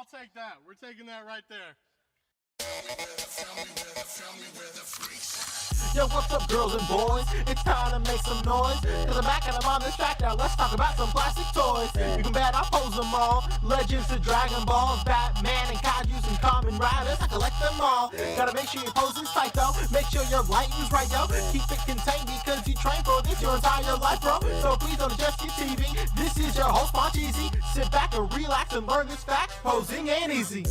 I'll take that. We're taking that right there. Yo, what's up, girls and boys? It's time to make some noise, cause I'm back and I'm on this track now. Let's talk about some plastic toys. You can bet I pose them all. Legends to Dragon Balls, Batman and Kaijus and Kamen Riders. I collect them all. Gotta make sure you're posing tight though. Make sure your lighting's right, yo. Keep it contained because you train for this your entire life, bro. So please don't adjust your TV. This is your host, Moncheesy. Sit back and relax and learn this fact. Posing ain't easy.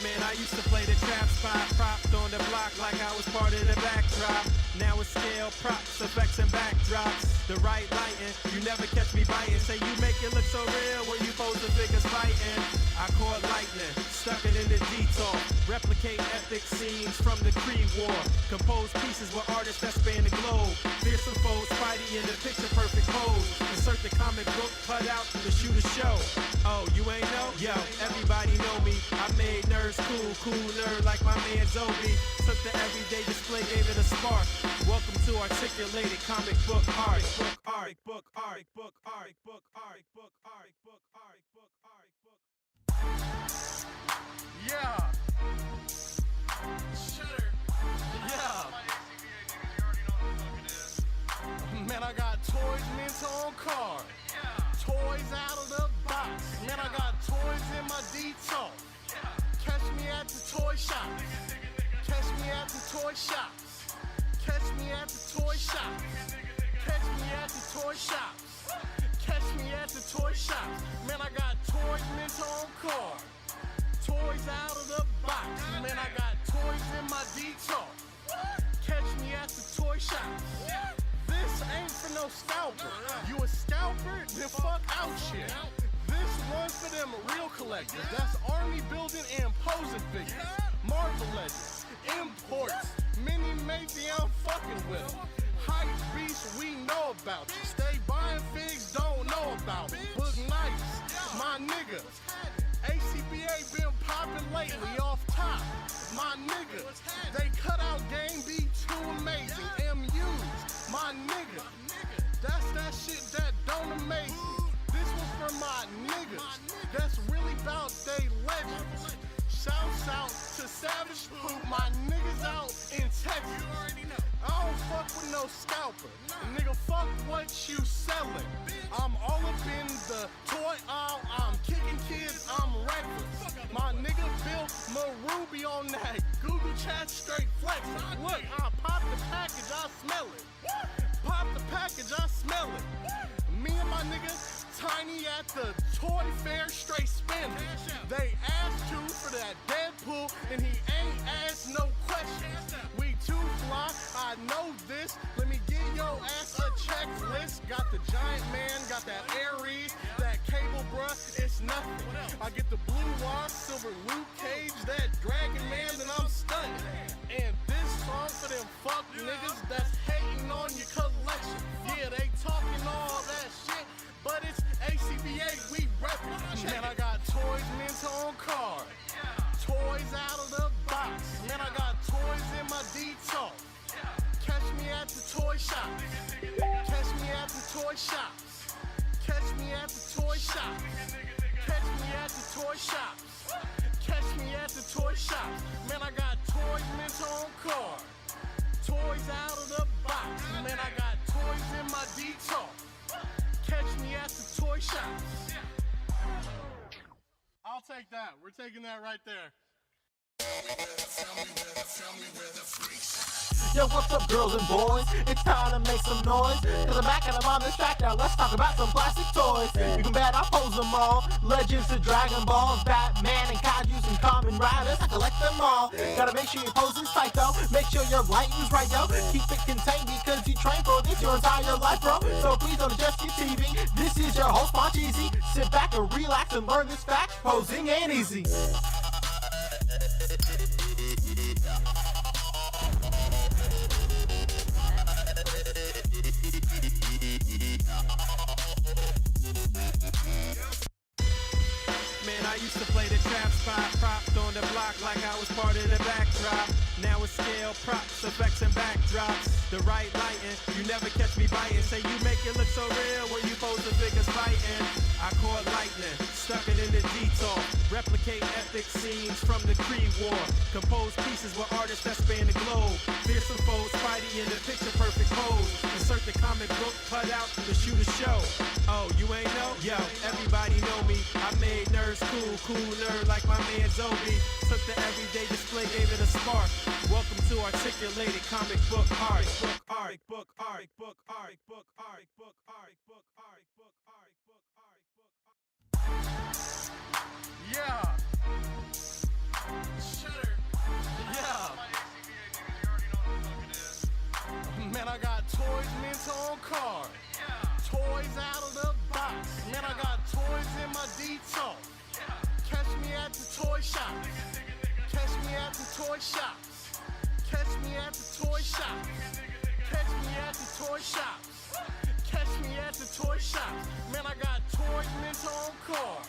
Man, I used to play the trap spot, propped on the block like I was part of the backdrop. Now it's scale, props, effects, and backdrops. The right lighting, you never catch me biting. Say you make it look so real when you pose the figures fighting. I caught lightning, stuck it in the detour. Replicate epic scenes from the Creed War. Compose pieces with artists that span the globe. Fearsome foes, Spidey in the picture perfect pose. Insert the comic book cut out to shoot a show. Oh, you ain't know? Yo, everybody know me. I made nerds cool nerd like my man Zoe. Took the everyday display, gave it a spark. Welcome to articulated comic book art. Yeah. Shutter. Yeah. Man, I got toys mint on card. Toys out of the box. Man, I got toys in my detox. Catch me at the toy shops. Catch me at the toy shops. Catch me at the toy shops. Catch me at the toy shops. Catch me at the toy shops. Man, I got toys mint on card. Toys out of the box. Man, I got toys in my detox. Catch me at the toy shops. This ain't for no scalper. You a scalper? Then fuck out shit. This one's for them real collectors. That's army building and posing figures. Marvel Legends, imports, mini matey, I'm fucking with them. Hype beasts, we know about you. Stay buying figs, don't know about me. Goodnight, my nigga. A.C.B.A been popping lately off top. My nigga, they cut out game be too amazing. MUs, my nigga. That's that shit that don't amaze me. This was for my niggas. That's really about they legends. Shouts out to Savage Poop, my niggas out in Texas. I don't fuck with no scalper. Nigga, fuck what you selling. I'm all up in the toy aisle. I'm kicking kids, I'm reckless. My nigga built Maruby on that Google chat straight flexing. Look, I pop the package, I smell it. Pop the package, I smell it. Me and my nigga Tiny at the toy fair straight spinning. They asked you for that Deadpool and he ain't asked no questions. We too fly, I know this. Let me give your ass a checklist. Got the Giant Man, got that Ares, that Cable bruh, it's nothing. I get the Blue Wasp, Silver Luke Cage, that Dragon Man, then I'm stunning. And this song for them fuck niggas that's hating on your collection. Yeah, they talking all that shit, but it's A.C.B.A, we reppin'. Man, I got toys mint on card. Toys out of the box. Man, I got toys in my detox. Catch me at the toy shops. Catch me at the toy shops. Catch me at the toy shops. Catch me at the toy shops. Catch me at the toy shops. Man, I got toys mint on card. Toys out of the box. Man, I got toys in my detox. Catch me at the toy shops. I'll take that. We're taking that right there. Yo, what's up, girls and boys? It's time to make some noise, cause I'm back and I'm on this track now. Let's talk about some plastic toys. You can bet I pose them all. Legends to Dragon Balls, Batman and Kaijus and Kamen Riders. I collect them all. Gotta make sure you're posing tight though. Make sure your lighting's right, yo. Keep it contained because you train for this your entire life, bro. So please don't adjust your TV. This is your host, Moncheesy. Sit back and relax and learn this fact. Posing ain't easy. Man, I used to play the trap spot, propped on the block block like I was part of the backdrop. Now it's scale, props, effects, and backdrops. The right lighting, you never catch me biting. Say you make it look so real when you pose the biggest fighting. I caught lightning, stuck it in the detour. Replicate epic scenes from the Creed War. Compose pieces with artists that span the globe. Fearsome foes, Spidey in the picture perfect pose. Insert the comic book cut out to shoot a show. Oh, you ain't know? Yo, everybody know me. I made nerds cool, cool nerd like my man Zoe. Took the everyday display, gave it a spark. Welcome to articulated comic book art. Art, book, art, book, art, book, art, book, art, book, art, book, art, book, art, book, art. Yeah. Shutter. Yeah. Man, I got toys mint on card. Toys out of the box. Man, I got toys in my detox. Catch me at the toy shop. Catch me at the toy shops. Catch me at the toy shops. Catch me at the toy shops. Catch me at the toy shops. Man, I got toys mint on card.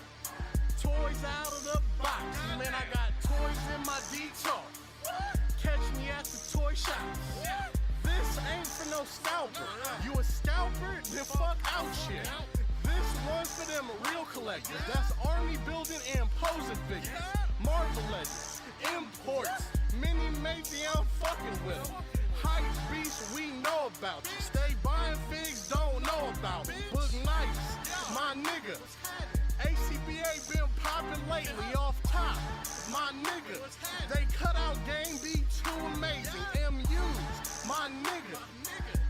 Toys out of the box. Man, I got toys in my detox. Catch me at the toy shops. This ain't for no scalper. You a scalper? Then fuck out shit. This one's for them real collectors. That's army building and posing figures. Marvel Legends, imports, mini matey, I'm fucking with them. Hype beasts, we know about you. Stay buying figs, don't know about them. Goodnight, my nigga. A.C.B.A been popping lately off top. My nigga, they cut out game be too amazing. MUs, my nigga.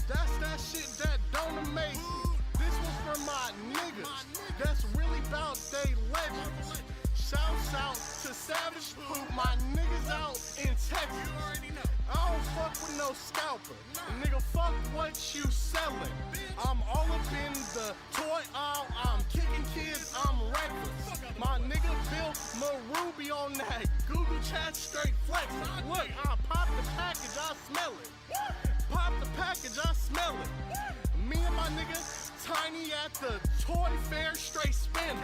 That's that shit that don't amaze me. This was for my niggas. That's really about they legends. Shouts out to Savage Poop, my niggas out in Texas. I don't fuck with no scalper. Nigga, fuck what you selling. I'm all up in the toy aisle. I'm kicking kids, I'm reckless. My nigga Bill Maruby on that Google chat straight flexing. Look, I pop the package, I smell it. Pop the package, I smell it. Me and my nigga Tiny at the toy fair straight spinning.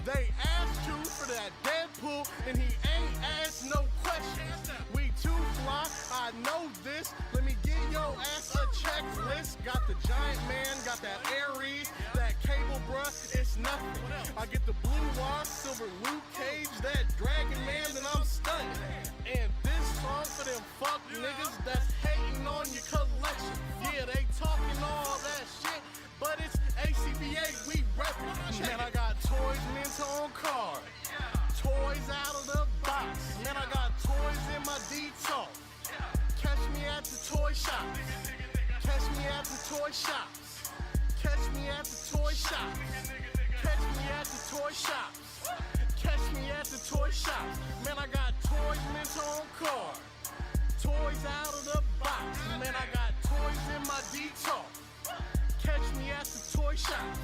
They asked you for that Deadpool and he ain't asked no questions. We too fly, I know this. Let me give your ass a checklist. Got the Giant Man, got that Ares, that Cable bruh, it's nothing. I get the Blue Wire, Silver Luke Cage, that Dragon Man, and I'm stunning. And this song for them fuck niggas that's hating on your collection. Yeah, they talking all that shit, but it's A.C.B.A, we reppin'. Man, I got toys mint on card. Toys out of the box. Man, I got toys in my detox. Catch me at the toy shops. Catch me at the toy shops. Catch me at the toy shops. Catch me at the toy shops. Catch me at the toy shops. Man, I got toys mint on card. Toys out of the box. Man, I got toys in my detox. Catch me at the toy shops.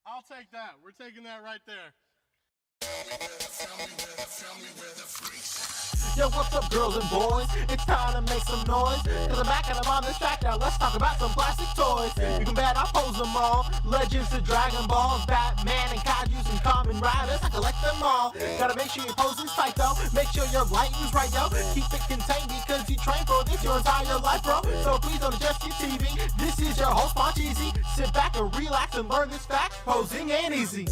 I'll take that. We're taking that right there. Yo, what's up, girls and boys? It's time to make some noise. Cause I'm back and I'm on this track now. Let's talk about some plastic toys. You can bet I pose them all. Legends to Dragon Balls, Batman and Kaijus and Kamen Riders. I collect them all. Gotta make sure your posing's tight though. Make sure your lighting's right yo. Keep it contained because you train for this your entire life, bro. So please don't adjust your TV. This is your host, Moncheesy. Sit back and relax and learn this fact. Posing ain't easy.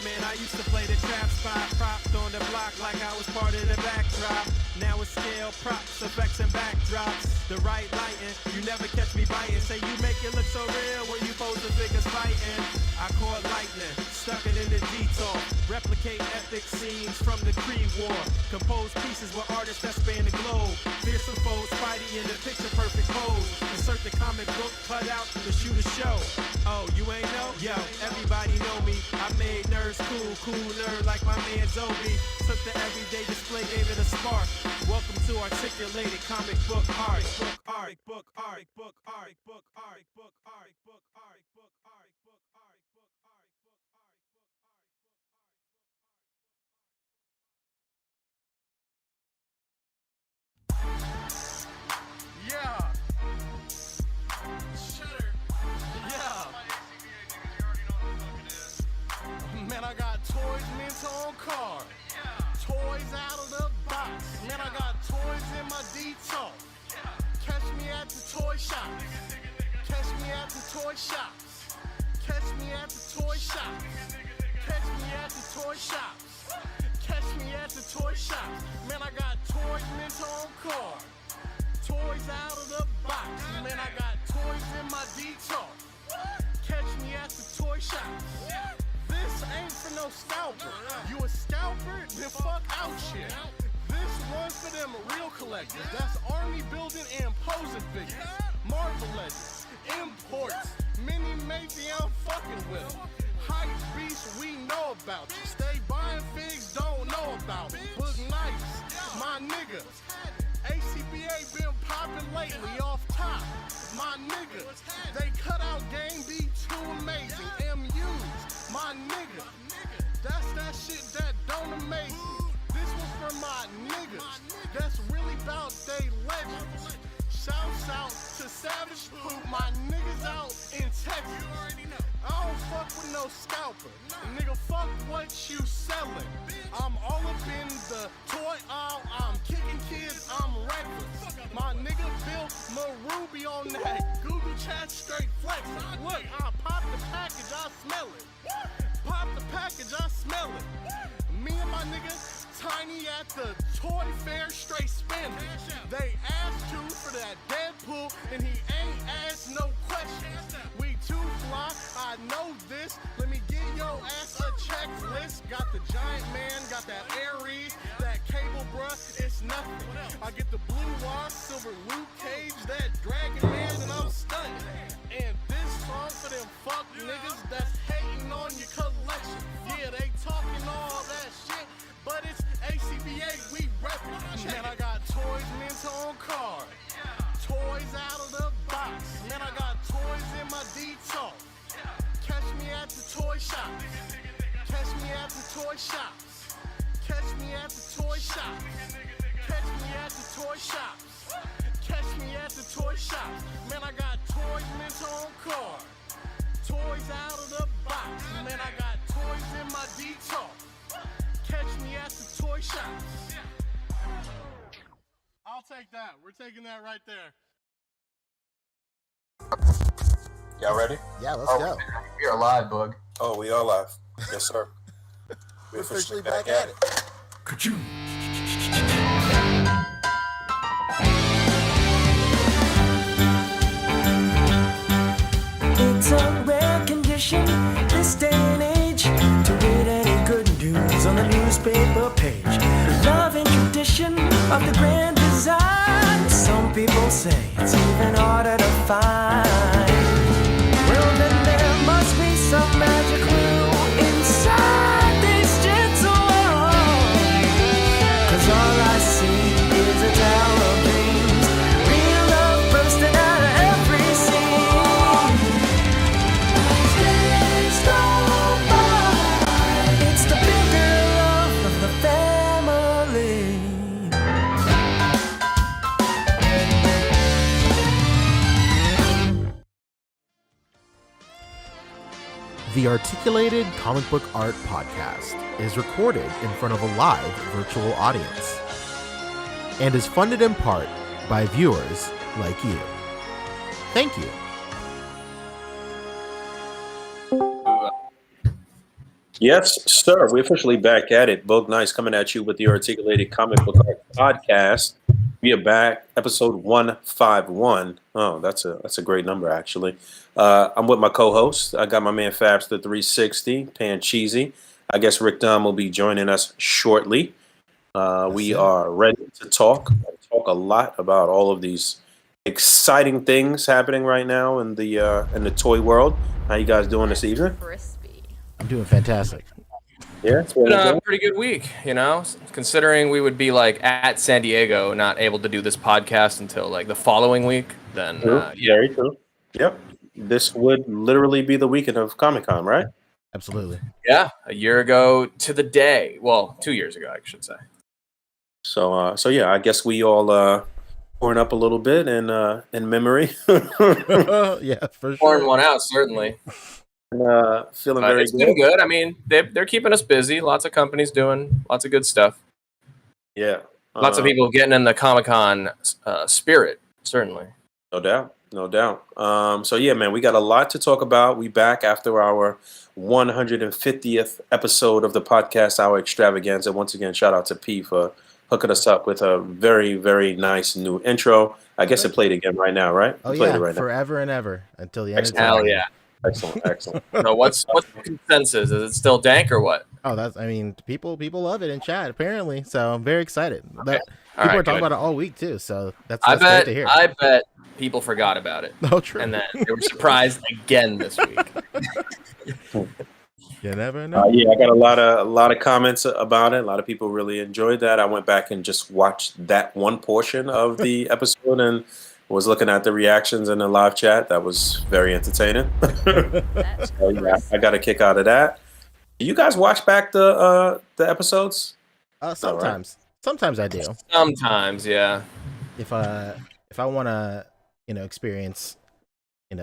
Man, I used to play the trap spot, propped on the block like I was part of the backdrop. Now it's scale, props, effects, and backdrops. The right lighting, you never catch me biting. Say you make it look so real when you pose the biggest fighting. I caught lightning, stuck it in the detour. Replicate epic scenes from the Creed War. Compose pieces with artists that span the globe. Fearsome foes, Spidey in the picture perfect pose. Insert the comic book cut out to shoot a show. Oh, you ain't know? Yo, everybody know me. I made nerds cool, cool nerd like my man Zoe. Took the everyday display, gave it a spark. Welcome to articulated comic book art. Book art, book art, book art, book art, book art, book art, book art, book art, book art, book art. at the toy shops. Catch me at the toy shops. Catch me at the toy shops. Catch me at the toy shops. Catch me at the toy shops. Man, I got toys mint on card. Toys out of the box. Man, I got toys in my detour. Catch me at the toy shops. This ain't for no scalper. You a scalper? Then fuck out shit. This one's for them real collectors. That's army building and posing figures. Marvel Legends, imports, mini matey, I'm fucking with them. Hype beasts, we know about you. Stay buying figs, don't know about them. Goodnight, my nigga. A.C.B.A. been popping lately off top. My nigga, they cut out game be too amazing. MUs, my nigga. That's that shit that don't amaze me. This was for my niggas. That's really about they legends. Shouts out to Savage Poop, my niggas out in Texas. I don't fuck with no scalper. Nigga, fuck what you selling. I'm all up in the toy aisle. I'm kicking kids, I'm reckless. My nigga built Maruby on that Google chat straight flexing. Look, I pop the package, I smell it. Pop the package, I smell it. Me and my nigga Tiny at the toy fair straight spending. They asked you for that Deadpool and he ain't asked no questions. We too fly, I know this. Let me give your ass a checklist. Got the Giant Man, got that Ares, that Cable bruh, it's nothing. I get the Blue Wire, Silver Luke Cage, that Dragon Man, and I'm stunned. And this song for them fuck niggas that's hating on your collection. Yeah, they talking all that shit, but it's A.C.B.A, we reppin'. Man, I got toys mint on card. Toys out of the box. Man, I got toys in my detour. Catch me at the toy shops. Catch me at the toy shops. Catch me at the toy shops. Catch me at the toy shops. Catch me at the toy shops. Man, I got toys mint on card. Toys out of the box. Man, I got toys in my detour. Catch me at the toy shops. I'll take that. We're taking that right there. Y'all ready? Yeah, let's go. We are live, Boog. Oh, we are live. Yes, sir. We're officially back at it. It's a rare condition this day and age to read any good news on the newspaper page. Love and tradition of the grand design. Some people say it's even harder to find. Well, then there must be some magic clue inside these gentle walls. 'Cause all I see is a tower of dreams. Real love bursting out of every scene. Days go by. It's the bigger love of the family. The Articulated Comic Book Art Podcast is recorded in front of a live virtual audience and is funded in part by viewers like you. Thank you. Yes, sir. We're officially back at it. Boog Nice coming at you with the Articulated Comic Book Art Podcast. We are back, episode 151. Oh, that's a great number, actually. I'm with my co-host. I got my man Fabs the 360, Pan Cheesy. I guess Rick Dunn will be joining us shortly. We are ready to talk a lot about all of these exciting things happening right now in the toy world. How you guys doing this evening? Crispy. I'm doing fantastic. Yeah, it's Been a pretty good week, you know, considering we would be like at San Diego, not able to do this podcast until like the following week. Then, Very true. Yep. This would literally be the weekend of Comic-Con, right? Absolutely. Yeah, a year ago to the day. Well, 2 years ago, I should say. So yeah, I guess we all pouring up a little bit in memory. Yeah, for sure. Pouring one out, certainly. Feeling But very it's been good. I mean, they're keeping us busy. Lots of companies doing lots of good stuff. Yeah. Lots of people getting in the Comic-Con spirit, certainly. No doubt, no doubt. So yeah, man, we got a lot to talk about. We back after our 150th episode of the podcast, our extravaganza. Once again, shout out to P for hooking us up with a very, very nice new intro. I guess it played again right now, right? Oh It played yeah, it right now. forever and ever until the end of Hell time. yeah. Excellent, excellent. So what's the consensus? Is it still dank or what? Oh, people love it in chat apparently. So I'm very excited. People All right, are talking good. about it all week too. So that's I great to hear. bet people forgot about it. Oh, true. And then they were surprised again this week. You never know. Yeah, I got a lot of comments about it. A lot of people really enjoyed that. I went back and just watched that one portion of the episode and was looking at the reactions in the live chat. That was very entertaining. So, yeah, I got a kick out of that. Do you guys watch back the episodes? Sometimes I do. Sometimes, yeah. If I want to, experience,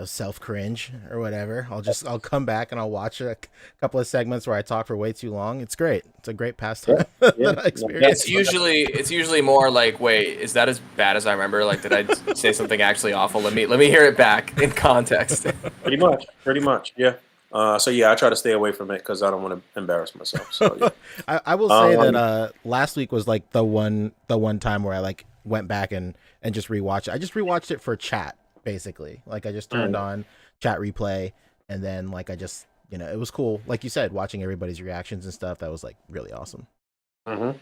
self cringe or whatever, I'll come back and I'll watch a couple of segments where I talk for way too long. It's great. It's a great pastime that I experience. It's usually more like, wait, is that as bad as I remember? Like, did I say something actually awful? Let me hear it back in context. Pretty much, yeah. So yeah, I try to stay away from it because I don't want to embarrass myself. So yeah. I will say that last week was like the one time where I like went back and just rewatched it. I just rewatched it for chat, basically. Like I just turned on chat replay and then like I just it was cool. Like you said, watching everybody's reactions and stuff, that was like really awesome. Mm-hmm.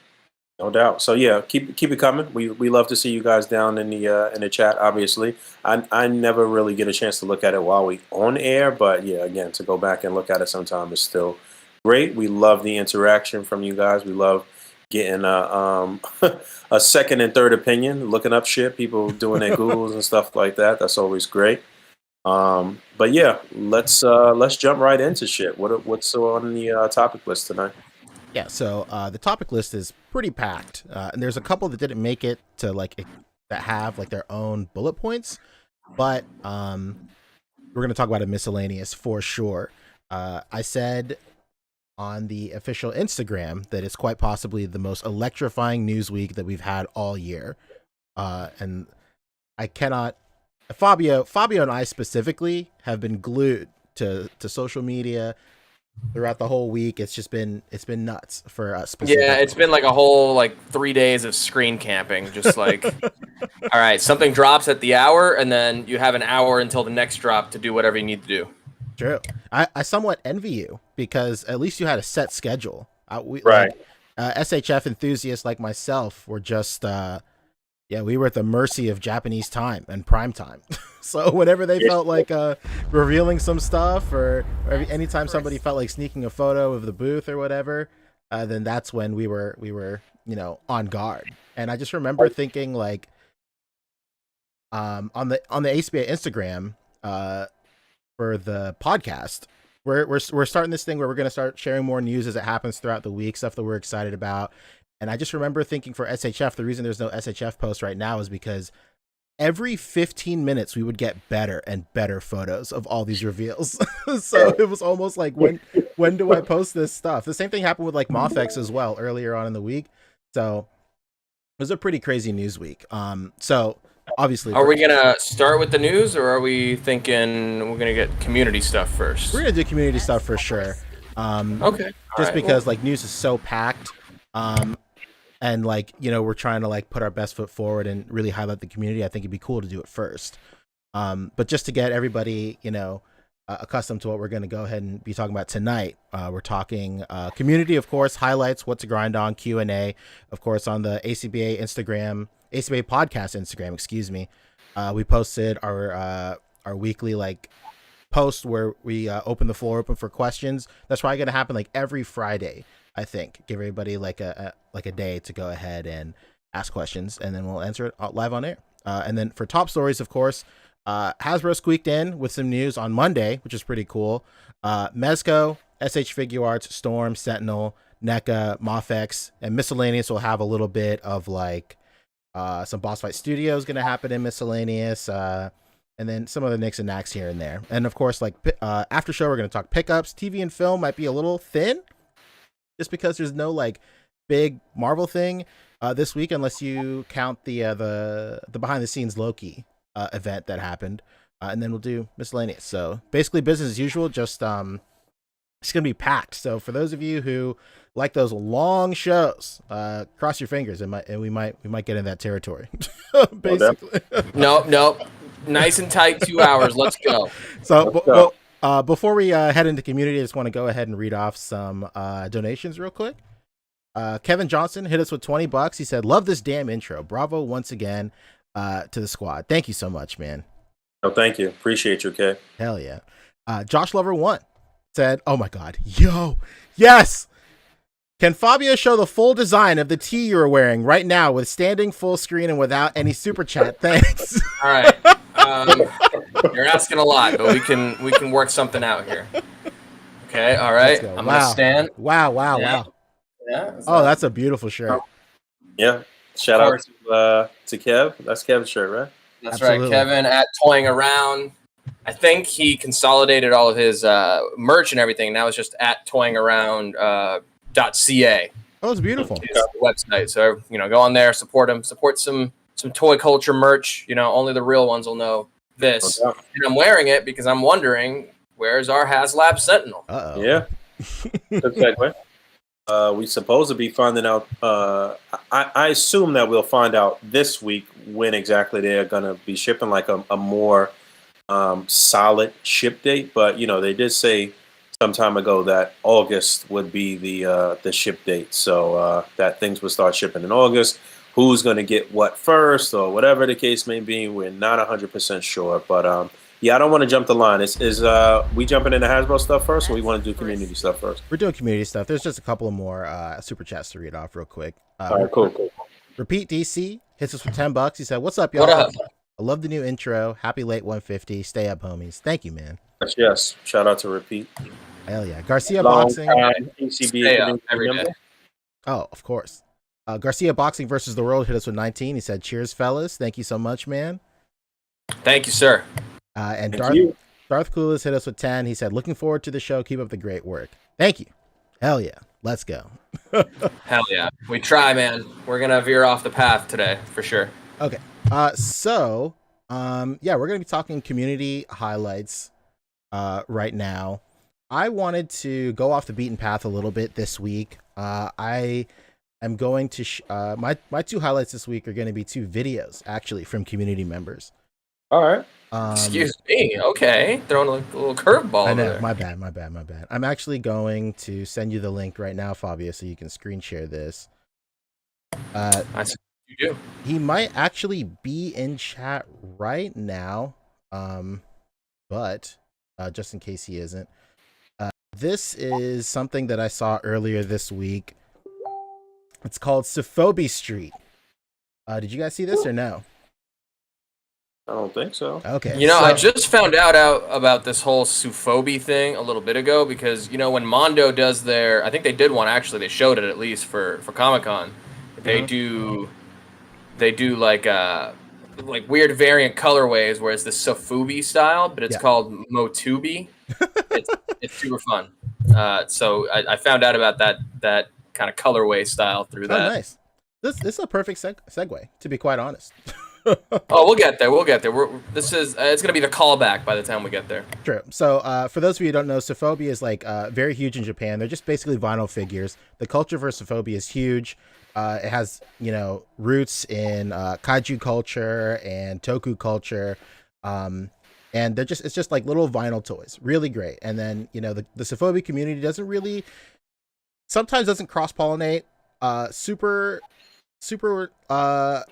No doubt. So yeah, keep it coming. We love to see you guys down in the chat. Obviously, I never really get a chance to look at it while we on air, but yeah, again, to go back and look at it sometime is still great. We love the interaction from you guys. We love getting a second and third opinion, looking up shit, people doing their Googles and stuff like that. That's always great. But yeah, let's jump right into shit. What's on the topic list tonight? Yeah, so the topic list is pretty packed, and there's a couple that didn't make it to that have like their own bullet points, but we're gonna talk about a miscellaneous for sure. I said on the official Instagram that it's quite possibly the most electrifying news week that we've had all year, and I cannot. Fabio and I specifically have been glued to social media throughout the whole week. It's been nuts for us. Yeah, it's been like a whole 3 days of screen camping. Just like, all right, something drops at the hour, and then you have an hour until the next drop to do whatever you need to do. True. I somewhat envy you because at least you had a set schedule. Right. SHF enthusiasts like myself were just we were at the mercy of Japanese time and prime time. So whenever they felt like revealing some stuff or anytime somebody felt like sneaking a photo of the booth or whatever, then that's when we were on guard. And I just remember thinking like on the A.C.B.A Instagram for the podcast, we're starting this thing where we're going to start sharing more news as it happens throughout the week, stuff that we're excited about. And I just remember thinking for SHF, the reason there's no SHF post right now is because every 15 minutes we would get better and better photos of all these reveals. So it was almost like, when do I post this stuff? The same thing happened with like MAFEX as well earlier on in the week. So it was a pretty crazy news week. So obviously, are we gonna start with the news, or are we thinking we're gonna get community stuff first? We're gonna do community stuff for sure. Okay. Just because like news is so packed. And we're trying to put our best foot forward and really highlight the community. I think it'd be cool to do it first. But just to get everybody, accustomed to what we're going to go ahead and be talking about tonight, we're talking community, of course, highlights, what to grind on, Q&A, of course, on the A.C.B.A Instagram, A.C.B.A podcast Instagram, excuse me. We posted our weekly post where we open the floor open for questions. That's probably going to happen every Friday. I think give everybody a day to go ahead and ask questions, and then we'll answer it live on air. And then for top stories, of course, Hasbro squeaked in with some news on Monday, which is pretty cool. Mezco, SH Figure Arts, Storm, Sentinel, NECA, MAFEX, and miscellaneous will have a little bit of some boss fight studios going to happen in miscellaneous, and then some other nicks and knacks here and there. And of course, after show, we're going to talk pickups. TV and film might be a little thin, just because there's no big Marvel thing this week, unless you count the behind the scenes Loki event that happened, and then we'll do miscellaneous. So basically business as usual. Just it's gonna be packed. So for those of you who like those long shows, cross your fingers. We might get in that territory. Basically. Nope. Nice and tight 2 hours. Let's go. So before we head into community, I just want to go ahead and read off some donations real quick. Kevin Johnson hit us with $20. He said, "Love this damn intro. Bravo once again to the squad. Thank you so much, man." Oh, thank you. Appreciate you, Kev. Hell yeah. Josh Lover 1 said, "Oh my god, yo, yes! Can Fabio show the full design of the tee you're wearing right now with standing full screen and without any super chat? Thanks." All right. You're asking a lot, but we can work something out here. Okay. All right. I'm gonna stand. Wow. Yeah. Oh, that's a beautiful shirt. Yeah. Shout out to Kev. That's Kev's shirt, right? That's Absolutely. right. Kevin at Toying Around. I think he consolidated all of his merch and everything. Now it's just at toyingaround.ca. Oh, it's beautiful. His website. So go on there, support him, support some toy culture merch. Only the real ones will know this. Okay. And I'm wearing it because I'm wondering, where's our HasLab Sentinel? Uh-oh. Yeah. Good segue. We supposed to be finding out. I assume that we'll find out this week when exactly they're going to be shipping, like a more solid ship date. But they did say some time ago that August would be the ship date, so that things would start shipping in August. Who's going to get what first, or whatever the case may be, we're not 100% sure. But yeah, I don't want to jump the line. Is we jumping into Hasbro stuff first, or we want to do community stuff first? We're doing community stuff. There's just a couple of more super chats to read off real quick. All right, cool. Repeat DC hits us with $10. He said, "What's up, y'all? What up? I love the new intro. Happy late 150. Stay up, homies." Thank you, man. Yes. Shout out to Repeat. Hell yeah. Garcia Long Boxing. time A.C.B.A. Stay up every day. Oh, of course. Garcia Boxing versus the World hit us with 19. He said, "Cheers, fellas. Thank you so much, man." Thank you, sir. And Thank you. Darth Clueless hit us with 10. He said, "Looking forward to the show. Keep up the great work." Thank you. Hell yeah. Let's go. Hell yeah. We try, man. We're going to veer off the path today, for sure. Okay. So, yeah, we're going to be talking community highlights right now. I wanted to go off the beaten path a little bit this week. I am going to my two highlights this week are going to be two videos, actually, from community members. All right. Excuse me. Okay. Throwing a little curveball I know. there. My bad. I'm actually going to send you the link right now, Fabio, so you can screen share this. I see you do. He might actually be in chat right now, but just in case he isn't. This is something that I saw earlier this week. It's called Sophobi Street. Did you guys see this or no? I don't think so. Okay. I just found out about this whole Sophobi thing a little bit ago because, when Mondo does I think they did one actually. They showed it at least for Comic-Con. They do like weird variant colorways where it's the Sophobi style, but it's called Motubi. It's super fun. So I found out about that kind of colorway style through that. Oh, nice. This is a perfect segue, to be quite honest. Oh, we'll get there. It's gonna be the callback by the time we get there. True. So, for those of you who don't know, Sophobi is very huge in Japan. They're just basically vinyl figures. The culture for Sophobi is huge. It has roots in kaiju culture and toku culture, and it's just like little vinyl toys. Really great. And then the Sophobi community sometimes doesn't cross pollinate super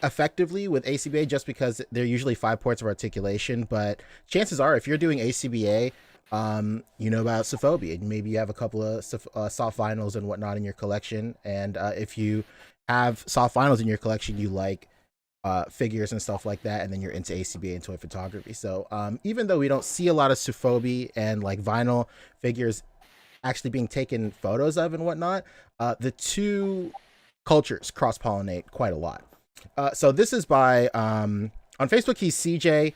effectively with A.C.B.A. just because they're usually 5 ports of articulation. But chances are, if you're doing A.C.B.A., you know about Sophobi, and maybe you have a couple of soft vinyls and whatnot in your collection. And if you have soft vinyls in your collection, you like figures and stuff like that, and then you're into A.C.B.A. and toy photography. So even though we don't see a lot of Sophobi and vinyl figures actually being taken photos of and whatnot, the two cultures cross-pollinate quite a lot. So this is by on Facebook, he's CJ.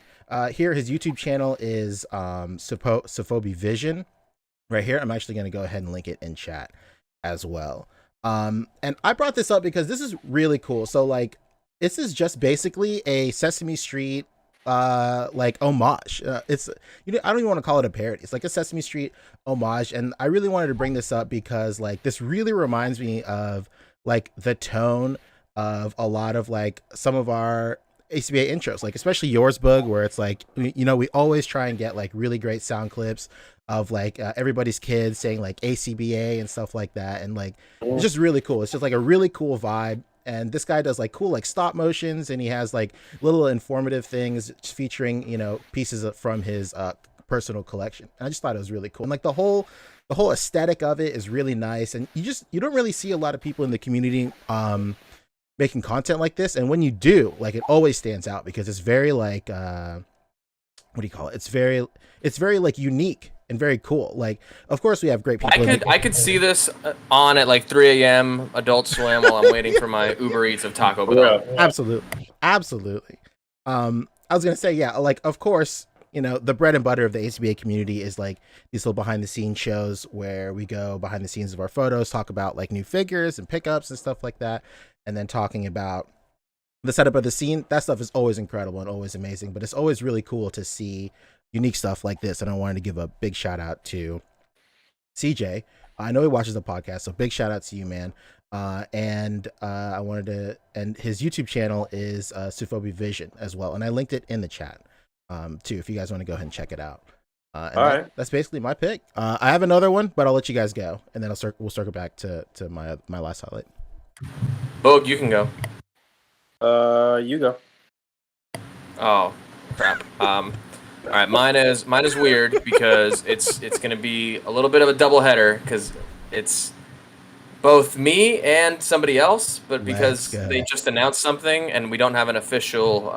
Here his YouTube channel is Sophobi Vision. Right here, I'm actually going to go ahead and link it in chat as well. And I brought this up because this is really cool. So this is just basically a Sesame Street like homage. It's I don't even want to call it a parody. It's like a Sesame Street homage, and I really wanted to bring this up because like this really reminds me of like the tone of a lot of like some of our A.C.B.A intros, like especially yours, Boog, where it's like we always try and get like really great sound clips of like everybody's kids saying like A.C.B.A and stuff like that, and like it's just really cool. It's just like a really cool vibe. And this guy does like cool like stop motions, and he has like little informative things featuring pieces from his personal collection. And I just thought it was really cool. And like the whole aesthetic of it is really nice. And you don't really see a lot of people in the community making content like this. And when you do, like it always stands out because it's very like what do you call it? It's very like unique and very cool. Like, of course, we have great people. I could see this on at like 3 a.m. Adult Swim while I'm waiting for my Uber Eats of Taco Bell. Absolutely. I was gonna say, yeah, like of course, the bread and butter of the A.C.B.A community is like these little behind the scenes shows where we go behind the scenes of our photos, talk about like new figures and pickups and stuff like that, and then talking about the setup of the scene. That stuff is always incredible and always amazing, but it's always really cool to see unique stuff like this. And I wanted to give a big shout out to CJ. I know he watches the podcast, so big shout out to you, man. And I wanted to, and his YouTube channel is Sufobi Vision as well, and I linked it in the chat too, if you guys want to go ahead and check it out. And all right, that's basically my pick. I have another one, but I'll let you guys go, and then we'll circle back to my last highlight. Boog, you can go. You go. Oh, crap. All right, mine is weird because it's going to be a little bit of a double header because it's both me and somebody else, but because they just announced something and we don't have an official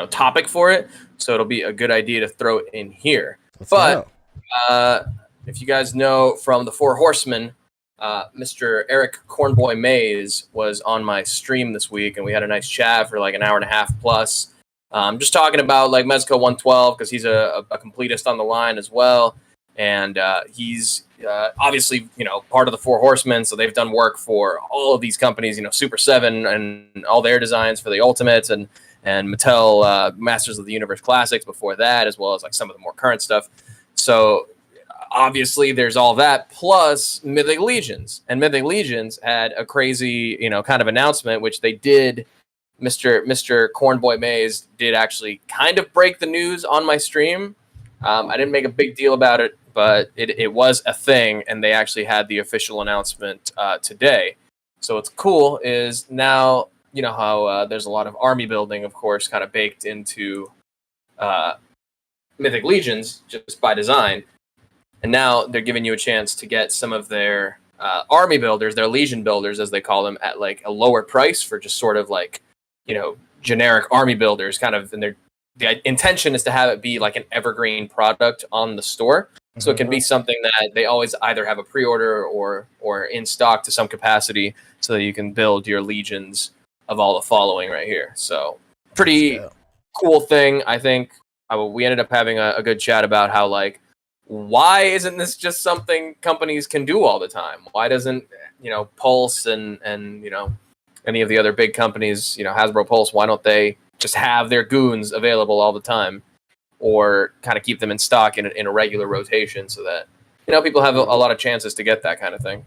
topic for it, so it'll be a good idea to throw it in here. But if you guys know from the Four Horsemen, Mr. Eric Cornboy Mays was on my stream this week, and we had a nice chat for like an hour and a half plus. Just talking about like Mezco 112 because he's a completist on the line as well, and he's obviously part of the Four Horsemen, so they've done work for all of these companies, Super 7 and all their designs for the Ultimates and Mattel Masters of the Universe Classics before that, as well as like some of the more current stuff. So obviously there's all that plus Mythic Legions, and Mythic Legions had a crazy kind of announcement which they did. Mr. Cornboy Mays did actually kind of break the news on my stream. I didn't make a big deal about it, but it was a thing, and they actually had the official announcement today. So what's cool is now, how there's a lot of army building, of course, kind of baked into Mythic Legions just by design. And now they're giving you a chance to get some of their army builders, their Legion builders, as they call them, at like a lower price for just sort of like generic army builders kind of, and the intention is to have it be like an evergreen product on the store. So it can be something that they always either have a pre-order or in stock to some capacity so that you can build your legions of all the following right here. So pretty cool thing. I think we ended up having a good chat about how like, why isn't this just something companies can do all the time? Why doesn't, Pulse and any of the other big companies, Hasbro, Pulse, why don't they just have their goons available all the time, or kind of keep them in stock in a regular rotation so that, people have a lot of chances to get that kind of thing,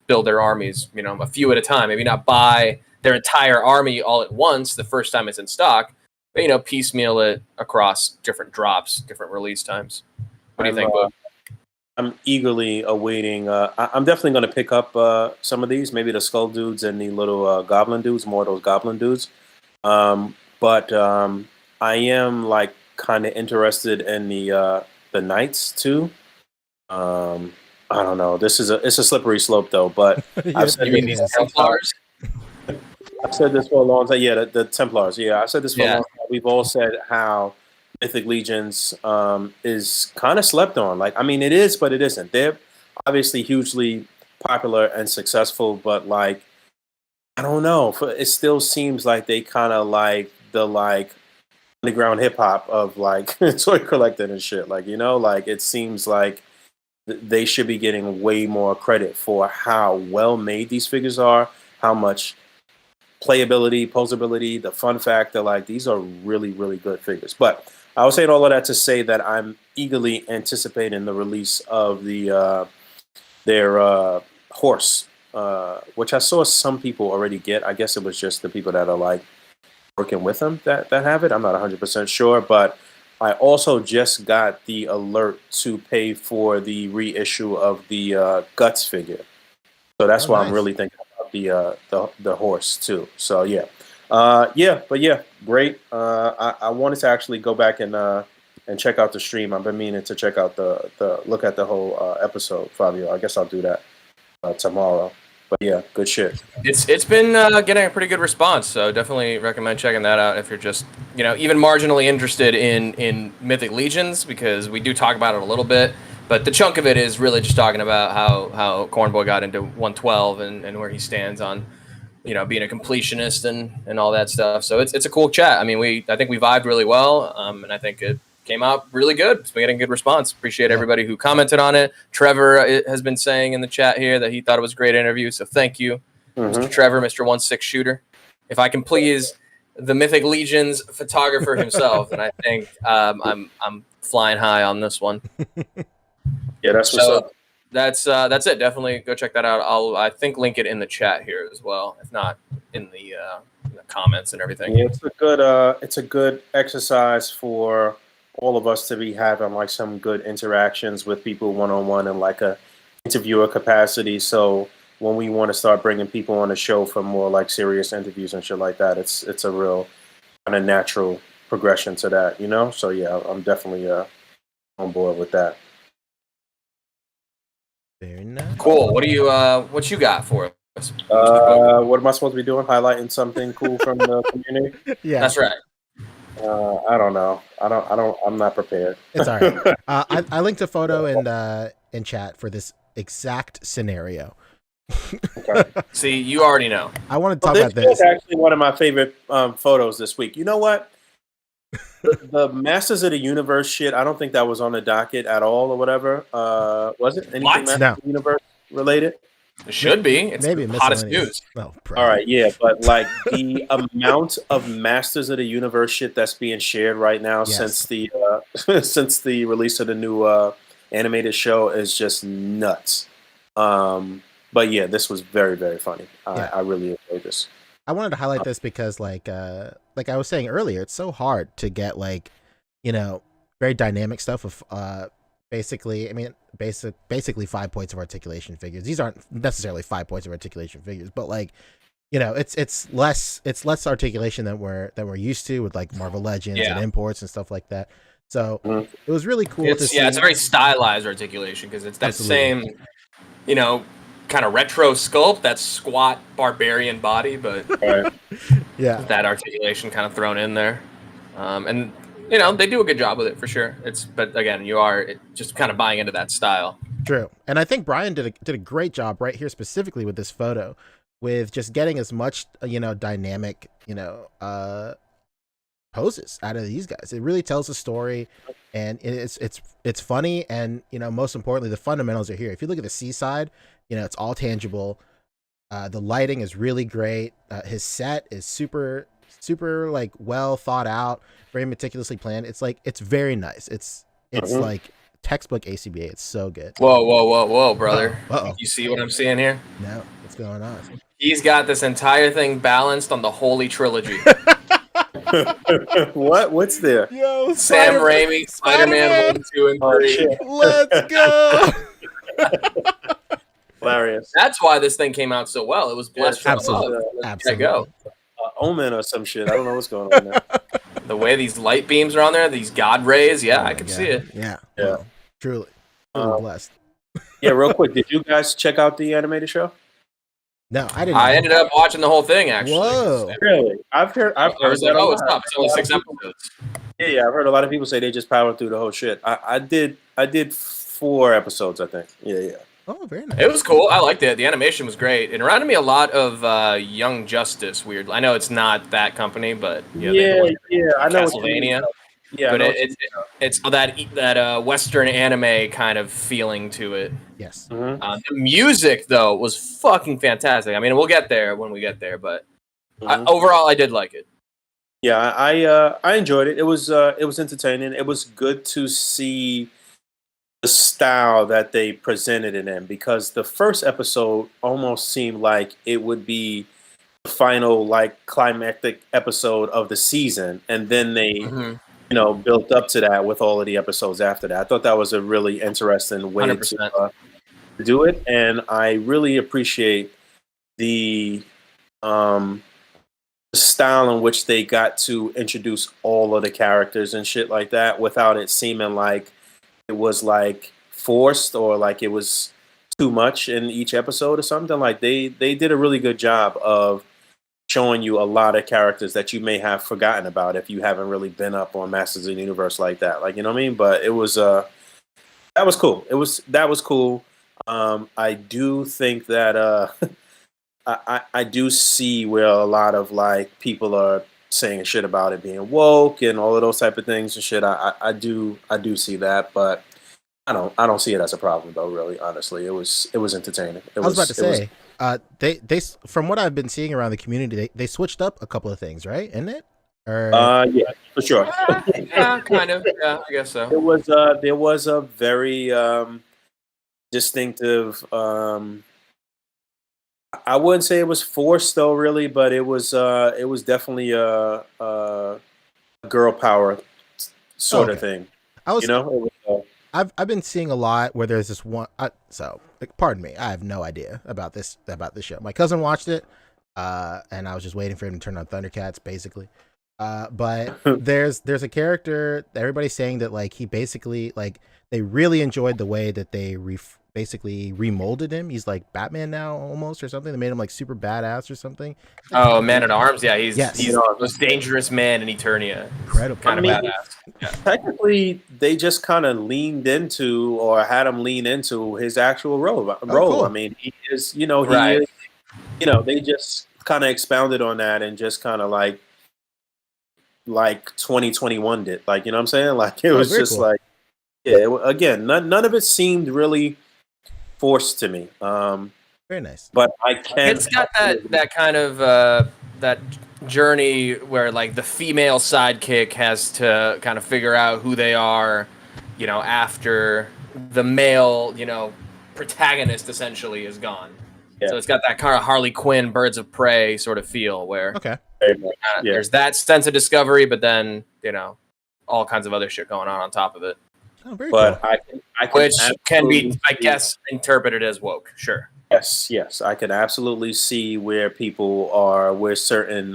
build their armies, a few at a time, maybe not buy their entire army all at once the first time it's in stock, but, piecemeal it across different drops, different release times. What do you think, Boog? I'm eagerly awaiting. I'm definitely going to pick up some of these, maybe the skull dudes and the little goblin dudes, more of those goblin dudes. But I am like kind of interested in the knights too. I don't know. It's a slippery slope though. But I've said these Templars. I've said this for a long time. Yeah, the Templars. Yeah, I've said this for a long time. We've all said how Mythic Legions is kind of slept on. Like, I mean, it is, but it isn't. They're obviously hugely popular and successful, but like, I don't know. It still seems like they kind of like the underground hip hop of like toy collecting and shit. Like, like it seems like they should be getting way more credit for how well made these figures are, how much playability, posability, the fun factor. Like these are really, really good figures. But I was saying all of that to say that I'm eagerly anticipating the release of their horse, which I saw some people already get. I guess it was just the people that are like working with them that have it. I'm not 100% sure, but I also just got the alert to pay for the reissue of the Guts figure. So that's why nice. I'm really thinking about the horse too. So yeah, great. I wanted to actually go back and check out the stream. I've been meaning to check out the look at the whole episode, Fabio. I guess I'll do that tomorrow. But yeah, good shit. It's been getting a pretty good response, so definitely recommend checking that out if you're just even marginally interested in Mythic Legions, because we do talk about it a little bit, but the chunk of it is really just talking about how Cornboy got into 112 and where he stands on being a completionist and all that stuff. So it's a cool chat. I mean, I think we vibed really well, and I think it came out really good. It's been getting good response. Appreciate everybody who commented on it. Trevor has been saying in the chat here that he thought it was a great interview, so thank you, Mr. Trevor, Mr. 1-6 Shooter. If I can please the Mythic Legions photographer himself, and I think I'm flying high on this one. Yeah, that's what's up. That's it. Definitely go check that out. I think link it in the chat here as well, if not in the comments and everything. Yeah, it's a good exercise for all of us to be having like some good interactions with people one-on-one in like a interviewer capacity. So when we want to start bringing people on the show for more like serious interviews and shit like that, it's a real kind of natural progression to that, So yeah, I'm definitely on board with that. Very nice. Cool. What you got for us? What am I supposed to be doing? Highlighting something cool from the community? Yeah, that's right. I don't know. I'm not prepared. It's all right. I linked a photo in chat for this exact scenario. Okay. See, you already know. I want to talk about This this. is actually one of my favorite photos this week. You know what? The Masters of the Universe shit, I don't think that was on the docket at all or whatever. Was it? Anything What? Masters No. of the Universe related? It should be. It's Maybe the hottest miscellaneous. news. Oh, All right, yeah, but like the amount of Masters of the Universe shit that's being shared right now Yes. since the release of the new animated show is just nuts. But yeah, this was very, very funny. I really enjoyed this. I wanted to highlight this because like I was saying earlier, it's so hard to get very dynamic stuff of basically 5 points of articulation figures. These aren't necessarily 5 points of articulation figures, but it's less articulation than we're used to with like Marvel Legends and imports and stuff like that. So it was really cool to see. It's a very stylized articulation because it's that Absolutely. same, kind of retro sculpt, that squat barbarian body, but Yeah, that articulation kind of thrown in there. And they do a good job with it for sure. But again, you are just kind of buying into that style. true. And I think Brian did a great job right here specifically with this photo, with just getting as much dynamic poses out of these guys. It really tells a story, and it's funny, and most importantly, the fundamentals are here. If you look at the seaside, it's all tangible. The lighting is really great. His set is super like well thought out, very meticulously planned. It's very nice. It's like textbook A.C.B.A. It's so good. Whoa, brother. Uh-oh. You see what I'm seeing here? No, what's going on? He's got this entire thing balanced on the Holy Trilogy. What's there? Yo, Sam Raimi, Spider-Man 1, 2, and 3. Shit. Let's go. Hilarious. That's why this thing came out so well. It was blessed from Absolutely. above. Absolutely. Go. Omen or some shit. I don't know what's going on there. The way these light beams are on there, these God rays, Oh I can see it. Yeah. Yeah. Well, truly blessed. Yeah, real quick. Did you guys check out the animated show? No, I didn't. I ended up watching the whole thing, actually. Whoa. Really? I've heard I was that like, a oh, lot. it's tough. It's only 6 episodes. Yeah, I've heard a lot of people say they just powered through the whole shit. I did 4 episodes, I think. Yeah. Oh, very nice. It was cool. I liked it. The animation was great. It reminded me a lot of Young Justice. Weird. I know it's not that company, but Yeah, I know what you mean. Castlevania. Yeah, But I know it's that Western anime kind of feeling to it. Yes. Mhm. The music though was fucking fantastic. I mean, we'll get there when we get there, but Overall, I did like it. Yeah, I enjoyed it. It was entertaining. It was good to see the style that they presented it in, because the first episode almost seemed like it would be the final like climactic episode of the season, and then they built up to that with all of the episodes after that. I thought that was a really interesting way 100%. to do it, and I really appreciate the style in which they got to introduce all of the characters and shit like that without it seeming like it was like forced or like it was too much in each episode or something. Like they did a really good job of showing you a lot of characters that you may have forgotten about if you haven't really been up on Masters of the Universe like that. Like, you know what I mean? But it was that was cool. That was cool. I do think that I do see where a lot of like people are saying shit about it being woke and all of those type of things and shit. I do see that, but I don't see it as a problem though. Really, honestly, it was entertaining. I was about to say, they from what I've been seeing around the community, they switched up a couple of things, right? Isn't it? Or yeah, for sure. Yeah, kind of. Yeah, I guess so. There was a very distinctive. I wouldn't say it was forced though, really, but it was definitely a girl power sort of thing. I was, it was, I've been seeing a lot where there's this one. Pardon me, I have no idea about this show. My cousin watched it, and I was just waiting for him to turn on Thundercats, basically. But there's a character that everybody's saying that like he basically like they really enjoyed the way that they basically remolded him. He's like Batman now almost or something. They made him like super badass or something. Oh, Man at Arms. Yeah, he's the most dangerous man in Eternia. Incredible. Kind of badass. Yeah. Technically, they just kind of leaned into or had him lean into his actual role. Cool. I mean, he is, they just kind of expounded on that and just kind of like 2021 did. Like, you know what I'm saying? Like, it was just cool. Like, yeah, again, none of it seemed really forced to me. Very nice. But I can't. It's got that kind of that journey where like the female sidekick has to kind of figure out who they are, after the male, protagonist essentially is gone. Yeah. So it's got that kind of Harley Quinn, Birds of Prey sort of feel where there's that sense of discovery, but then all kinds of other shit going on top of it. Oh, very but cool. I which can be, I guess, interpreted as woke. Sure. Yes, I can absolutely see where people are, where certain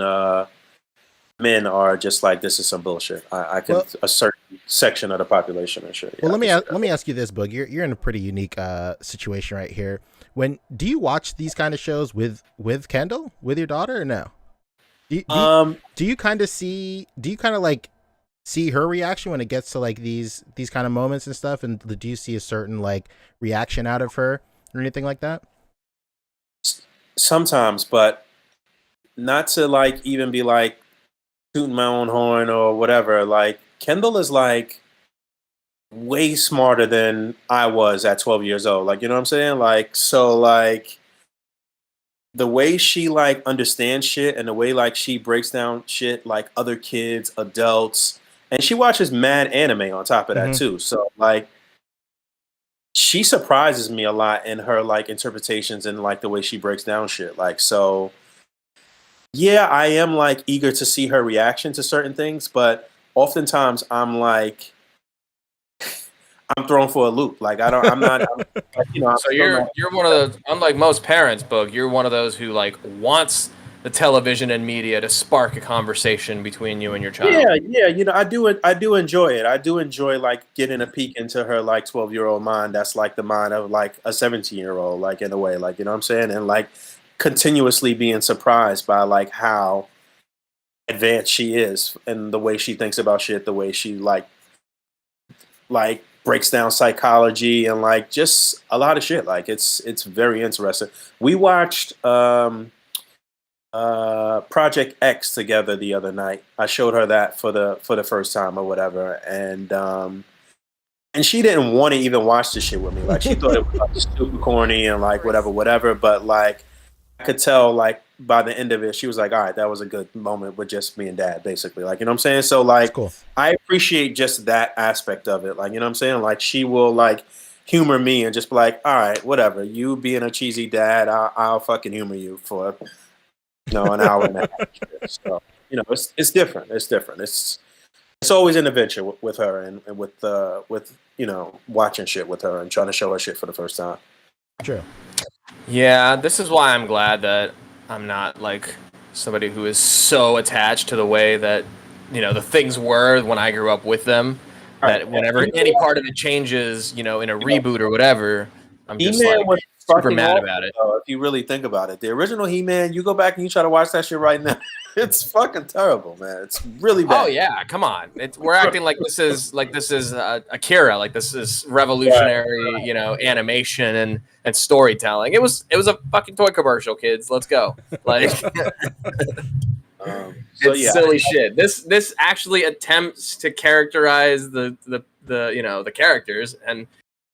men are just like, this is some bullshit. I can a certain section of the population and shit. Yeah, well, let me ask you this, Boog. You're in a pretty unique situation right here. Do you watch these kind of shows with Kendall, with your daughter, or no? Do you kind of like see her reaction when it gets to like these kind of moments and stuff, and do you see a certain like reaction out of her or anything like that? Sometimes, but not to like even be like tooting my own horn or whatever. Like, Kendall is like way smarter than I was at 12 years old. Like, you know what I'm saying? Like, so like the way she like understands shit and the way like she breaks down shit like other kids, adults, and she watches mad anime on top of that too. So like she surprises me a lot in her like interpretations and like the way she breaks down shit. Like, so yeah, I am like eager to see her reaction to certain things, but oftentimes I'm like, I'm thrown for a loop. Like, I'm not, So you're one of those, unlike most parents, Boog, you're one of those who like wants the television and media to spark a conversation between you and your child. Yeah. I do enjoy it. I do enjoy like getting a peek into her like 12-year-old mind. That's like the mind of like a 17-year-old, like in a way, like, you know what I'm saying? And like continuously being surprised by like how advanced she is and the way she thinks about shit, the way she like breaks down psychology and like just a lot of shit. Like it's very interesting. We watched Project X together the other night. I showed her that for the first time or whatever, and she didn't want to even watch the shit with me. Like, she thought it was like super corny and like whatever. But like I could tell like by the end of it, she was like, all right, that was a good moment with just me and dad, basically. Like, you know what I'm saying? So, like, Cool. I appreciate just that aspect of it. Like, you know what I'm saying? Like, she will, like, humor me and just be like, all right, whatever. You being a cheesy dad, I'll fucking humor you for, an hour and a half. So, it's different. It's different. It's always an adventure with her and with watching shit with her and trying to show her shit for the first time. True. Yeah, this is why I'm glad that I'm not like somebody who is so attached to the way that the things were when I grew up with them. That whenever any part of it changes, in a reboot or whatever, I'm just He-Man like was super fucking mad awful, about it. though, if you really think about it, the original He-Man, you go back and you try to watch that shit right now, it's fucking terrible, man. It's really bad. Oh yeah, come on! We're acting like this is Akira, like this is revolutionary, animation and storytelling. It was a fucking toy commercial, kids. Let's go! Like, it's silly shit. This actually attempts to characterize the characters and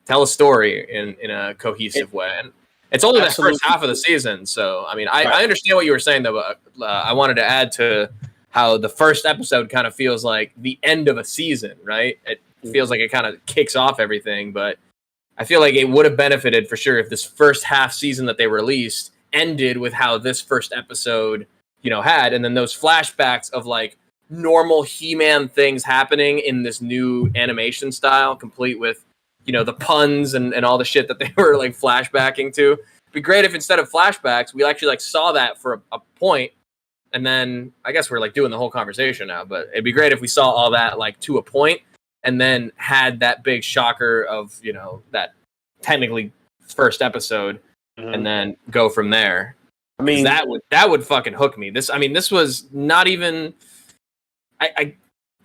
tell a story in a cohesive way. And it's only the first half of the season, so I mean, I understand what you were saying though. But I wanted to add to how the first episode kind of feels like the end of a season, right? It feels like it kind of kicks off everything, but I feel like it would have benefited for sure if this first half season that they released ended with how this first episode, had, and then those flashbacks of like normal He-Man things happening in this new animation style, complete with, the puns and all the shit that they were like flashbacking to. It'd be great if instead of flashbacks, we actually like saw that for a point. And then I guess we're like doing the whole conversation now, but it'd be great if we saw all that like to a point and then had that big shocker of, that technically first episode and then go from there. I mean, that would fucking hook me. This was not even, I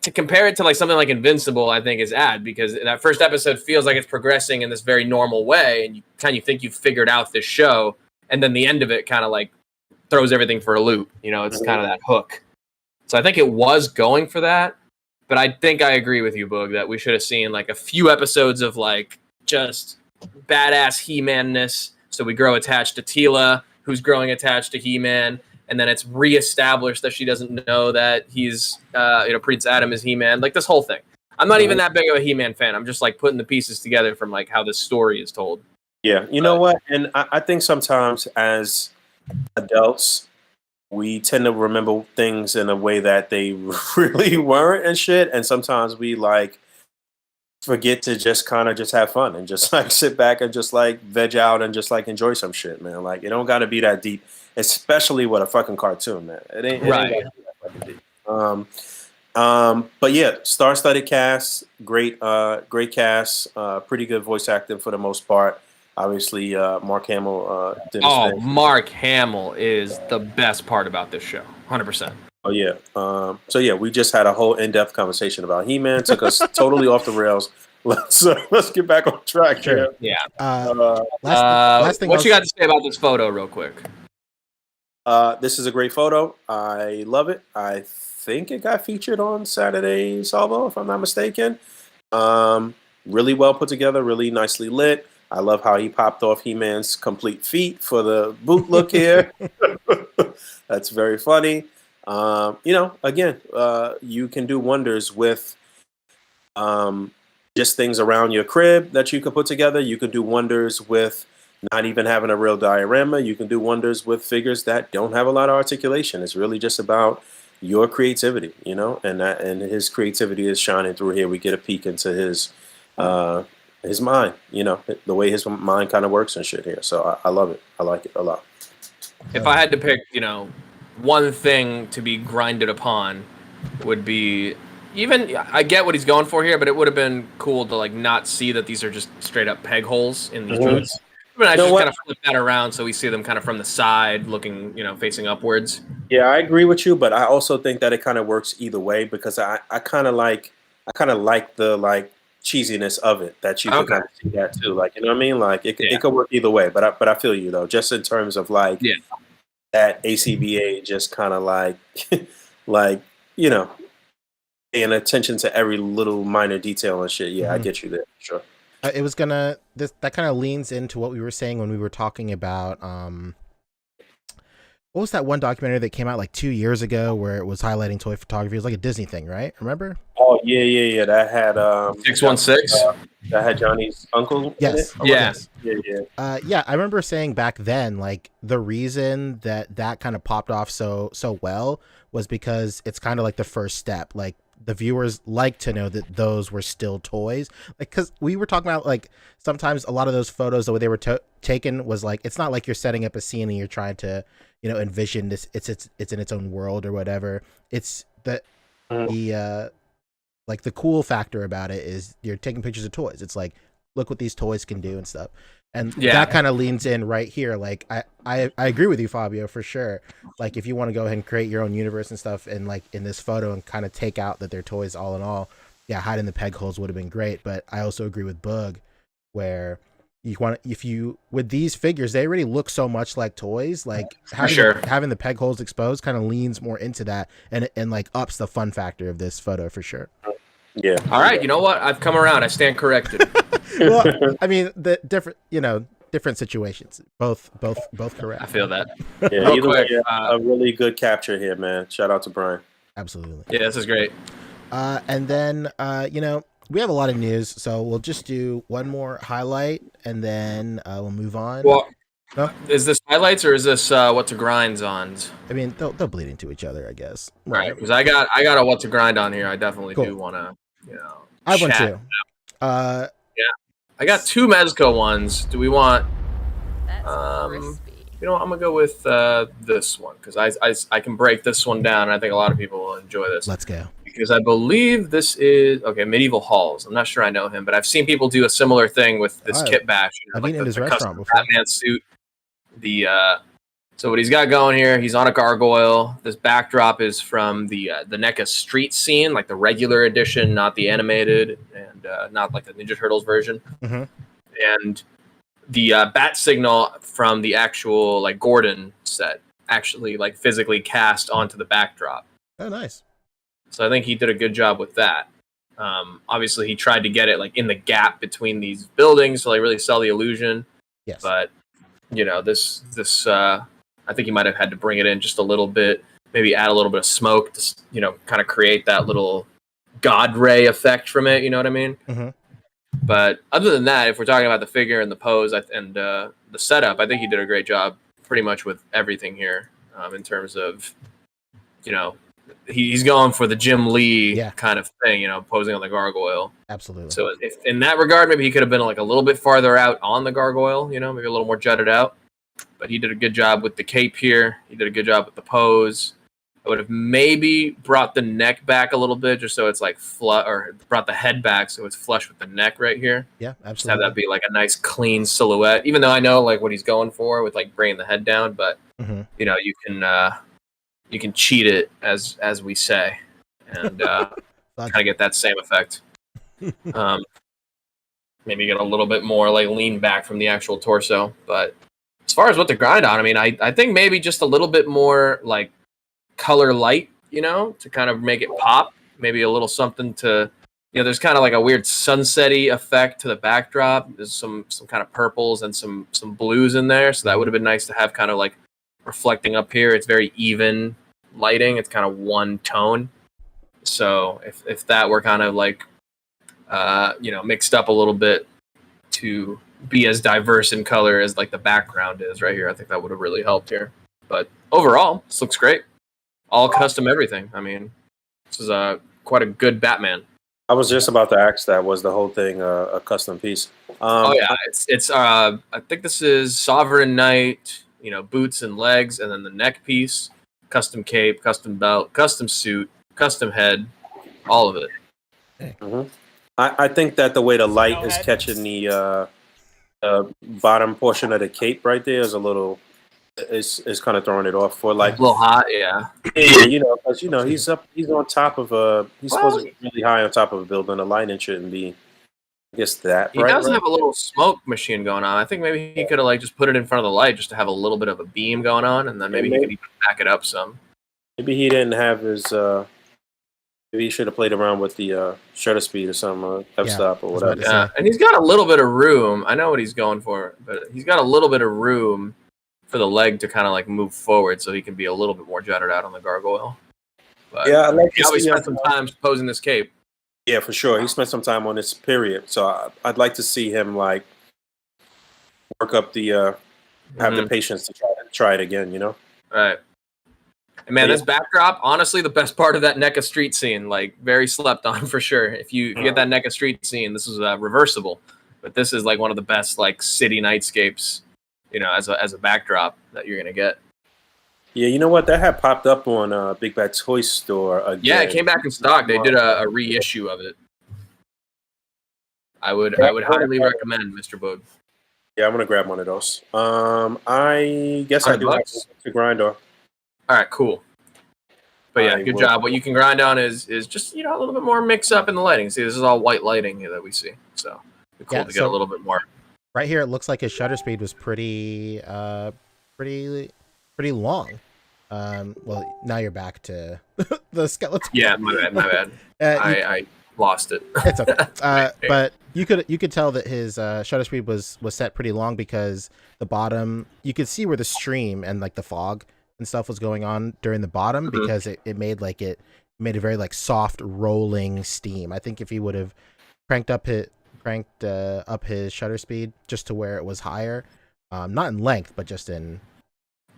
to compare it to like something like Invincible, I think is add, because that first episode feels like it's progressing in this very normal way. And you kind of think you've figured out this show. And then the end of it kind of like throws everything for a loop. It's kind of that hook. So I think it was going for that. But I think I agree with you, Boog, that we should have seen like a few episodes of like just badass He-Man-ness. So we grow attached to Teela, who's growing attached to He-Man. And then it's reestablished that she doesn't know that he's, Prince Adam is He-Man. Like this whole thing. I'm not even that big of a He-Man fan. I'm just like putting the pieces together from like how this story is told. Yeah, you know what? And I think sometimes as adults, we tend to remember things in a way that they really weren't and shit. And sometimes we like forget to just kind of just have fun and just like sit back and just like veg out and just like enjoy some shit, man. Like it don't got to be that deep, especially with a fucking cartoon, man. It ain't right. It ain't that fucking deep. But yeah, star-studded cast, great cast, pretty good voice acting for the most part. Obviously, Mark Hamill did his thing. Mark Hamill is the best part about this show, 100%. Oh yeah. So yeah, we just had a whole in-depth conversation about He-Man. Took us totally off the rails. Let's get back on track here. Yeah. Last thing what you got to say about this photo, real quick? This is a great photo. I love it. I think it got featured on Saturday Salvo, if I'm not mistaken. Really well put together, really nicely lit. I love how he popped off He-Man's complete feet for the boot look here. That's very funny. Again, you can do wonders with just things around your crib that you can put together. You can do wonders with not even having a real diorama. You can do wonders with figures that don't have a lot of articulation. It's really just about your creativity, and his creativity is shining through here. We get a peek into his mind, the way his mind kind of works and shit here. So I love it. I like it a lot. If I had to pick, one thing to be grinded upon would be, even I get what he's going for here, but it would have been cool to like not see that these are just straight up peg holes in these boots. But I just kind of flip that around so we see them kind of from the side, looking, facing upwards. Yeah, I agree with you, but I also think that it kind of works either way, because I kind of like the like cheesiness of it, that you can kind of see that too. Like, you know what I mean? Like it could work either way, but I feel you though, just in terms of like that A.C.B.A. just kind of like paying attention to every little minor detail and shit. Yeah, I get you there. Sure. It was that kind of leans into what we were saying when we were talking about what what was that one documentary that came out like 2 years ago where it was highlighting toy photography? It was like a Disney thing, right? Remember? Oh yeah. That had 616. That had Johnny's uncle. Yes. In it? Yeah. Yeah. I remember saying back then, like the reason that kind of popped off so well was because it's kind of like the first step. Like the viewers like to know that those were still toys. Like, because we were talking about like sometimes a lot of those photos, the way they were taken was like, it's not like you're setting up a scene and you're trying to, you know, envision this. It's in its own world or whatever. It's the like the cool factor about it is you're taking pictures of toys. It's like, look what these toys can do and stuff. And that kind of leans in right here. Like I agree with you, Fabio, for sure. Like if you want to go ahead and create your own universe and stuff, and like in this photo and kind of take out that they're toys all in all, yeah, hiding the peg holes would have been great. But I also agree with Boog, where with these figures, they already look so much like toys. Like having the peg holes exposed kind of leans more into that and like ups the fun factor of this photo for sure. Yeah. All right. You know what? I've come around. I stand corrected. Well, I mean, the different situations. Both correct. I feel that. Yeah. Either way, a really good capture here, man. Shout out to Brian. Absolutely. Yeah, this is great. And then we have a lot of news, so we'll just do one more highlight and then we'll move on. Well, no? Is this highlights or is this what to grinds on? I mean, they'll bleed into each other, I guess. Right, because I got a what to grind on here. I definitely do want to, I have one chat. too. I got two Mezco ones. Do we want? That's crispy. You know what? I'm gonna go with this one because I can break this one down, and I think a lot of people will enjoy this. Let's go. Because I believe this is Medieval Halls. I'm not sure I know him, but I've seen people do a similar thing with this kit bash. I've been in his restaurant before. Batman suit. So what he's got going here, he's on a gargoyle. This backdrop is from the NECA street scene, like the regular edition, not the animated, and not like the Ninja Turtles version. Mm-hmm. And the bat signal from the actual like Gordon set actually like physically cast onto the backdrop. Oh, nice. So I think he did a good job with that. Obviously, he tried to get it like in the gap between these buildings to like really sell the illusion. Yes. But this I think he might have had to bring it in just a little bit, maybe add a little bit of smoke to kind of create that little God ray effect from it. You know what I mean? Mm-hmm. But other than that, if we're talking about the figure and the pose and the setup, I think he did a great job pretty much with everything here in terms of, he's going for the Jim Lee kind of thing, posing on the gargoyle. Absolutely. So if, in that regard, maybe he could have been like a little bit farther out on the gargoyle, maybe a little more jutted out. But he did a good job with the cape here. He did a good job with the pose. I would have maybe brought the neck back a little bit just so it's like or brought the head back so it's flush with the neck right here. Yeah, absolutely. Just have that be like a nice clean silhouette, even though I know like what he's going for with like bringing the head down, but you can cheat it as we say and kind of get that same effect. Maybe get a little bit more like lean back from the actual torso, but as far as what to grind on, I mean, I think maybe just a little bit more like color light, to kind of make it pop. Maybe a little something to, there's kind of like a weird sunset-y effect to the backdrop. There's some kind of purples and some blues in there. So that would have been nice to have kind of like reflecting up here. It's very even lighting. It's kind of one tone. So if that were kind of like, mixed up a little bit to be as diverse in color as like the background is right here, I think that would have really helped here. But overall, this looks great. All custom everything. I mean, this is quite a good Batman. I was just about to ask that. Was the whole thing a custom piece? It's I think this is Sovereign Knight, boots and legs, and then the neck piece, custom cape, custom belt, custom suit, custom head, all of it. Mm-hmm. I think that the way the light is catching the bottom portion of the cape right there is a little, is kind of throwing it off for like a little hot, yeah. Because he's on top of he's supposed to be really high on top of a building. The lighting shouldn't be, I guess that. He does have a little smoke machine going on. I think maybe he could have like just put it in front of the light just to have a little bit of a beam going on, and then maybe he could even back it up some. Maybe he didn't have his. Maybe he should have played around with the shutter speed or some f-stop or whatever. Yeah, and he's got a little bit of room. I know what he's going for, but he's got a little bit of room for the leg to kind of like move forward, so he can be a little bit more jutted out on the gargoyle. But Yeah, I like he to always see spent some time posing this cape. Yeah, for sure. He spent some time on this period, so I'd like to see him like work up the have the patience to try it again. You know. Right. And man, Yeah. this backdrop, honestly, the best part of that NECA street scene, like very slept on for sure. If you get that NECA street scene, this is reversible, but this is like one of the best like city nightscapes, you know, as a backdrop that you're gonna get. Yeah, you know what? That had popped up on Big Bad Toy Store again. Yeah, it came back in stock. They did a reissue of it. I would highly recommend, Mr. Boog. Yeah, I'm gonna grab one of those. I guess I do have to grind on. All right, cool. But yeah, I good will. job. What you can grind on is just, you know, a little bit more mix up in the lighting. See, this is all white lighting here that we see. So it's cool to get a little bit more. Right here, it looks like his shutter speed was pretty long. Well, now you're back to the skeleton. Yeah, my bad. I lost it. It's okay. But you could tell that his shutter speed was set pretty long because the bottom, you could see where the stream and like the fog and stuff was going on during the bottom because it made a very like soft rolling steam. I think if he would have cranked up his shutter speed just to where it was higher, not in length, but just in,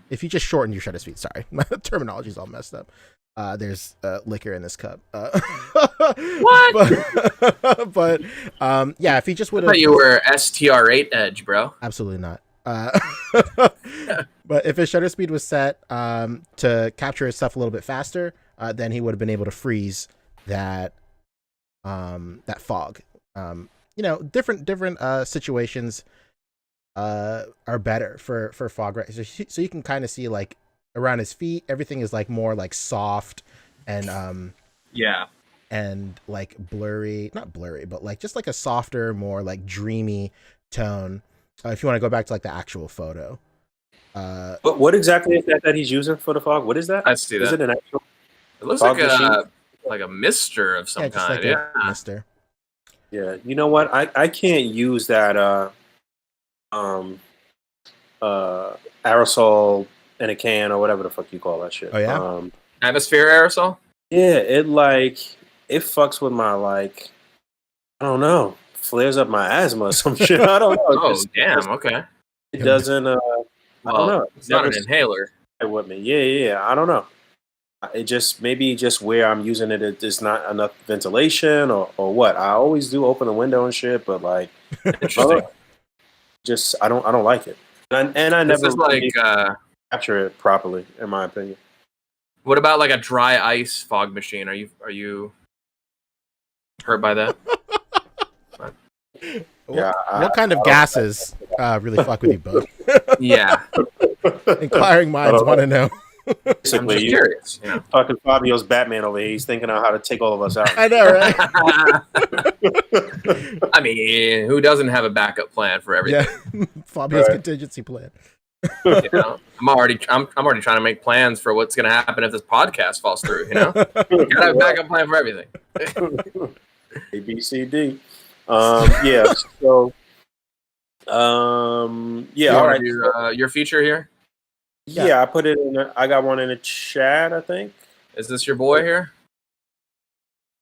if you just shorten your shutter speed. Sorry, my terminology's all messed up. There's liquor in this cup. What? But yeah, if he just would have. I thought you were STR8 Edge, bro. Absolutely not. But if his shutter speed was set to capture his stuff a little bit faster, then he would have been able to freeze that fog. You know, different situations are better for fog, right? So you can kind of see like around his feet, everything is like more like soft and and like blurry, not blurry, but like just like a softer, more like dreamy tone. If you want to go back to like the actual photo. But what exactly is that he's using for the fog? What is that? I see that. Is it an actual? It looks fog like a mister of some kind. Like a mister. Yeah, you know what? I can't use that aerosol in a can or whatever the fuck you call that shit. Oh yeah. Atmosphere aerosol? Yeah, it fucks with my like, I don't know, flares up my asthma or some shit. I don't know. Oh damn, okay. It doesn't I don't know. It's not an inhaler. With me. Yeah. I don't know. It just maybe just where I'm using it, it's not enough ventilation or what. I always do open the window and shit, but like, Interesting. just I don't like it, and I never This is like capture it properly, in my opinion. what about like a dry ice fog machine? Are you hurt by that? Yeah. What kind of gases really fuck with you both? Yeah. Inquiring minds want to know. I'm Basically, just curious. Yeah. fucking Fabio's Batman over here. He's thinking of how to take all of us out. I know, right? I mean, who doesn't have a backup plan for everything? Yeah, Fabio's contingency plan. You know? I'm already trying to make plans for what's going to happen if this podcast falls through. You know, you gotta have a backup plan for everything. A, B, C, D. Yeah. So. Yeah. All right. Your feature here. Yeah, I put it in. I got one in the chat, I think. Is this your boy here?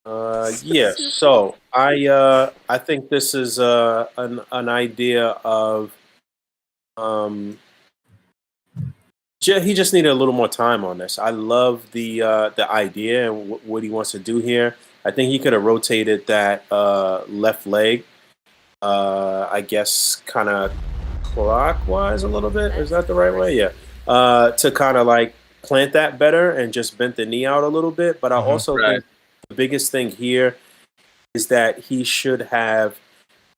Yeah. So I think this is an idea of he just needed a little more time on this. I love the idea and what he wants to do here. I think he could have rotated that left leg. I guess kind of clockwise a little bit. Is that the right way? Yeah. To kind of like plant that better and just bent the knee out a little bit. But I also think the biggest thing here is that he should have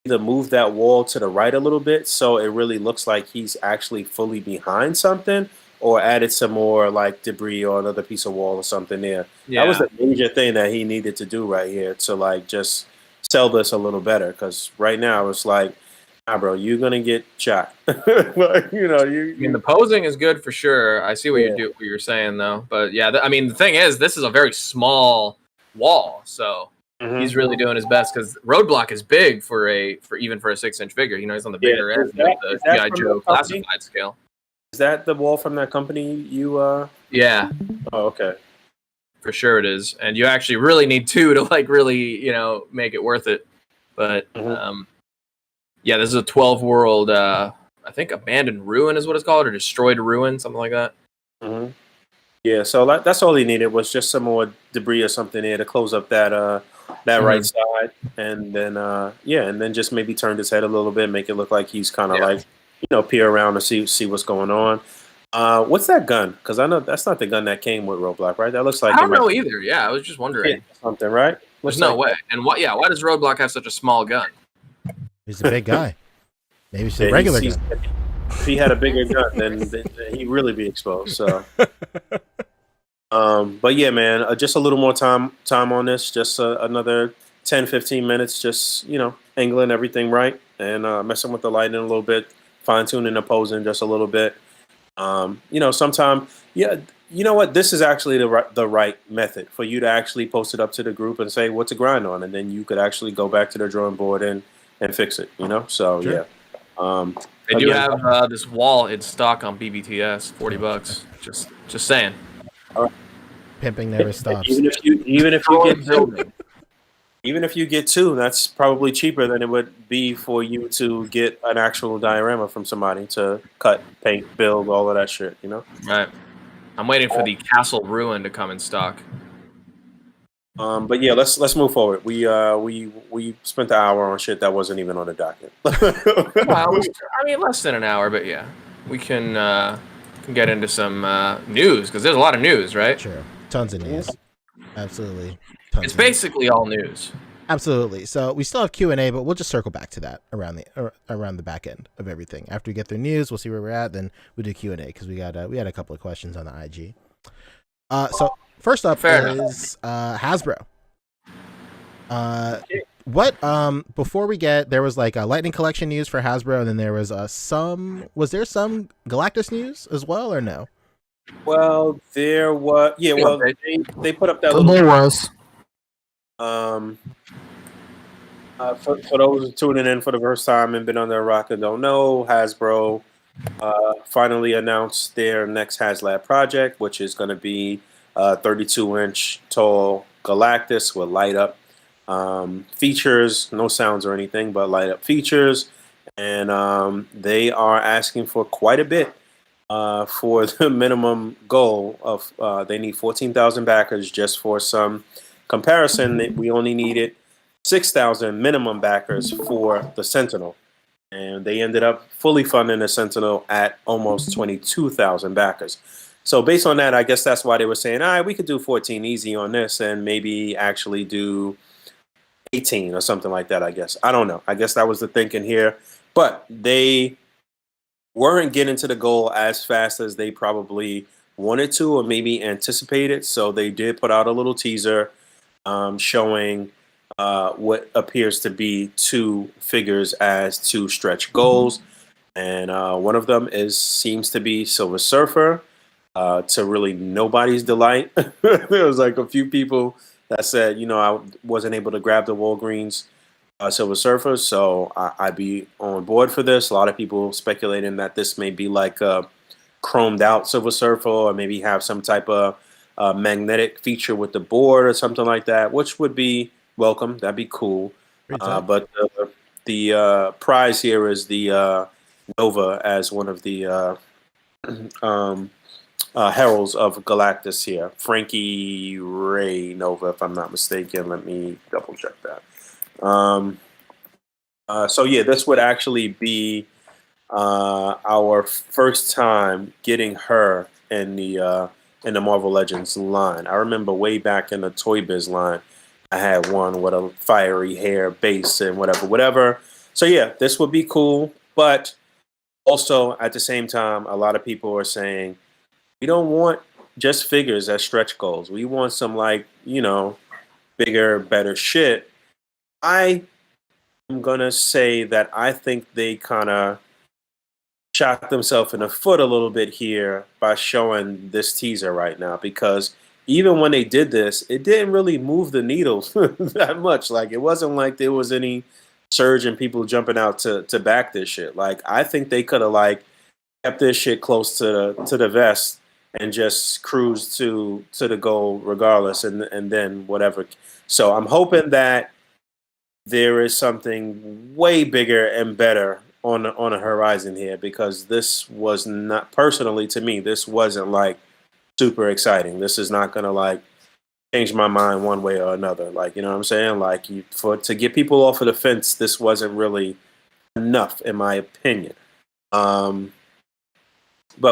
either moved that wall to the right a little bit so it really looks like he's actually fully behind something, or added some more like debris or another piece of wall or something there. Yeah. That was the major thing that he needed to do right here to like just sell this a little better, because right now it's like, nah, bro, you're gonna get shot. Like, you know, I mean, the posing is good for sure. I see what you're saying though, but yeah, I mean, the thing is, this is a very small wall, so he's really doing his best, because Roadblock is big for even a 6-inch figure. You know, he's on the bigger end of the G.I. Joe classified scale. Is that the wall from that company you? Yeah, Oh, okay. for sure it is. And you actually really need 2 to like really, make it worth it. But Mhm. yeah, this is a 12 world. I think abandoned ruin is what it's called, or destroyed ruin, something like that. hmm Yeah, so that's all he needed was just some more debris or something there to close up that right side, and then and then just maybe turn his head a little bit, make it look like he's kind of Yeah. like peer around to see what's going on. What's that gun? Because I know that's not the gun that came with Roadblock, right? That looks like I it don't might know either. Yeah, I was just wondering. hit something, right? There's Looks no like way. And why? Yeah, why does Roadblock have such a small gun? He's a big guy. Maybe it's a yeah, regular he's- gun. if he had a bigger gun, then he'd really be exposed. So. But yeah, man, just a little more time on this, just another 10, 15 minutes, just, angling everything right and messing with the lighting a little bit, fine tuning the posing just a little bit. Sometime, yeah, you know what? This is actually the right method for you to actually post it up to the group and say what to grind on. And then you could actually go back to the drawing board and fix it, So, Sure. yeah. They do Again, have this wall in stock on BBTS, $40. Just saying. Pimping never stops. even if you get two, that's probably cheaper than it would be for you to get an actual diorama from somebody to cut, paint, build, all of that shit. Right. I'm waiting for the Castle Ruin to come in stock. But yeah, let's move forward. We spent the hour on shit that wasn't even on the docket. Well, I mean, less than an hour, but yeah, we can get into some news because there's a lot of news, right? Sure. Tons of news. Absolutely. Tons It's of news. basically all news. Absolutely. So we still have Q&A, but we'll just circle back to that around the back end of everything. After we get through news, we'll see where we're at. Then we do Q&A because we had a couple of questions on the IG. So first up is Hasbro. What before we get, there was like a Lightning Collection news for Hasbro, and then there was some Galactus news as well, or no? Well, there was they put up that little. There was. For those tuning in for the first time and been on their rock and don't know, Hasbro finally announced their next HasLab project, which is going to be a 32-inch tall Galactus with light up features, no sounds or anything, but light up features. And they are asking for quite a bit for the minimum goal of they need 14,000 backers. Just for some comparison, we only needed 6,000 minimum backers for the Sentinel, and they ended up fully funding the Sentinel at almost 22,000 backers. So based on that, I guess that's why they were saying, all right, we could do 14 easy on this and maybe actually do 18 or something like that, I guess. I don't know. I guess that was the thinking here. But they weren't getting to the goal as fast as they probably wanted to or maybe anticipated. So they did put out a little teaser showing what appears to be 2 figures as 2 stretch goals. And one of them seems to be Silver Surfer, to really nobody's delight. There was like a few people that said, I wasn't able to grab the Walgreens Silver Surfer, so I'd be on board for this. A lot of people speculating that this may be like a chromed out Silver Surfer, or maybe have some type of magnetic feature with the board or something like that, which would be welcome. That'd be cool. But the prize here is the Nova as one of the heralds of Galactus here. Frankie Ray Nova, if I'm not mistaken. Let me double check that. So yeah, this would actually be our first time getting her in the Marvel Legends line. I remember way back in the Toy Biz line, I had one with a fiery hair base and whatever. So yeah, this would be cool. But also at the same time, a lot of people are saying, we don't want just figures as stretch goals. We want some bigger, better shit. I am going to say that I think they kind of shot themselves in the foot a little bit here by showing this teaser right now, because even when they did this, it didn't really move the needle that much. Like, it wasn't like there was any surge in people jumping out to back this shit. Like, I think they could have kept this shit close to the vest and just cruised to the goal regardless, and then whatever. So I'm hoping that there is something way bigger and better on the horizon here, because this was not, personally to me, this wasn't like super exciting. This is not gonna like change my mind one way or another. Like, you know what I'm saying? Like, to get people off of the fence, this wasn't really enough, in my opinion. But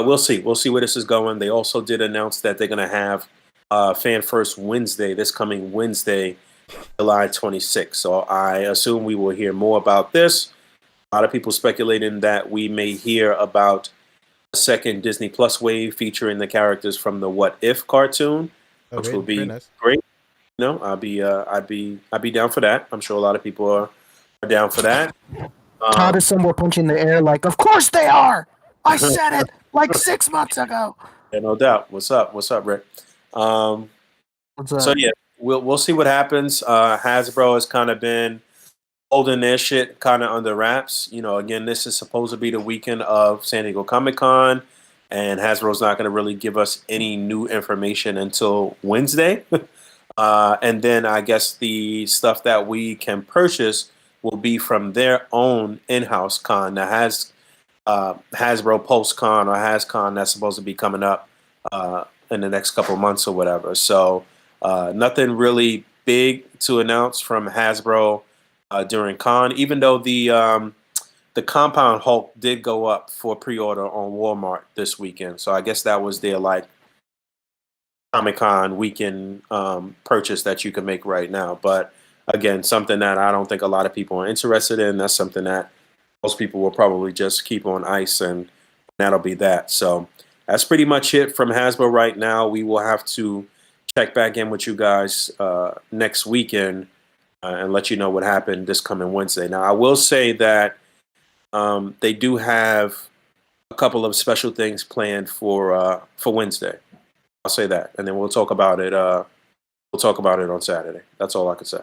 we'll see. We'll see where this is going. They also did announce that they're gonna have Fan First Wednesday, this coming Wednesday, July 26th. So I assume we will hear more about this. A lot of people speculating that we may hear about a second Disney Plus wave featuring the characters from the What If cartoon, which will be nice. great. You know, I'd be down for that. I'm sure a lot of people are down for that. Todd is somewhere punching the air like, of course they are! I said it like 6 months ago! Yeah, no doubt. What's up? What's up, Rick? What's up? So yeah, we'll see what happens. Hasbro has kind of been holding their shit kind of under wraps. You know, again, this is supposed to be the weekend of San Diego Comic-Con, and Hasbro's not going to really give us any new information until Wednesday. And then I guess the stuff that we can purchase will be from their own in-house con that has Hasbro PulseCon or HasCon that's supposed to be coming up in the next couple of months or whatever. So nothing really big to announce from Hasbro during con, even though the Compound Hulk did go up for pre-order on Walmart this weekend. So I guess that was their like Comic-Con weekend purchase that you can make right now. But again, something that I don't think a lot of people are interested in. That's something that most people will probably just keep on ice, and that'll be that. So that's pretty much it from Hasbro right now. We will have to check back in with you guys next weekend and let you know what happened this coming Wednesday. Now, I will say that they do have a couple of special things planned for Wednesday. I'll say that, and then we'll talk about it. We'll talk about it on Saturday. That's all I can say.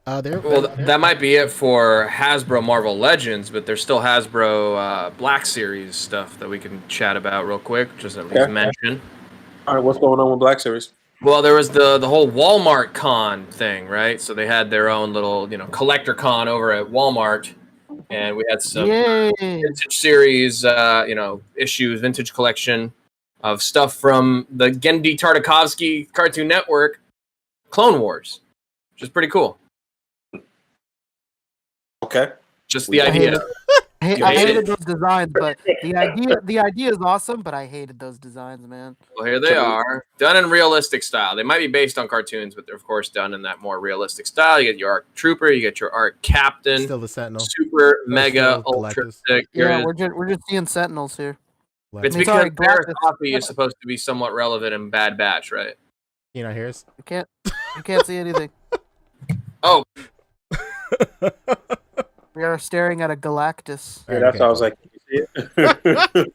That might be it for Hasbro Marvel Legends, but there's still Hasbro Black Series stuff that we can chat about real quick, just at least mention. All right, what's going on with Black Series? Well, there was the whole Walmart con thing, right? So they had their own little, collector con over at Walmart, and we had some vintage series, issues, vintage collection of stuff from the Genndy Tartakovsky Cartoon Network, Clone Wars, which is pretty cool. Okay. Just the idea. I hated those designs, but the idea is awesome, but I hated those designs, man. Well, here they are, done in realistic style. They might be based on cartoons, but they're of course done in that more realistic style. You get your ARC Trooper, you get your ARC Captain, Still the Sentinel. Super Mega Ultra Thick. Yeah, we're just seeing Sentinels here. It's because Barris Coffee is supposed to be somewhat relevant in Bad Batch, right? You know, here's you can't see anything. Oh. We are staring at a Galactus. Yeah, that's how I was like, can you see it?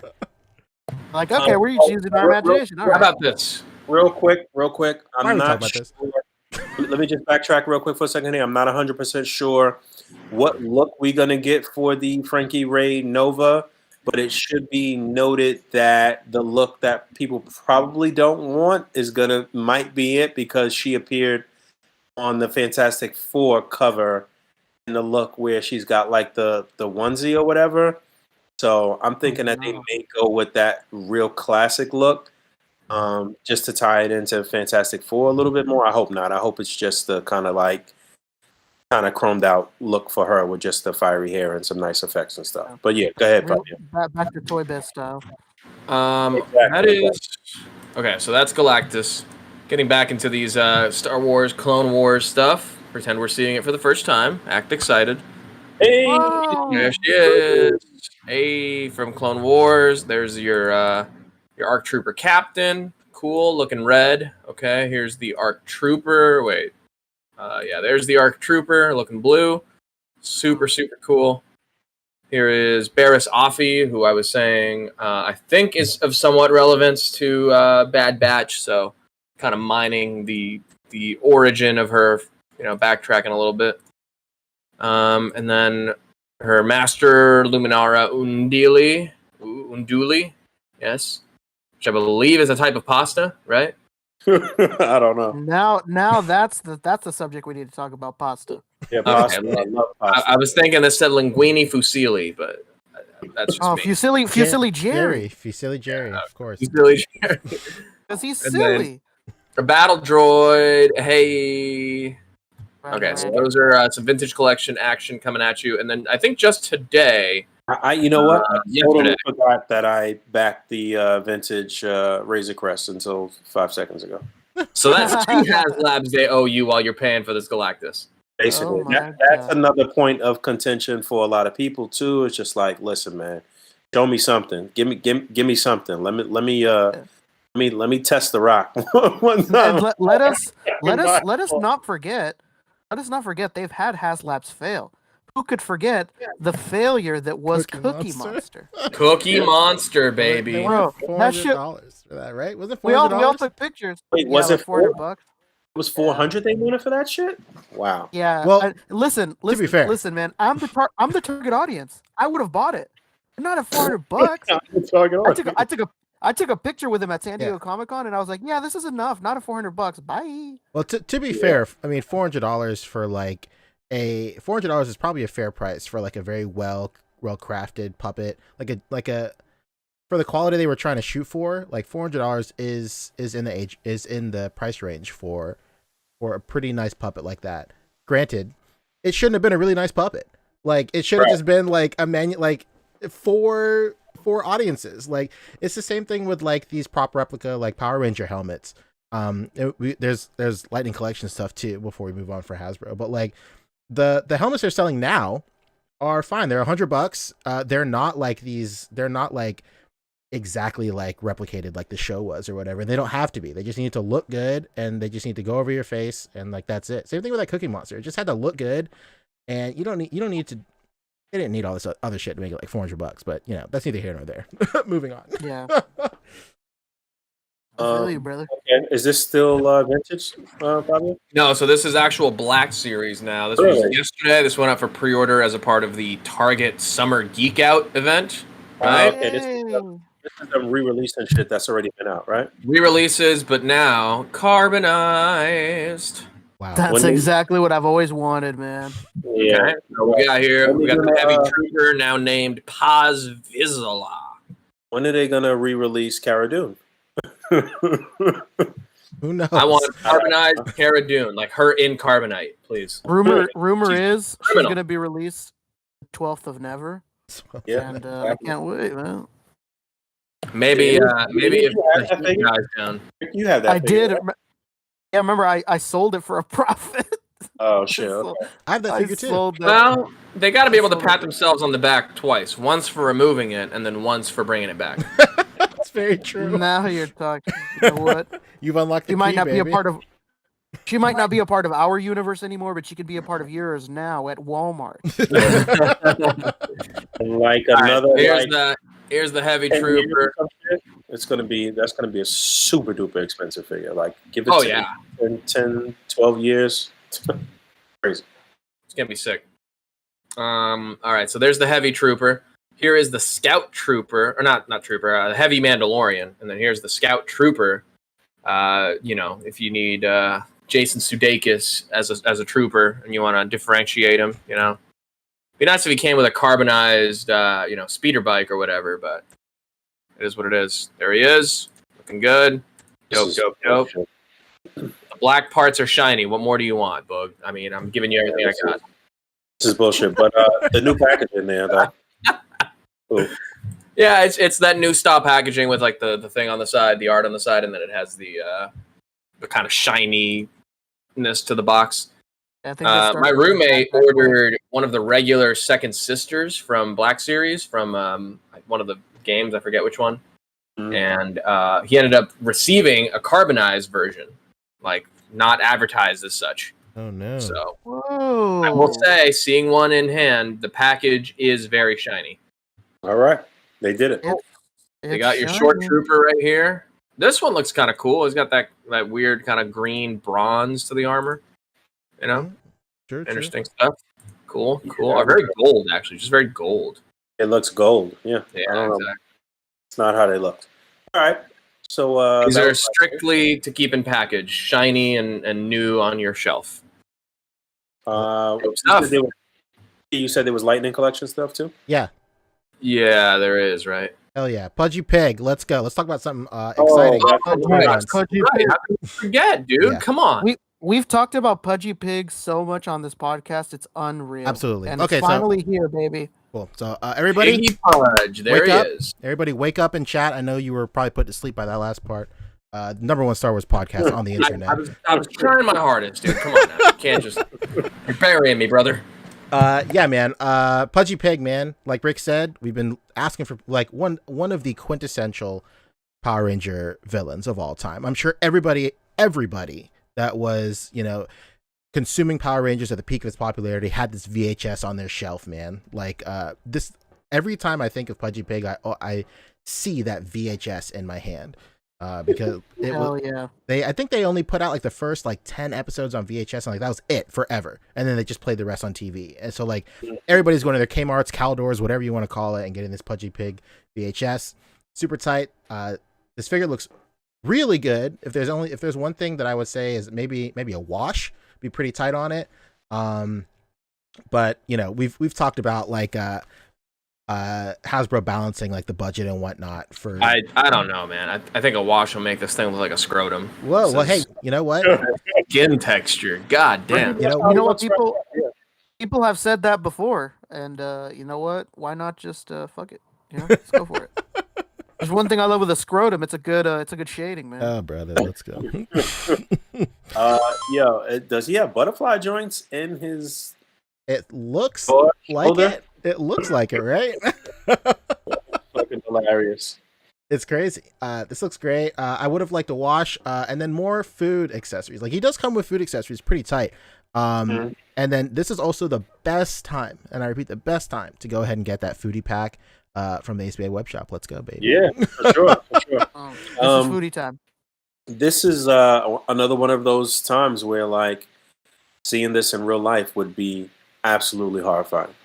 Like, okay, we're just using our imagination. All right. How about this? Real quick. I'm not about sure. this? Let me just backtrack real quick for a second here. I'm not 100% sure what look we're going to get for the Frankie Ray Nova, but it should be noted that the look that people probably don't want might be it, because she appeared on the Fantastic Four cover in the look where she's got like the onesie or whatever. So I'm thinking that they may go with that real classic look, just to tie it into Fantastic Four a little bit more. I hope not. I hope it's just the kind of chromed out look for her with just the fiery hair and some nice effects and stuff. But yeah, go ahead, Fabio. Back to Toy Biz style. That is okay. So that's Galactus. Getting back into these Star Wars, Clone Wars stuff. Pretend we're seeing it for the first time. Act excited. Hey, there she is. Hey, from Clone Wars. There's your ARC Trooper Captain. Cool, looking red. Okay, here's the ARC Trooper. Wait. There's the ARC Trooper, looking blue. Super, super cool. Here is Barris Offee, who I was saying I think is of somewhat relevance to Bad Batch. So kind of mining the origin of her, backtracking a little bit. And then her Master Luminara Undili, unduli, yes, which I believe is a type of pasta, right? I don't know. Now that's the subject we need to talk about. Pasta. Yeah, Okay, pasta. I love pasta. I was thinking this said linguini fusilli, but that's just Oh, me. Fusilli Jerry. Fusilli Jerry, of course. Fusilli. Because he's And then- silly. A battle droid. Hey. Okay, so Right. those are some vintage collection action coming at you, and then I think just today. You know what? I totally Yesterday. forgot that I backed the vintage Razor Crest until 5 seconds ago. So that's 2 HasLabs they owe you while you're paying for this Galactus. Basically, Oh my that's God. another point of contention for a lot of people too. It's just like, listen, man, show me something. Give me something. Let me test the rock one time. And let us not forget. Let us not forget they've had HasLabs fail. Who could forget the failure that was Cookie Cookie Monster? Monster? Cookie Monster, baby. They Bro, wanted that shit- $400 for that, right? Was it We all $400? took pictures. Wait, was like it $400? It was 400 they wanted for that shit? Wow. Yeah. Well, listen, be fair. listen, man. I'm the target audience. I would have bought it. Not at $400. I took a picture with him at San Diego Comic Con, and I was like, "Yeah, this is enough. Not at $400. Bye." Well, to be fair, I mean, $400 for like $400 is probably a fair price for like a very well crafted puppet, like a for the quality they were trying to shoot for. Like $400 is in the price range for a pretty nice puppet like that. Granted, it shouldn't have been a really nice puppet. Like it should have just been like for audiences. Like it's the same thing with like these prop replica like Power Ranger helmets. There's Lightning Collection stuff too before we move on for Hasbro, but like the helmets they're selling now are fine. They're $100. They're not like exactly like replicated like the show was or whatever. They don't have to be. They just need to look good, and they just need to go over your face, and like that's it. Same thing with that Cookie Monster. It just had to look good, and you don't need to. They didn't need all this other shit to make it like $400, but you know that's neither here nor there. Moving on. Yeah. I feel you, brother. Okay. Is this still vintage, Fabio? No, so this is actual Black Series now. This was yesterday. This went up for pre-order as a part of the Target Summer Geek Out event. Right? Okay, this is a re-release and shit that's already been out, right? Re-releases, but now carbonized. Wow. That's exactly what I've always wanted, man. Yeah. Okay. So we got the Heavy Trooper, now named Paz Vizsla. When are they gonna re-release Cara Dune? Who knows? I want carbonized Cara Dune, like her in carbonite, please. Rumor is she's criminal. gonna be released 12th of Never, Yeah. and I can't wait, man. Maybe if You have that the figure? guys down. You have that. I figure, did. right? Yeah, remember I sold it for a profit. Oh shit. Okay. I have that I figure too. sold that. Well, they got to be able to pat themselves on the back twice. Once for removing it, and then once for bringing it back. That's very true. Now you're talking. You know what? You've unlocked the She might key, not be a baby. part of. She might not be a part of our universe anymore, but she could be a part of yours now at Walmart. Like All right, another. here's the Heavy 10 years Trooper. or some shit, that's gonna be a super duper expensive figure. Like give it Oh to yeah, 10, 12 years. Crazy. it's gonna be sick. All right, so there's the Heavy Trooper. Here is the Scout Trooper, or not Trooper, the Heavy Mandalorian, and then here's the Scout Trooper. If you need Jason Sudeikis as a trooper and you want to differentiate him, it'd be nice if he came with a carbonized, speeder bike or whatever. But it is what it is. There he is, looking good. Dope. The black parts are shiny. What more do you want, Boog? I mean, I'm giving you everything I got. This is bullshit. But the new packaging there, though. Cool. Yeah, it's that new style packaging with like the thing on the side, the art on the side, and then it has the kind of shininess to the box. I think they started My with roommate that. ordered one of the regular Second Sisters from Black Series from one of the games. I forget which one. And he ended up receiving a carbonized version, like not advertised as such. Oh no. So Whoa. I will say, seeing one in hand, the package is very shiny. All right, they did it. They got your short shiny. trooper right here. This one looks kind of cool. It's got that weird kind of green bronze to the armor. Sure. Interesting stuff. Cool. Very gold, actually. Just very gold. It looks gold. Yeah. Yeah, I don't know. exactly. It's not how they looked. All right. So These that are was- strictly to keep in package, shiny and new on your shelf. Stuff. You said there was Lightning Collection stuff too? Yeah. Yeah, there is, right? Hell yeah. Pudgy Pig. Let's go. Let's talk about something exciting. Right. How can you forget, dude? Yeah. Come on. We've talked about Pudgy Pig so much on this podcast. It's unreal. Absolutely. And Okay, it's so- finally here, baby. Cool. So everybody, Piggy Pudge, there wake he up. is. Everybody wake up and chat. I know you were probably put to sleep by that last part. Number one Star Wars podcast on the internet. I was trying my hardest, dude. Come on now. You can't just... You're burying me, brother. Yeah, man. Pudgy Pig, man. Like Rick said, we've been asking for like one of the quintessential Power Ranger villains of all time. I'm sure everybody that was, consuming Power Rangers at the peak of its popularity had this VHS on their shelf, man. Like this, every time I think of Pudgy Pig, I see that VHS in my hand. Because I think they only put out like the first like 10 episodes on VHS, and like that was it forever, and then they just played the rest on TV. And so like everybody's going to their Kmart's, Caldors, whatever you want to call it, and getting this Pudgy Pig VHS. Super tight. This figure looks really good. If there's one thing that I would say is maybe a wash, be pretty tight on it. But we've talked about like Hasbro balancing like the budget and whatnot for. I don't know, man. I think a wash will make this thing look like a scrotum. Whoa, well, hey, you know what? Skin texture. God damn. You know what? People have said that before, and you know what? Why not just fuck it? Let's go for it. There's one thing I love with a scrotum. It's a good shading, man. Oh, brother, let's go. Does he have butterfly joints in his? It looks shoulder? it. It looks like it, right? Fucking hilarious. It's crazy. This looks great. I would have liked a wash, and then more food accessories. Like he does come with food accessories, pretty tight. And then this is also the best time, and I repeat, the best time to go ahead and get that foodie pack from the A.C.B.A web shop. Let's go, baby. Yeah, for sure. This is foodie time. This is another one of those times where like seeing this in real life would be absolutely horrifying.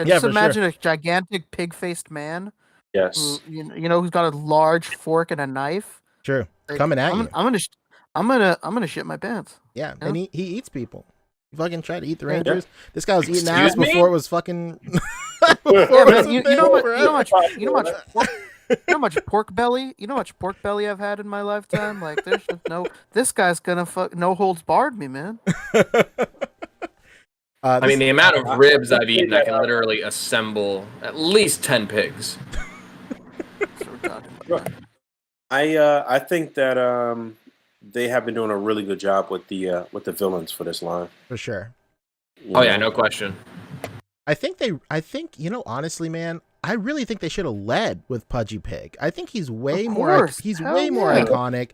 Just imagine a gigantic pig-faced man. Yes. Who, who's got a large fork and a knife. True. Coming at you. I'm gonna shit my pants. Yeah, and he eats people. He fucking tried to eat the Rangers. This guy was eating ass before it was fucking. You know how much pork belly? You know how much pork belly I've had in my lifetime? Like, there's just this guy's gonna no holds barred me, man. I mean, the amount of ribs I've eaten, I can literally assemble at least 10 pigs. I think that they have been doing a really good job with the villains for this line. For sure. Yeah, no question. I think honestly, man, I really think they should have led with Pudgy Pig. I think he's way more iconic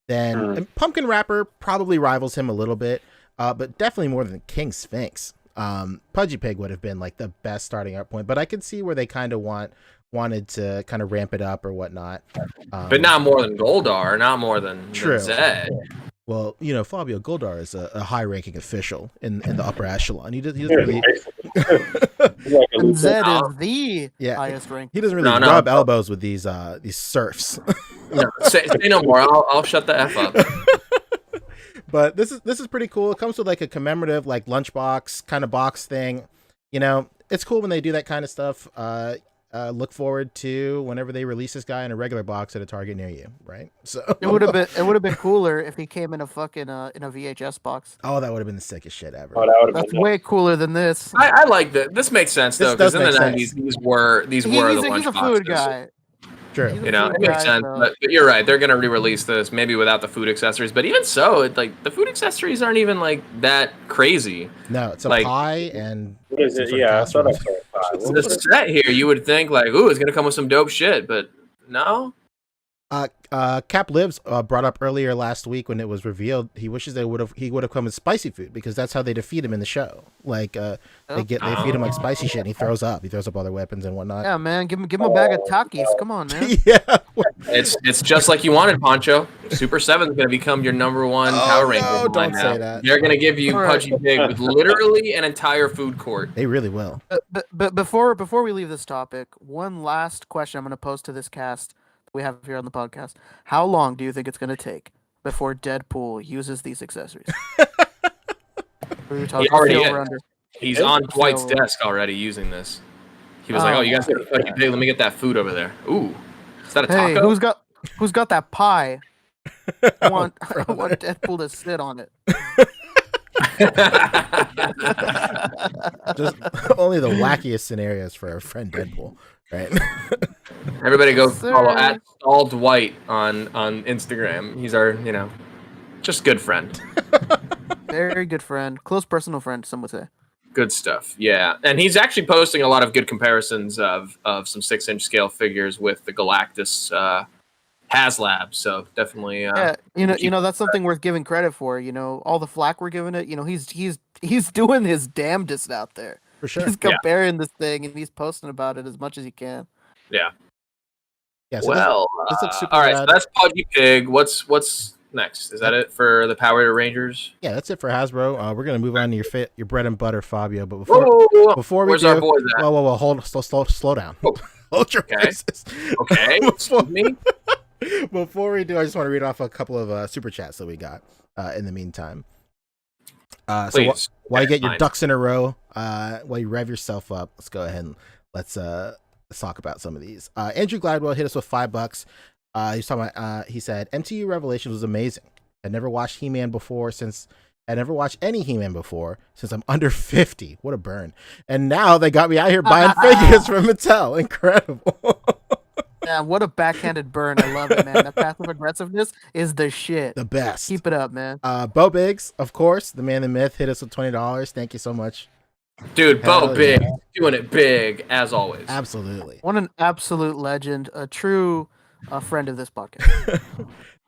than and Pumpkin Rapper probably rivals him a little bit, but definitely more than King Sphinx. Pudgy Pig would have been like the best starting out point, but I could see where they kind of wanted to kind of ramp it up or whatnot. But not more than Goldar, not more than Zed. Well, Fabio Goldar is a high-ranking official in the upper echelon. He doesn't really. And Zed is the highest rank. He doesn't really rub elbows with these serfs. Say no more. I'll shut the F up. But this is pretty cool. It comes with like a commemorative like lunchbox kind of box thing. It's cool when they do that kind of stuff. Look forward to whenever they release this guy in a regular box at a Target near you, right? So it would have been cooler if he came in a fucking in a VHS box. Oh, that would have been the sickest shit ever. That's way cooler than this. I like that. This makes sense though, because in the 90s these were the lunchboxes. He's a food guy. True. It makes sense. But you're right. They're gonna re-release this maybe without the food accessories. But even so, like the food accessories aren't even like that crazy. No, it's a like, pie and. What is it? Yeah, I thought I saw a pie. The set here, you would think like, ooh, it's gonna come with some dope shit, but no. Cap Lives brought up earlier last week when it was revealed he wishes he would have come with spicy food because that's how they defeat him in the show. Like they feed him like spicy shit and he throws up. He throws up all their weapons and whatnot. Yeah, man, give him a bag of Takis. Come on, man. Yeah. It's just like you wanted, Poncho. Super 7 is going to become your number one Power Ranger. No, don't now. say that. They're going to give you Pudgy Pig with literally an entire food court. They really will. But before we leave this topic, one last question I'm going to pose to this cast we have here on the podcast. How long do you think it's going to take before Deadpool uses these accessories? He already is. He's on Dwight's desk already using this. He was like, "Oh, you guys got Pudgy Pig. Let me get that food over there." Ooh, is that a taco? Hey, who's got that pie? I want Deadpool to sit on it. Just only the wackiest scenarios for our friend Deadpool, right? Everybody go follow @StallDwight on Instagram. He's our, just good friend. Very good friend, close personal friend, some would say. Good stuff, yeah. And he's actually posting a lot of good comparisons of some 6-inch scale figures with the Galactus HasLab. So definitely, yeah. That's something worth giving credit for. All the flack we're giving it. He's doing his damnedest out there. For sure. He's comparing this thing and he's posting about it as much as he can. Yeah. Yeah. So this looks super all right. So that's Pudgy Pig. What's next? Is that it for the Power Rangers? Yeah, that's it for Hasbro. We're gonna move on to your bread and butter, Fabio. But before we where's do, our boys at? Whoa, hold, slow down. Oh. Hold your horses. Okay. Before we do, I just want to read off a couple of super chats that we got in the meantime. So while you get your ducks in a row, while you rev yourself up, let's go ahead and let's talk about some of these. Andrew Gladwell hit us with $5. He's talking about, he said, MTU Revelations was amazing. I never watched He-Man before since I never watched any He-Man before since I'm under 50. What a burn. And now they got me out here buying figures from Mattel. Incredible. Yeah, what a backhanded burn. I love it, man. That passive aggressiveness is the shit. The best. Keep it up, man. Bo Biggs, of course, the man, the myth, hit us with $20. Thank you so much. Dude, Bo Big, doing it big, as always. Absolutely. What an absolute legend. A true friend of this podcast.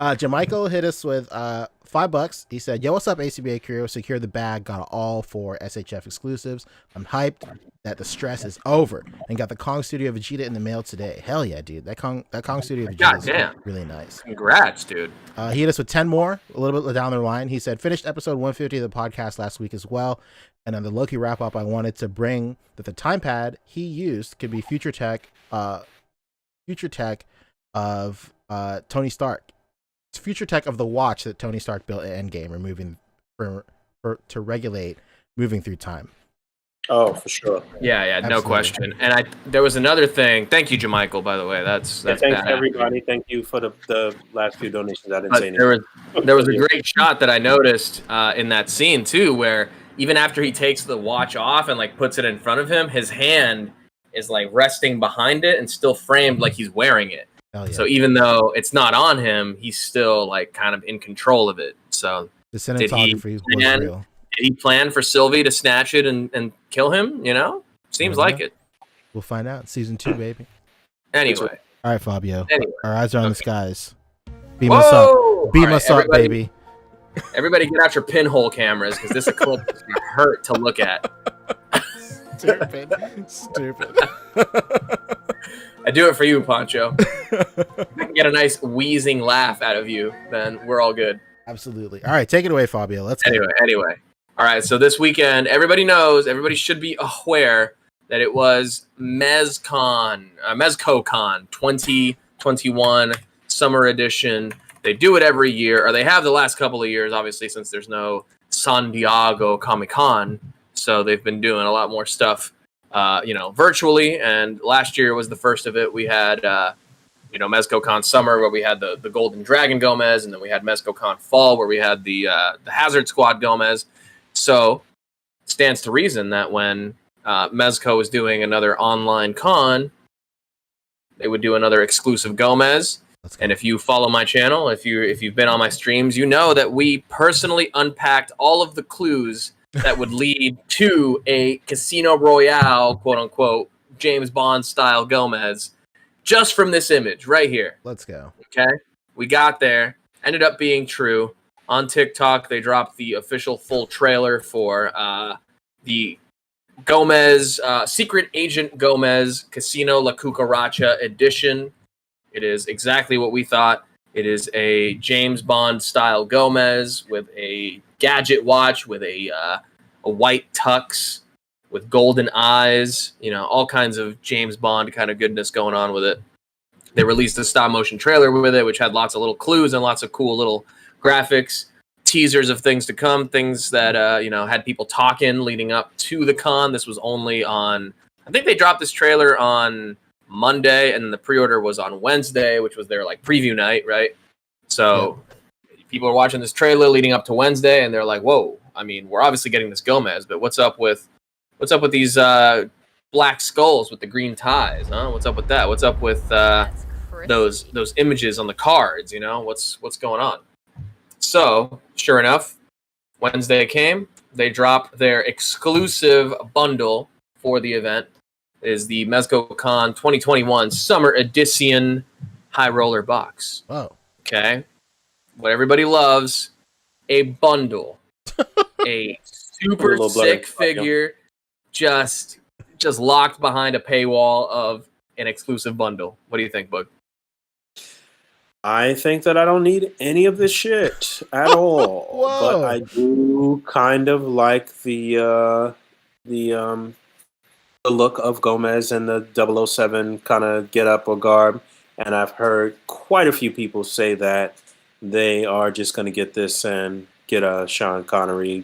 Jamichael hit us with $5. He said, yo, what's up, A.C.B.A. Curio? Secure the bag. Got all 4 SHF exclusives. I'm hyped that the stress is over and got the Kong Studio Vegeta in the mail today. Hell yeah, dude. That Kong Studio Vegeta is really nice. Congrats, dude. He hit us with 10 more a little bit down the line. He said, finished episode 150 of the podcast last week as well. And on the Loki wrap up, I wanted to bring that the time pad he used could be future tech of Tony Stark. It's future tech of the watch that Tony Stark built at Endgame, removing to regulate moving through time. Oh, for sure. Yeah, Absolutely. No question. And there was another thing. Thank you, Jamichael, by the way. That's thanks everybody. Thank you for the last few donations. I didn't say anything. There was a great shot that I noticed in that scene too, where even after he takes the watch off and like puts it in front of him, his hand is like resting behind it and still framed like he's wearing it. Yeah. So even though it's not on him, he's still like kind of in control of it. So the cinematography was real. Did he plan for Sylvie to snatch it and kill him? Seems like it. We'll find out. Season 2, baby. Anyway. All right, Fabio. Anyway. Our eyes are on the skies. Beam us up. Beam us up, baby. Everybody get out your pinhole cameras because this eclipse is going to hurt to look at. Stupid. I do it for you, Poncho. I can get a nice wheezing laugh out of you, then we're all good. Absolutely. All right, take it away, Fabio. Let's go. Anyway. All right, so this weekend, everybody should be aware that it was MezCon 2021 Summer Edition. They do it every year, or they have the last couple of years, obviously, since there's no San Diego Comic-Con. So they've been doing a lot more stuff, virtually. And last year was the first of it. We had, MezcoCon Summer, where we had the Golden Dragon Gomez, and then we had MezcoCon Fall, where we had the Hazard Squad Gomez. So it stands to reason that when Mezco is doing another online con, they would do another exclusive Gomez. And if you follow my channel, if you've been on my streams, you know that we personally unpacked all of the clues that would lead to a Casino Royale, quote unquote, James Bond style Gomez, just from this image right here. Let's go. Okay, we got there. Ended up being true. On TikTok, they dropped the official full trailer for the Gomez, Secret Agent Gomez Casino La Cucaracha edition. It is exactly what we thought. It is a James Bond style Gomez with a gadget watch, with a white tux, with golden eyes, all kinds of James Bond kind of goodness going on with it. They released a stop motion trailer with it, which had lots of little clues and lots of cool little graphics, teasers of things to come, things that had people talking leading up to the con. This was only on, I think they dropped this trailer on Monday, and the pre-order was on Wednesday, which was their preview night, right? So people are watching this trailer leading up to Wednesday, and they're like, "Whoa! I mean, we're obviously getting this Gomez, but what's up with these black skulls with the green ties? Huh? What's up with that? What's up with those images on the cards? What's going on?" So, sure enough, Wednesday came. They dropped their exclusive bundle for the event. It is the Mezco Con 2021 Summer Edition High Roller Box. Oh. Okay. What everybody loves, a bundle. A super sick figure just locked behind a paywall of an exclusive bundle. What do you think, Boog? I think that I don't need any of this shit at all. Whoa. But I do kind of like the look of Gomez and the 007 kind of get up or garb. And I've heard quite a few people say that they are just going to get this and get a Sean Connery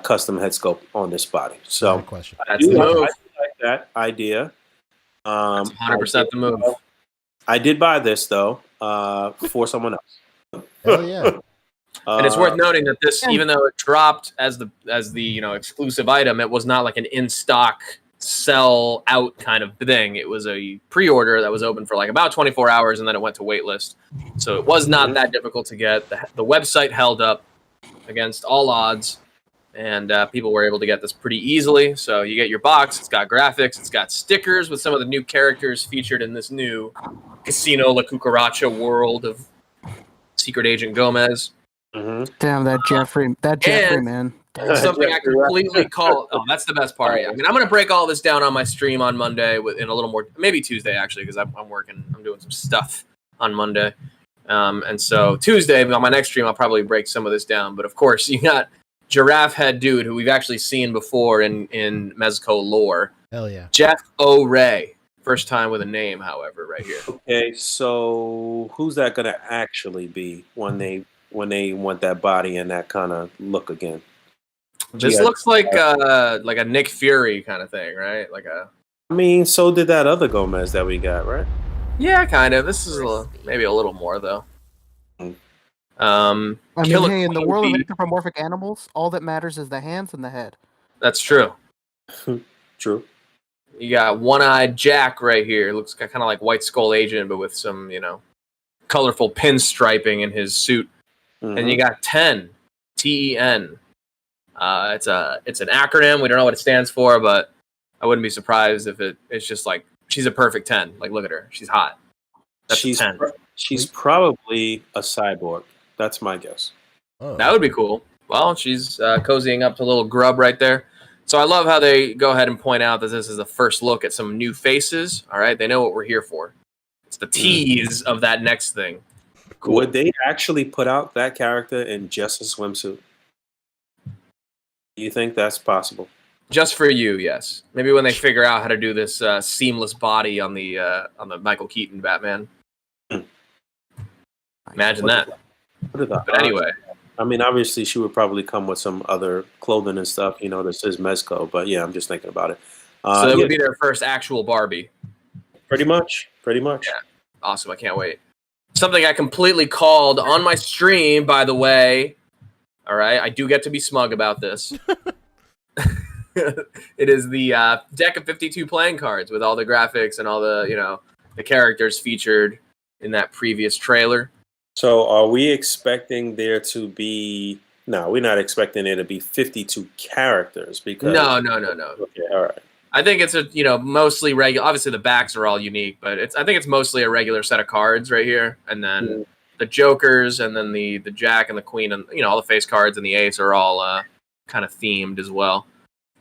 custom head sculpt on this body. So question. I do like that idea. That's 100% the move. I did buy this though for someone else. Hell yeah! And it's worth noting that this, even though it dropped as the exclusive item, it was not like an in stock sell out kind of thing. It was a pre-order that was open for about 24 hours, and then it went to waitlist. So it was not that difficult to get. The website held up against all odds, and people were able to get this pretty easily. So you get your box. It's got graphics. It's got stickers with some of the new characters featured in this new Casino La Cucaracha world of Secret Agent Gomez. Mm-hmm. Damn, that Jeffrey man. Something I completely call. Oh, that's the best part. Yeah. I mean, I'm going to break all this down on my stream on Monday in a little more, maybe Tuesday actually, because I'm working. I'm doing some stuff on Monday, and so Tuesday on my next stream I'll probably break some of this down. But of course, you got Giraffe Head Dude, who we've actually seen before in Mezco lore. Hell yeah. Jeff O'Ray, first time with a name, however, right here. Okay, so who's that going to actually be when they want that body and that kind of look again? This looks like a Nick Fury kind of thing, right? I mean, so did that other Gomez that we got, right? Yeah, kind of. This is maybe a little more though. I mean, hey, in the world of anthropomorphic animals, all that matters is the hands and the head. That's true. True. You got One-Eyed Jack right here. Looks kind of like White Skull Agent, but with some, colorful pinstriping in his suit. Mm-hmm. And you got 10, TEN. It's an acronym. We don't know what it stands for, but I wouldn't be surprised if it's just she's a perfect 10. Look at her. She's hot. That's a 10. She's probably a cyborg. That's my guess. Oh. That would be cool. Well, she's cozying up to a little grub right there. So I love how they go ahead and point out that this is the first look at some new faces. All right, they know what we're here for. It's the tease of that next thing. Cool. Would they actually put out that character in just a swimsuit? Do you think that's possible? Just for you, yes. Maybe when they figure out how to do this seamless body on the Michael Keaton Batman. Imagine that. But anyway. I mean, obviously, she would probably come with some other clothing and stuff. This is Mezco, but yeah, I'm just thinking about it. So that would be their first actual Barbie. Pretty much. Yeah. Awesome. I can't wait. Something I completely called on my stream, by the way. All right. I do get to be smug about this. It is the deck of 52 playing cards with all the graphics and all the, the characters featured in that previous trailer. So are we expecting there to be... No, we're not expecting there to be 52 characters because... No. Okay, all right. I think it's a mostly regular. Obviously, the backs are all unique, but I think it's mostly a regular set of cards right here, and then the Jokers, and then the Jack and the Queen, and all the face cards and the Ace are all kind of themed as well.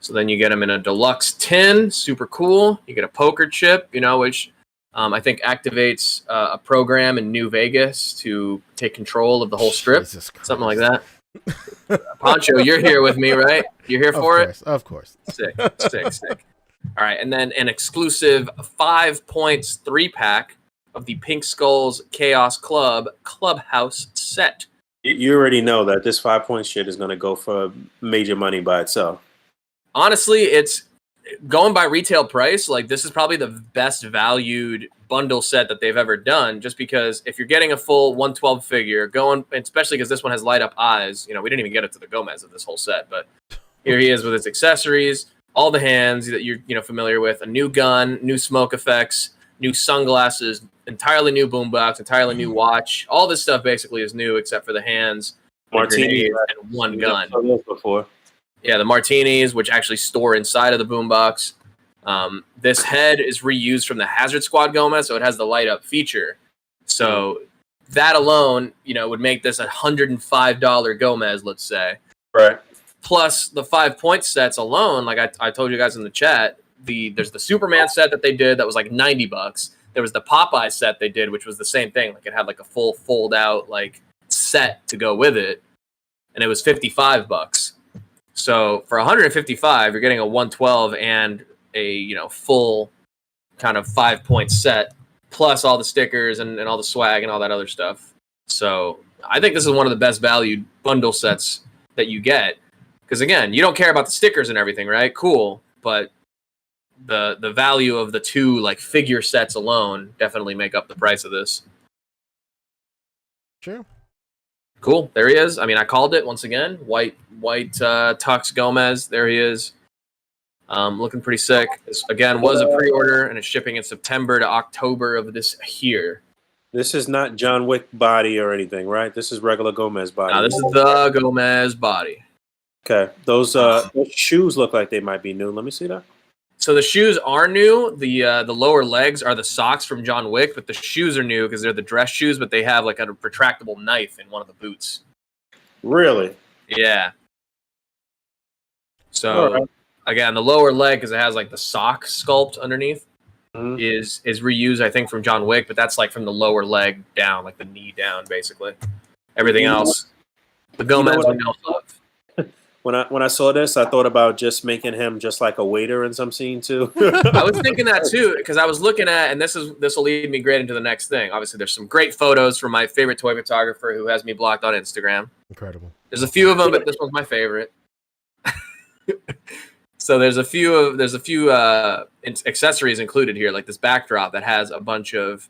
So then you get them in a deluxe tin, super cool. You get a poker chip, which I think activates a program in New Vegas to take control of the whole strip, something like that. Poncho, you're here with me, right? You're here for it? Of course. Sick. All right, and then an exclusive 5 points 3-pack of the Pink Skulls Chaos Club Clubhouse set. You already know that this 5-point shit is going to go for major money by itself. Honestly, it's going by retail price. Like, this is probably the best valued bundle set that they've ever done, just because if you're getting a full 112 figure, especially because this one has light up eyes. We didn't even get it to the Gomez of this whole set, but here he is with his accessories, all the hands that you're familiar with, a new gun, new smoke effects, new sunglasses, entirely new boombox, entirely new watch. All this stuff basically is new except for the hands, Martini, and one gun. Before. Yeah, the martinis, which actually store inside of the boombox. This head is reused from the Hazard Squad Gomez, so it has the light up feature. So that alone, would make this $105 Gomez, let's say. Right. Plus the 5-point sets alone, like I told you guys in the chat, there's the Superman set that they did that was like $90. There was the Popeye set they did, which was the same thing. Like, it had like a full fold out like set to go with it, and it was $55. So for $155, you're getting a 112 and a full kind of 5-point set, plus all the stickers and all the swag and all that other stuff. So I think this is one of the best valued bundle sets that you get, because again, you don't care about the stickers and everything, right? Cool, but the value of the two like figure sets alone definitely make up the price of this. True. Cool. There he is. I mean, I called it once again. White Tux Gomez. There he is. Looking pretty sick. This, again, was a pre-order, and it's shipping in September to October of this year. This is not John Wick body or anything, right? This is regular Gomez body. No, this is the Gomez body. Okay. Those shoes look like they might be new. Let me see that. So the shoes are new. The lower legs are the socks from John Wick, but the shoes are new because they're the dress shoes, but they have like a retractable knife in one of the boots. Really? Yeah. So again, the lower leg, because it has like the sock sculpt underneath, is reused, I think, from John Wick, but that's like from the lower leg down, like the knee down, basically. Everything else, the Gomez we know love. When I saw this, I thought about just making him just like a waiter in some scene too. I was thinking that too, because I was looking at, and this will lead me great into the next thing. Obviously, there's some great photos from my favorite toy photographer who has me blocked on Instagram. Incredible. There's a few of them, but this one's my favorite. So there's a few accessories included here, like this backdrop that has a bunch of,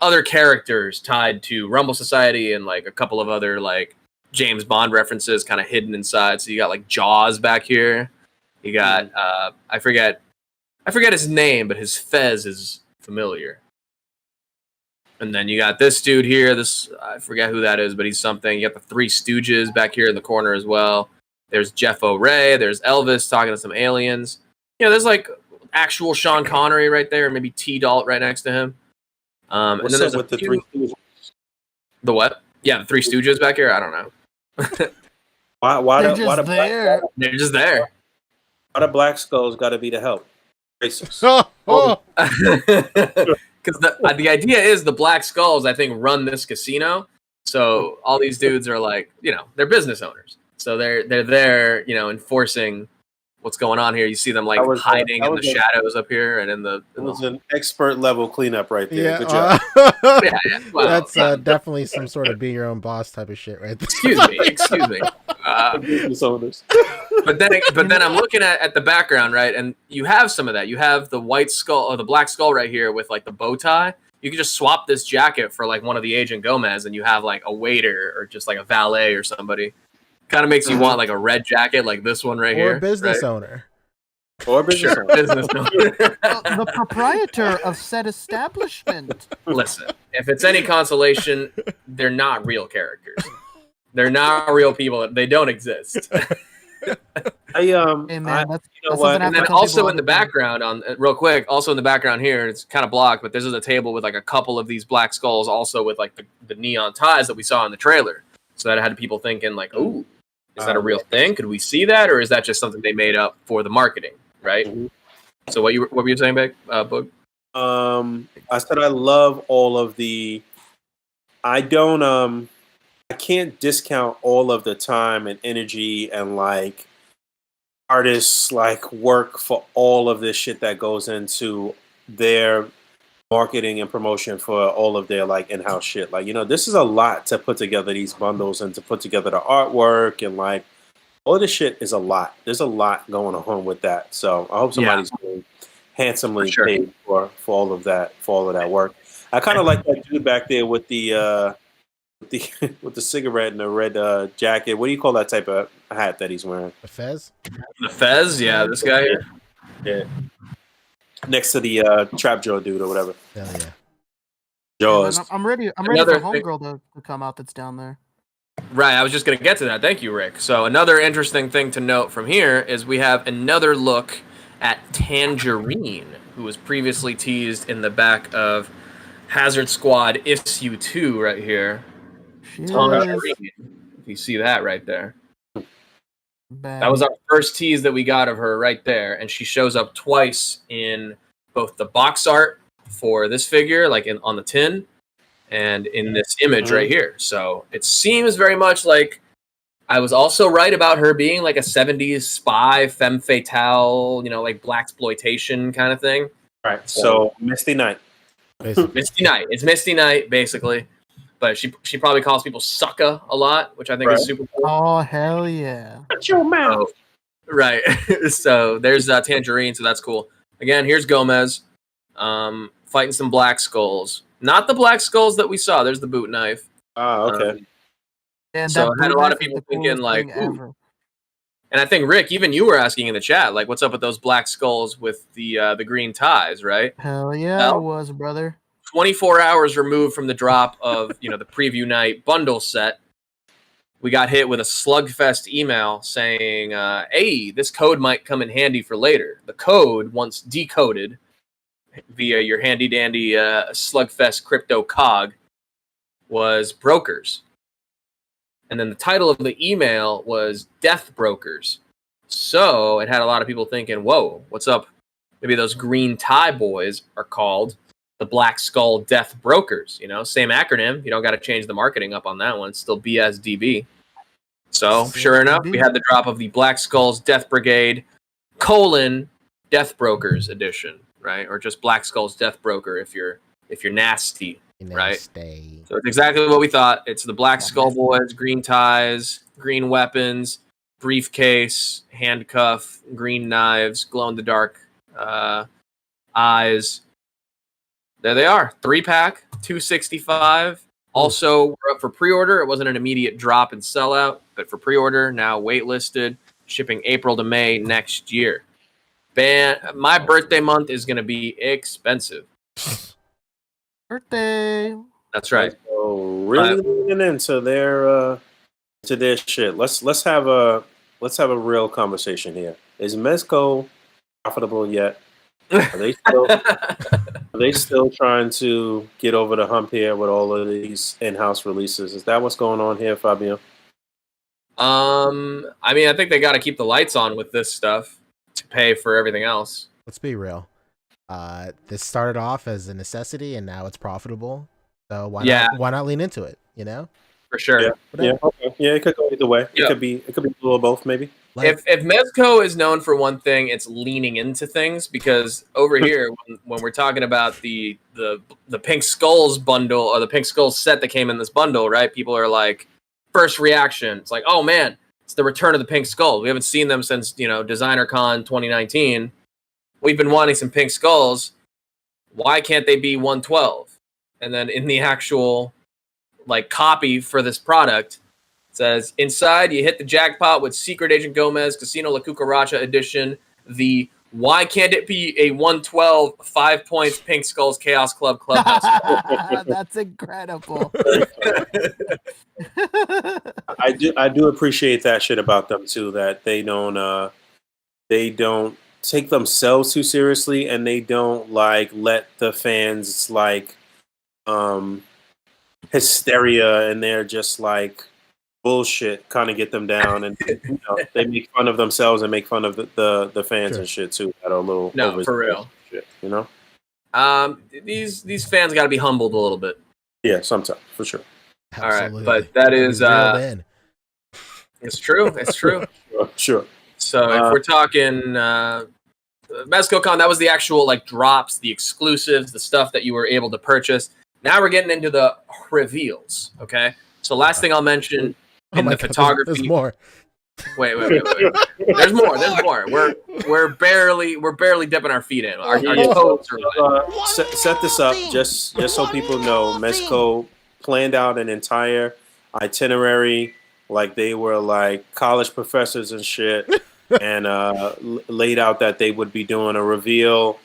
other characters tied to Rumble Society and like a couple of other like James Bond references kind of hidden inside. So you got like Jaws back here. You got I forget his name, but his fez is familiar. And then you got this dude here. I forget who that is, but he's something. You got the Three Stooges back here in the corner as well. There's Jeff O'Reilly. There's Elvis talking to some aliens. There's like actual Sean Connery right there, maybe T. Dalt right next to him. And then there's with the Three Stooges? The what? Yeah, the Three Stooges back here. I don't know. They're just there. Why the Black Skulls got to be the help? Racist. Because the idea is the Black Skulls, I think, run this casino. So all these dudes are like, they're business owners. So they're there, enforcing what's going on here. You see them like hiding in the shadows up here and in the. It was an expert level cleanup right there. Yeah, Good job. Yeah. Well, that's definitely some sort of be your own boss type of shit right there. Excuse me. Business owners. But then I'm looking at the background, right, and you have some of that. You have the white skull or the black skull right here with like the bow tie. You can just swap this jacket for like one of the Agent Gomez, and you have like a waiter or just like a valet or somebody. Kind of makes you want like a red jacket like this one right here. Or a business owner. Or business owner. Business owner. The proprietor of said establishment. Listen, if it's any consolation, they're not real characters. They're not real people. They don't exist. Hey man, that's know something what? I have And to then tell also people in the all time. background, on real quick, also in the background here, it's kind of blocked, but this is a table with like a couple of these black skulls, also with like the neon ties that we saw in the trailer. So that had people thinking like, "Oh, is that a real thing? Could we see that, or is that just something they made up for the marketing?" Right. Mhm. So what were you saying, Boog? I said I love all of the. I don't. I can't discount all of the time and energy and like artists like work for all of this shit that goes into their marketing and promotion for all of their like in-house shit. Like, this is a lot to put together these bundles and to put together the artwork and like all this shit is a lot. There's a lot going on with that. So I hope somebody's being handsomely paid for all of that work. I kind of like that dude back there with the with the cigarette and the red jacket. What do you call that type of hat that he's wearing? The Fez? The Fez, yeah, this guy here. Yeah. Next to the Trap Jaw dude or whatever. Hell yeah. Jaws. Man, I'm ready for Another thing- Homegirl to come out that's down there. Right, I was just going to get to that. Thank you, Rick. So another interesting thing to note from here is we have another look at Tangerine, who was previously teased in the back of Hazard Squad Issue 2 right here. Tangerine, if you see that right there. That was our first tease that we got of her right there, and she shows up twice in both the box art for this figure, like on the tin, and in this image right here. So it seems very much like I was also right about her being like a 70s spy, femme fatale, like blaxploitation kind of thing. Right. So Misty Knight. Misty Knight. It's Misty Knight, basically. But she probably calls people sucker a lot, which I think is super cool. Oh, hell yeah. Shut your mouth. Right. So there's Tangerine, so that's cool. Again, here's Gomez fighting some black skulls. Not the black skulls that we saw. There's the boot knife. Okay. And so I had a lot of boot knife is people the thinking coolest like, thing ooh. ever. And I think, Rick, even you were asking in the chat, like, what's up with those black skulls with the green ties, right? Hell yeah, Well, it was, brother. 24 hours removed from the drop of, the preview night bundle set, we got hit with a slugfest email saying, hey, this code might come in handy for later. The code, once decoded via your handy-dandy slugfest crypto cog, was brokers. And then the title of the email was Death Brokers. So it had a lot of people thinking, whoa, what's up? Maybe those green tie boys are called the Black Skull Death Brokers. Same acronym. You don't got to change the marketing up on that one. It's still BSDB. So sure enough, we had the drop of the Black Skulls Death Brigade, Death Brokers edition, right? Or just Black Skulls Death Broker if you're nasty. Right. So it's exactly what we thought. It's the Black Skull boys, green ties, green weapons, briefcase, handcuff, green knives, glow in the dark eyes. There they are. 3-pack, $265. Also, we're up for pre-order. It wasn't an immediate drop and sellout, but for pre-order, now waitlisted, shipping April to May next year. My birthday month is going to be expensive. Birthday. That's right. So really leaning into their shit. Let's have a real conversation here. Is Mezco profitable yet? Are they still trying to get over the hump here with all of these in-house releases? Is that what's going on here, Fabio? I think they got to keep the lights on with this stuff to pay for everything else. Let's be real. This started off as a necessity and now it's profitable. So why not lean into it, For sure. Yeah, okay. Yeah, it could go either way. It could be a little of both, maybe. If Mezco is known for one thing, it's leaning into things, because over here, when we're talking about the Pink Skulls bundle or the Pink Skulls set that came in this bundle, right? People are like, first reaction, it's like, oh man, it's the return of the Pink Skulls. We haven't seen them since, Designer Con 2019. We've been wanting some Pink Skulls. Why can't they be 112? And then in the actual copy for this product, it says, inside you hit the jackpot with Secret Agent Gomez Casino La Cucaracha edition. The why can't it be a 112 5 points Pink Skulls Chaos Club Clubhouse? That's incredible. I do appreciate that shit about them too. That they don't they don't take themselves too seriously, and they don't like let the fans like hysteria and they're just like bullshit kind of get them down, and they make fun of themselves and make fun of the fans and shit too that are a little for real shit, these fans got to be humbled a little bit. Yeah, sometimes for sure. Absolutely. All right, but that is it's true. Sure. So if we're talking MezcoCon, that was the actual like drops, the exclusives, the stuff that you were able to purchase. Now we're getting into the reveals. Okay. So last thing I'll mention in the photography. There's more. Wait. There's more. We're barely dipping our feet in. Our toes are set this up just so people know. Mezco planned out an entire itinerary, like they were like college professors and shit, and laid out that they would be doing a reveal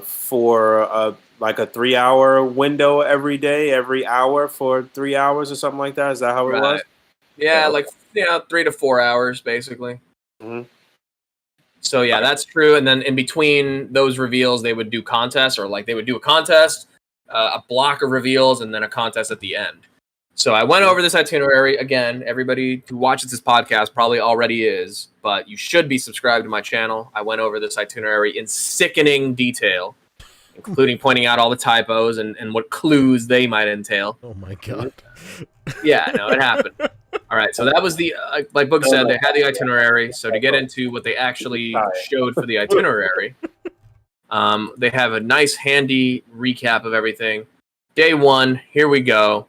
for like a 3-hour window every day, every hour for 3 hours or something like that. Is that how it was? Yeah, like 3 to 4 hours basically. Mm-hmm. So yeah, that's true. And then in between those reveals, they would do contests, or like they would do a contest, a block of reveals, and then a contest at the end. So I went over this itinerary again. Everybody who watches this podcast probably already is, but you should be subscribed to my channel. I went over this itinerary in sickening detail, including pointing out all the typos and what clues they might entail. Oh my god. Yeah, no, it happened. All right, so that was the, like Boog said, they had the itinerary. So to get into what they actually showed for the itinerary, they have a nice handy recap of everything. Day one, here we go.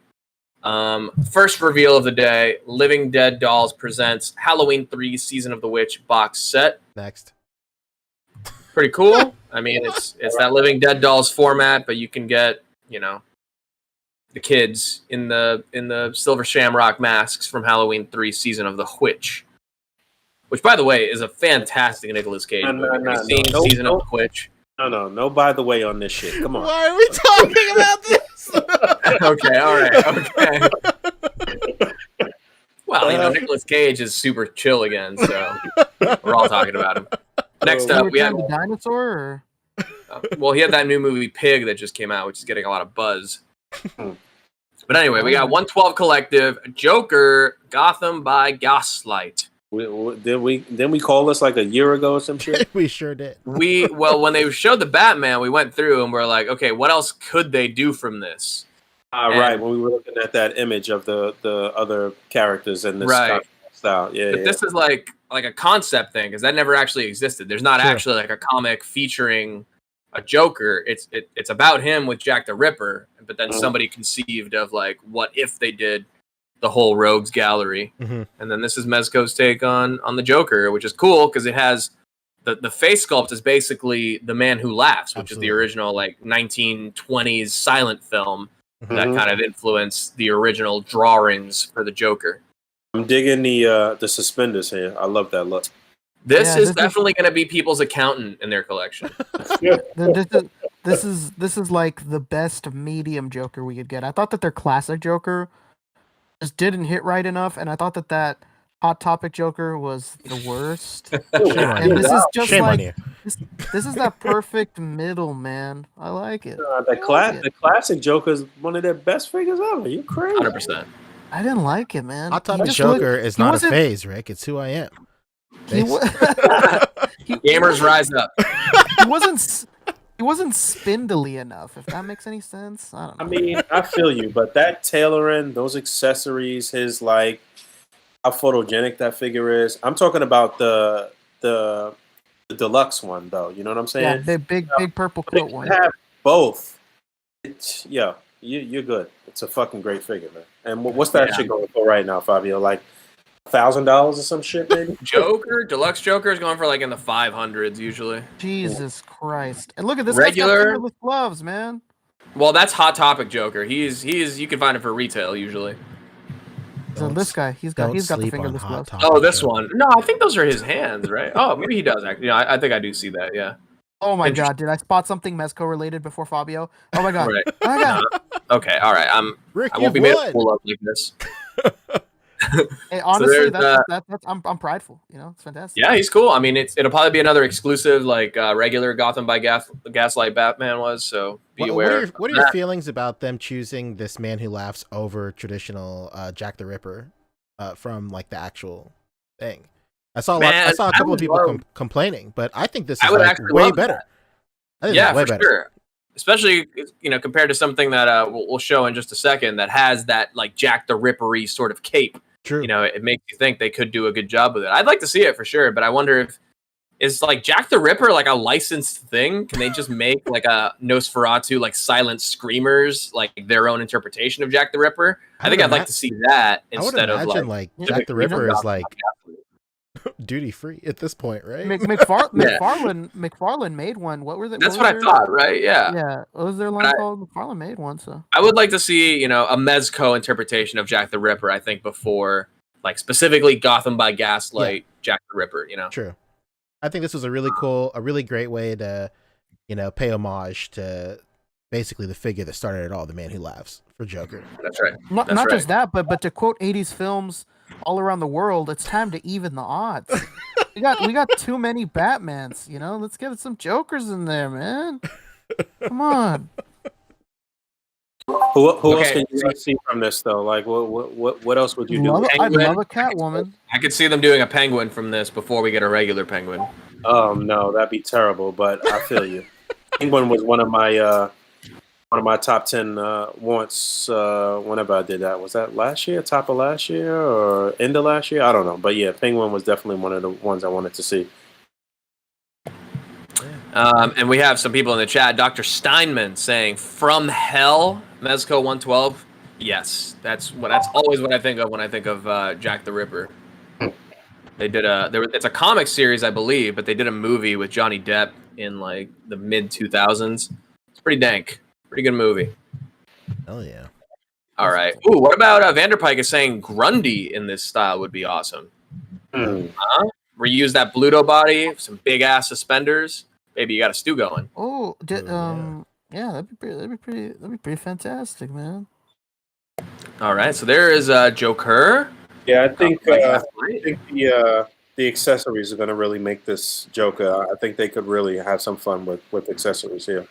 First reveal of the day, Living Dead Dolls presents Halloween 3 Season of the Witch box set. Next. Pretty cool. I mean, it's that Living Dead Dolls format, but you can get, the kids in the silver shamrock masks from Halloween 3 Season of the Witch. Which, by the way, is a fantastic Nicolas Cage movie. Have you seen Season of the Witch? No, by the way on this shit. Come on. Why are we talking about this? Okay, all right, okay. Well, Nicolas Cage is super chill again, so we're all talking about him. Next up, we have the dinosaur. Well, he had that new movie Pig that just came out, which is getting a lot of buzz. But anyway, we got 112 Collective, Joker, Gotham by Gaslight. Didn't we call this like a year ago or some shit? We sure did. When they showed the Batman, we went through and we're like, okay, what else could they do from this? Right, when we were looking at that image of the other characters in this style. Yeah, but this is like a concept thing, because that never actually existed. There's not actually like a comic featuring a Joker. It's about him with Jack the Ripper, but then somebody conceived of like, what if they did the whole Rogues Gallery? Mm-hmm. And then this is Mezco's take on the Joker, which is cool because it has the face sculpt is basically The Man Who Laughs, which is the original like 1920s silent film that kind of influenced the original drawings for the Joker. I'm digging the suspenders here. I love that look. This is definitely going to be people's accountant in their collection. This is like the best medium Joker we could get. I thought that their classic Joker just didn't hit right enough, and I thought that Hot Topic Joker was the worst. And this is just like this is that perfect middle, man. I like it. The classic Joker is one of their best figures ever. You crazy? 100%. I didn't like it, man. Hot Topic Joker is not a phase, Rick. It's who I am. Gamers rise up. He wasn't spindly enough, if that makes any sense. I don't know. I mean, I feel you, but that tailoring, those accessories, his like how photogenic that figure is. I'm talking about the deluxe one, though. You know what I'm saying? Yeah, the big purple coat one. Have both. You're good. It's a fucking great figure, man. And what's that shit going for right now, Fabio? Like $1,000 or some shit, maybe? Deluxe Joker is going for like in the 500s usually. Jesus Christ! And look at this regular with gloves, man. Well, that's Hot Topic Joker. He's you can find it for retail usually. So this guy, he's got the fingerless gloves. Oh, this one. No, I think those are his hands, right? Oh, maybe he does actually. Yeah, I think I do see that. Yeah. Oh my god! Did I spot something Mezco related before Fabio? Oh my god! Right. Oh my god! Okay, all right. Rick, I won't be made a fool of like this. Hey, honestly, there's, that's I'm prideful. You know, it's fantastic. yeah, he's cool. I mean, it'll probably be another exclusive like regular Gotham by Gaslight Batman was. So be aware. What are your feelings about them choosing this Man Who Laughs over traditional Jack the Ripper from like the actual thing? I saw I saw a couple of people complaining, but I think this is like way better. Yeah, for sure. Especially compared to something that we'll show in just a second that has that like Jack the Ripper-y sort of cape. True. It makes you think they could do a good job with it. I'd like to see it for sure, but I wonder if is like Jack the Ripper like a licensed thing? Can they just make like a Nosferatu like silent screamers like their own interpretation of Jack the Ripper? I think I'd like to see that instead of like Jack the Ripper is like duty free at this point, right? McFarlane made one. What were they? That's what I thought, right? Yeah. Yeah. What was their line called? McFarlane made one, so I would like to see, a Mezco interpretation of Jack the Ripper, I think, before like specifically Gotham by Gaslight, Jack the Ripper, True. I think this was a really cool, a really great way to, pay homage to basically the figure that started it all, the Man Who Laughs for Joker. That's right. Not just that, but to quote 80s films all around the world, it's time to even the odds. we got too many Batmans, Let's get some Jokers in there, man. Come on. Who else can you see from this though? Like what else would you do? I'd love a Catwoman. I could see them doing a Penguin from this before we get a regular Penguin. No, that'd be terrible. But I feel you. Penguin was one of my top 10 wants. Whenever I did that, was that last year, top of last year, or end of last year? I don't know. But yeah, Penguin was definitely one of the ones I wanted to see. And we have some people in the chat. Dr. Steinman saying, "From Hell, Mezco 112." Yes, that's always what I think of when I think of Jack the Ripper. They did it's a comic series, I believe, but they did a movie with Johnny Depp in like the mid 2000s. It's pretty dank, pretty good movie. Hell yeah! All right. Ooh, what about Vanderpike is saying Grundy in this style would be awesome. Reuse that Bluto body, some big ass suspenders. Maybe you got a stew going. Oh, yeah, that'd be pretty fantastic, man. All right, so there is Joker. Yeah, I think the accessories are going to really make this Joker. I think they could really have some fun with accessories here.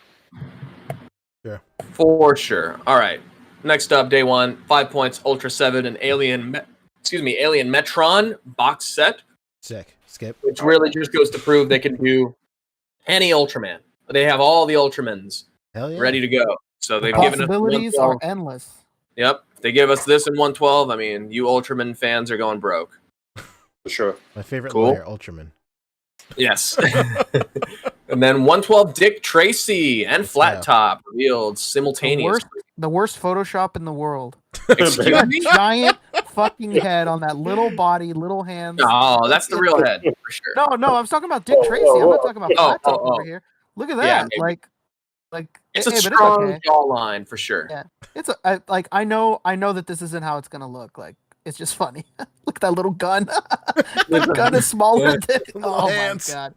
Yeah, for sure. All right, next up, day 1, 5 points, Ultra 7, and Alien Metron box set. Sick. Skip. Which really just goes to prove they can do any Ultraman. They have all the Ultramans ready to go. So they've given us possibilities are endless. Yep. If they give us this in 112, I mean, you Ultraman fans are going broke. For sure. My favorite layer, Ultraman. Yes. And then 112 Dick Tracy and Flat Top revealed simultaneously. The worst Photoshop in the world. Excuse me? Giant fucking head on that little body, little hands. Oh, that's the real head for sure. No, I'm talking about Dick Tracy. I'm not talking about Flat Top over here. Look at that. Yeah, like it's a strong jawline for sure. Yeah, I know that this isn't how it's gonna look. Like it's just funny. Look at that little gun. The gun is smaller than. Oh hands. My god!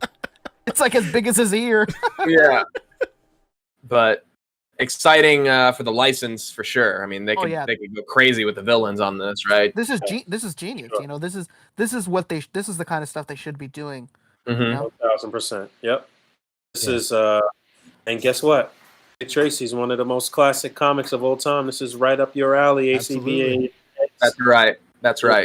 It's like as big as his ear. Yeah, but exciting for the license for sure. I mean, they could go crazy with the villains on this, right? This is genius. Sure. This is the kind of stuff they should be doing. 1000%. Yep. This is and guess what? Dick Tracy's one of the most classic comics of all time. This is right up your alley, A.C.B.A. That's right.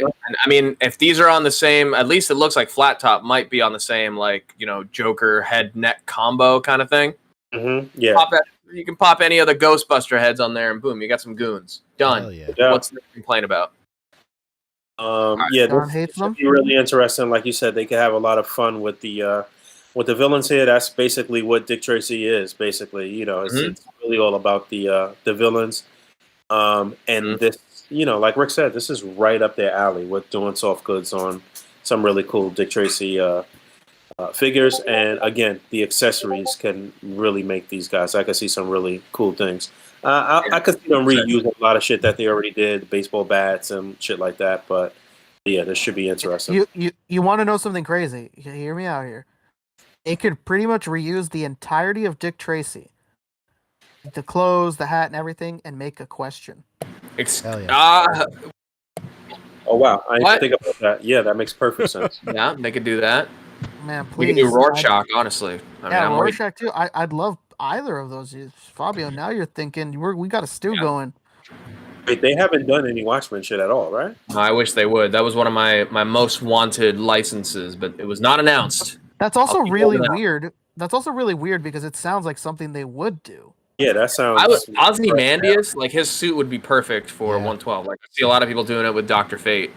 And I mean, if these are on the same, at least it looks like Flat Top might be on the same, like, Joker head neck combo kind of thing. Yeah. You can pop any of the Ghostbuster heads on there and boom, you got some goons. Done. Yeah. What's the complaint about? This should be really interesting. Like you said, they could have a lot of fun with the villains here. That's basically what Dick Tracy is. Basically, it's really all about the villains. And this, like Rick said, this is right up their alley with doing soft goods on some really cool Dick Tracy figures. And again, the accessories can really make these guys. I could see some really cool things. I could see them reusing a lot of shit that they already did, baseball bats and shit like that. But yeah, this should be interesting. You want to know something crazy? Hear me out here. It could pretty much reuse the entirety of Dick Tracy, the clothes, the hat, and everything, and make a question. Oh wow, I didn't What? think about that. Yeah, that makes perfect sense. Yeah, they could do that. Man, We please. could do Rorschach, honestly. I mean, I'm waiting. Rorschach too. I'd love either of those. Fabio, now you're thinking we got a stew going. Wait, they haven't done any Watchmen shit at all, right? I wish they would. That was one of my most wanted licenses, but it was not announced. That's also I'll keep really holding out. weird. That's also really weird because it sounds like something they would do. Yeah, that sounds. Ozymandias, like his suit would be perfect for 112. Like I see a lot of people doing it with Dr. Fate.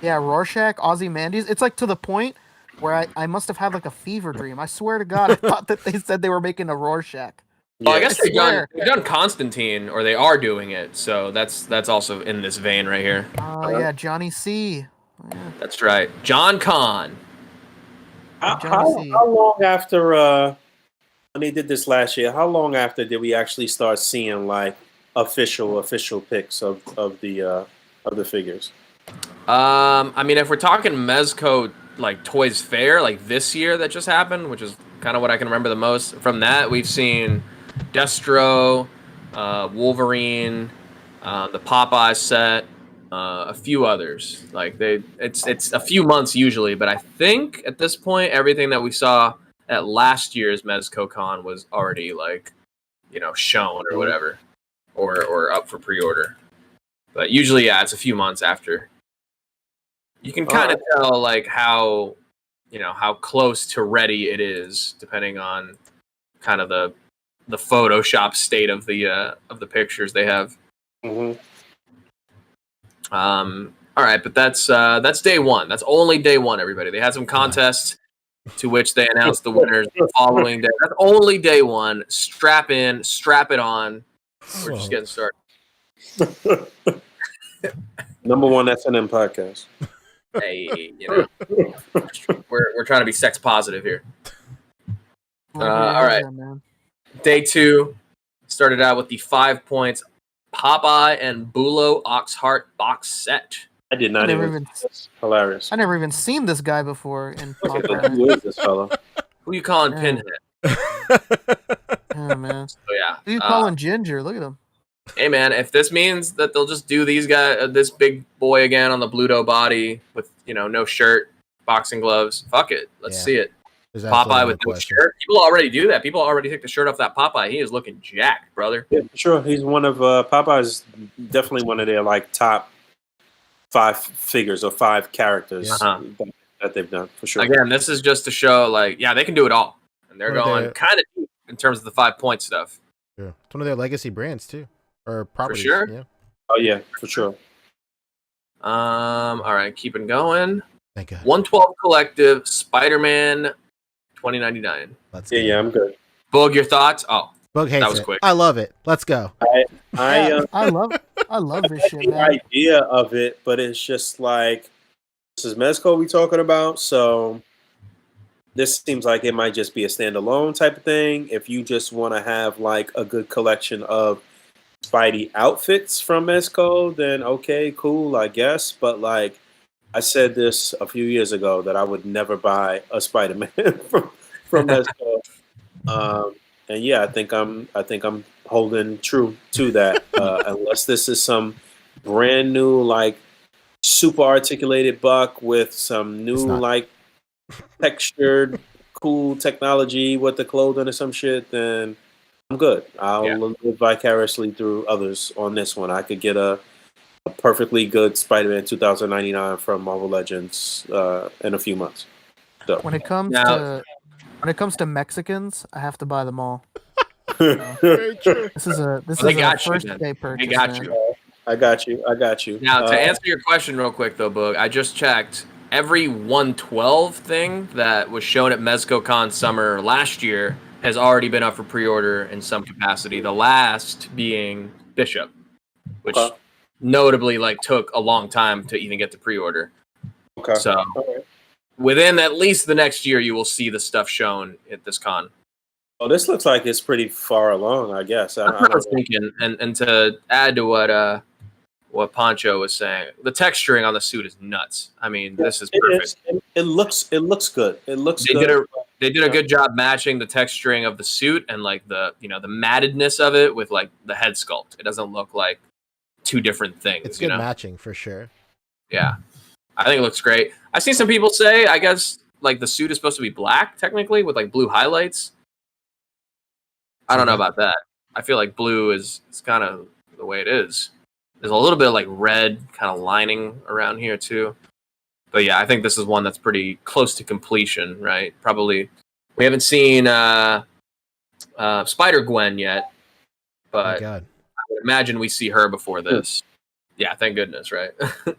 Yeah, Rorschach, Ozymandias. It's like to the point where I must have had like a fever dream. I swear to God, I thought that they said they were making a Rorschach. Well, I guess I they've done Constantine, or they are doing it. So that's also in this vein right here. Oh yeah, Johnny C. Yeah. That's right, John Conn. How long after when they did this last year? How long after did we actually start seeing like official pics of the figures? I mean, if we're talking Mezco like Toys Fair, like this year that just happened, which is kind of what I can remember the most. From that, we've seen Destro, Wolverine, the Popeye set, a few others. Like it's a few months usually, but I think at this point, everything that we saw at last year's Mezco Con was already like, shown or whatever, or up for pre-order. But usually, yeah, it's a few months after. You can kind of tell like how close to ready it is, depending on kind of the Photoshop state of the pictures they have. Mm-hmm. All right, but that's day one. That's only day one, everybody. They had some contests to which they announced the winners the following day. That's only day one. Strap in, strap it on. We're just getting started. Number one SNM podcast. Hey, we're trying to be sex positive here. All right. Day two started out with the 5 points Popeye and Bulo Oxheart box set. I did not even. Hilarious. I never even seen this guy before in Popeye. Who is this fella? Who you calling Pinhead? Oh man. So yeah. Who you calling Ginger? Look at him. Hey man, if this means that they'll just do these guys, this big boy again on the Bluto body with no shirt, boxing gloves, fuck it, let's see it. Popeye with no shirt. People already do that. People already take the shirt off that Popeye. He is looking jacked, brother. Yeah, for sure. He's one of Popeye's definitely one of their like top 5 figures or 5 characters that they've done for sure. Again, this is just to show like they can do it all, and they're going kind of deep in terms of the 5 point stuff. Yeah, it's one of their legacy brands too. Or properties. For sure. Yeah. Oh yeah, for sure. All right, keeping going. Thank God. 112 Collective Spider-Man 2099. Yeah, I'm good. Boog, your thoughts? Oh, Boog hates that was it. quick. I love it. Let's go. I love this shit, the man. idea of it, but it's just like this is Mezco we talking about, so this seems like it might just be a standalone type of thing. If you just want to have like a good collection of Spidey outfits from Mezco, then okay, cool, I guess. But like I said this a few years ago that I would never buy a Spider-Man from Mezco. And yeah, I think I'm holding true to that. Unless this is some brand new like super articulated buck with some new like textured cool technology with the clothing or some shit, then I'm good. I'll live vicariously through others on this one. I could get a perfectly good Spider-Man 2099 from Marvel Legends in a few months. So. When it comes to Mexicans, I have to buy them all. Very true. This is a first day purchase. I got you. Now to answer your question real quick though, Boog, I just checked. Every 112 thing that was shown at MezcoCon Summer last year has already been up for pre-order in some capacity. The last being Bishop, which notably like took a long time to even get to pre-order. Okay. So within at least the next year, you will see the stuff shown at this con. Oh, this looks like it's pretty far along, I guess. I was thinking, and to add to what Pancho was saying, the texturing on the suit is nuts. I mean, this is perfect. It looks good. It looks good. They did a good job matching the texturing of the suit and like the the mattedness of it with like the head sculpt. It doesn't look like two different things. It's good matching for sure. Yeah. I think it looks great. I've seen some people say, I guess, like the suit is supposed to be black technically with like blue highlights. I don't know about that. I feel like blue is kind of the way it is. There's a little bit of like red kind of lining around here too. But yeah, I think this is one that's pretty close to completion, right? Probably. We haven't seen Spider-Gwen yet, but I would imagine we see her before this. Yeah, thank goodness, right?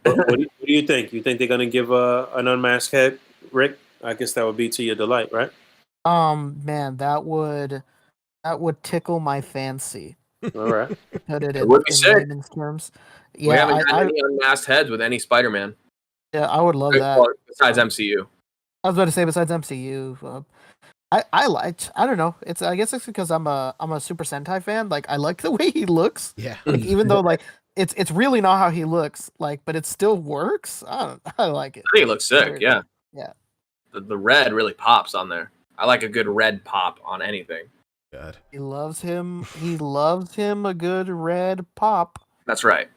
What do you think? You think they're gonna give an unmasked head, Rick? I guess that would be to your delight, right? Man, that would tickle my fancy. All right. Put it It in, would be in sick. layman's terms. We Yeah, haven't had any unmasked heads with any Spider-Man. yeah, I would love that. Well, besides MCU. I was about to say besides MCU. I don't know. I guess it's because I'm a Super Sentai fan. Like I like the way he looks. Yeah. Like, even though like it's really not how he looks. Like, but it still works. I like it. I think it looks sick. Yeah. Yeah. The red really pops on there. I like a good red pop on anything. God. He loves him. He loves him a good red pop. That's right.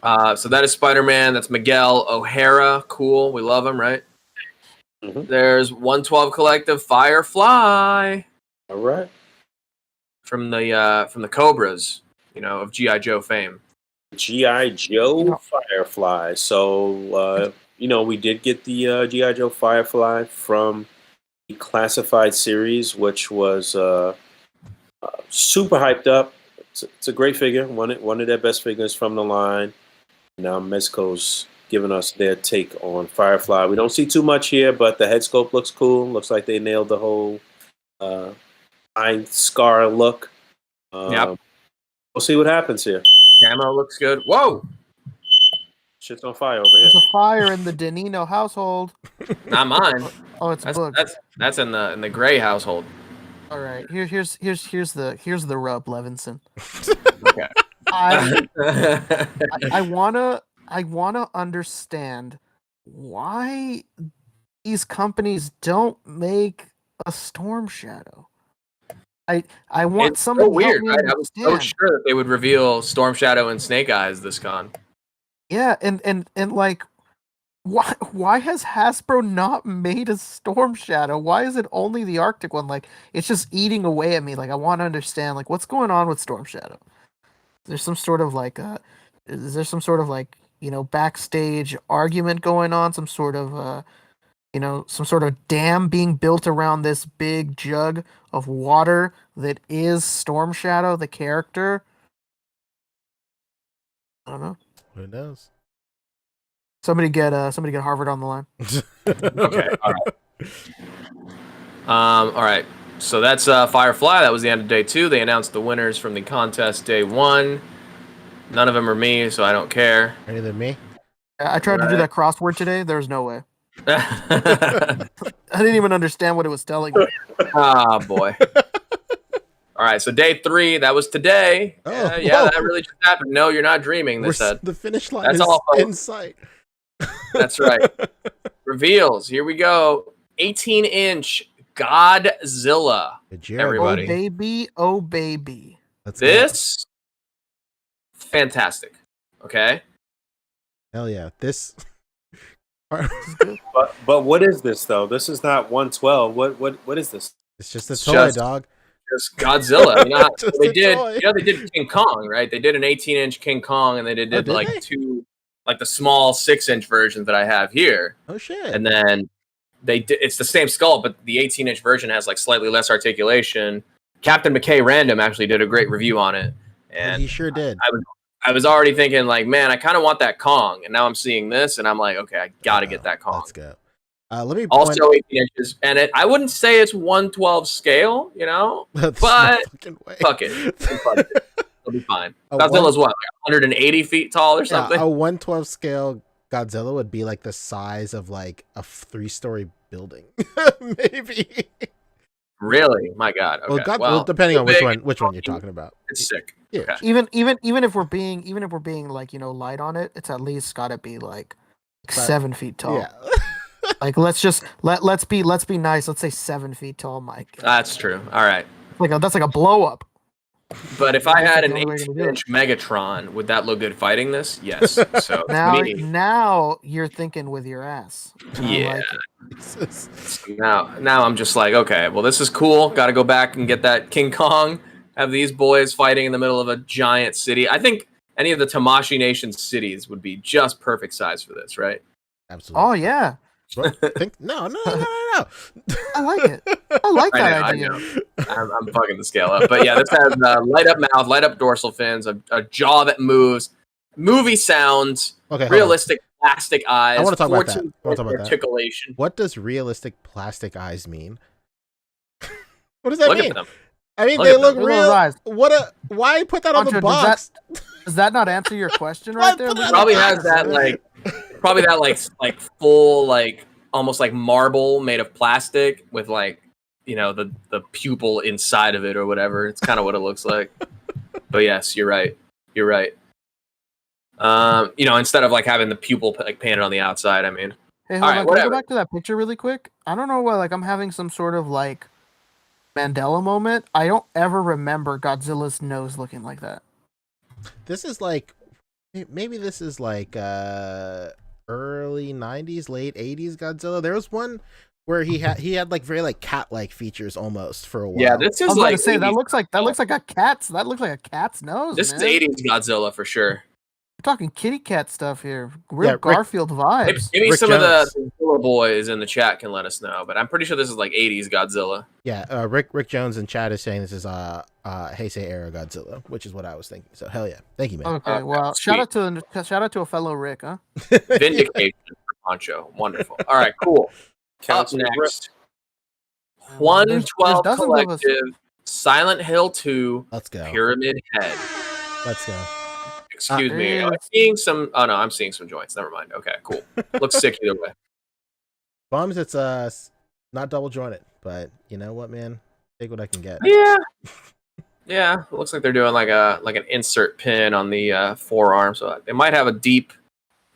So that is Spider-Man. That's Miguel O'Hara. Cool. We love him, right? Mm-hmm. There's 112 Collective Firefly. All right. From the Cobras, of G.I. Joe fame. G.I. Joe Firefly. So, we did get the G.I. Joe Firefly from the Classified series, which was super hyped up. It's a great figure. One of their best figures from the line. Now Mezco's giving us their take on Firefly. We don't see too much here, but the head sculpt looks cool. Looks like they nailed the whole eye scar look. Yep. We'll see what happens here. Camo looks good. Whoa! Shit's on fire over here. There's a fire in the Danino household. Not mine. Oh, it's Boog. That's in the Gray household. All right. Here's the rub, Levinson. Okay. I wanna understand why these companies don't make a Storm Shadow. I want it's somebody so weird, help me right? I was so sure that they would reveal Storm Shadow and Snake Eyes this con. Yeah, and like, why has Hasbro not made a Storm Shadow? Why is it only the Arctic one? Like, it's just eating away at me. Like, I want to understand, like, what's going on with Storm Shadow? Is there some sort of like backstage argument going on? Some sort of dam being built around this big jug of water that is Storm Shadow, the character? I don't know. Who knows? Somebody get Harvard on the line. Okay. All right. All right. So that's Firefly. That was the end of day 2. They announced the winners from the contest day 1. None of them are me, so I don't care. Any than me? I tried to do that crossword today. There's no way. I didn't even understand what it was telling me. Ah, boy. All right, so day 3, that was today. Oh, yeah, that really just happened. No, you're not dreaming, they said. The finish line That's is all, folks. in sight. That's right. Reveals. Here we go. 18-inch Godzilla. Everybody. Oh, baby. Oh, baby. This, fantastic. Okay? Hell yeah. This... But what is this, though? This is not 112. What is this? It's just a toy, dog. Just Godzilla. They did. Toy. They did King Kong, right? They did an 18-inch King Kong, and they did like two, like the small 6-inch versions that I have here. Oh shit! And then they did. It's the same skull, but the 18-inch version has like slightly less articulation. Captain McKay Random actually did a great review on it, and he sure did. I was already thinking like, man, I kind of want that Kong, and now I'm seeing this, and I'm like, okay, I gotta get that Kong. Let's go. Let me also 18 inches, and I wouldn't say it's 112 scale, but fuck it. It'll be fine. Godzilla's what, like 180 feet tall or something? A 112 scale Godzilla would be like the size of like a 3-story building, maybe. Really? My God. Okay. Well, depending on which one you're talking about. It's sick. Yeah. Okay. Even if we're being like light on it, it's at least got to be like 7 feet tall. Yeah. Like let's be nice. Let's say 7 feet tall, Mike. That's true. All right. That's like a blow up. But if I had That's an the only way you're gonna do it. 18-inch Megatron, would that look good fighting this? Yes. So Now, to me, now you're thinking with your ass. And I yeah. like it. Now I'm just like, okay, well, this is cool. Got to go back and get that King Kong. Have these boys fighting in the middle of a giant city. I think any of the Tamashii Nation cities would be just perfect size for this, right? Absolutely. Oh yeah, What? No. I like it. I like I that know, I idea. know. I'm fucking the scale up. But yeah, this has light up mouth, light up dorsal fins, a jaw that moves, movie sounds, Okay, hold on. realistic plastic eyes. I wanna talk about that. 14 I wanna talk about that. articulation. What does realistic plastic eyes mean? What does that Look mean? at them. I mean, Look they at look them. Look at those real. eyes. Why put that on the Pancho, box? does that not answer your question right there? Put that Probably on the has box. that like full like almost like marble made of plastic with like the pupil inside of it or whatever. It's kind of what it looks like. But yes, you're right. You're right. Instead of like having the pupil like painted on the outside, I mean. Hey, All hold right, on. Can I whatever. go back to that picture really quick? I don't know why. Like, I'm having some sort of like Mandela moment. I don't ever remember Godzilla's nose looking like that. This is like, maybe this is like early 90s, late 80s Godzilla. There was one where he had like very like cat-like features almost for a while. Yeah, this I is was about like to say that 80s. looks like a cat's nose. This man. is 80s Godzilla for sure. We're talking kitty cat stuff here. Real Yeah, Rick- Garfield Maybe, vibes. maybe Rick some Jones. of the Godzilla boys in the chat can let us know, but I'm pretty sure this is like 80s Godzilla. Yeah, Rick Jones in chat is saying this is Heisei era Godzilla, which is what I was thinking. So hell yeah, thank you, man. Okay, well, sweet. shout out to a fellow Rick, huh? Vindication for Poncho. Wonderful. All right, cool. Up Council next, There's 112 dozens of us. Collective, Silent Hill 2, Let's go. Pyramid Head. Let's go. Excuse me. Yes. I'm seeing some. Oh no, I'm seeing some joints. Never mind. Okay, cool. Looks sick either way. Bums, it's not double jointed, but you know what, man? Take what I can get. Yeah. Yeah. It looks like they're doing like an insert pin on the forearm, so it might have a deep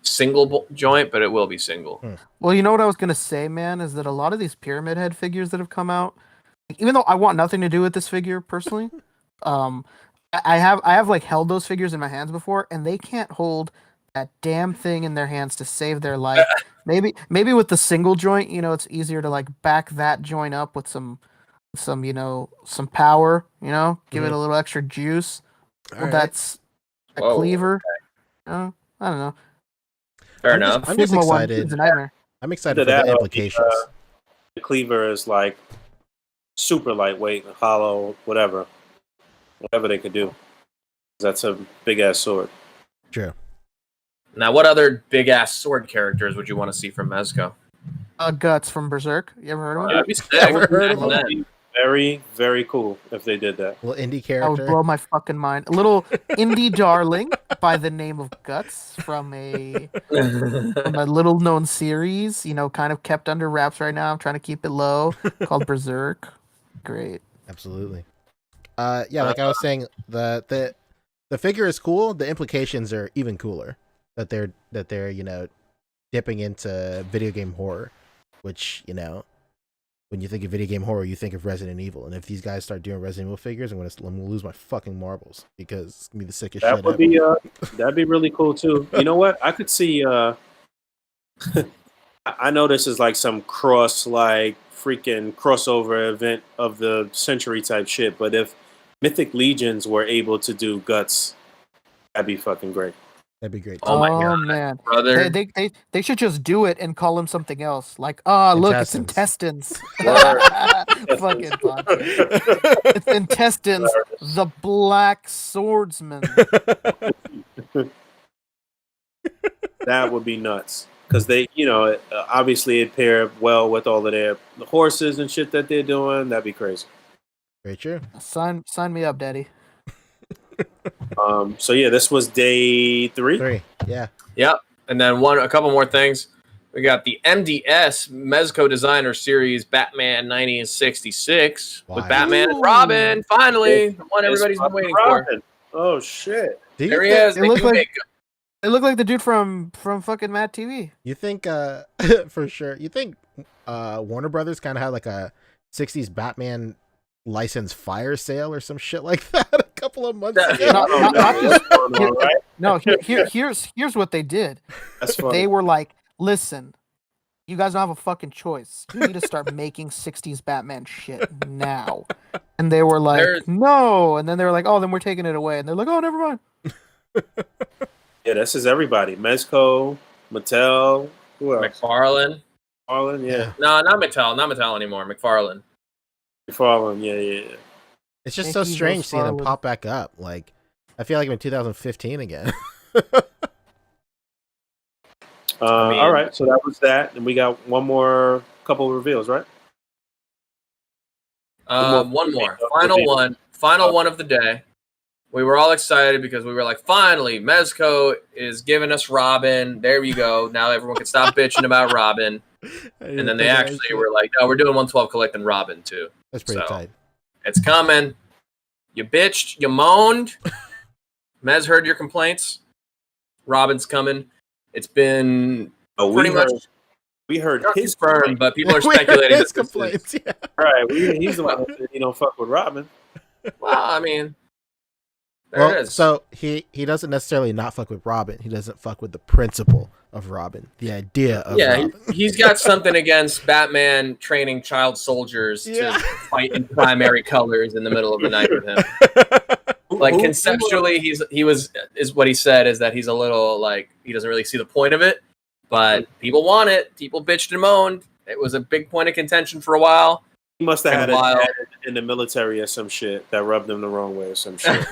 single joint, but it will be single. Well, you know what I was gonna say, man, is that a lot of these Pyramid Head figures that have come out, even though I want nothing to do with this figure personally, I have like held those figures in my hands before, and they can't hold that damn thing in their hands to save their life. Maybe with the single joint, it's easier to like back that joint up with some power, give it a little extra juice. All Well, right. that's a Whoa, cleaver. I don't know. Fair I'm just- enough. I'm just Sigma one excited. is a nightmare. I'm excited Either for that the or implications. the cleaver is like super lightweight, hollow, whatever they could do. That's a big ass sword. True. Now, what other big ass sword characters would you want to see from Mezco? Guts from Berserk. You ever heard of him? That'd be sick. Never heard of Imagine him. that. Be very, very cool if they did that. Little indie That would character. blow my fucking mind. A little indie darling by the name of Guts from a little known series, kind of kept under wraps right now. I'm trying to keep it low, called Berserk. Great. Absolutely. Yeah, like I was saying, the figure is cool. The implications are even cooler. That they're dipping into video game horror, which when you think of video game horror, you think of Resident Evil. And if these guys start doing Resident Evil figures, I'm gonna lose my fucking marbles because it's gonna be the sickest That shit would ever. be that'd be really cool too. You know what? I could see. I know this is like some freaking crossover event of the century type shit, but if Mythic Legions were able to do Guts, that'd be fucking great. That'd be great. Oh my God, man, brother. they should just do it and call him something else. Like, look, it's Intestines. intestines. Fucking Poncho. It's intestines. The Black Swordsman. That would be nuts because they, obviously it pair well with all of the horses and shit that they're doing. That'd be crazy. Very true. Sign me up, Daddy. So yeah, this was day 3. 3. Yeah. Yep. And then a couple more things. We got the MDS Mezco Designer Series Batman 1966 Wow. with Batman and Robin. Finally, the one everybody's been waiting for. Robin. Oh shit! Do you There he think, is. It They looks do like- make They look like the dude from fucking Mad TV. You think for sure? You think Warner Brothers kind of had like a '60s Batman license fire sale or some shit like that a couple of months Yeah. ago. Not just, All right. no, here's what they did. That's funny. They were like, listen, you guys don't have a fucking choice. You need to start making 60s Batman shit now. And they were like, no. And then they were like, oh, then we're taking it away. And they're like, oh, never mind. Yeah, this is everybody. Mezco, Mattel, who else? McFarlane. McFarlane, yeah. No, not Mattel anymore. McFarlane. McFarlane, yeah. It's just Thank so you, strange seeing them McFarlane. pop back up. Like, I feel like I'm in 2015 again. All right, so that was that. And we got one more couple of reveals, right? One more. Final one of the day. We were all excited because we were like, finally, Mezco is giving us Robin. There we go. Now everyone can stop bitching about Robin. And then they actually were like, no, we're doing 112 collecting Robin too. That's pretty tight. It's coming. You bitched. You moaned. Mez heard your complaints. Robin's coming. It's been pretty much. We heard his confirmed, but people are speculating his that complaints. Yeah. Right, he's the one that said he don't fuck with Robin. Well, I mean, there it is. So he doesn't necessarily not fuck with Robin. He doesn't fuck with the principle of Robin, the idea of Robin. He's got something against Batman training child soldiers to fight in primary colors in the middle of the night with him. Like conceptually, is what he said is that he's a little like he doesn't really see the point of it, but people want it. People bitched and moaned. It was a big point of contention for a while. He must have had a dad in the military or some shit that rubbed him the wrong way or some shit.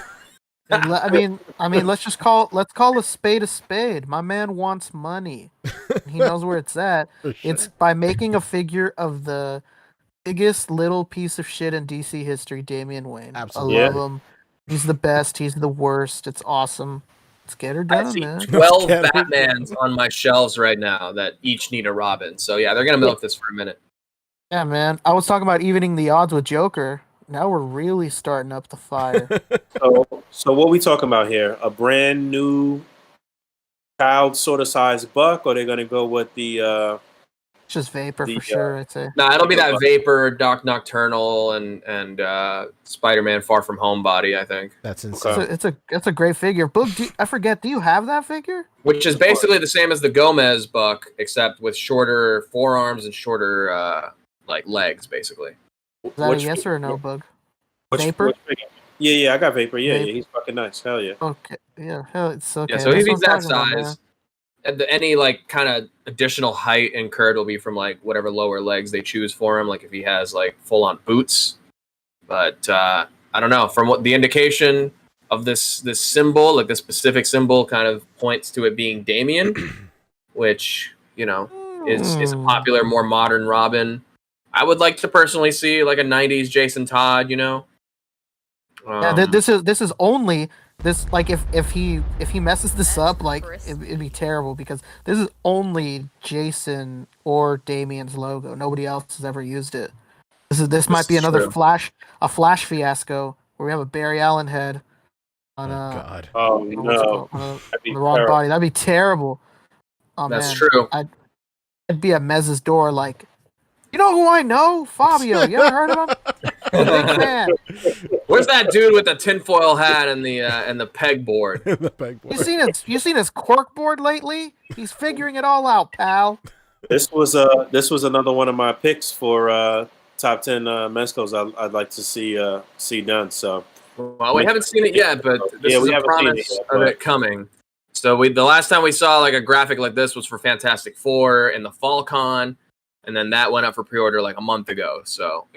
I mean, let's call a spade a spade. My man wants money. He knows where it's at. Sure. It's by making a figure of the biggest little piece of shit in DC history, Damian Wayne. Absolutely. I love him. He's the best. He's the worst. It's awesome. Let's get her I done, see man. 12 Batmans on my shelves right now that each need a Robin. So yeah, they're gonna milk this for a minute. Yeah, man. I was talking about evening the odds with Joker. Now we're really starting up the fire. So what we talking about here? A brand new child sort of size buck, or they're gonna go with the Just Vapor for sure, I'd say. Nah, it'll be that Vapor, Doc Nocturnal, and Spider-Man Far From Home body, I think. That's insane. It's a great figure. Boog, I forget, do you have that figure? Which is basically the same as the Gomez buck, except with shorter forearms and shorter legs, basically. Is that a yes or a no, Boog? Vapor? Yeah, I got Vapor. Yeah, he's fucking nice. Hell yeah. Okay, yeah, hell, it's okay. Yeah, so if he's that That's what I'm talking about, size, and any like kind of additional height incurred will be from like whatever lower legs they choose for him. Like if he has like full on boots, but I don't know. From what the indication of this symbol, like this specific symbol, kind of points to it being Damian, which is a popular, more modern Robin. I would like to personally see like a '90s Jason Todd. Yeah, this is only this, like if he messes this up, like it'd be terrible because this is only Jason or Damian's logo. Nobody else has ever used it. This might be another true. a flash fiasco where we have a Barry Allen head on God. Oh on no. the wrong body. That'd be terrible. Oh, That's man. true. I'd be at Mez's door like, you know who I know? Fabio. You ever heard of him? Big fan. Where's that dude with the tinfoil hat and the pegboard? The pegboard. You seen his cork board lately? He's figuring it all out, pal. This was another one of my picks for top 10 Mezcos I'd like to see done. So Well, we haven't seen it yet, but this is we a haven't seen promise it yet, of but- it coming. So the last time we saw like a graphic like this was for Fantastic Four in the Fall Con, and then that went up for pre-order like a month ago. So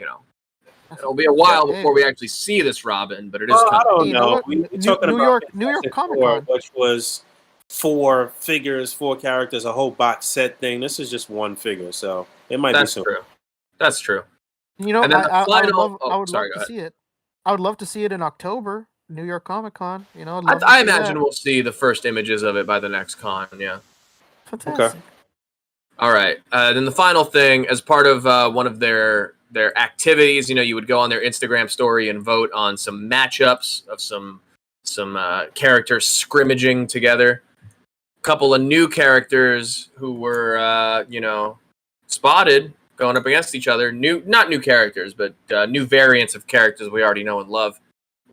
it'll be a while before we actually see this Robin, but it is coming. I don't You know. know what? We're talking New about York Fantastic Comic Four, Con. which was 4 figures, 4 characters, a whole box set thing. This is just one figure, so it might That's be soon. true. That's true. You know, And then the I would final- love, I would sorry, love go to see it. I would love to see it in October, New York Comic Con. I'd love to I see imagine that. we'll see the first images of it by the next con. Yeah. Fantastic. All right. Then the final thing, as part of one of their activities, you would go on their Instagram story and vote on some matchups of some characters scrimmaging together. A couple of new characters who were spotted going up against each other. Not new characters, but new variants of characters we already know and love.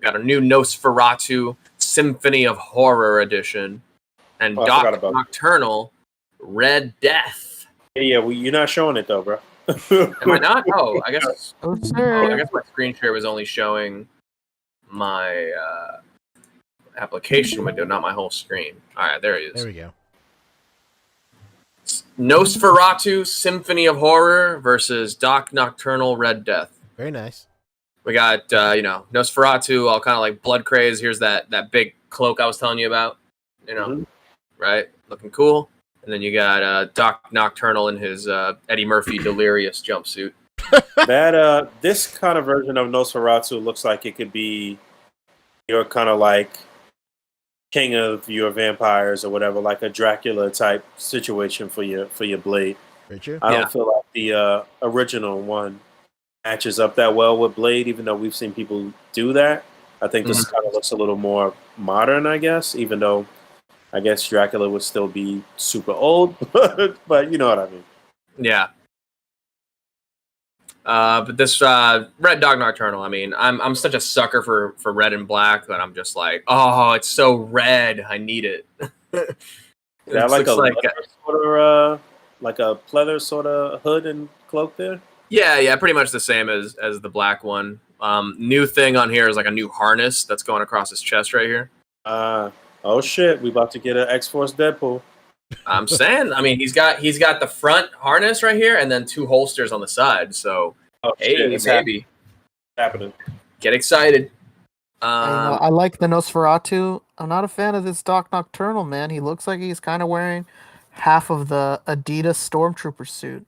Got a new Nosferatu Symphony of Horror edition, and Oh, I forgot Doc about Nocturnal Red Death. Yeah, you're not showing it though, bro. Am I not? Oh, I guess. Oh, Oh, sir. I guess my screen share was only showing my application window, not my whole screen. All right, there he is. There we go. Nosferatu Symphony of Horror versus Doc Nocturnal Red Death. Very nice. We got Nosferatu, all kind of like blood craze. Here's that big cloak I was telling you about. Right, looking cool. And then you got Doc Nocturnal in his Eddie Murphy delirious jumpsuit. That this kind of version of Nosferatu looks like it could be your kind of like king of your vampires or whatever, like a Dracula type situation for your Blade. Richard? I don't feel like the original one matches up that well with Blade, even though we've seen people do that. I think this kind of looks a little more modern, I guess, even though I guess Dracula would still be super old, but you know what I mean. Yeah. But this Red Dog Nocturnal, I mean, I'm such a sucker for red and black that I'm just like, oh, it's so red, I need it. Is that like a pleather sort of hood and cloak there? Yeah, pretty much the same as the black one. New thing on here is like a new harness that's going across his chest right here. Oh shit, we about to get an X-Force Deadpool. I'm saying, I mean, he's got the front harness right here and then 2 holsters on the side. So, hey, maybe happening. Get excited. I like the Nosferatu. I'm not a fan of this Doc Nocturnal, man. He looks like he's kind of wearing half of the Adidas Stormtrooper suit.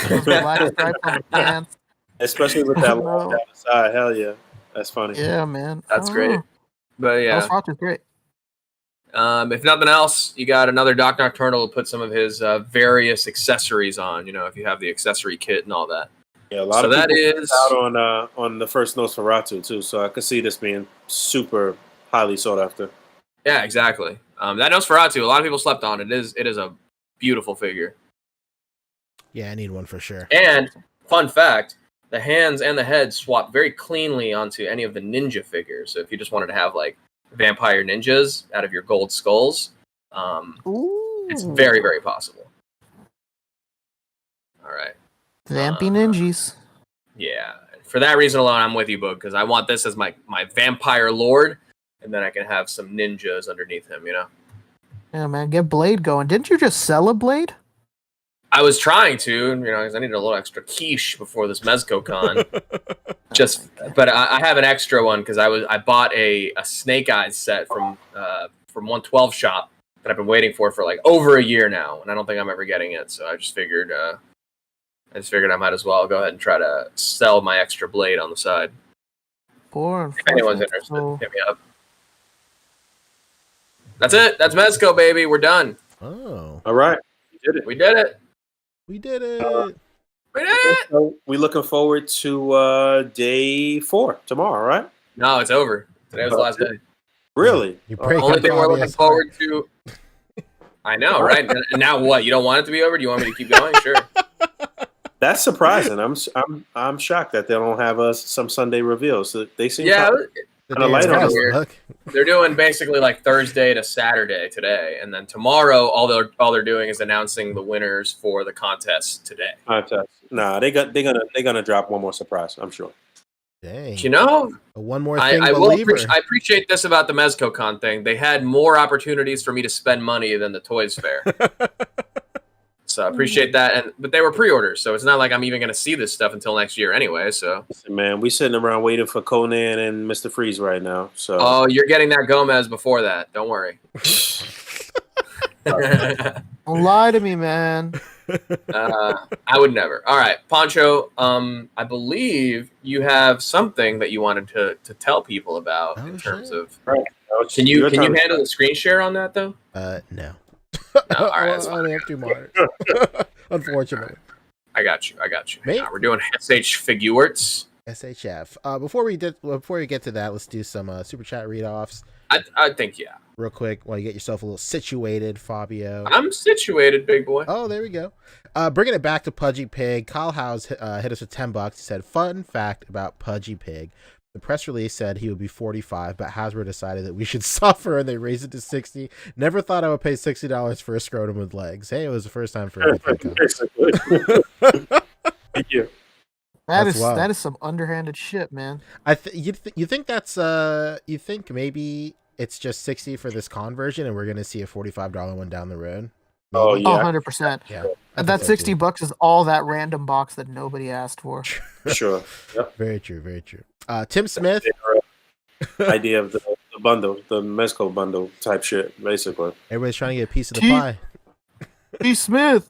Those black stripes on the pants. Especially with that long down the side. Hell yeah. That's funny. Yeah, man. That's great. But yeah. Nosferatu's great. If nothing else, you got another Doc Nocturnal to put some of his various accessories on, if you have the accessory kit and all that. Yeah, a lot of people out on the first Nosferatu too, so I could see this being super highly sought after. Yeah, exactly. That Nosferatu, a lot of people slept on. It is a beautiful figure. Yeah, I need one for sure. And fun fact, the hands and the head swap very cleanly onto any of the ninja figures. So if you just wanted to have like vampire ninjas out of your gold skulls, it's very, very possible. All right. Vampy ninjas. Yeah. For that reason alone, I'm with you, Boog, because I want this as my vampire lord, and then I can have some ninjas underneath him, Yeah, man, get Blade going. Didn't you just sell a Blade? I was trying to, because I needed a little extra quiche before this Mezco con. But I have an extra one because I bought a Snake Eyes set from 112 Shop that I've been waiting for like over a year now, and I don't think I'm ever getting it. So I just figured I might as well go ahead and try to sell my extra Blade on the side. If anyone's interested, hit me up. That's it. That's Mezco, baby. We're done. Oh. All right. We did it. We did it. So we're looking forward to day 4 tomorrow, right? No, it's over. Today was the last day. Really? Only thing we're looking forward to. I know, right? And now what? You don't want it to be over? Do you want me to keep going? Sure. That's surprising. I'm shocked that they don't have some Sunday reveals. So they seem kind of light on this. They're doing basically like Thursday to Saturday today, and then tomorrow all they're doing is announcing the winners for the contest today. Nah, they're gonna drop one more surprise. I'm sure. Dang. One more thing. I appreciate this about the Mezco Con thing. They had more opportunities for me to spend money than the Toys Fair. So I appreciate that, but they were pre-orders, so it's not like I'm even going to see this stuff until next year anyway. So, man, we sitting around waiting for Conan and Mr. Freeze right now. So, you're getting that Gomez before that. Don't worry. Don't lie to me, man. I would never. All right, Poncho. I believe you have something that you wanted to tell people about in terms of. Right. Can you handle the screen share on that though? No. No, all right, I only have 2 monitors. Unfortunately. I got you. Maybe. We're doing SH Figuarts. SHF. Before we get to that, let's do some super chat read-offs. I think real quick while you get yourself a little situated, Fabio. I'm situated, big boy. Oh, there we go. Bringing it back to Pudgy Pig, Kyle House hit us with $10. He said, "Fun fact about Pudgy Pig: The press release said he would be 45, but Hasbro decided that we should suffer and they raised it to 60. Never thought I would pay $60 for a scrotum with legs. Hey, it was the first time for everything. Thank you. That is some underhanded shit, man. You think that's you think maybe it's just 60 for this con version and we're gonna see a $45 one down the road? Maybe? Oh yeah, 100%. Yeah. And that $60 is all that random box that nobody asked for. sure. Yep. Very true. Very true. Tim Smith. Idea of the bundle, the Mezco bundle type shit, basically. Everybody's trying to get a piece of the pie. T. Smith.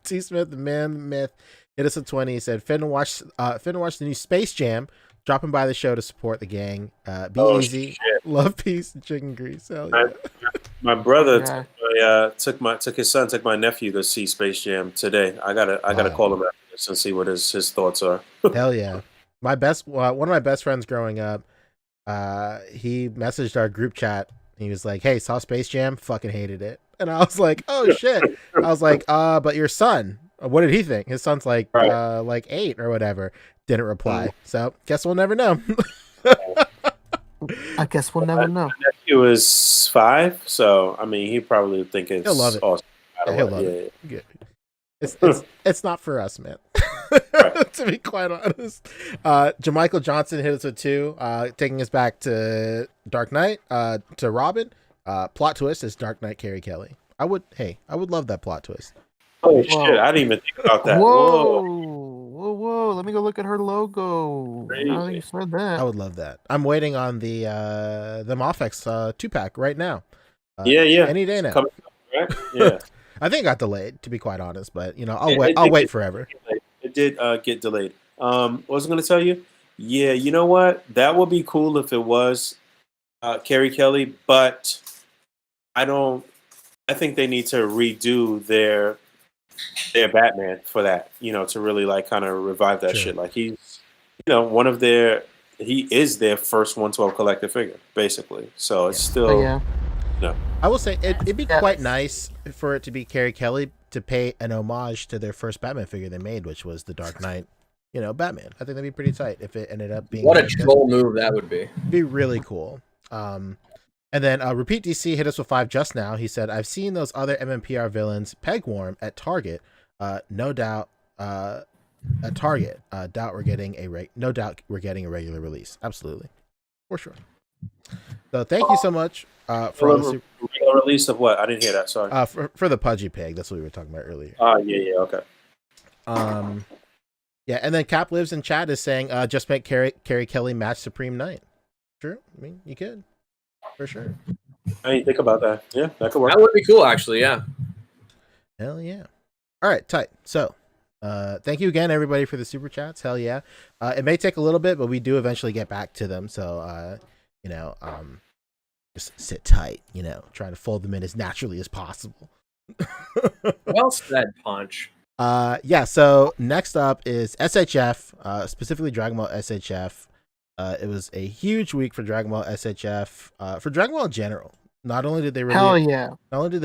T. Smith, the man, the myth, hit us at 20. He said, "Finna watch the new Space Jam. Dropping by the show to support the gang. Be easy. Shit. Love, peace, and chicken grease." Hell yeah. My brother took my nephew to see Space Jam today. I gotta call him after this and see what his thoughts are. Hell yeah. One of my best friends growing up, he messaged our group chat. He was like, "Hey, saw Space Jam, fucking hated it." And I was like, "Oh shit." I was like, but your son, what did he think?" His son's like 8 or whatever. Didn't reply. So guess we'll never know. I guess we'll never know. My nephew is 5, so I mean he probably think it's He'll love it. awesome. Yeah, he'll love it. Good. It's not for us, man. To be quite honest. Jamichael Johnson hit us with 2, taking us back to Dark Knight, to Robin. Plot twist is Dark Knight Carrie Kelly. I would love that plot twist. Oh shit! I didn't even think about that. Whoa! Let me go look at her logo. Now that you said that, I would love that. I'm waiting on the MAFEX 2-pack right now. Yeah. Any day now. Right? Yeah. I think it got delayed, to be quite honest, but I'll wait forever. It did get delayed. What was I going to tell you? Yeah, you know what? That would be cool if it was Carrie Kelly, but I think they need to redo their Batman for that, to really like kind of revive that shit. Like he's, he is their first 112 collector figure, basically. So it's still, I will say it'd be quite nice for it to be Carrie Kelly to pay an homage to their first Batman figure they made, which was the Dark Knight, Batman. I think that'd be pretty tight if it ended up being. What a troll move that would be. It'd be really cool. And then Repeat DC hit us with 5 just now. He said, "I've seen those other MMPR villains peg warm at Target. No doubt at Target. Doubt we're getting a regular release. Absolutely, for sure." So thank you so much for the release of what? I didn't hear that. Sorry. For the Pudgy Pig. That's what we were talking about earlier. Yeah, okay. Yeah, and then Cap Lives in chat is saying, just make Carrie Kelly match Supreme Knight. True. I mean, you could. For sure. I didn't think about that. Yeah, that could work. That would be cool, actually. Yeah. Hell yeah. All right, tight. So, thank you again, everybody, for the super chats. Hell yeah. It may take a little bit, but we do eventually get back to them. So, just sit tight. Try to fold them in as naturally as possible. Well said, Punch. Yeah. So next up is SHF, specifically Dragon Ball SHF. It was a huge week for Dragon Ball SHF, for Dragon Ball in general. Not only did they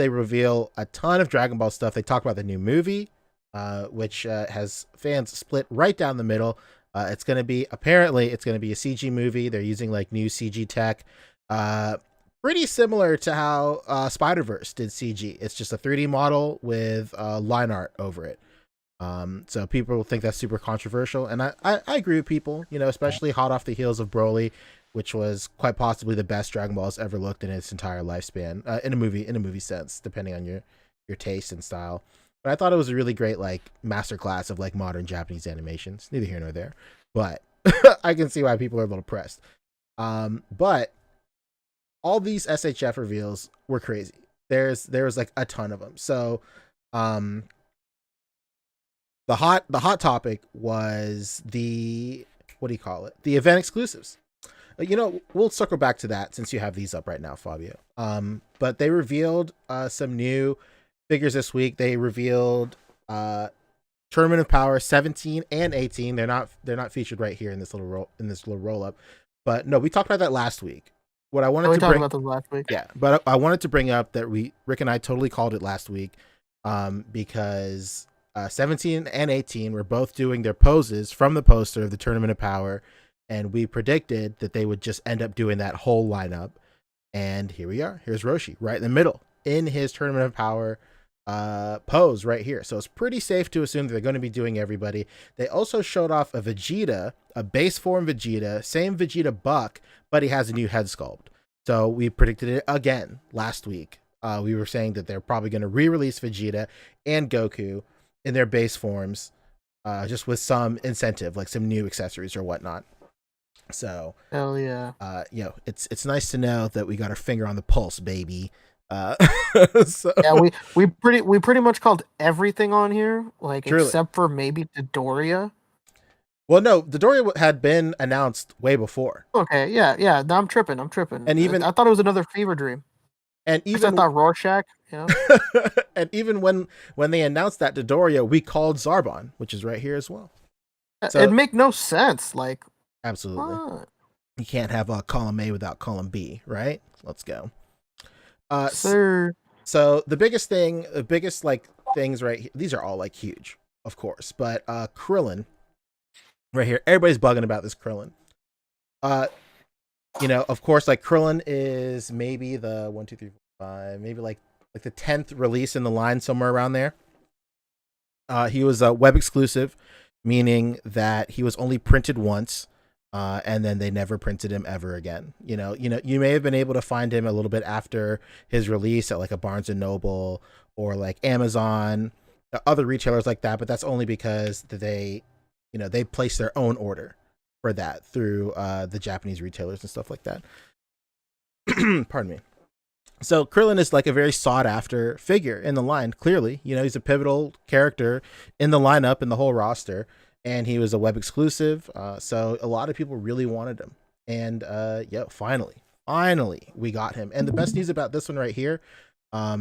reveal a ton of Dragon Ball stuff, they talked about the new movie, which has fans split right down the middle. Apparently it's going to be a CG movie. They're using like new CG tech, pretty similar to how Spider-Verse did CG. It's just a 3D model with line art over it. So people think that's super controversial, and I agree with people, especially hot off the heels of Broly, which was quite possibly the best Dragon Ball has ever looked in its entire lifespan, in a movie sense, depending on your taste and style. But I thought it was a really great like masterclass of like modern Japanese animations. Neither here nor there, but I can see why people are a little pressed. But all these SHF reveals were crazy. There was like a ton of them. So, the hot topic was the event exclusives. We'll circle back to that since you have these up right now, Fabio. But they revealed some new figures this week. They revealed Tournament of Power 17 and 18. They're not featured right here in this little roll up. But no, we talked about that last week. What I wanted to bring about those last week. Yeah, but I wanted to bring up that Rick and I totally called it last week, because 17 and 18 were both doing their poses from the poster of the Tournament of Power, and we predicted that they would just end up doing that whole lineup. And here we are. Here's Roshi right in the middle in his Tournament of Power pose right here. So it's pretty safe to assume that they're going to be doing everybody. They also showed off a Vegeta, a base form Vegeta, same Vegeta buck, but he has a new head sculpt. So we predicted it again last week. We were saying that they're probably going to re-release Vegeta and Goku in their base forms, just with some incentive, like some new accessories or whatnot. So, hell yeah. It's nice to know that we got our finger on the pulse, baby. So Yeah, we pretty much called everything on here, like Truly. except for maybe Dodoria. Well, no, Dodoria had been announced way before. Okay, yeah. No, I'm tripping. And even I thought it was another Fever Dream. And Even I thought Rorschach, and even when they announced that Dodoria, we called Zarbon, which is right here as well. So, it make no sense. Like, absolutely, what? You can't have column A without column B, right? Let's go. Sir. So the biggest like things right here, these are all like huge, of course, but Krillin right here, everybody's bugging about this Krillin. Of course, like Krillin is maybe the 1, 2, 3, 4, 5, maybe like the 10th release in the line, somewhere around there. He was a web exclusive, meaning that he was only printed once, and then they never printed him ever again. You may have been able to find him a little bit after his release at like a Barnes and Noble or like Amazon, other retailers like that, but that's only because they place their own order for that through the Japanese retailers and stuff like that. Pardon me. So Krillin is like a very sought after figure in the line. Clearly, he's a pivotal character in the lineup, in the whole roster, and he was a web exclusive. So a lot of people really wanted him. And finally we got him. And the best news about this one right here, what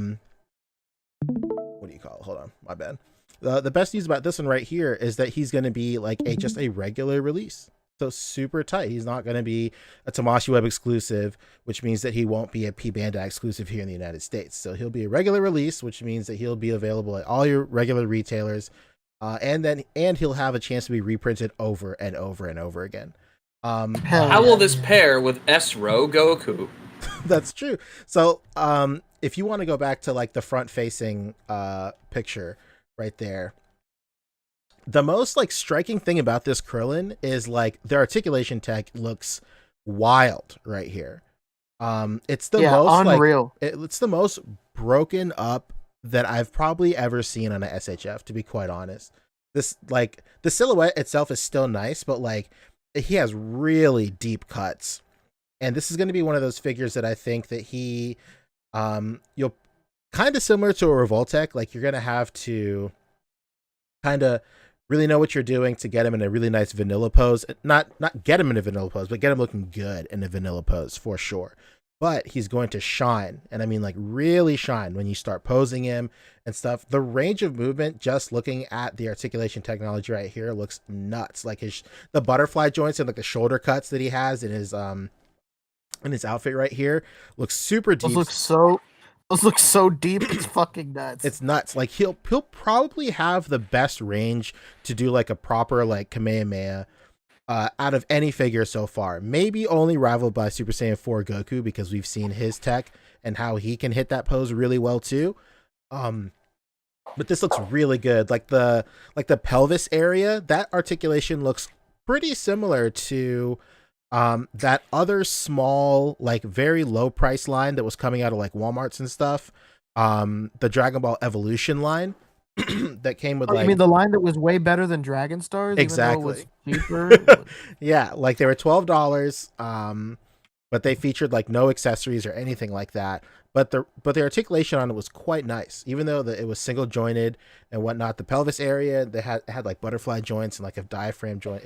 do you call it? Hold on, my bad. The best news about this one right here is that he's going to be like just a regular release. So super tight. He's not going to be a Tamashii Web exclusive, which means that he won't be a P Bandai exclusive here in the United States. So he'll be a regular release, which means that he'll be available at all your regular retailers, and he'll have a chance to be reprinted over and over and over again. How will this pair with S-Ro Goku? That's true. So if you want to go back to like the front facing picture right there, the most like striking thing about this Krillin is like their articulation tech looks wild right here. It's the most unreal. It's the most broken up that I've probably ever seen on a SHF, to be quite honest. This like the silhouette itself is still nice, but like he has really deep cuts. And this is going to be one of those figures that I think that he you'll kind of similar to a Revoltech, like you're going to have to kind of really know what you're doing to get him in a really nice vanilla pose. Not get him in a vanilla pose, but get him looking good in a vanilla pose for sure. But he's going to shine, and I mean like really shine when you start posing him and stuff. The range of movement, just looking at the articulation technology right here, looks nuts. Like the butterfly joints and like the shoulder cuts that he has in his outfit right here looks super deep. Those look so deep, it's fucking nuts. It's nuts. Like he'll probably have the best range to do like a proper like Kamehameha out of any figure so far. Maybe only rivaled by Super Saiyan 4 Goku, because we've seen his tech and how he can hit that pose really well too. But this looks really good. Like the pelvis area, that articulation looks pretty similar to that other small, like very low price line that was coming out of like Walmarts and stuff. The Dragon Ball Evolution line that came with I mean the line that was way better than Dragon Stars? Exactly. Even though it was cheaper? Yeah, like they were $12, but they featured like no accessories or anything like that. But the articulation on it was quite nice, even though it was single jointed and whatnot. The pelvis area, they had like butterfly joints and like a diaphragm joint.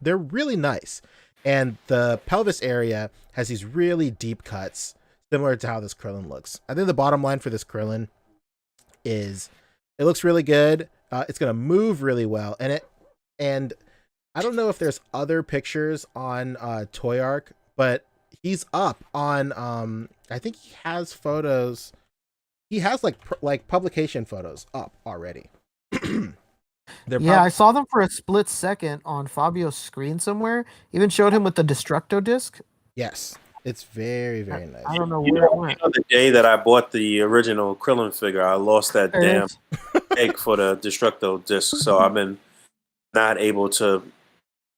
They're really nice. And the pelvis area has these really deep cuts, similar to how this Krillin looks. I think the bottom line for this Krillin is it looks really good. It's going to move really well. And I don't know if there's other pictures on Toy Arc, but he's up on, I think he has photos. He has like publication photos up already. They're Yeah, I prob- saw them for a split second on Fabio's screen somewhere. Even showed him with the Destructo disc. yes, it's very very nice. I don't know where it went. The day that I bought the original Krillin figure, I lost that There it damn is. egg for the Destructo disc, so I've been not able to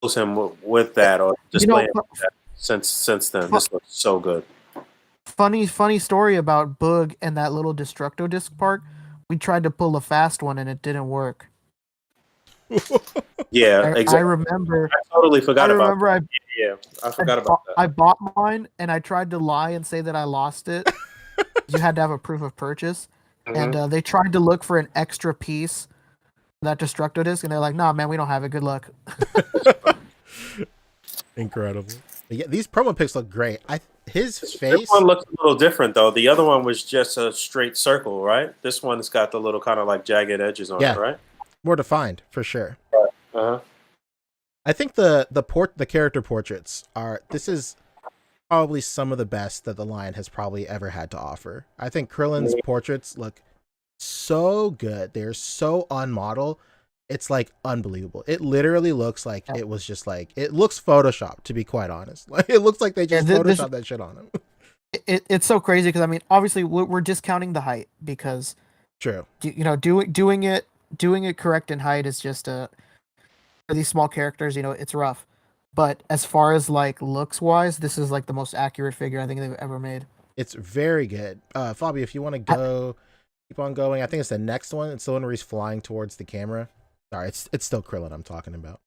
use him with that or display him with that since then. This looks so good. Funny story about Boog and that little Destructo disc part. We tried to pull a fast one and it didn't work. Yeah, I exactly. remember. I totally forgot about remember that. Yeah, I forgot about that. I bought mine and I tried to lie and say that I lost it. You had to have a proof of purchase, and they tried to look for an extra piece of that Destructo disc, and they're like, "Nah, man, we don't have it. Good luck." Incredible. But yeah, these promo pics look great. His This face. one looks a little different though. The other one was just a straight circle, right? This one's got the little kind of like jagged edges on Yeah. it, right? More defined for sure. Uh-huh. I think the character portraits are. This is probably some of the best that the line has probably ever had to offer. I think Krillin's portraits look so good. They're so on model. It's like unbelievable. It literally looks like it was just like it looks photoshopped, to be quite honest. Like it looks like they just photoshopped that shit on him. It's so crazy because I mean, obviously we're discounting the height because True. doing it correct in height is just for these small characters, it's rough. But as far as like looks wise, this is like the most accurate figure I think they've ever made. It's very good. Fabi, if you want to go, keep on going. I think it's the next one. It's the one where he's flying towards the camera. Sorry, it's still Krillin I'm talking about.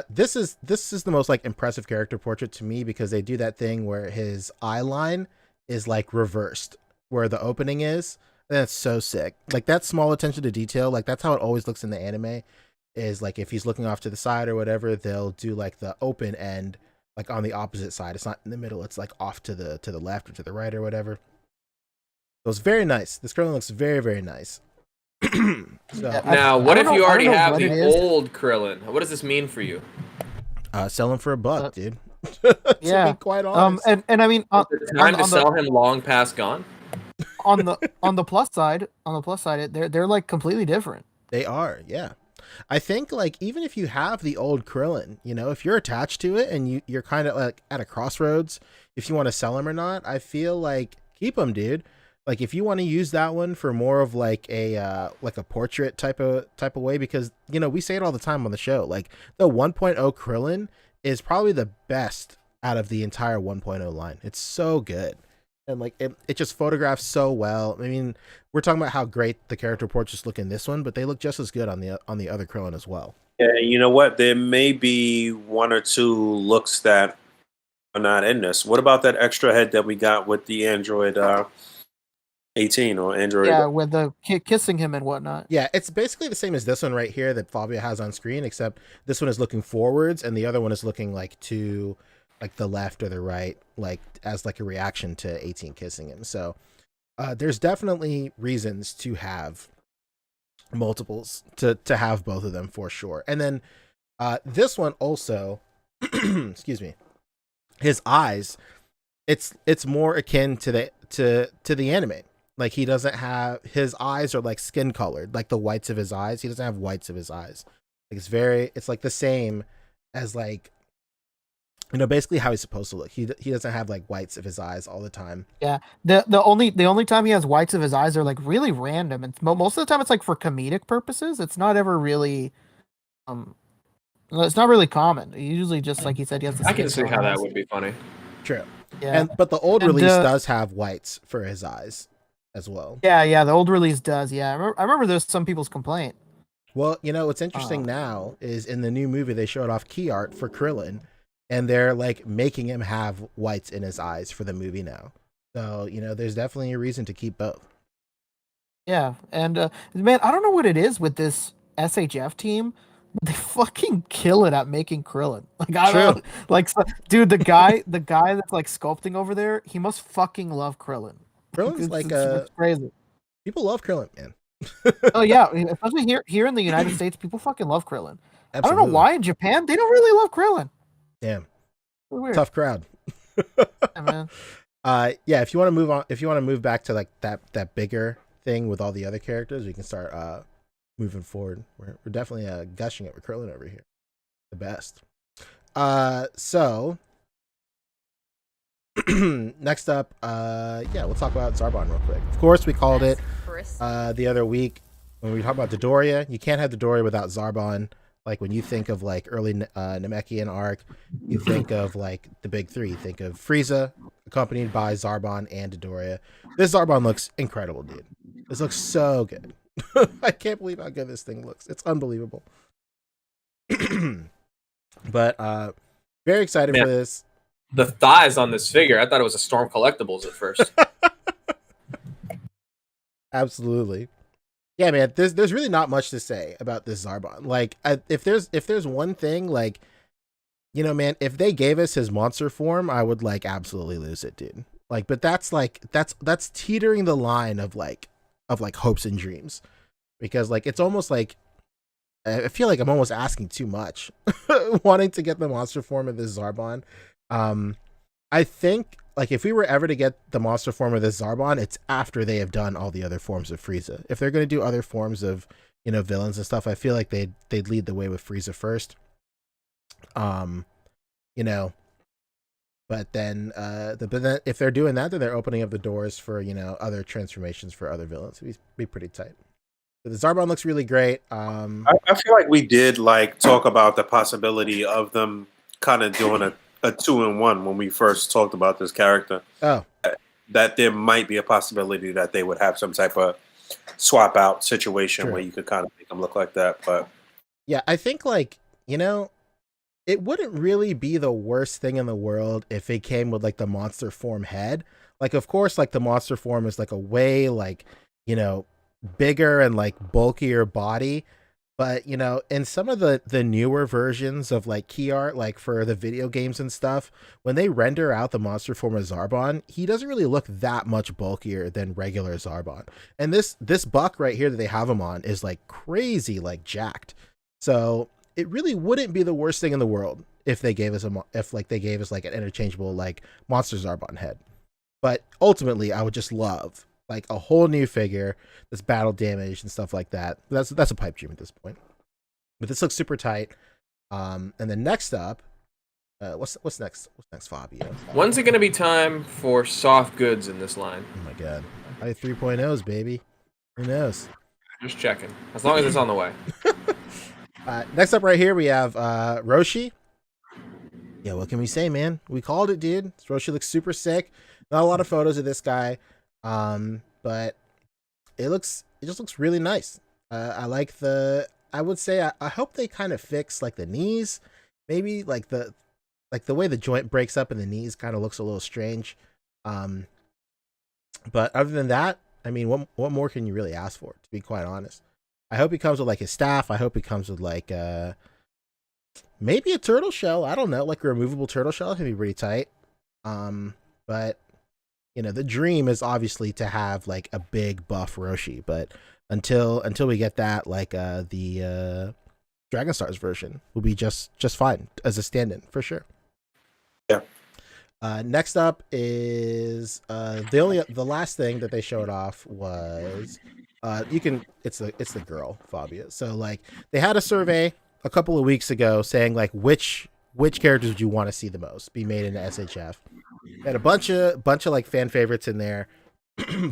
This is the most like impressive character portrait to me because they do that thing where his eye line is like reversed where the opening is. That's so sick. Like that small attention to detail, like that's how it always looks in the anime. Is like if he's looking off to the side or whatever, they'll do like the open end like on the opposite side. It's not in the middle, it's like off to the left or to the right or whatever. So it's very nice. This Krillin looks very, very nice. Now, what if you already have the old Krillin? What does this mean for you? Sell him for $1, dude. To Yeah. be quite honest. And I mean, Is it time to sell him long past gone? on the plus side, they're like completely different. They are, yeah. I think like even if you have the old Krillin, if you're attached to it and you're kind of like at a crossroads, if you want to sell him or not, I feel like keep him, dude. Like if you want to use that one for more of like a portrait type of way, because we say it all the time on the show, like the 1.0 Krillin is probably the best out of the entire 1.0 line. It's so good. And like it just photographs so well. I mean, we're talking about how great the character portraits look in this one, but they look just as good on the other Krillin as well. Yeah, you know what? There may be one or two looks that are not in this. What about that extra head that we got with the Android 18 or Android? Yeah, with the kissing him and whatnot. Yeah, it's basically the same as this one right here that Fabio has on screen, except this one is looking forwards and the other one is looking like to like the left or the right, like as like a reaction to 18 kissing him. So there's definitely reasons to have multiples to have both of them for sure. And then this one also, excuse me, his eyes, it's more akin to the anime. Like he doesn't have, his eyes are like skin colored, like the whites of his eyes. He doesn't have whites of his eyes. Like it's like the same as like, basically how he's supposed to look. He doesn't have like whites of his eyes all the time. Yeah, the only time he has whites of his eyes are like really random, and most of the time it's like for comedic purposes. It's not ever really, it's not really common. Usually, just like he said, he has. I can see how that would be funny. True. Yeah, but the old release does have whites for his eyes as well. Yeah, the old release does. Yeah, I remember there's some people's complaint. Well, what's interesting now is in the new movie they showed off key art for Krillin. And they're like making him have whites in his eyes for the movie now. So, there's definitely a reason to keep both. Yeah. And man, I don't know what it is with this SHF team. They fucking kill it at making Krillin. Like, I don't know. Like, dude, the guy that's like sculpting over there, he must fucking love Krillin. Krillin's it's crazy. People love Krillin, man. Oh yeah, especially here in the United States, people fucking love Krillin. Absolutely. I don't know why in Japan they don't really love Krillin. Damn. Weird. Tough crowd. Yeah, man. Yeah, if you want to move on, if you want to move back to like that bigger thing with all the other characters, we can start moving forward. We're definitely gushing it with Curlin over here. The best. So next up, we'll talk about Zarbon real quick. Of course, we called it the other week when we talked about Dodoria. You can't have Dodoria without Zarbon. Like when you think of like early Namekian arc, you think of like the big three. You think of Frieza, accompanied by Zarbon and Dodoria. This Zarbon looks incredible, dude. This looks so good. I can't believe how good this thing looks. It's unbelievable. But very excited for this. The thighs on this figure, I thought it was a Storm Collectables at first. Absolutely. Yeah, man, there's really not much to say about this Zarbon. Like, if there's one thing, like, you know, man, if they gave us his monster form, I would like absolutely lose it, dude. Like, but that's teetering the line of hopes and dreams, because like it's almost like I feel like I'm almost asking too much, wanting to get the monster form of this Zarbon. I think like if we were ever to get the monster form of this Zarbon, it's after they have done all the other forms of Frieza. If they're going to do other forms of, you know, villains and stuff, I feel like they'd lead the way with Frieza first. You know, but then if they're doing that, then they're opening up the doors for, you know, other transformations for other villains. It'd be pretty tight. But the Zarbon looks really great. I feel like we did like talk about the possibility of them kind of doing a 2-in-1 when we first talked about this character. Oh, that there might be a possibility that they would have some type of swap out situation where you could kind of make them look like that. But yeah, I think like, you know, it wouldn't really be the worst thing in the world if it came with like the monster form head. Like, of course, like the monster form is like a way like, you know, bigger and like bulkier body. But, you know, in some of the newer versions of like key art, like for the video games and stuff, when they render out the monster form of Zarbon, he doesn't really look that much bulkier than regular Zarbon. And this buck right here that they have him on is like crazy, like jacked. So it really wouldn't be the worst thing in the world if they gave us like an interchangeable like monster Zarbon head. But ultimately, I would just love like a whole new figure that's battle damaged and stuff like that. That's a pipe dream at this point. But this looks super tight. And then next up, what's next? What's next, Fabio? When's it gonna be time for soft goods in this line? Oh my god, I 3.0s, baby. Who knows? Just checking. As long as it's on the way. Next up, right here, we have Roshi. Yeah, what can we say, man? We called it, dude. Roshi looks super sick. Not a lot of photos of this guy. But it just looks really nice. I like I would say I hope they kind of fix like the knees, maybe like the way the joint breaks up in the knees kind of looks a little strange. But other than that, I mean, what more can you really ask for, to be quite honest? I hope he comes with like his staff. I hope he comes with like maybe a turtle shell. I don't know, like a removable turtle shell can be pretty tight. But you know, the dream is obviously to have like a big buff Roshi, but until we get that, like the Dragon Stars version will be just fine as a stand-in for sure. Yeah. Next up is the last thing that they showed off was it's the girl Fabio. So like they had a survey a couple of weeks ago saying like which characters would you want to see the most be made into SHF. They had a bunch of like fan favorites in there,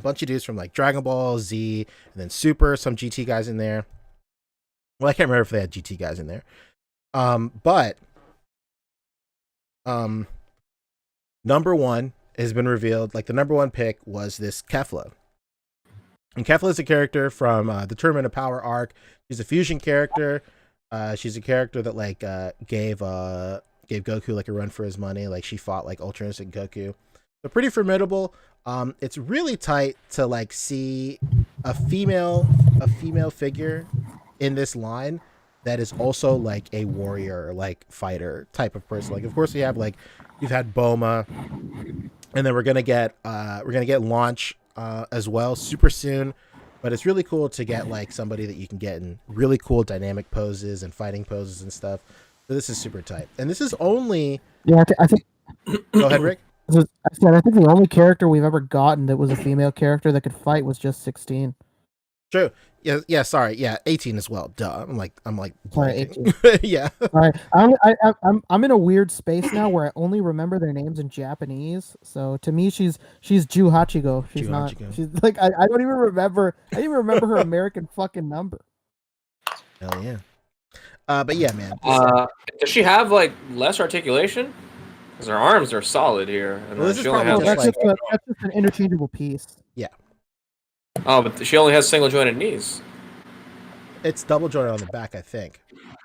bunch of dudes from like Dragon Ball Z and then Super, some GT guys in there. Well, I can't remember if they had GT guys in there. But number one has been revealed. Like the number one pick was this Kefla. And Kefla is a character from the Tournament of Power arc. She's a fusion character. She's a character that like gave Goku like a run for his money. Like she fought like Ultra Instinct Goku. So pretty formidable. It's really tight to like see a female figure in this line that is also like a warrior, like fighter type of person. Like of course you've had Boma, and then we're gonna get Launch as well super soon. But it's really cool to get like somebody that you can get in really cool dynamic poses and fighting poses and stuff. So this is super tight. And this is only... Yeah, I think... Go ahead, Rick. I think the only character we've ever gotten that was a female character that could fight was just 16. True. Yeah. Sorry. Yeah, 18 as well. Duh. I'm like. Sorry, blanking. Yeah. All right, I'm in a weird space now where I only remember their names in Japanese. So to me, she's Ju Hachigo. She's Ju not. Hachigo. She's like I don't even remember. I didn't even remember her American fucking number. Hell yeah. But yeah, man. Does she have like less articulation? Because her arms are solid here, and Well, then this she is only probably has just That's just an interchangeable piece. Yeah. oh, but she only has single jointed knees. It's double jointed on the back, I think.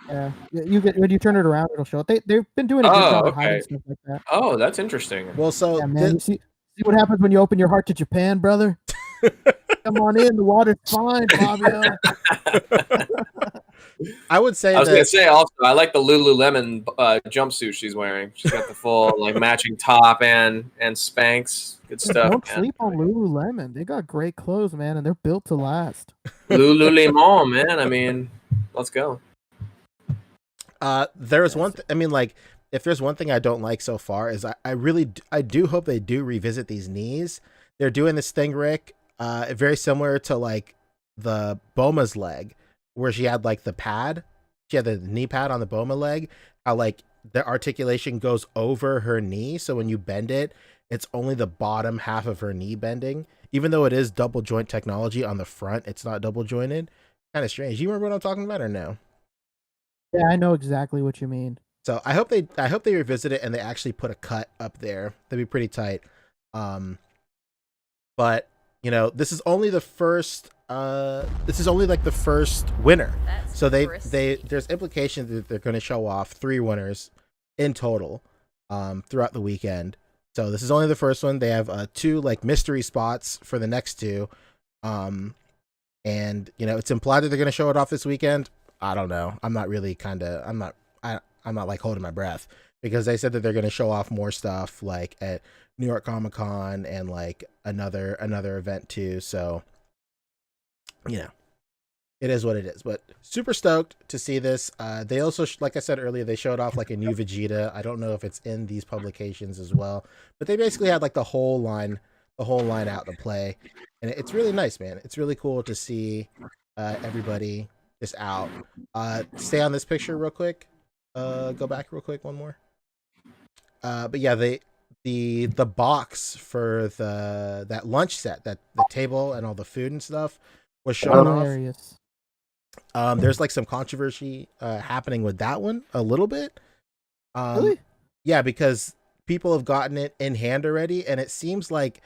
Yeah, you get when you turn it around, it'll show it. They've been doing a good job of hiding okay. stuff like that. Oh, that's interesting. Well, so Yeah, man. You see what happens when you open your heart to Japan, brother. Come on in, the water's fine, Fabio. I would say I was gonna say also, I like the Lululemon jumpsuit she's wearing. She's got the full like matching top and Spanx. Good stuff. Don't man. sleep on Lululemon. They got great clothes, man, and they're built to last. Lululemon, man. I mean, let's go. There's one. I mean, like, if there's one thing I don't like so far is I do hope they do revisit these knees. They're doing this thing, Rick, very similar to like the Boma's leg, where she had like the pad. She had the knee pad on the Boma leg. How like the articulation goes over her knee, so when you bend it, it's only the bottom half of her knee bending. Even though it is double joint technology on the front, it's not double jointed. Kind of strange. You remember what I'm talking about or no? Yeah, I know exactly what you mean. So I hope they revisit it and they actually put a cut up there. That'd be pretty tight. But you know, this is only the first. This is only like the first winner. That's So risky. there's implication that they're going to show off 3 winners in total, throughout the weekend. So this is only the first one. They have 2 like mystery spots for the next 2, and you know it's implied that they're going to show it off this weekend. I don't know. I'm not really I'm not like holding my breath because they said that they're going to show off more stuff like at New York Comic Con and like another event too. So, you know, it is what it is, but super stoked to see this. They also, like I said earlier, they showed off like a new Vegeta. I don't know if it's in these publications as well, but they basically had like the whole line out to play. And it's really nice, man. It's really cool to see everybody just out. Stay on this picture real quick. Go back real quick one more. But yeah, the box for that lunch set, that the table and all the food and stuff was shown off. Hilarious. There's like some controversy happening with that one a little bit. Really? Yeah, because people have gotten it in hand already, and it seems like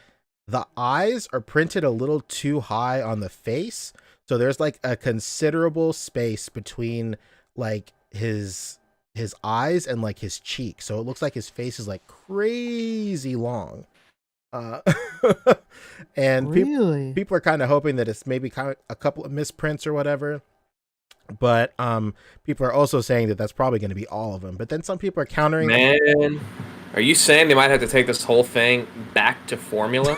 the eyes are printed a little too high on the face. So there's like a considerable space between like his eyes and like his cheek. So it looks like his face is like crazy long. And Really? people are kind of hoping that it's maybe kind of a couple of misprints or whatever. But people are also saying that that's probably going to be all of them. But then some people are countering. Man, are you saying they might have to take this whole thing back to formula?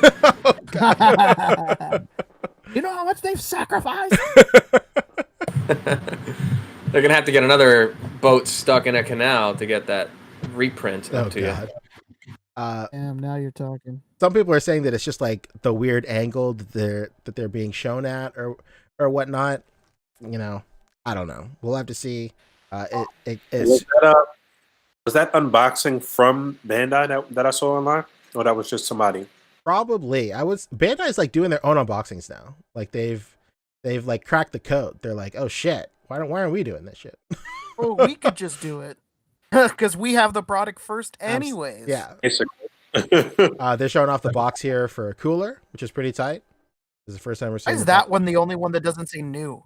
You know how much they've sacrificed? They're gonna have to get another boat stuck in a canal to get that reprint up to God. Damn, now you're talking. Some people are saying that it's just like the weird angle that they're being shown at or whatnot. You know, I don't know. We'll have to see. It's Was that unboxing from Bandai that I saw online, or that was just somebody? probably Bandai's like doing their own unboxings now. Like they've like cracked the code. They're like, oh shit, why aren't we doing this shit? Well, we could just do it because we have the product first, anyways. Yeah. Basically. They're showing off the box here for a cooler, which is pretty tight. This is the first time we're Why seeing is that one the only one that doesn't say new?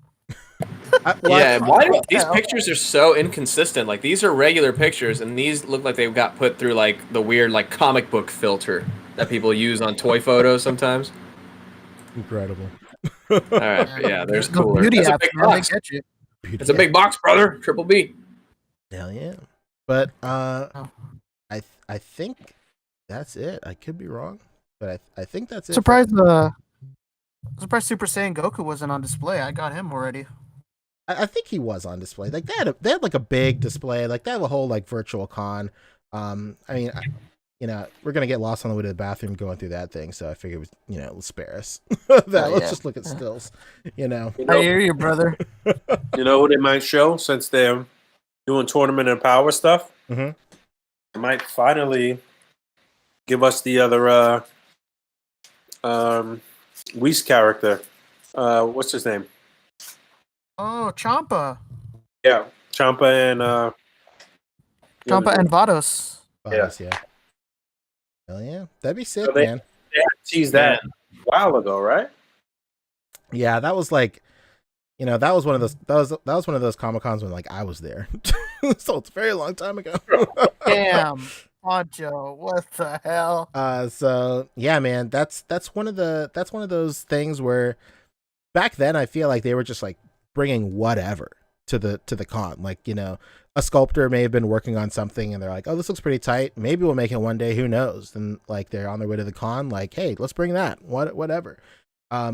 Yeah, why do these hell? pictures are so inconsistent? Like these are regular pictures, and these look like they got put through like the weird like comic book filter that people use on toy photos sometimes. Incredible. All right, but yeah, there's The cooler. beauty That's a apps, big man, they box. get you. It's a big box, brother. Triple B. Hell yeah. But I think that's it. I could be wrong, but I think that's it. Surprised Super Saiyan Goku wasn't on display. I got him already. I think he was on display. Like they had like a big display. Like they have a whole like virtual con. I mean, you know, we're gonna get lost on the way to the bathroom going through that thing. So I figured, let's spare us that. Let's just look at stills. You know, I hear you, brother. you know who they might show since they're doing tournament and power stuff? Mm-hmm. They might finally give us the other Whis character. What's his name? Oh, Champa. Yeah, Champa and Champa and Vados. Yeah. Hell yeah, that'd be sick, So they- man. They had teased that a while ago, right? Yeah, that was like, that was one of those. That was one of those Comic Cons when like I was there. So it's a very long time ago. Damn, Poncho, what the hell? So yeah, man, that's one of those things where back then I feel like they were just like bringing whatever to the con. Like, a sculptor may have been working on something and they're like, oh, this looks pretty tight. Maybe we'll make it one day. Who knows? And like they're on their way to the con, like, hey, let's bring that. Whatever.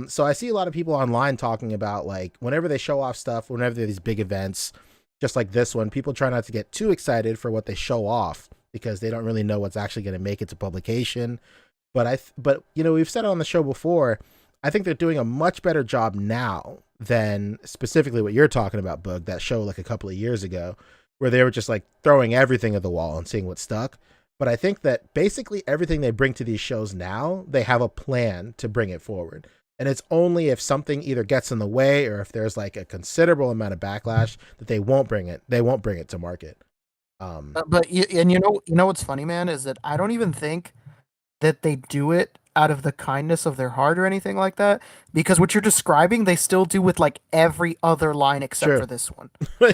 So I see a lot of people online talking about like whenever they show off stuff, whenever there are these big events, just like this one, people try not to get too excited for what they show off because they don't really know what's actually going to make it to publication. But we've said it on the show before. I think they're doing a much better job now than specifically what you're talking about, Boog, that show like a couple of years ago, where they were just like throwing everything at the wall and seeing what stuck. But I think that basically everything they bring to these shows now, they have a plan to bring it forward. And it's only if something either gets in the way or if there's like a considerable amount of backlash that they won't bring it. They won't bring it to market. But you know what's funny, man, is that I don't even think that they do it out of the kindness of their heart or anything like that, because what you're describing they still do with like every other line except Sure. for this one.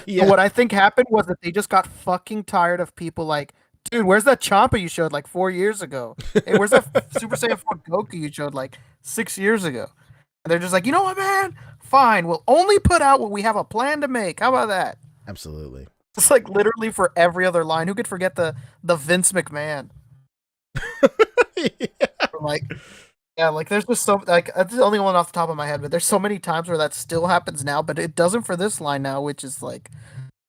Yeah. So what I think happened was that they just got fucking tired of people like, dude, where's that Champa you showed like 4 years ago? Hey, where's that Super Saiyan 4 Goku you showed like 6 years ago? And they're just like, you know what, man? Fine, we'll only put out what we have a plan to make. How about that? Absolutely. It's like literally for every other line. Who could forget the Vince McMahon? Like, yeah, like there's just so like that's the only one off the top of my head, but there's so many times where that still happens now, but it doesn't for this line now, which is like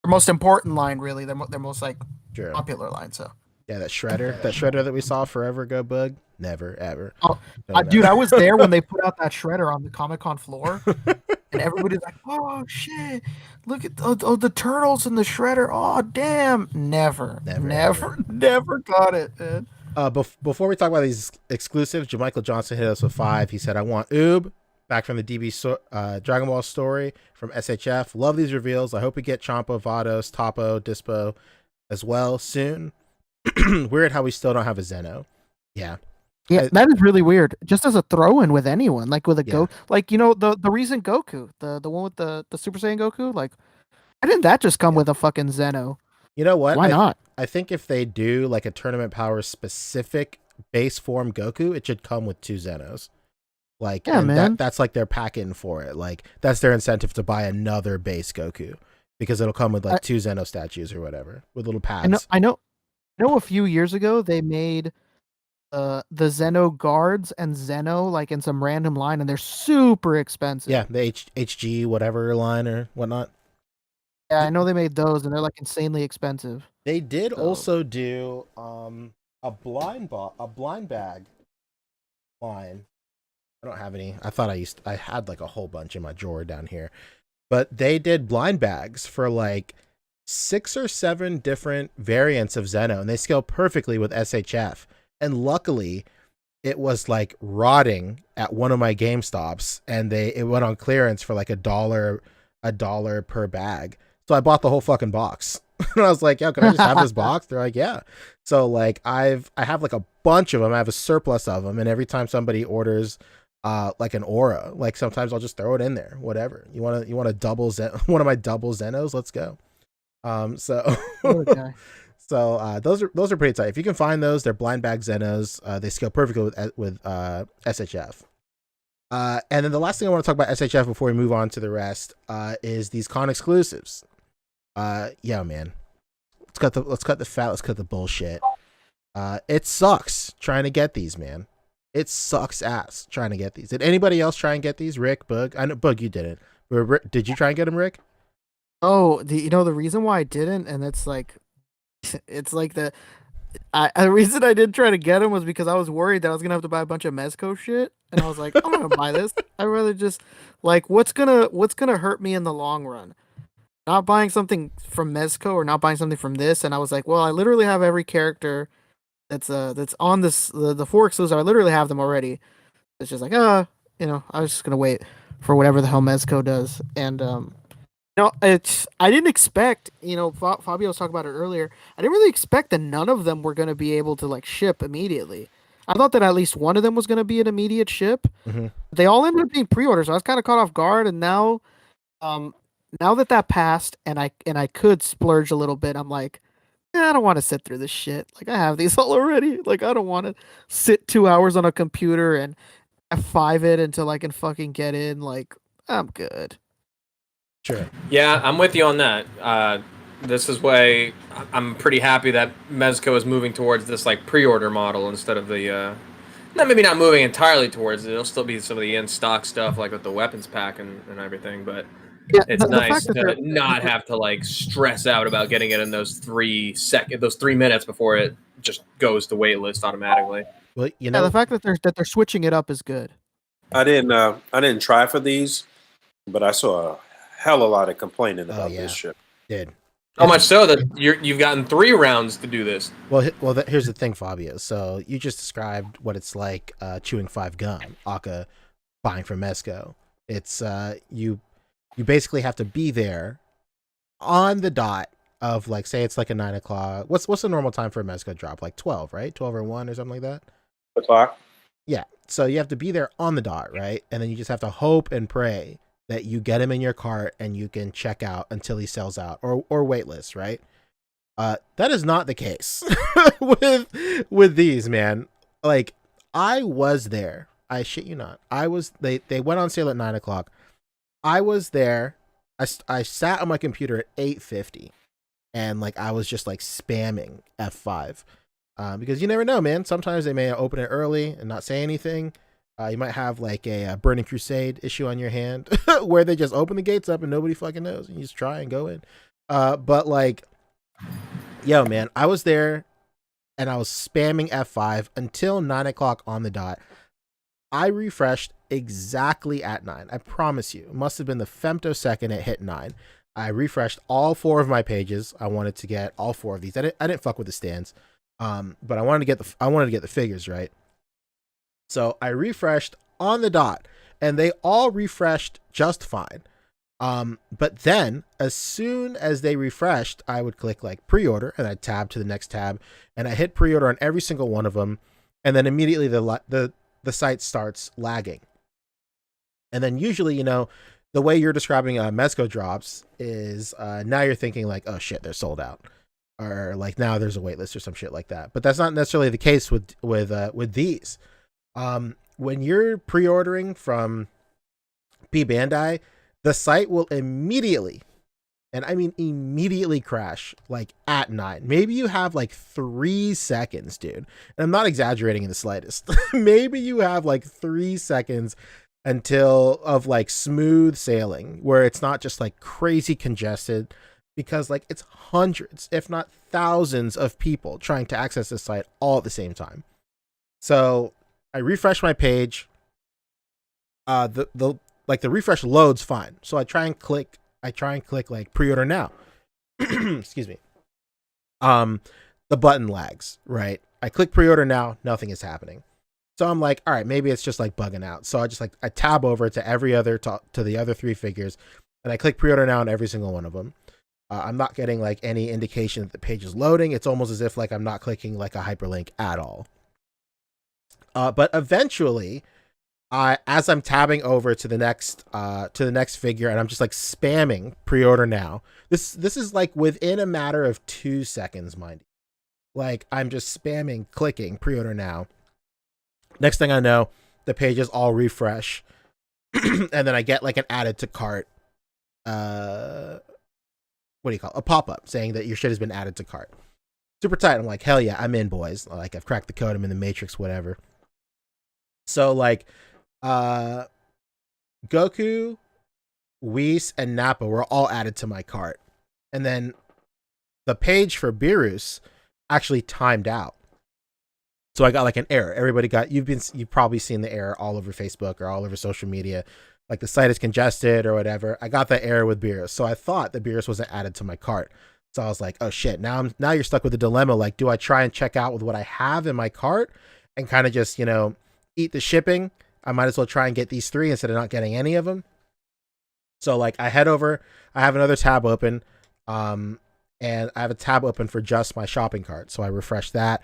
their most important line, really. Their most like True. popular line. So Yeah, that shredder that we saw forever ago, Boog. Never ever. Oh, No, dude, I was there when they put out that shredder on the Comic-Con floor, and everybody's like, "Oh shit! Look at the turtles in the shredder! Oh damn!" Never got it, man. Before we talk about these exclusives, Jamichael Johnson hit us with 5. He said, "I want Oob back from the Dragon Ball story from SHF. Love these reveals. I hope we get Champa, Vados, Topo, Dispo as well soon. Weird how we still don't have a Zeno. Yeah." Yeah, that is really weird. Just as a throw-in with anyone, like with a Yeah. like the recent Goku, the one with the Super Saiyan Goku, like, why didn't that just come with a fucking Zeno? You know what? Why not? I think if they do like a Tournament Power specific base form Goku, it should come with 2 Zenos. Like, Yeah, and man. that's like their pack-in for it. Like, that's their incentive to buy another base Goku because it'll come with like 2 Zeno statues or whatever with little pads. I know. A few years ago they made the Zeno guards and Zeno like in some random line, and they're super expensive. Yeah, the HG whatever line or whatnot. Yeah, I know they made those, and they're like insanely expensive. They did So- also do a blind bag line. I don't have any. I thought I had like a whole bunch in my drawer down here. But they did blind bags for like 6 or 7 different variants of Zeno, and they scale perfectly with SHF. And luckily, it was like rotting at one of my GameStops, and it went on clearance for like $1 per bag. So I bought the whole fucking box. And I was like, "Yo, can I just have this box?" They're like, "Yeah." So like I have like a bunch of them. I have a surplus of them, and every time somebody orders like an aura, like sometimes I'll just throw it in there. Whatever. You want to double one of my double Zenos? Let's go. So Okay. So those are pretty tight. If you can find those, they're blind bag Zenos. They scale perfectly with SHF. And then the last thing I want to talk about SHF before we move on to the rest is these con exclusives. Yeah, man. Let's cut the fat. Let's cut the bullshit. It sucks trying to get these, man. It sucks ass trying to get these. Did anybody else try and get these? Rick, Boog? I know Boog, you didn't. Did you try and get them, Rick? Oh, the reason why I didn't, and it's like the reason I didn't try to get him was because I was worried that I was gonna have to buy a bunch of Mezco shit, and I was like, I'm not gonna buy this. I'd rather just like what's gonna hurt me in the long run. Not buying something from Mezco or not buying something from this, and I was like, well, I literally have every character that's on this the 4 exclusive. I literally have them already. It's just like I was just gonna wait for whatever the hell Mezco does, and no, I didn't expect, Fabio was talking about it earlier. I didn't really expect that none of them were going to be able to like ship immediately. I thought that at least one of them was going to be an immediate ship. Mhm. They all ended up being pre-orders, so I was kind of caught off guard. And now that passed, and I could splurge a little bit, I'm like, I don't want to sit through this shit. Like I have these all already. Like I don't want to sit 2 hours on a computer and F5 it until I can fucking get in. Like I'm good. Sure. Yeah, I'm with you on that. This is why I'm pretty happy that Mezco is moving towards this like pre-order model instead of the maybe not moving entirely towards it. It'll still be some of the in-stock stuff like with the weapons pack and everything, but Yeah, it's the nice fact that to they're- not have to like stress out about getting it in those 3 minutes before it just goes to waitlist automatically. Well, Yeah, the fact that they're switching it up is good. I didn't try for these, but I saw a hell of a lot of complaining about yeah. this shit. Did. How much so that you've gotten 3 rounds to do this? Well, here's the thing, Fabio. So you just described what it's like chewing 5 gum, aka buying from Mezco. It's you basically have to be there on the dot of like, say it's like a 9 o'clock. What's the normal time for a Mezco drop? Like 12, right? 12 or 1 or something like that. O'clock. Yeah. So you have to be there on the dot, right? And then you just have to hope and pray that you get him in your cart and you can check out until he sells out or waitlist, right? That is not the case with these, man. Like I was there. I shit you not. They went on sale at 9 o'clock. I was there. I sat on my computer at 8:50 and like I was just like spamming F5 because you never know, man. Sometimes they may open it early and not say anything. You might have like a Burning Crusade issue on your hand where they just open the gates up and nobody fucking knows. And you just try and go in. But like, yo, man, I was there and I was spamming F5 until 9 o'clock on the dot. I refreshed exactly at 9. I promise you. It must have been the femtosecond it hit 9. I refreshed all 4 of my pages. I wanted to get all 4 of these. I didn't fuck with the stands. But I wanted to get the figures, right? So I refreshed on the dot and they all refreshed just fine. But then as soon as they refreshed, I would click like pre-order and I'd tab to the next tab and I hit pre-order on every single one of them. And then immediately the site starts lagging. And then usually, the way you're describing Mezco drops is now you're thinking like, oh shit, they're sold out. Or like now there's a wait list or some shit like that. But that's not necessarily the case with these. When you're pre-ordering from B Bandai, the site will immediately, and I mean immediately crash like at 9. Maybe you have like 3 seconds, dude. And I'm not exaggerating in the slightest. Maybe you have like 3 seconds until of like smooth sailing where it's not just like crazy congested because like it's hundreds, if not thousands of people trying to access this site all at the same time. So I refresh my page. The refresh loads fine. So I try and click like pre-order now. Excuse me. The button lags, right? I click pre-order now, nothing is happening. So I'm like, all right, maybe it's just like bugging out. So I tab over to every other to the other 3 figures and I click pre-order now on every single one of them. I'm not getting like any indication that the page is loading. It's almost as if like I'm not clicking like a hyperlink at all. But eventually, as I'm tabbing over to the next figure, and I'm just like spamming pre-order now. This is like within a matter of 2 seconds, mind you. Like I'm just spamming, clicking pre-order now. Next thing I know, the pages all refresh, and then I get like an added to cart. What do you call it? A pop-up saying that your shit has been added to cart. Super tight. I'm like, hell yeah, I'm in, boys. Like I've cracked the code. I'm in the Matrix, whatever. So like, Goku, Whis, and Nappa were all added to my cart. And then the page for Beerus actually timed out. So I got like an error. Everybody got, you've probably seen the error all over Facebook or all over social media. Like the site is congested or whatever. I got that error with Beerus. So I thought the Beerus wasn't added to my cart. So I was like, oh shit, now you're stuck with the dilemma. Like, do I try and check out with what I have in my cart and kind of just, eat the shipping? I might as well try and get these 3 instead of not getting any of them. So like I head over, I have another tab open, and I have a tab open for just my shopping cart. So I refresh that.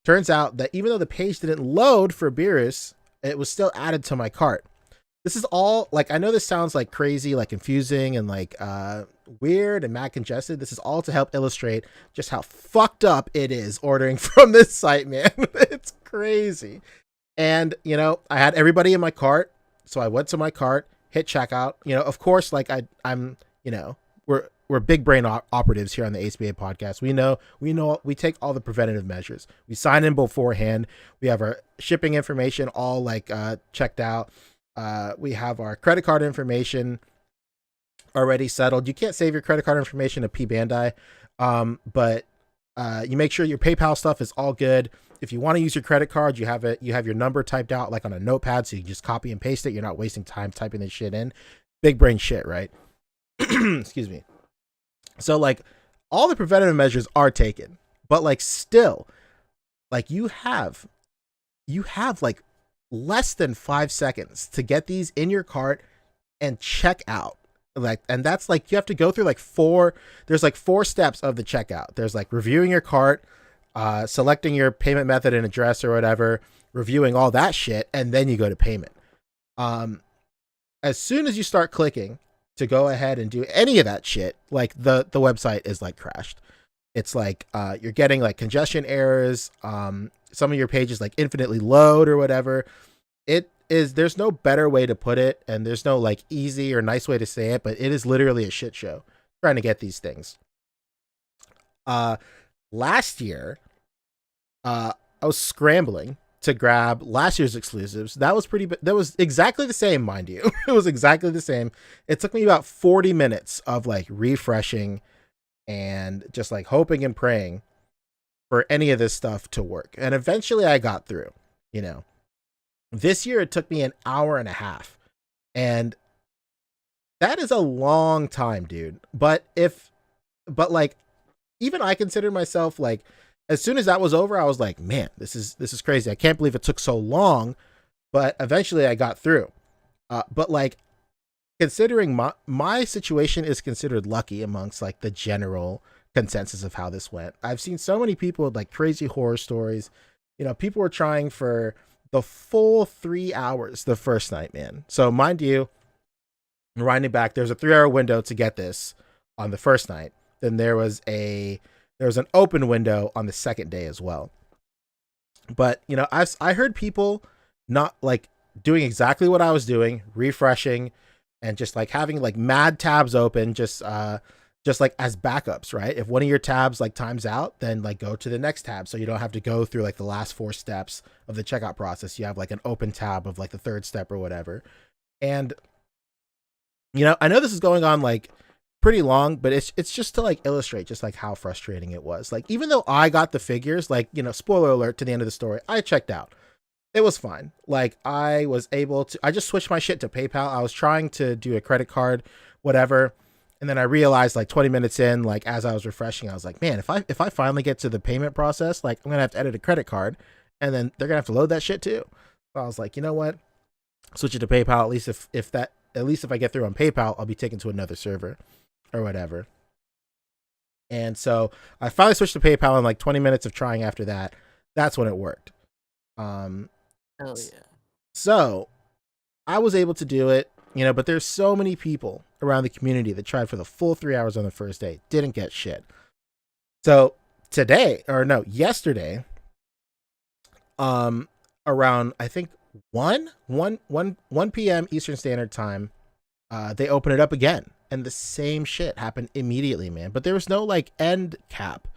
Turns out that even though the page didn't load for Beerus, it was still added to my cart. This is all, like, I know this sounds like crazy, like confusing and like weird and mad congested. This is all to help illustrate just how fucked up it is ordering from this site, man. It's crazy. And, I had everybody in my cart. So I went to my cart, hit checkout. Of course, like I'm, we're big brain operatives here on the A.C.B.A podcast. We take all the preventative measures. We sign in beforehand. We have our shipping information all like checked out. We have our credit card information already settled. You can't save your credit card information to P Bandai, but you make sure your PayPal stuff is all good. If you want to use your credit card, you have your number typed out like on a notepad, so you can just copy and paste it. You're not wasting time typing this shit in. Big brain shit, right? Excuse me. So like all the preventative measures are taken, but like still, like you have like less than 5 seconds to get these in your cart and check out. Like, and that's like, you have to go through like there's like 4 steps of the checkout. There's like reviewing your cart, selecting your payment method and address or whatever, reviewing all that shit, and then you go to payment. As soon as you start clicking to go ahead and do any of that shit, like the website is like crashed. It's like you're getting like congestion errors. Some of your pages like infinitely load or whatever. There's no better way to put it, and there's no like easy or nice way to say it, but it is literally a shit show trying to get these things. Last year, I was scrambling to grab last year's exclusives. That was exactly the same, mind you. It was exactly the same. It took me about 40 minutes of like refreshing and just like hoping and praying for any of this stuff to work. And eventually I got through, This year it took me an hour and a half. And that is a long time, dude. But like, even I consider myself like, as soon as that was over, I was like, man, this is crazy. I can't believe it took so long, but eventually I got through. But like, considering my situation is considered lucky amongst like the general consensus of how this went. I've seen so many people with like crazy horror stories. People were trying for the full 3 hours the first night, man. So mind you, winding back, there's a 3-hour window to get this on the first night. Then there was an open window on the second day as well. But I heard people not like doing exactly what I was doing, refreshing and just like having like mad tabs open, just like as backups, right? If one of your tabs like times out, then like go to the next tab, so you don't have to go through like the last 4 steps of the checkout process. You have like an open tab of like the 3rd step or whatever. And I know this is going on like pretty long, but it's just to like illustrate just like how frustrating it was. Like, even though I got the figures, like, spoiler alert to the end of the story, I checked out. It was fine. Like, I just switched my shit to PayPal. I was trying to do a credit card, whatever. And then I realized like 20 minutes in, like as I was refreshing, I was like, man, if I finally get to the payment process, like I'm going to have to edit a credit card, and then they're going to have to load that shit too. So I was like, you know what? Switch it to PayPal. At least if I get through on PayPal, I'll be taken to another server or whatever. And so I finally switched to PayPal, and like 20 minutes of trying after that, that's when it worked. Hell yeah. So I was able to do it, but there's so many people around the community that tried for the full 3 hours on the first day, didn't get shit. So yesterday, around I think 1 p.m. Eastern Standard Time, they open it up again, and the same shit happened immediately, man. But there was no like end cap,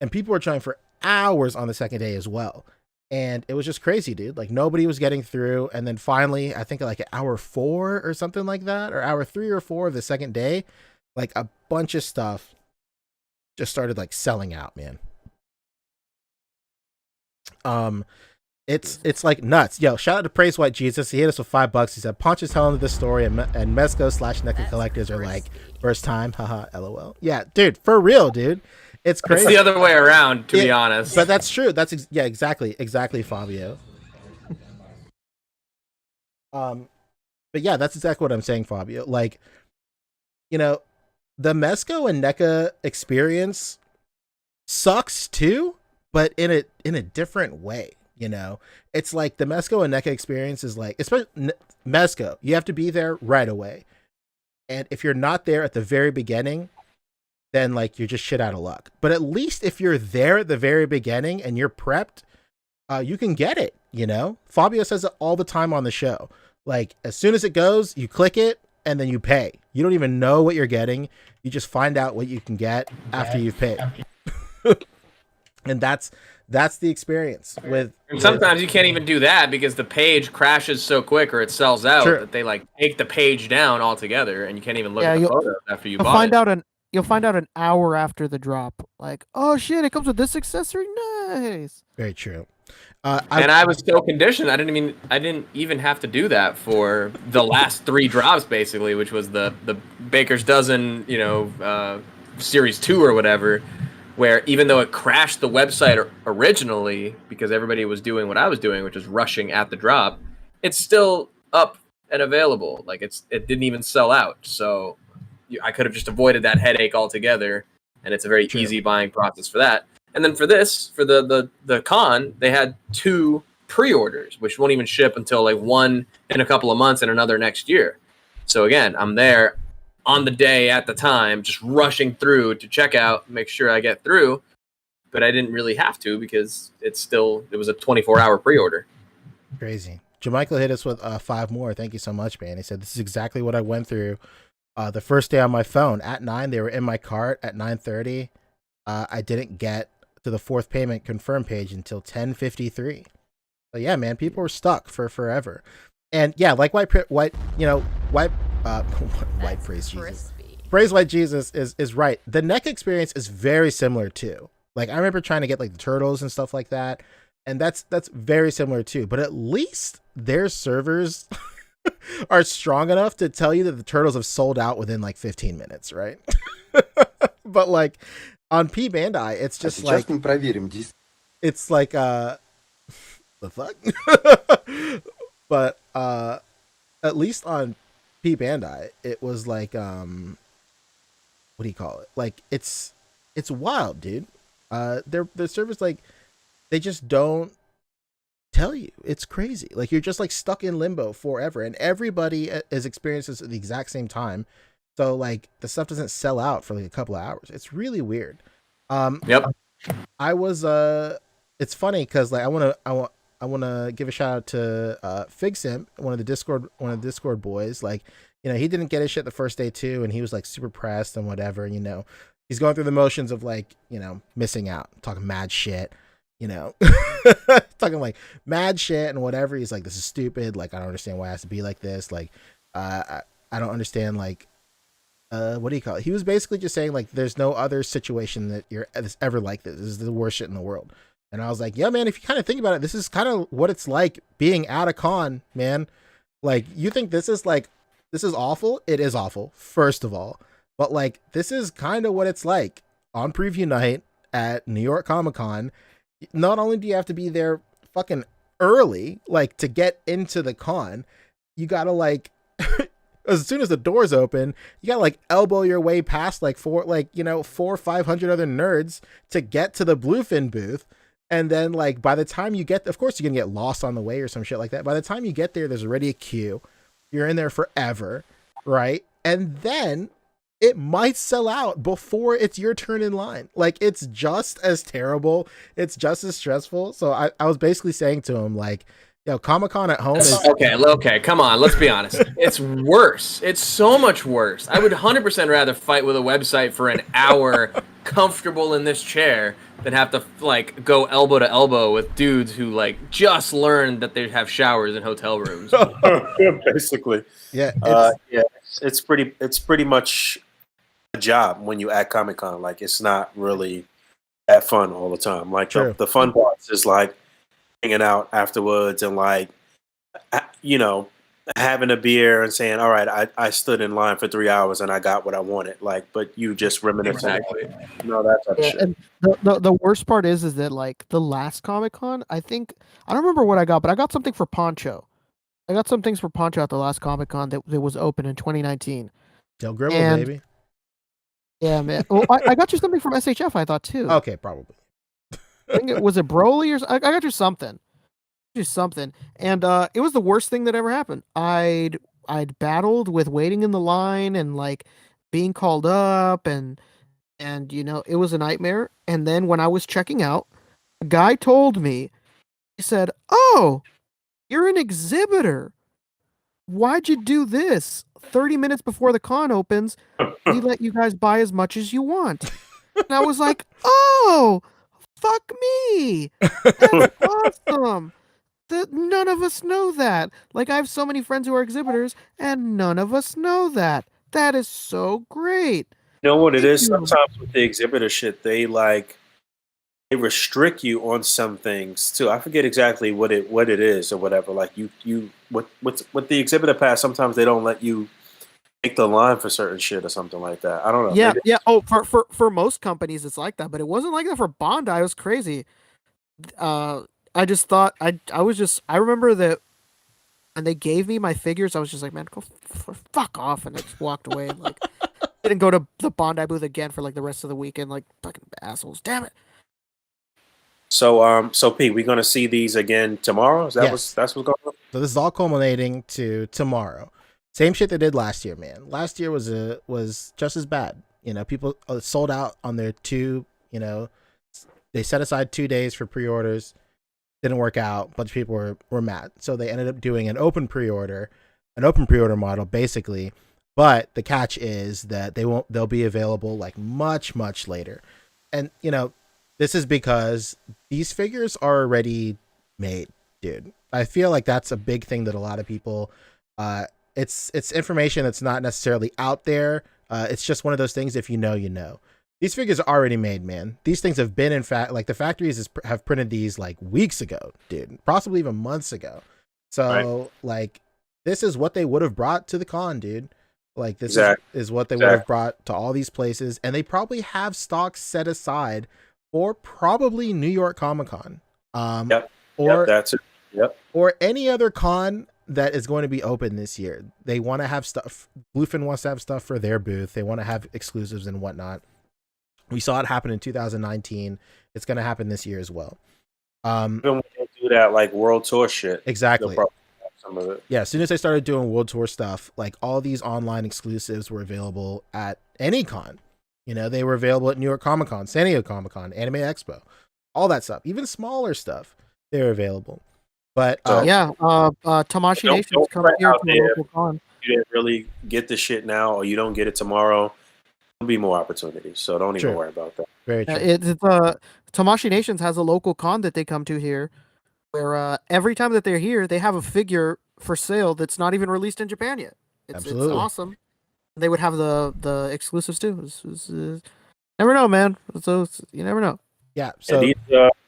and people were trying for hours on the second day as well. And it was just crazy, dude. Like, nobody was getting through. And then finally, I think like at hour 4 or something like that, or hour 3 or 4 of the second day, like a bunch of stuff just started like selling out, man. It's like nuts. Yo, shout out to Praise White Jesus. He hit us with $5. He said Ponch is telling the story, and Mezco / NECA collectors are like first time, haha, lol. Yeah, dude, for real, dude. It's crazy. It's the other way around, to be honest. But that's true. That's exactly, Fabio. But yeah, that's exactly what I'm saying, Fabio. Like, you know, the Mezco and NECA experience sucks too, but in a different way. You know, it's like the Mezco and NECA experience is like, especially Mezco, you have to be there right away. And if you're not there at the very beginning, then like you're just shit out of luck. But at least if you're there at the very beginning and you're prepped, you can get it. You know, Fabio says it all the time on the show. Like as soon as it goes, you click it and then you pay. You don't even know what you're getting. You just find out what you can get after you've paid. And that's the experience with. And sometimes you can't even do that because the page crashes so quick or it sells out that they like take the page down altogether and you can't even look at the photos after you bought it. You'll find out an hour after the drop. Like, oh shit, it comes with this accessory. Nice. Very true. And I was so conditioned. I didn't even have to do that for the last 3 drops, basically, which was the Baker's Dozen, Series 2 or whatever. Where even though it crashed the website originally because everybody was doing what I was doing, which is rushing at the drop, it's still up and available. Like it didn't even sell out. So I could have just avoided that headache altogether. And it's a very easy buying process for that. And then for this, for the con, they had 2 pre-orders, which won't even ship until like one in a couple of months and another next year. So again, I'm there on the day at the time, just rushing through to check out, make sure I get through. But I didn't really have to because it was a 24-hour pre-order. Crazy. Jamichael hit us with 5 more. Thank you so much, man. He said, this is exactly what I went through the first day on my phone. At 9, they were in my cart. At 9:30, I didn't get to the 4th payment confirm page until 10:53. So yeah, man, people were stuck for forever. And yeah, like white Praise Jesus. Praise White Jesus is right. The NECA experience is very similar too. Like I remember trying to get like the turtles and stuff like that, and that's very similar too. But at least their servers are strong enough to tell you that the turtles have sold out within like 15 minutes, right? But like on P Bandai, it's just like it's like the fuck. But at least on P Bandai, it was like what do you call it? Like it's wild, dude. Their servers, like they just don't tell you. It's crazy. Like you're just like stuck in limbo forever, and everybody is experiencing this at the exact same time. So like the stuff doesn't sell out for like a couple of hours. It's really weird. Yep. I was it's funny because like I want to give a shout out to FigSimp, one of the Discord boys. Like, he didn't get his shit the first day too, and he was like super pressed and whatever. He's going through the motions of like, missing out, talking mad shit, talking like mad shit and whatever. He's like, this is stupid. Like, I don't understand why it has to be like this. Like, I don't understand. Like, what do you call it? He was basically just saying like, there's no other situation that's ever like this. This is the worst shit in the world. And I was like, yeah, man, if you kind of think about it, this is kind of what it's like being at a con, man. Like, you think this is awful? It is awful, first of all. But, like, this is kind of what it's like on preview night at New York Comic Con. Not only do you have to be there fucking early, like, to get into the con, you gotta, like, as soon as the doors open, you gotta, like, elbow your way past, like, 400 or 500 other nerds to get to the Bluefin booth. And then, like, by the time you get, of course, you're going to get lost on the way or some shit like that. By the time you get there, there's already a queue. You're in there forever, right? And then it might sell out before it's your turn in line. Like, it's just as terrible. It's just as stressful. So I was basically saying to him, like, Comic-Con at home is... Okay, come on, let's be honest. It's worse. It's so much worse. I would 100% rather fight with a website for an hour comfortable in this chair than have to, like, go elbow to elbow with dudes who, like, just learned that they have showers in hotel rooms. Basically. Yeah. It's pretty much a job when you at Comic-Con. Like, it's not really that fun all the time. Like, the fun parts is, like, hanging out afterwards and like, you know, having a beer and saying, "All right, I stood in line for 3 hours and I got what I wanted." Like, but you just reminiscing. Exactly. No, that type of Yeah, shit. and the worst part is that like the last Comic Con, I don't remember what I got, but I got something for Poncho. I got some things for Poncho at the last Comic Con that was open in 2019. Del Gribble, And- baby. Yeah, man. Well, I got you something from SHF, I thought too. Okay, probably. I think was it Broly or I got you something. Just something. And it was the worst thing that ever happened. I'd battled with waiting in the line and like being called up and you know, it was a nightmare. And then when I was checking out, a guy told me, he said, "Oh, you're an exhibitor. Why'd you do this? 30 minutes before the con opens, we let you guys buy as much as you want." And I was like, "Oh, fuck me. That's awesome. None of us know that. Like, I have so many friends who are exhibitors, and none of us know that. That is so great." You know what it Thank is? you. Sometimes with the exhibitor shit, they restrict you on some things too. I forget exactly what it is or whatever. Like with the exhibitor pass, sometimes they don't let you make the line for certain shit or something like that. I don't know. Yeah, Maybe- yeah. Oh, for most companies, it's like that, but it wasn't like that for Bondi. It was crazy. I just thought I remember that, and they gave me my figures. I was just like, man, go fuck off, and I just walked away. And, like, didn't go to the Bondi booth again for like the rest of the weekend. Like, fucking assholes. Damn it. So Pete, we're gonna see these again tomorrow. Is that Yes. that's what's going on? So this is all culminating to tomorrow. Same shit they did last year, man. Last year was just as bad. You know, people sold out on their two. You know, they set aside 2 days for pre-orders. Didn't work out. A bunch of people were mad, so they ended up doing an open pre-order model basically. But the catch is that they'll be available like much later, and you know, this is because these figures are already made, dude. I feel like that's a big thing that a lot of people, it's information that's not necessarily out there. It's just one of those things. If you know, you know. These figures are already made, man. These things have been, in fact, like the factories have printed these like weeks ago, dude, possibly even months ago. So like, this is what they would have brought to the con, dude. Like this is what they would have brought to all these places, and they probably have stocks set aside for probably New York Comic Con, or that's it. Yep. Or any other con that is going to be open this year. They want to have stuff. Bluefin wants to have stuff for their booth. They want to have exclusives and whatnot. We saw it happen in 2019. It's going to happen this year as well. Even when they do that like world tour shit, exactly. They'll probably have some of it. Yeah, as soon as they started doing world tour stuff, like all these online exclusives were available at any con. You know, they were available at New York Comic Con, San Diego Comic Con, Anime Expo, all that stuff. Even smaller stuff, they're available. But Tamashi Nation's coming here to a local con. You didn't really get the shit now, or you don't get it tomorrow. There'll be more opportunities, so don't even worry about that. Very true. Tamashi Nations has a local con that they come to here, where every time that they're here, they have a figure for sale that's not even released in Japan yet. It's awesome. They would have the exclusives too. Never know, man. So you never know. Yeah. So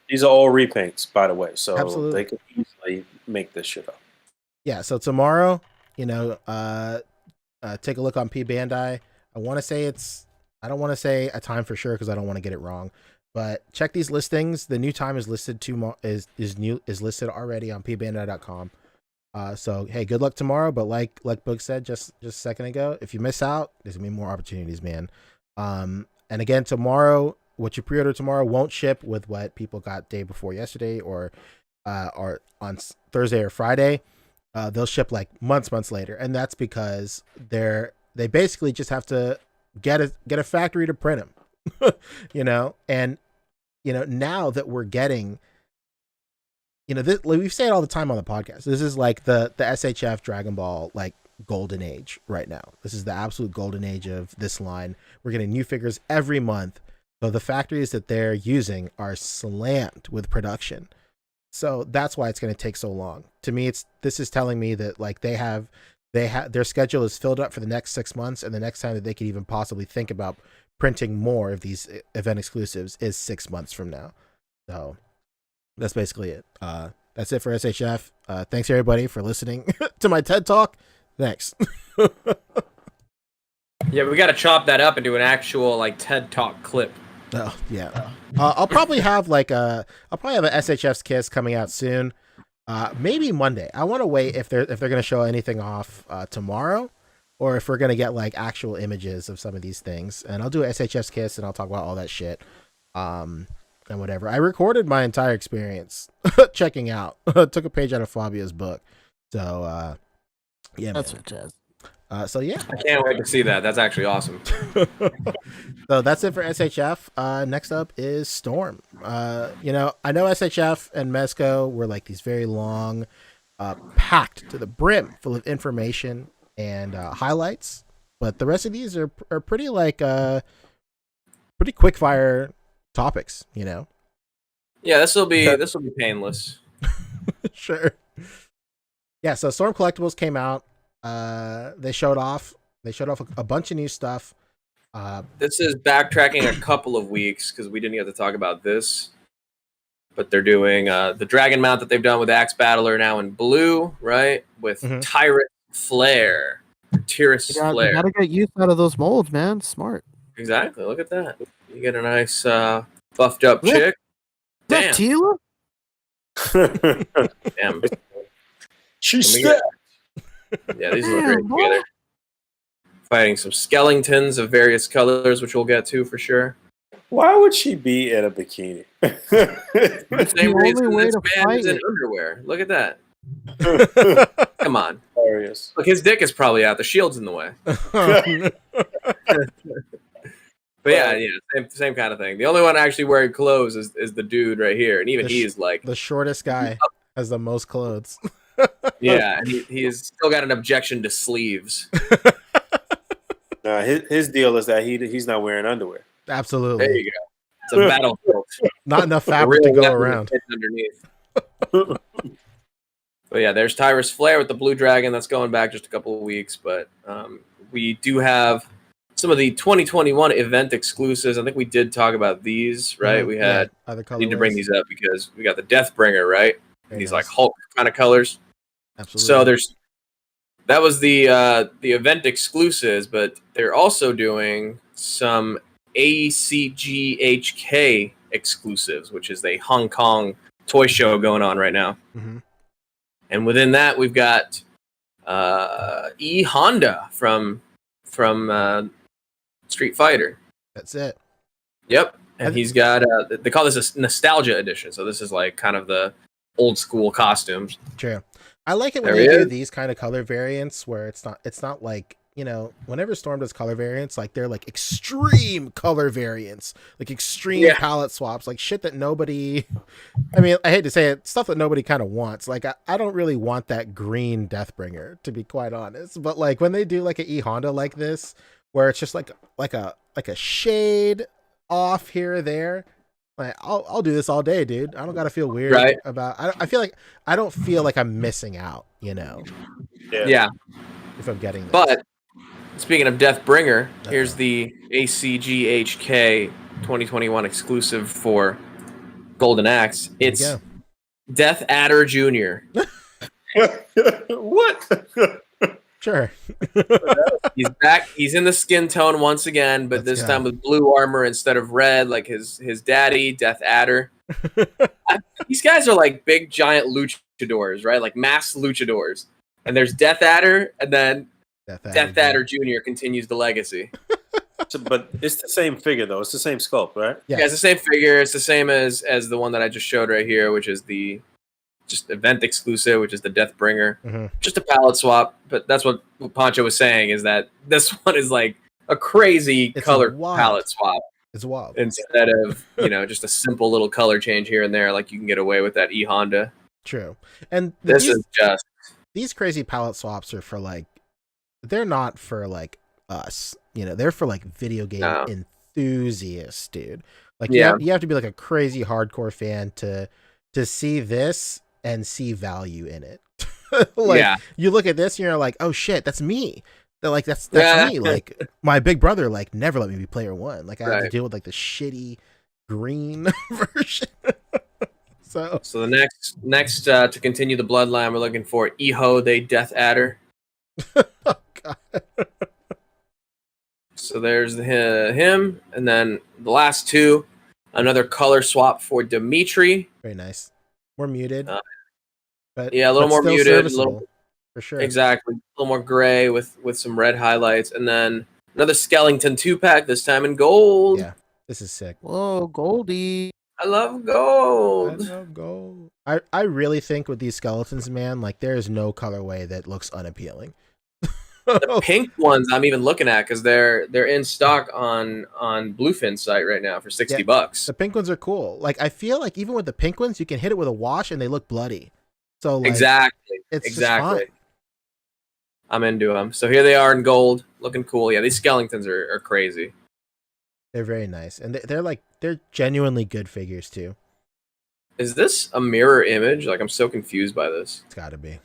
these are all repaints, by the way, so absolutely. They could easily make this shit up. Yeah. So tomorrow, you know, take a look on P Bandai. I want to say I don't want to say a time for sure because I don't want to get it wrong, but check these listings. The new time is listed is listed already on pbandai.com. So hey, good luck tomorrow. But like Boog said just a second ago, if you miss out, there's gonna be more opportunities, man. And again, tomorrow, what you pre-order tomorrow won't ship with what people got day before yesterday or on Thursday or Friday. They'll ship like months later, and that's because they basically just have to get a factory to print them, you know. And you know, now that we're getting, you know, like we say it all the time on the podcast, this is like the SHF Dragon Ball like golden age right now. This is the absolute golden age of this line. We're getting new figures every month, so the factories that they're using are slammed with production. So that's why it's going to take so long. To me, this is telling me that like their schedule is filled up for the next 6 months, and the next time that they could even possibly think about printing more of these event exclusives is 6 months from now. So that's basically it. that's it for SHF. Thanks everybody for listening to my TED Talk. Thanks. Yeah, we got to chop that up and do an actual like TED Talk clip. Oh yeah. I'll probably have an SHF's Kiss coming out soon. Maybe Monday. I want to wait if they're gonna show anything off tomorrow, or if we're gonna get like actual images of some of these things. And I'll do SHF's Kiss and I'll talk about all that shit. And whatever. I recorded my entire experience checking out. Took a page out of Fabio's book. So yeah, That's man. what jazz. So yeah. I can't wait to see that. That's actually awesome. So that's it for SHF. Next up is Storm. I know SHF and Mezco were like these very long, packed to the brim, full of information and highlights. But the rest of these are pretty like pretty quick fire topics. Yeah, this will be painless. Sure. Yeah. So Storm Collectables came out. They showed off a bunch of new stuff. This is backtracking a couple of weeks because we didn't get to talk about this, but they're doing the dragon mount that they've done with Axe Battler now in blue, right? With Tyrant Flare, Tyrus Flare. You gotta get use out of those molds, man. Smart. Exactly. Look at that. You get a nice buffed up chick. Damn. Damn. Tila? Damn. She's Yeah, these look great together. Fighting some skeletons of various colors, which we'll get to for sure. Why would she be in a bikini? The same reason way this to man fight is in it. underwear. Look at that. Come on. Hilarious. Look, his dick is probably out. The shield's in the way. But yeah, same kind of thing. The only one actually wearing clothes is the dude right here, and even he's like the shortest guy has the most clothes. Yeah, and he has still got an objection to sleeves. His deal is that he's not wearing underwear. Absolutely. There you go. It's a battlefield. Not enough fabric to Real go weapon around. underneath. But yeah, there's Tyrus Flare with the blue dragon. That's going back just a couple of weeks, but we do have some of the 2021 event exclusives. I think we did talk about these, right? We had need to bring these up because we got the Deathbringer, right? These like Hulk kind of colors. Absolutely. So that was the event exclusives, but they're also doing some ACGHK exclusives, which is a Hong Kong toy show going on right now. Mm-hmm. And within that, we've got E Honda from Street Fighter. That's it. Yep, and he's got they call this a nostalgia edition. So this is like kind of the old school costumes. True. I like it when There they he do is. these kind of color variants where it's not like, whenever Storm does color variants, like they're like extreme color variants, like extreme palette swaps, like shit that nobody, I mean, I hate to say it, stuff that nobody kind of wants. Like I don't really want that green Deathbringer, to be quite honest, but like when they do like an E Honda like this, where it's just like a shade off here or there, like I'll do this all day, dude. I don't gotta feel weird about. I feel like I don't feel like I'm missing out. Yeah. If I'm getting this. But speaking of Deathbringer, here's the ACGHK 2021 exclusive for Golden Axe. It's Death Adder Jr. What? Sure. He's back. He's in the skin tone once again, but this time with blue armor instead of red, like his daddy, Death Adder. These guys are like big, giant luchadors, right? Like mass luchadors. And there's Death Adder, and then Death Adder Jr. continues the legacy. But it's the same figure, though. It's the same sculpt, right? Yeah, it's the same figure. It's the same as the one that I just showed right here, which is the just event exclusive, which is the Deathbringer. Mm-hmm. Just a palette swap, but that's what Pancho was saying, is that this one is like a crazy color palette swap. It's wild. Instead of, just a simple little color change here and there, like you can get away with that E Honda. True. And this is just... These crazy palette swaps are for like... They're not for like us. They're for like video game enthusiasts, dude. Like you have to be like a crazy hardcore fan to see this and see value in it. You look at this and you're like, oh shit, that's me. They're like, that's me. Like my big brother like never let me be player one. Like I have to deal with like the shitty green version. So So the next to continue the bloodline, we're looking for Iho the Death Adder. oh god. So there's him, and then the last two, another color swap for Dimitri. Very nice. More muted. But Yeah, a little but more still muted, a serviceable, little for sure. exactly, a little more gray with some red highlights, and then another Skellington 2-pack, this time in gold. Yeah, this is sick. Whoa, Goldie. I love I gold. love gold. I really think with these skeletons, man, like there is no colorway that looks unappealing. The pink ones I'm even looking at because they're in stock on Bluefin's site right now for $60. The pink ones are cool. Like I feel like even with the pink ones, you can hit it with a wash and they look bloody. So like, Exactly. it's just exactly. fun. I'm into them. So here they are in gold, looking cool. Yeah, these Skellingtons are crazy. They're very nice, and they're genuinely good figures too. Is this a mirror image? Like I'm so confused by this. It's got to be.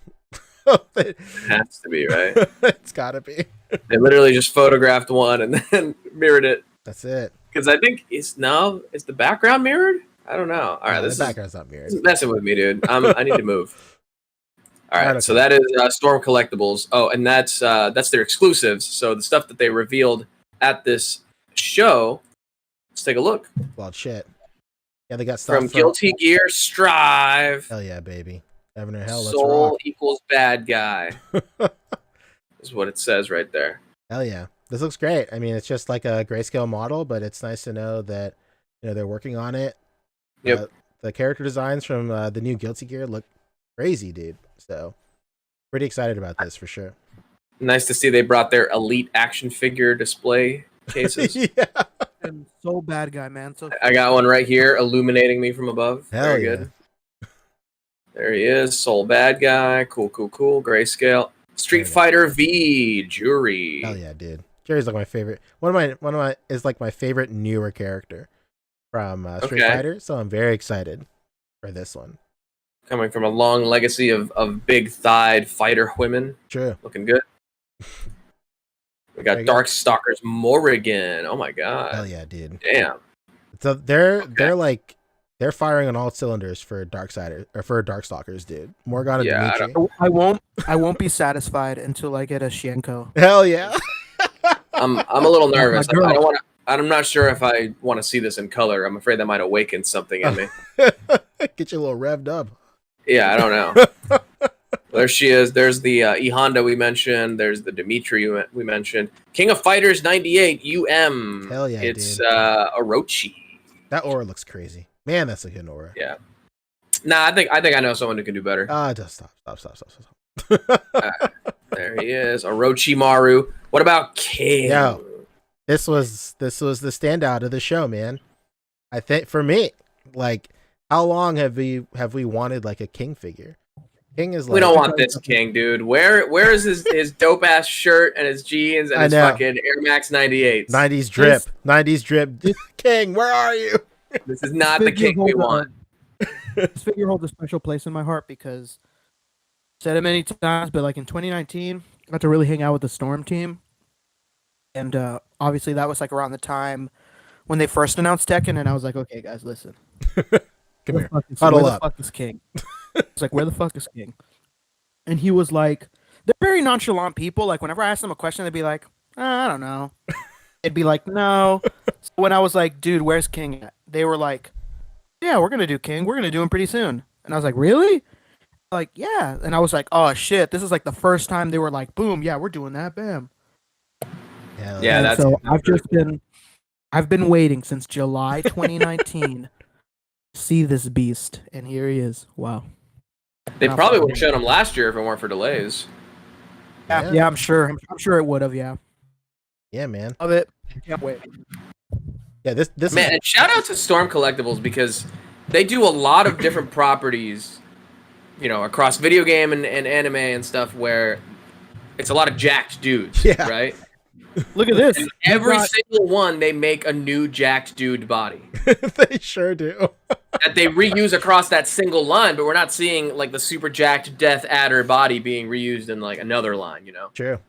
It has to be, right? It's got to be. They literally just photographed one and then mirrored it. That's it. Because I think is the background mirrored? I don't know. All right, No, this the is background's not mirrored. This is messing with me, dude. I need to move. All right, Alright, so okay. that is Storm Collectables. Oh, and that's their exclusives. So the stuff that they revealed at this show. Let's take a look. Wild shit. Yeah, they got stuff From Guilty Gear Strive. Hell yeah, baby. Heaven or hell, let's Soul rock. equals bad guy. Is what it says right there. Hell yeah. This looks great. I mean, it's just like a grayscale model, but it's nice to know that they're working on it. Yep. The character designs from the new Guilty Gear look crazy, dude. So pretty excited about this for sure. Nice to see they brought their elite action figure display cases. Yeah. And so bad guy, man. So I got one right here illuminating me from above. Hell Very yeah. good. There he is. Soul bad guy. Cool. Grayscale. Street There you go. Fighter V. Jury. Hell yeah, dude. Jerry's like my favorite. One of my is like my favorite newer character from Street Okay. Fighter. So I'm very excited for this one. Coming from a long legacy of big-thighed fighter women. True. Looking good. We got There you go. Darkstalkers Morrigan. Oh my god. Hell yeah, dude. Damn. So they're firing on all cylinders for Darkstalkers, dude. Morgan and Yeah, I Dimitri. I won't be satisfied until I get a Shenko. Hell yeah. I'm a little nervous. girl. I don't want to. I'm not sure if I want to see this in color. I'm afraid that might awaken something in me. Get you a little revved up. Yeah, I don't know. There she is. There's the E Honda we mentioned. There's the Dimitri we mentioned. King of Fighters 98 UM. Hell yeah, It's dude. Orochi. That aura looks crazy. Man, that's a good aura. Yeah. Nah, I think I know someone who can do better. Just stop. There he is, Orochimaru. What about King? Yo. This was the standout of the show, man. I think for me, like, how long have we wanted like a King figure? King is like, We don't want this King, dude. Where is his dope ass shirt and his jeans and I his know. fucking Air Max 98s? 90s drip. 90s drip. King, where are you? This is not the King we want. This figure holds a special place in my heart because said it many times, but like in 2019, I got to really hang out with the Storm team, and obviously that was like around the time when they first announced Tekken, and I was like, okay, guys, listen, Come here. where Huddle the up. fuck is King? It's like, where the fuck is King? And he was like, they're very nonchalant people. Like whenever I asked them a question, they'd be like, I don't know. It'd be like, no. So when I was like, dude, where's King at? They were like, yeah, we're gonna do King. We're gonna do him pretty soon. And I was like, really? Like, yeah. And I was like, oh shit, this is like the first time they were like, boom, yeah, we're doing that, bam. Hell Yeah, And that's so I've been waiting since July 2019 to see this beast, and here he is. Wow. They probably would have shown him last year if it weren't for delays. Yeah, I'm sure. I'm sure it would have. Yeah. Yeah, man. Love it. Can't wait. Yeah, this Man, and shout out to Storm Collectables because they do a lot of different properties, across video game and anime and stuff where it's a lot of jacked dudes, Yeah. right? Look at this. And every single one, they make a new jacked dude body they sure do. that they reuse across that single line, but we're not seeing like the super jacked Death Adder body being reused in like another line, True.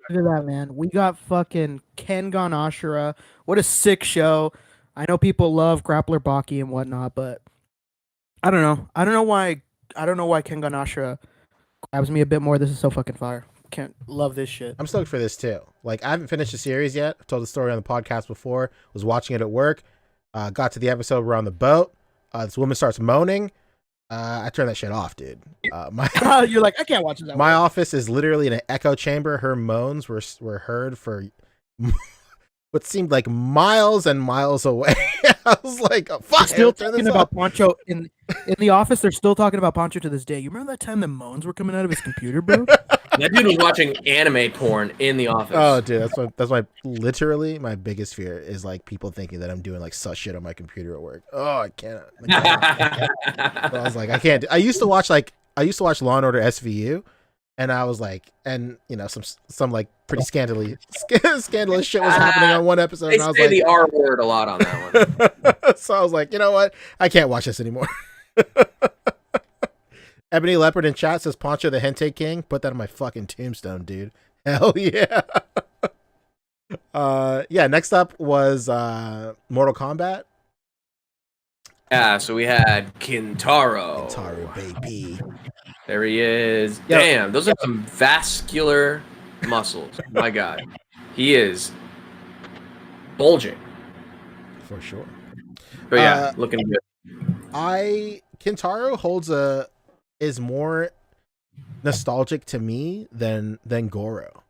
Look at that, man. We got fucking Kengan Ashura. What a sick show. I know people love Grappler Baki and whatnot, but I don't know. I don't know why. I don't know why Kengan Ashura grabs me a bit more. This is so fucking fire. Can't love this shit. I'm stoked for this too. Like I haven't finished the series yet. I've told the story on the podcast before. Was watching it at work. Got to the episode where on the boat. This woman starts moaning. I turned that shit off, dude. You're like, I can't watch this. My office is literally in an echo chamber. Her moans were heard for what seemed like miles and miles away. I was like, oh, fuck. Still talking about Poncho in the office. They're still talking about Poncho to this day. You remember that time the moans were coming out of his computer, bro? That dude was watching anime porn in the office. Oh, dude, that's my literally my biggest fear is like people thinking that I'm doing like sus shit on my computer at work. Oh, I can't. But I was like, I can't. I used to watch Law and Order SVU, and I was like, and you know, some like pretty scandalous shit was happening on one episode. They and I was say like, the R word a lot on that one. So I was like, you know what? I can't watch this anymore. Ebony Leopard in chat says Poncho the Hentai King. Put that on my fucking tombstone, dude. Hell yeah. Yeah, next up was Mortal Kombat. Yeah, so we had Kintaro. Kintaro, baby. There he is. Yo. Damn, those are some vascular muscles. My God. He is bulging. For sure. But yeah, looking good. Kintaro is more nostalgic to me than Goro.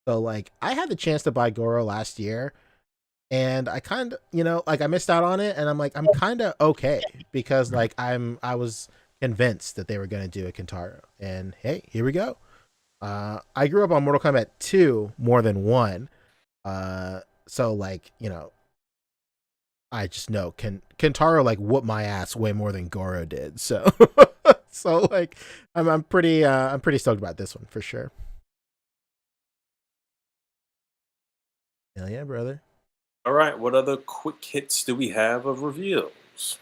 So like I had the chance to buy Goro last year and I kind of, you know, like I missed out on it and I'm like I'm kind of okay because like I was convinced that they were going to do a Kintaro and hey, here we go. I grew up on Mortal Kombat 2 more than 1. So like, you know, I just know Kintaro like whooped my ass way more than Goro did. So so like I'm pretty stoked about this one for sure. Hell yeah, brother. All right, what other quick hits do we have of reveals?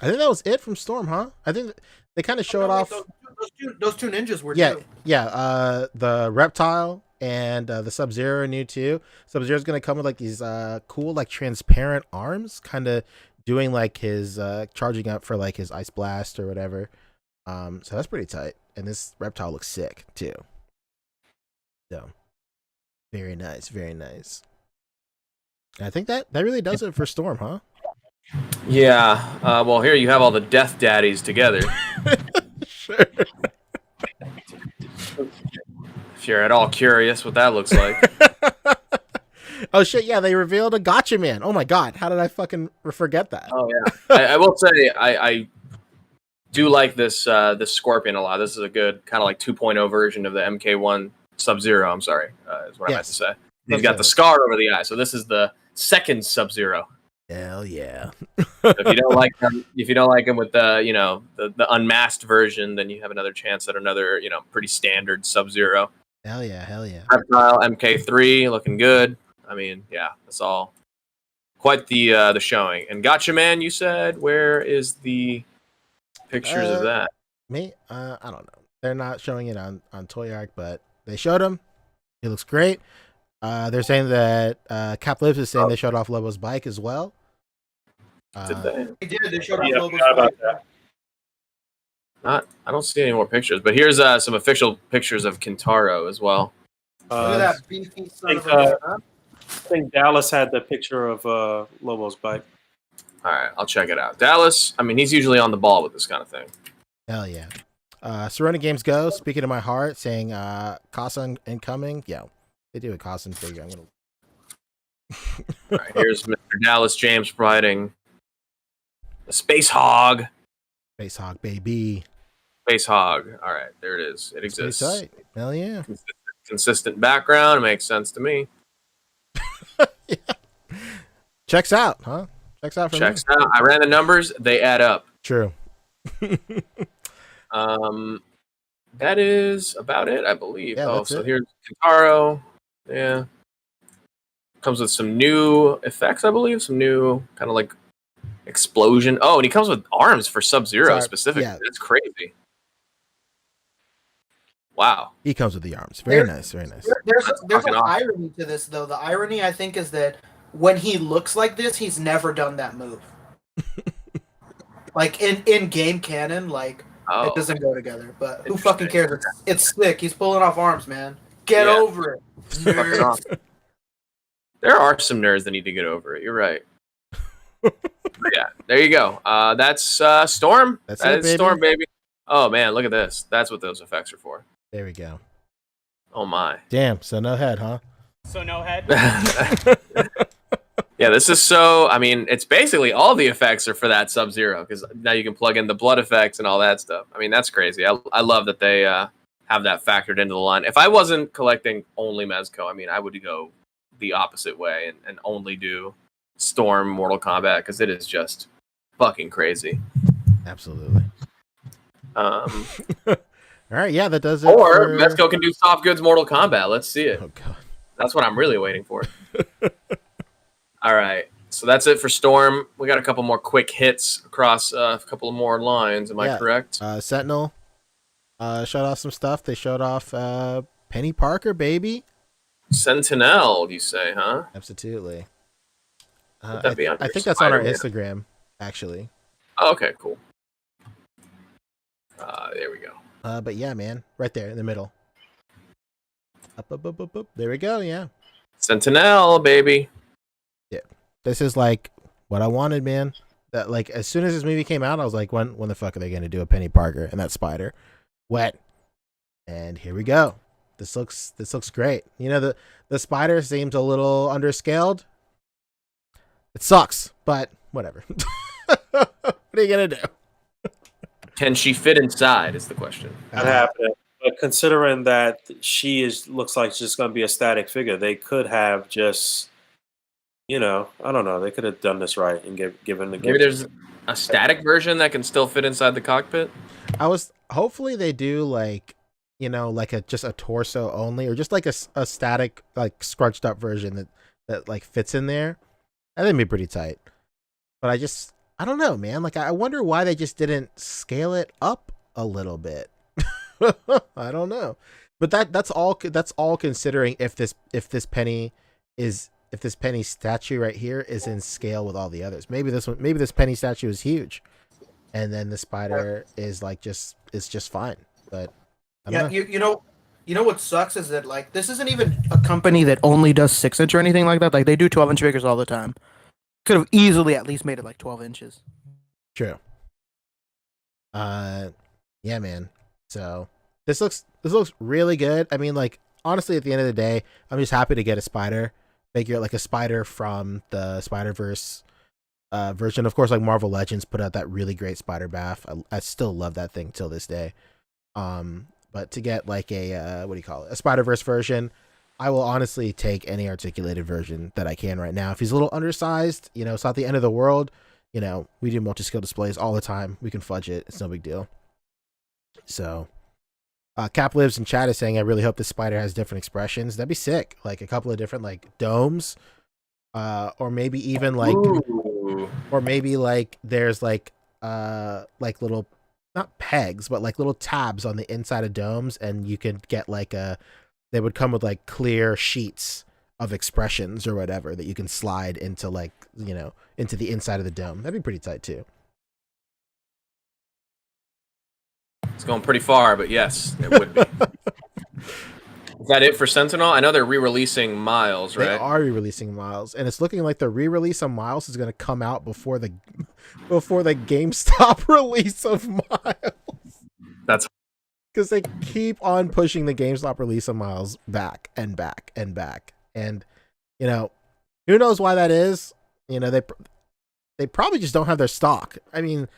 I think that was it from Storm, huh? I think they kind of showed off. Those two ninjas were Yeah, new. yeah. The Reptile and the Sub-Zero are new too. Sub-Zero's gonna come with like these cool like transparent arms, kind of doing like his charging up for like his Ice Blast or whatever. So that's pretty tight. And this Reptile looks sick too. So very nice, very nice. And I think that really does it for Storm, huh? Yeah. Well, here you have all the Death Daddies together. Sure. If you're at all curious what that looks like. Oh shit! Yeah, they revealed a Gotcha Man. Oh my god, how did I fucking forget that? Oh yeah. I will say I do like this this Scorpion a lot. This is a good kind of like 2.0 version of the MK1 Sub-Zero. I'm sorry, is what I meant to say. He's got the scar over the eye, so this is the second Sub-Zero. Hell yeah! If you don't like him with the the unmasked version, then you have another chance at another pretty standard Sub-Zero. Hell yeah! Hell yeah! Reptile MK3 looking good. I mean, yeah, that's all quite the showing. And Gotcha Man, you said, where is the pictures of that? Me? I don't know. They're not showing it on Toy Arc, but they showed him. He looks great. They're saying that Cap Lips is saying they showed off Lobo's bike as well. Did they? They did. They showed off Yeah, Lobo's how about bike. that? I don't see any more pictures, but here's some official pictures of Kintaro as well. Look at that beefy son think, of a gun. I think Dallas had the picture of Lobo's bike. All right, I'll check it out. Dallas, I mean, he's usually on the ball with this kind of thing. Hell yeah! Serena Games Go, speaking to my heart, saying Casa incoming. Yeah, they do a Casa figure. I'm gonna. All right, here's Mr. Dallas James providing a Space Hog. Space Hog, baby. Space Hog. All right, there it is. It exists. Tight. Hell yeah. Consistent background. It makes sense to me. Yeah. Checks out, huh? Checks out for Checks me. out. I ran the numbers. They add up. True. That is about it, I believe. Yeah, that's so it. here's Kintaro. Yeah. Comes with some new effects, I believe. Some new kind of like explosion. Oh, and he comes with arms for Sub-Zero Sorry, specifically. yeah. That's crazy. Wow. He comes with the arms. Very nice. Very nice. There's fucking an awesome. irony to this, though. The irony, I think, is that when he looks like this, he's never done that move. Like in game canon, like Oh, it doesn't go together. But who interesting. fucking cares? It's sick. He's pulling off arms, man. Get Yeah. over it. Fucking Nerds. awesome. There are some nerds that need to get over it. You're right. But yeah, there you go. That's Storm. That's That it, is baby. Storm, baby. Oh man, look at this. That's what those effects are for. There we go. Oh my. Damn. So no head, huh? So no head. Yeah, this is so. I mean, it's basically all the effects are for that Sub-Zero because now you can plug in the blood effects and all that stuff. I mean, that's crazy. I love that they have that factored into the line. If I wasn't collecting only Mezco, I mean, I would go the opposite way and only do Storm Mortal Kombat because it is just fucking crazy. Absolutely. All right, yeah, that does it. Or Mezco can do soft goods Mortal Kombat. Let's see it. Oh god. That's what I'm really waiting for. All right. So that's it for Storm. We got a couple more quick hits across a couple of more lines. Am I correct? Sentinel showed off some stuff. They showed off Penny Parker, baby. Sentinel, you say, huh? Absolutely. Would that be under I think that's on our Spider-Man? Instagram, actually. Oh, okay, cool. There we go. But yeah, man, right there in the middle. Up. There we go. Yeah. Sentinel, baby. Yeah. This is like what I wanted, man. That like as soon as this movie came out, I was like, when the fuck are they gonna do a Penny Parker and that spider? Wet. And here we go. This looks great. You know, the spider seems a little underscaled. It sucks, but whatever. What are you gonna do? Can she fit inside is the question. That happened. But considering that looks like she's going to be a static figure, they could have just, I don't know. They could have done this right and given the. Maybe there's a static version that can still fit inside the cockpit. Hopefully they do like, like just a torso only, or just like a static like scrunched up version that like fits in there. I think it'd be pretty tight. But I don't know, man. Like I wonder why they just didn't scale it up a little bit. I don't know. But that's all considering if this Penny statue right here is in scale with all the others. Maybe this Penny statue is huge, and then the spider is like just fine. But I don't know. You know what sucks is that like this isn't even a company that only does 6-inch or anything like that. Like they do 12-inch figures all the time. Could have easily at least made it like 12 inches. True. Yeah, man. So this looks really good. I mean, like honestly, at the end of the day, I'm just happy to get a spider figure, like a spider from the Spider-Verse version. Of course, like Marvel Legends put out that really great Spider Bath. I still love that thing till this day. But to get like a a Spider-Verse version, I will honestly take any articulated version that I can right now. If he's a little undersized, it's not the end of the world. We do multi-scale displays all the time. We can fudge it. It's no big deal. So, Cap Lives in chat is saying, I really hope this spider has different expressions. That'd be sick. Like a couple of different like domes, or maybe even like, or maybe like there's like little, not pegs, but like little tabs on the inside of domes, and you could get like they would come with like clear sheets of expressions or whatever that you can slide into like, into the inside of the dome. That'd be pretty tight too. It's going pretty far, but yes, it would be. Is that it for Sentinel? I know they're re-releasing Miles, right? They are re-releasing Miles, and it's looking like the re-release of Miles is going to come out before the GameStop release of Miles. That's because they keep on pushing the GameStop release of Miles back and back and back, and who knows why that is? They probably just don't have their stock. I mean,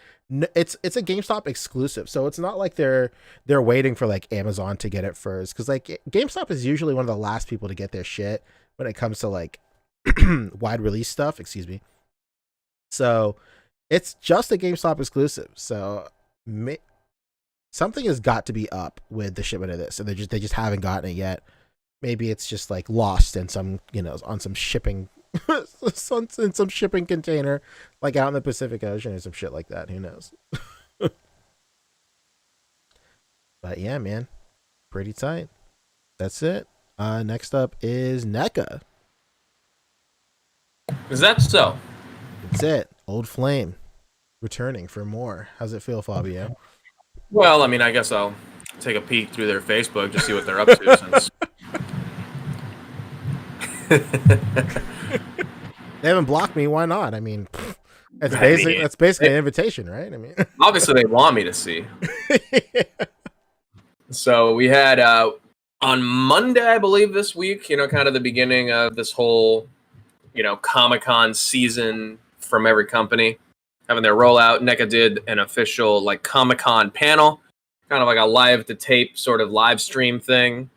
it's a GameStop exclusive, so it's not like they're waiting for like Amazon to get it first, because like GameStop is usually one of the last people to get their shit when it comes to like wide release stuff. Excuse me. So it's just a GameStop exclusive. So something has got to be up with the shipment of this, and they just haven't gotten it yet. Maybe it's just like lost in some on some shipping. In some shipping container, like out in the Pacific Ocean or some shit like that. Who knows? But yeah, man, pretty tight. That's it. Next up is NECA. Is that so? That's it. Old Flame. returning for more. How's it feel, Fabio? Well, I mean, I guess I'll take a peek through their Facebook to see what they're up to since. They haven't blocked me. Why not? I mean, that's basically an invitation, right? I mean, obviously they want me to see. So we had on Monday, I believe, this week, kind of the beginning of this whole, Comic-Con season from every company having their rollout. NECA did an official like Comic-Con panel, kind of like a live to tape sort of live stream thing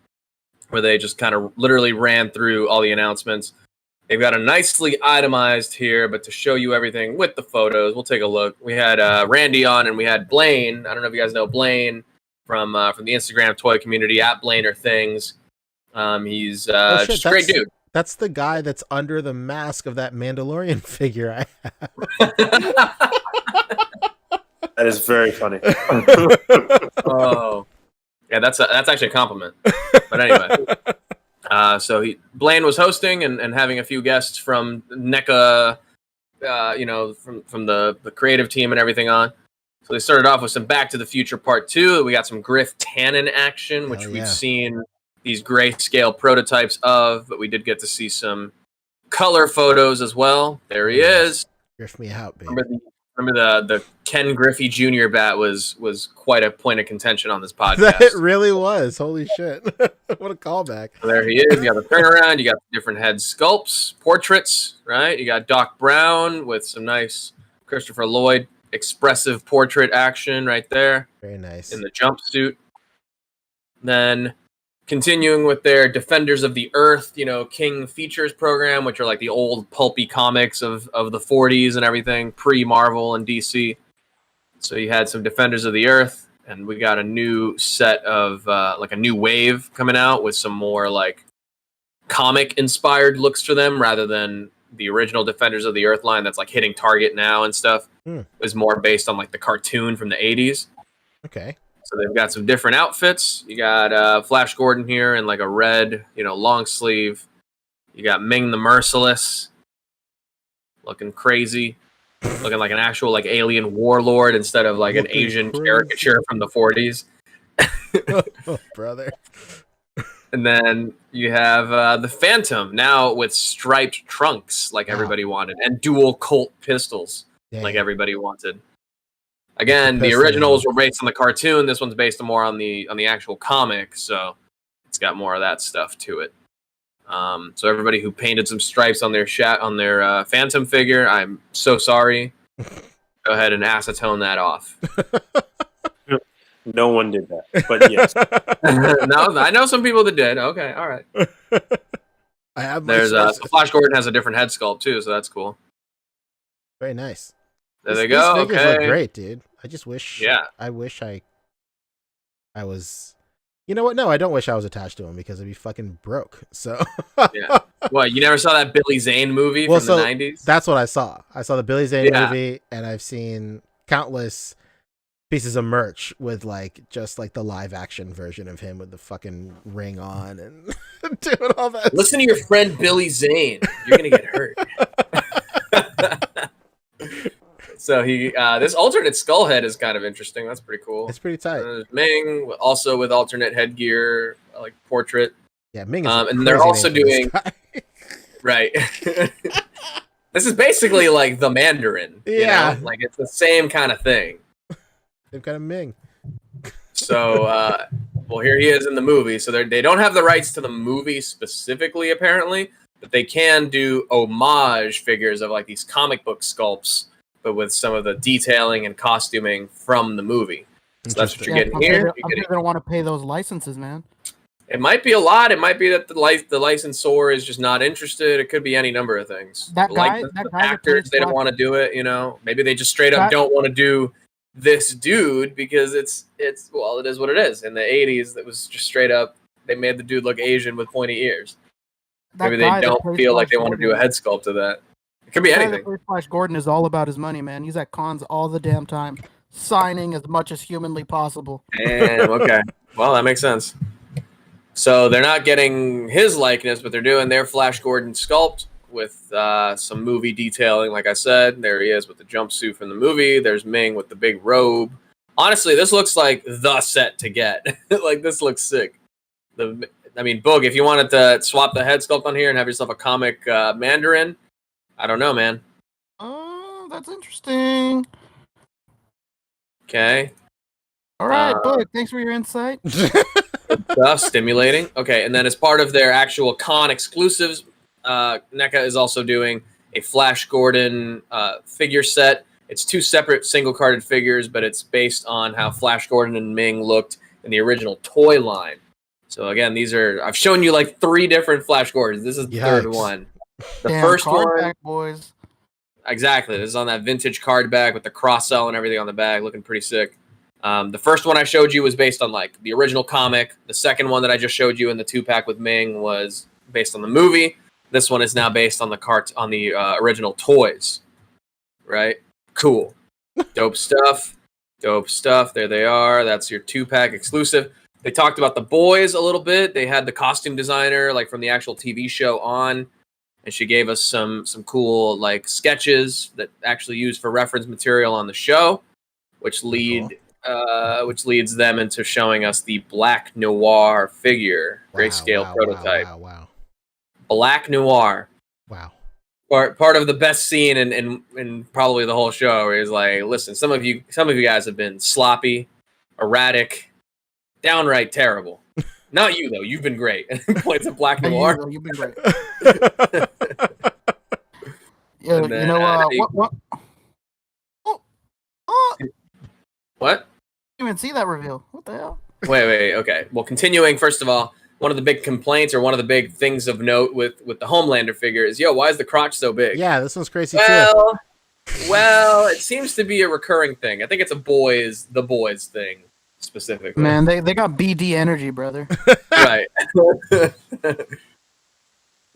where they just kind of literally ran through all the announcements. They've got a nicely itemized here, but to show you everything with the photos, we'll take a look. We had Randy on, and we had Blaine. I don't know if you guys know Blaine from the Instagram toy community at Blainer Things. He's just a great dude. That's the guy that's under the mask of that Mandalorian figure I have. That is very funny. Oh, yeah, that's actually a compliment. But anyway. So Blaine was hosting and having a few guests from NECA, from the creative team and everything on. So they started off with some Back to the Future Part 2. We got some Griff Tannen action, which we've seen these grayscale prototypes of, but we did get to see some color photos as well. There he is. Griff me out, baby. Remember the Ken Griffey Jr. bat was quite a point of contention on this podcast. It really was. Holy shit. What a callback. So there he is. You got the turnaround. You got the different head sculpts, portraits, right? You got Doc Brown with some nice Christopher Lloyd expressive portrait action right there. Very nice. In the jumpsuit. Then continuing with their Defenders of the Earth, King Features program, which are like the old pulpy comics of the 40s and everything, pre-Marvel and DC. So you had some Defenders of the Earth, and we got a new set of, like a new wave coming out with some more like comic-inspired looks for them rather than the original Defenders of the Earth line that's like hitting Target now and stuff. It was more based on like the cartoon from the 80s. Okay. So they've got some different outfits. You got Flash Gordon here in like a red, long sleeve. You got Ming the Merciless, looking crazy, looking like an actual like alien warlord instead of like an Asian caricature from the 40s. Oh, brother. And then you have the Phantom now with striped trunks, like everybody wanted, and dual Colt pistols, like everybody wanted. Again, the originals were based on the cartoon. This one's based more on the actual comic, so it's got more of that stuff to it. So everybody who painted some stripes on their Phantom figure, I'm so sorry. Go ahead and acetone that off. No one did that, but yes. No, I know some people that did. Okay, all right. I have. There's Flash Gordon has a different head sculpt too, so that's cool. Very nice. There they go. These figures okay, look great, dude. I just wish. Yeah. I wish I was. You know what? No, I don't wish I was attached to him because I'd be fucking broke. So. Yeah. What? You never saw that Billy Zane movie from the 90s? That's what I saw. I saw the Billy Zane movie, and I've seen countless pieces of merch with like just like the live action version of him with the fucking ring on and doing all that. Listen to your friend Billy Zane. You're gonna get hurt. So this alternate skull head is kind of interesting. That's pretty cool. It's pretty tight. Ming also with alternate headgear, like portrait. Yeah, Ming is and they're also doing right. This is basically like the Mandarin. Yeah, like it's the same kind of thing. They've got a Ming. So, well, here he is in the movie. So they don't have the rights to the movie specifically, apparently, but they can do homage figures of like these comic book sculpts, but with some of the detailing and costuming from the movie. So that's what you're getting here. I'm going to want to pay those licenses, man. It might be a lot. It might be that the licensor is just not interested. It could be any number of things. That guy, actors, they don't want to do it. Maybe they just straight up don't want to do this dude because it is what it is. In the 80s, it was just straight up. They made the dude look Asian with pointy ears. Maybe they don't feel like they want to do a head sculpt of that. It could be anything. Flash Gordon is all about his money, man. He's at cons all the damn time, signing as much as humanly possible. Damn, okay. Well, that makes sense. So they're not getting his likeness, but they're doing their Flash Gordon sculpt with some movie detailing. Like I said, there he is with the jumpsuit from the movie. There's Ming with the big robe. Honestly, this looks like the set to get. Like, this looks sick. Boog, if you wanted to swap the head sculpt on here and have yourself a comic Mandarin, I don't know, man. Oh, that's interesting. Okay. All right, Boog, thanks for your insight. Stuff, stimulating. Okay, and then as part of their actual con exclusives, NECA is also doing a Flash Gordon figure set. It's 2 separate single-carded figures, but it's based on how Flash Gordon and Ming looked in the original toy line. So again, I've shown you like 3 different Flash Gordons. This is the third one. The first one, back, boys. Exactly. This is on that vintage card back with the cross-sell and everything on the bag, looking pretty sick. The first one I showed you was based on like the original comic. The second one that I just showed you in the 2-pack with Ming was based on the movie. This one is now based on the original toys. Right? Cool. Dope stuff. Dope stuff. There they are. That's your 2-pack exclusive. They talked about the boys a little bit. They had the costume designer like from the actual TV show on, and she gave us some cool like sketches that actually used for reference material on the show, which leads them into showing us the Black Noir figure, grayscale prototype. Wow. Black Noir. Wow. Part of the best scene in probably the whole show is like, listen, some of you guys have been sloppy, erratic, downright terrible. Not you though. You've been great. Points of Black Noir. You've been great. Yeah, then, you know what? What? Didn't even see that reveal. What the hell? Wait. Okay. Well, continuing. First of all, one of the big complaints or one of the big things of note with the Homelander figure is, why is the crotch so big? Yeah, this one's crazy too. Well, it seems to be a recurring thing. I think it's the boys thing specifically. Man, they got BD energy, brother. Right.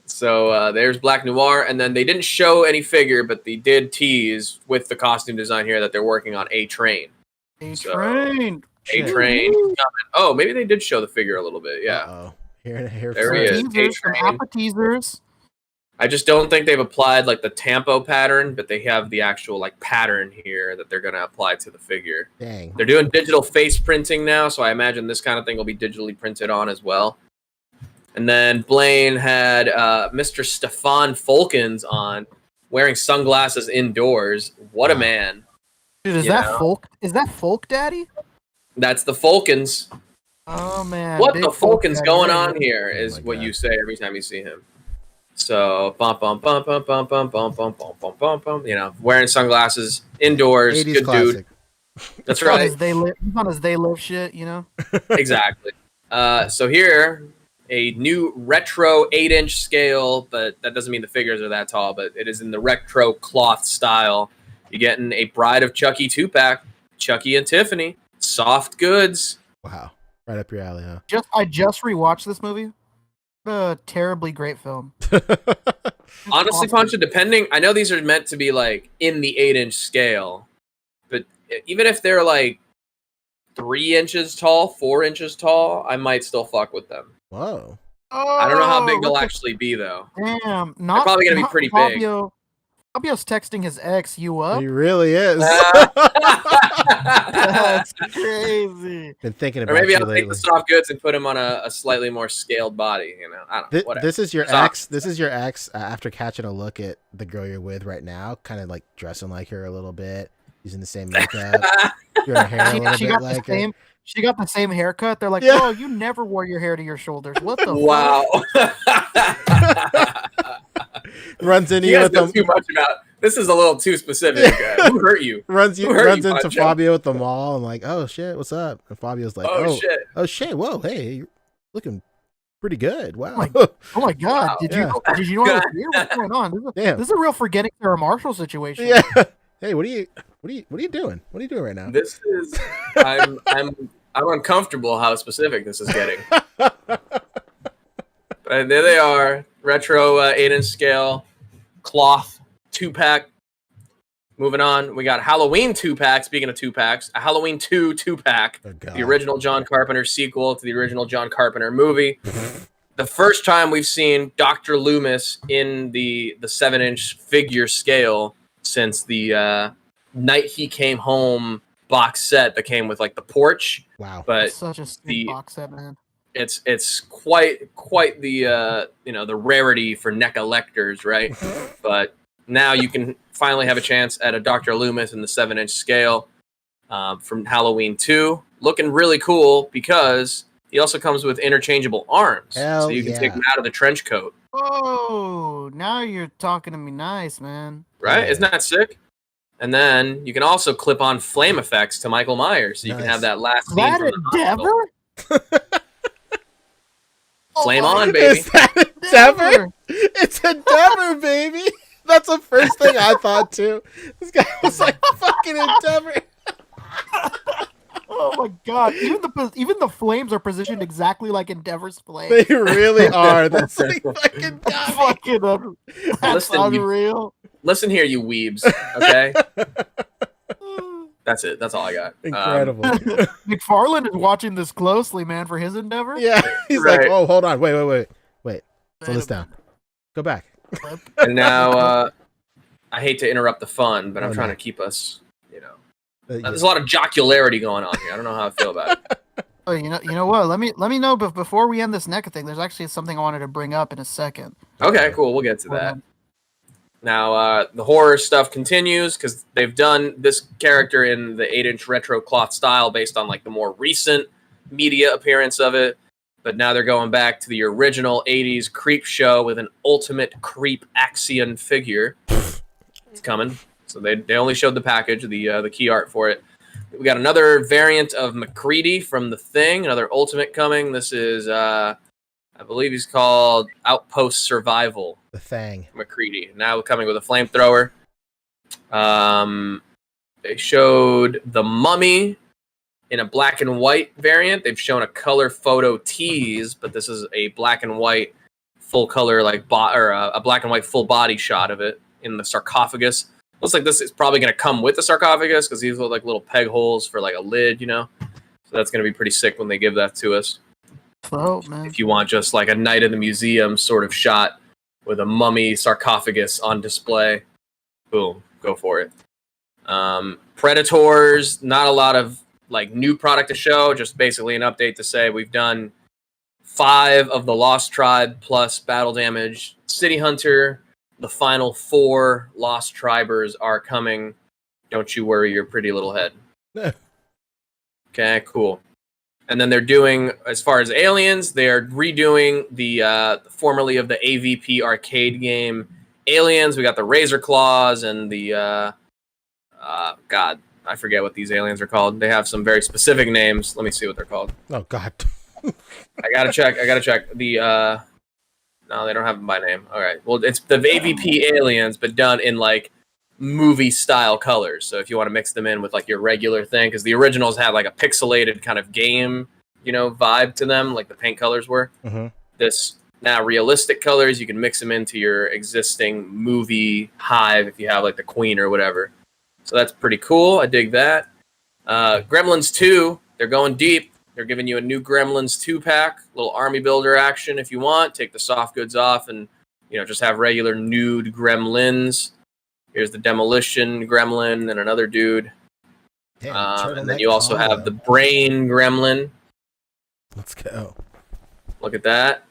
So there's Black Noir, and then they didn't show any figure, but they did tease with the costume design here that they're working on A-Train. A-Train. A-Train. Oh, maybe they did show the figure a little bit. Yeah. Uh-oh. Here There he is. A-Train. Teasers. I just don't think they've applied like the Tampo pattern, but they have the actual like pattern here that they're going to apply to the figure. Dang. They're doing digital face printing now, so I imagine this kind of thing will be digitally printed on as well. And then Blaine had Mr. Stefan Folkens on, wearing sunglasses indoors. What a man. Dude, is that Folk? Is that Folk Daddy? That's the Folkens. Oh, man. What big the Folk Folkens Daddy. going on here is what God. you say every time you see him. So, bum, bum, bum, bum, bum, bum, bum, bum, bum, bum, bum, bum, wearing sunglasses indoors. 80s Good classic. dude. That's right. He's on his They Live shit, Exactly. So here, a new retro 8-inch scale, but that doesn't mean the figures are that tall, but it is in the retro cloth style. You're getting a Bride of Chucky 2-pack, Chucky and Tiffany, soft goods. Wow. Right up your alley, huh? I just rewatched this movie. A terribly great film. Honestly, awesome. Pancho, depending, I know these are meant to be like in the 8-inch scale, but even if they're like 3 inches tall, 4 inches tall, I might still fuck with them. Whoa. I don't know how big they'll actually be, though. Damn, They're probably gonna be pretty big. Fabio's texting his ex, you up? He really is. That's crazy. Been thinking Or about maybe you I'll lately. take the soft goods and put him on a slightly more scaled body. I don't know. Whatever. This is your Soft. ex. This is your ex after catching a look at the girl you're with right now, kind of like dressing like her a little bit, using the same makeup, your hair a little bit like her. She got the same haircut. They're like, Yeah. oh, you never wore your hair to your shoulders. What the Wow. Runs into You you guys with know the too much about. This is a little too specific. Who hurt you? runs Who hurt runs you, into Pancho? Fabio at the mall and like, oh shit, what's up? And Fabio's like, Oh, shit. oh shit, whoa, hey, you're looking pretty good. Wow. Oh my god! Wow. Did Yeah. you know I was here? What's going on? Damn. This is a real forgetting Sarah Marshall situation. Yeah. Hey, what are you doing? What are you doing right now? This is. I'm uncomfortable how specific this is getting. But there they are, retro 8-inch scale, cloth 2-pack. Moving on, we got Halloween 2-pack. Speaking of 2-packs, a Halloween 2 2-pack, Oh, God. the original John Carpenter sequel to the original John Carpenter movie. the first time we've seen Dr. Loomis in the 7-inch figure scale since the Night He Came Home box set that came with like the porch. Wow. But It's such a sick box set, man. it's quite the the rarity for NECA collectors, right? But now you can finally have a chance at a Dr. Loomis in the 7-inch scale from Halloween 2, looking really cool because he also comes with interchangeable arms, Hell so you can yeah. take him out of the trench coat. Oh, now you're talking to me nice, man. Right? Yeah. Isn't that sick? And then you can also clip on flame effects to Michael Myers, so you can Nice. have that last scene That from the hospital. Endeavor? Flame on, baby. Is that Endeavor? It's Endeavor, baby. That's the first thing I thought too. This guy was like fucking Endeavor. Oh my god! Even the flames are positioned exactly like Endeavor's flames. They really are. That's like fucking That's dumb. fucking that's unreal. Listen here, you weebs. Okay, that's it. That's all I got. Incredible. McFarlane is watching this closely, man, for his Endeavor. Yeah, he's Right. like, oh, hold on, wait. Slow this down. Go back. And now, I hate to interrupt the fun, but I'm Oh, trying no. to keep us. Yeah. There's a lot of jocularity going on here. I don't know how I feel about it. Oh, you know what? Let me know. But before we end this NECA thing, there's actually something I wanted to bring up in a second. Okay, cool. We'll get to Hold that. on. Now, the horror stuff continues because they've done this character in the 8-inch retro cloth style based on like the more recent media appearance of it. But now they're going back to the original 80s creep show with an ultimate creep Axion figure. It's coming. So they only showed the package, the key art for it. We got another variant of McCready from The Thing, another ultimate coming. This is, I believe he's called Outpost Survival. The Thing. McCready. Now coming with a flamethrower. They showed the Mummy in a black and white variant. They've shown a color photo tease, but this is a black and white full color a black and white full body shot of it in the sarcophagus. Looks like this is probably going to come with the sarcophagus because these look like little peg holes for like a lid, So that's going to be pretty sick when they give that to us. Oh man. If you want just like a night in the museum sort of shot with a mummy sarcophagus on display, boom, go for it. Predators, not a lot of like new product to show, just basically an update to say we've done 5 of the Lost Tribe plus Battle Damage City Hunter. The final 4 Lost Tribers are coming. Don't you worry your pretty little head. Okay, cool. And then they're doing, as far as Aliens, they're redoing the formerly of the AVP arcade game Aliens. We got the Razor Claws and the God, I forget what these aliens are called. They have some very specific names. Let me see what they're called. Oh God. I gotta check. The no, they don't have them by name. All right. Well, it's the AVP aliens, but done in like movie style colors. So if you want to mix them in with like your regular thing, because the originals had like a pixelated kind of game, vibe to them, like the paint colors were. Mm-hmm. This now realistic colors, you can mix them into your existing movie hive if you have like the Queen or whatever. So that's pretty cool. I dig that. Gremlins 2, they're going deep. They're giving you a new Gremlins 2-pack, little army builder action if you want. Take the soft goods off and, just have regular nude Gremlins. Here's the Demolition Gremlin and another dude. Damn, and then you also have the Brain Gremlin. Let's go. Look at that.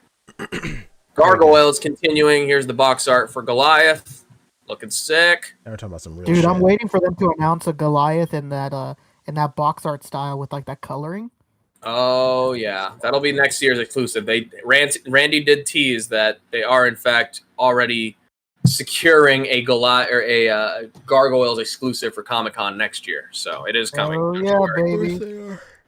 Gargoyles continuing. Here's the box art for Goliath. Looking sick. Now we're talking about some real Dude, shit. I'm waiting for them to announce a Goliath in that box art style with like that coloring. Oh yeah, that'll be next year's exclusive. Randy did tease that they are in fact already securing a Goliath or a Gargoyles exclusive for Comic-Con next year. So it is coming. Oh Don't yeah, you worry.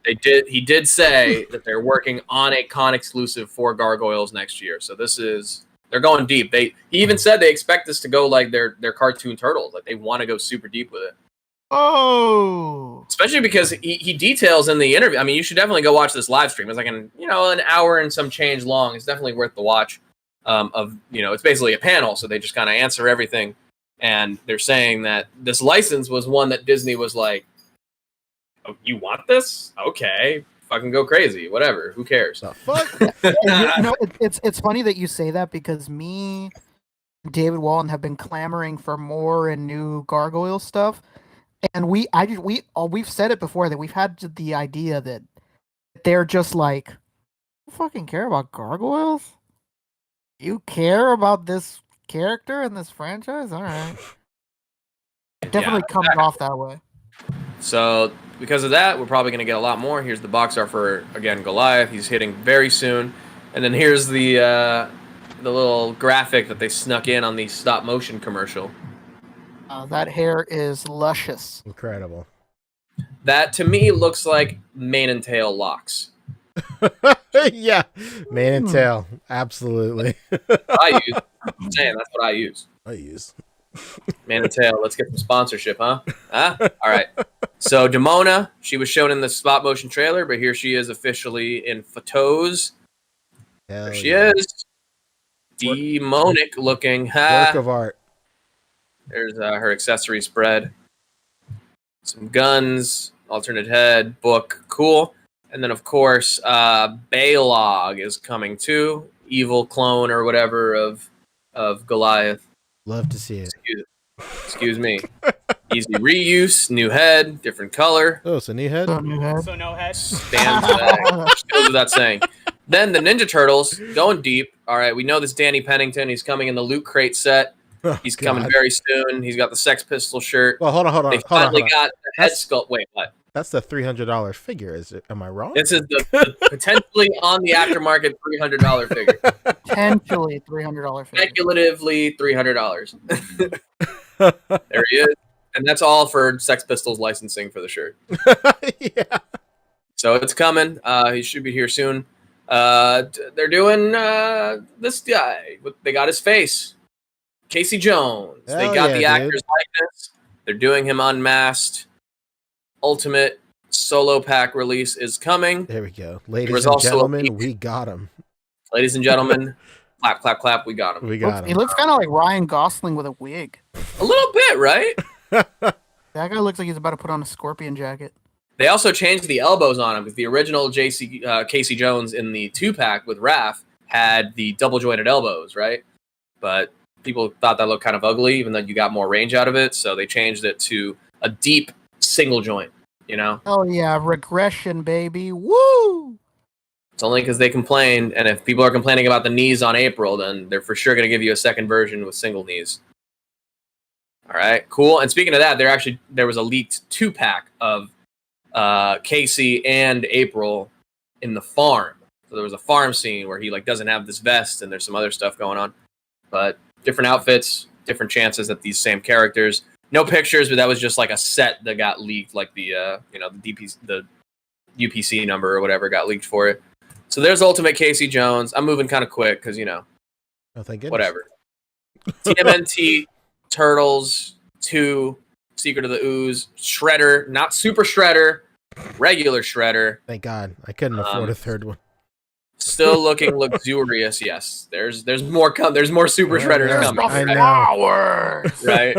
baby. He did say that they're working on a con exclusive for Gargoyles next year. So they're going deep. He even said they expect this to go like their cartoon turtles. Like they want to go super deep with it. Oh, Especially because he details in the interview. I mean, you should definitely go watch this live stream. It's like an hour and some change long. It's definitely worth the watch. It's basically a panel, so they just kind of answer everything. And they're saying that this license was one that Disney was like, "Oh, you want this? Okay, fucking go crazy. Whatever. Who cares? The fuck? It's funny that you say that because me and David Walton have been clamoring for more and new Gargoyle stuff. And we've said it before that we've had the idea that they're just like, you fucking care about gargoyles? You care about this character in this franchise? All right. It definitely comes off that way. So because of that, we're probably going to get a lot more. Here's the box art for, again, Goliath. He's hitting very soon. And then here's the little graphic that they snuck in on the stop motion commercial. That hair is luscious. Incredible. That to me looks like mane and tail locks. Yeah, mane and tail, absolutely. I'm saying that's what I use. Mane and tail. Let's get some sponsorship, huh? All right. So Demona, she was shown in the stop motion trailer, but here she is officially in photos. There she is. Demonic looking. Work of art. There's her accessory spread. Some guns, alternate head, book, cool. And then, of course, Balog is coming too. Evil clone or whatever of Goliath. Love to see it. Excuse me. Easy reuse, new head, different color. Oh, it's a new head? So no head. Stands goes without saying. Then the Ninja Turtles, going deep. All right, we know this Danny Pennington. He's coming in the Loot Crate set. He's coming very soon. He's got the Sex Pistol shirt. Well, hold on. They finally got the head sculpt. Wait, what? That's the $300 figure. Is it? Am I wrong? This is the potentially on the aftermarket $300 figure. Potentially $300 figure. Speculatively $300. There he is. And that's all for Sex Pistols licensing for the shirt. Yeah. So it's coming. He should be here soon. They're doing this guy. They got his face. Casey Jones. Hell they got yeah, the actor's dude. likeness. They're doing him unmasked. Ultimate solo pack release is coming. There we go. Ladies and gentlemen, we got him. Ladies and gentlemen, clap, clap, clap. We got him. We got him. He looks kind of like Ryan Gosling with a wig. A little bit, right? That guy looks like he's about to put on a scorpion jacket. They also changed the elbows on him because the original Casey Jones in the 2-pack with Raph had the double jointed elbows, right? But people thought that looked kind of ugly, even though you got more range out of it. So they changed it to a deep single joint, you know? Oh, yeah. Regression, baby. Woo! It's only because they complained. And if people are complaining about the knees on April, then they're for sure going to give you a second version with single knees. All right, cool. And speaking of that, there was a leaked 2-pack of Casey and April in the farm. So there was a farm scene where he doesn't have this vest and there's some other stuff going on. But different outfits, different chances at these same characters. No pictures, but that was just like a set that got leaked, like the the UPC number or whatever got leaked for it. So there's Ultimate Casey Jones. I'm moving kind of quick because Oh, thank goodness. whatever. TMNT Turtles 2, Secret of the Ooze, Shredder, not Super Shredder, regular Shredder. Thank God. I couldn't afford a third one. Still looking luxurious. Yes, there's more There's more Super Shredders coming. I know. Right.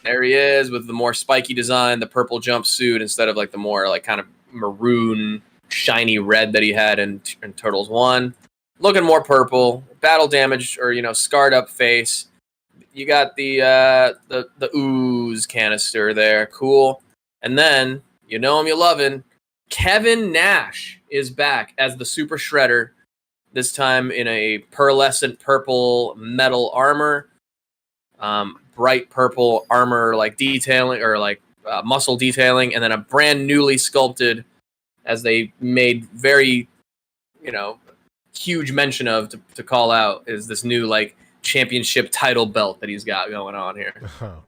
There he is with the more spiky design, the purple jumpsuit instead of the more kind of maroon, shiny red that he had in Turtles 1. Looking more purple, battle damage or scarred up face. You got the ooze canister there, cool. And then you love him. Kevin Nash is back as the Super Shredder. This time in a pearlescent purple metal armor. Bright purple armor detailing or muscle detailing, and then a brand newly sculpted, as they made very huge mention of to call out, is this new championship title belt that he's got going on here. Oh,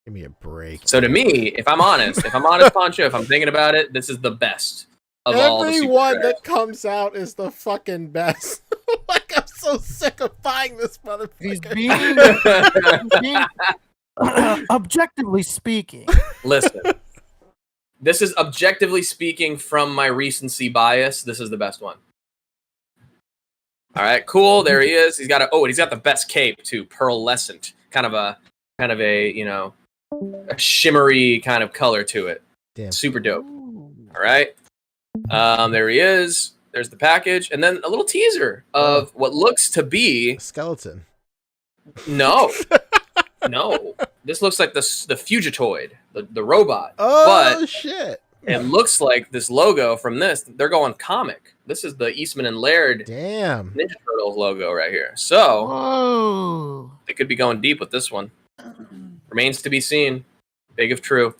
give me a break. So to me, if I'm honest, Poncho, if I'm thinking about it, this is the best of all the Super Everyone Shredders. that comes out is the fucking best. I'm so sick of buying this He's motherfucker. being objectively speaking. Listen, this is objectively speaking from my recency bias. This is the best one. All right, cool. There he is. He's got the best cape too, pearlescent, kind of a a shimmery kind of color to it. Damn. Super dope. All right. There he is. There's the package, and then a little teaser of what looks to be A skeleton. no. This looks like the Fugitoid, the robot. Oh but shit! it looks like this logo from this. They're going comic. This is the Eastman and Laird Damn. Ninja Turtles logo right here. So Whoa. they could be going deep with this one. Remains to be seen. Big if true.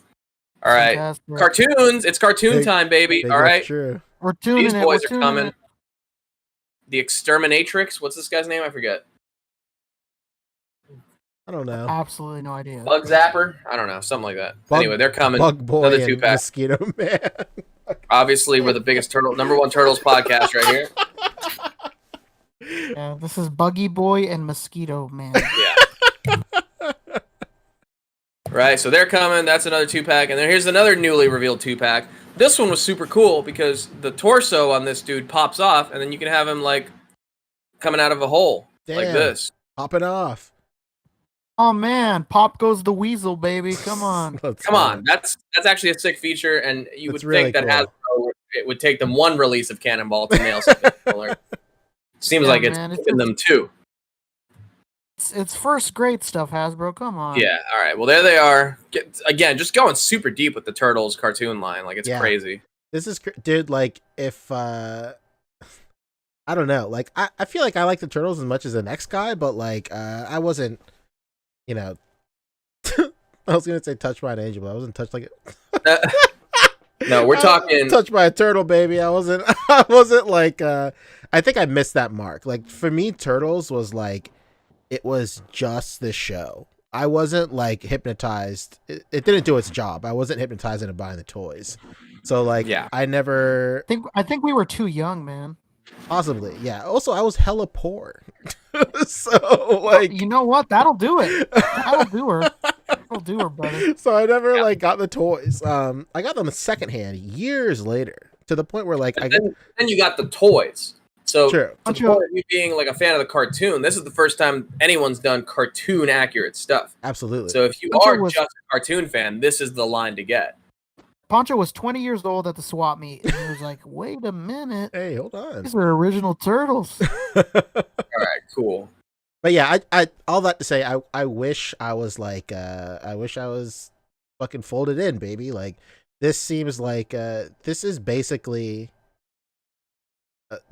All right, Fantastic. cartoons. It's cartoon Big- time, baby. Big All if right, True. We're tuning these it. boys we're are tuning coming. it. The Exterminatrix. What's this guy's name? I forget. I don't know. Absolutely no idea. Bug Zapper. I don't know. Something like that. Anyway, they're coming. Bug Boy Another and 2-pack. Mosquito Man. Obviously, we're the biggest number one turtles podcast right here. Yeah, this is Buggy Boy and Mosquito Man. Yeah. Right, so they're coming. That's another 2-pack. And then here's another newly revealed 2-pack. This one was super cool because the torso on this dude pops off, and then you can have him, like, coming out of a hole. Like Damn. this. Popping off. Oh man, Pop goes the Weasel, baby. Come on. Come on. That's actually a sick feature, and you That's would really think that cool. Hasbro, it would take them one release of Cannonball to nail something similar. Seems Yeah, like it's man, it's taking them two. It's first grade stuff, Hasbro. Come on. Yeah, all right. Well, there they are. Again, just going super deep with the Turtles cartoon line. Like, it's Yeah. crazy. This is, dude, like, if, I don't know. Like, I feel like I like the Turtles as much as the next guy, but, like, I wasn't, you know, I was going to say touched by an angel, but I wasn't touched like it. No, we're talking. Touched by a turtle, baby. I wasn't like, I think I missed that mark. Like, for me, Turtles was like, it was just the show. I wasn't like hypnotized. It didn't do its job. I wasn't hypnotized into buying the toys. So like, Yeah. I never I think we were too young, man. possibly. Yeah. Also, I was hella poor. So like, You know what? That'll do it. That'll do her. That'll do her, brother. so I never like got the toys. I got them secondhand years later to the point where like Then you got the toys. So, True. to the point of you being like a fan of the cartoon, this is the first time anyone's done cartoon accurate stuff. Absolutely. So if you Poncho are was- just a cartoon fan, this is the line to get. Poncho was 20 years old at the swap meet, and he was like, "Wait a minute, Hey, hold on. these are original Turtles." All right, cool. But yeah, I all that to say, I wish I was like, I wish I was fucking folded in, baby. Like, this seems like, this is basically,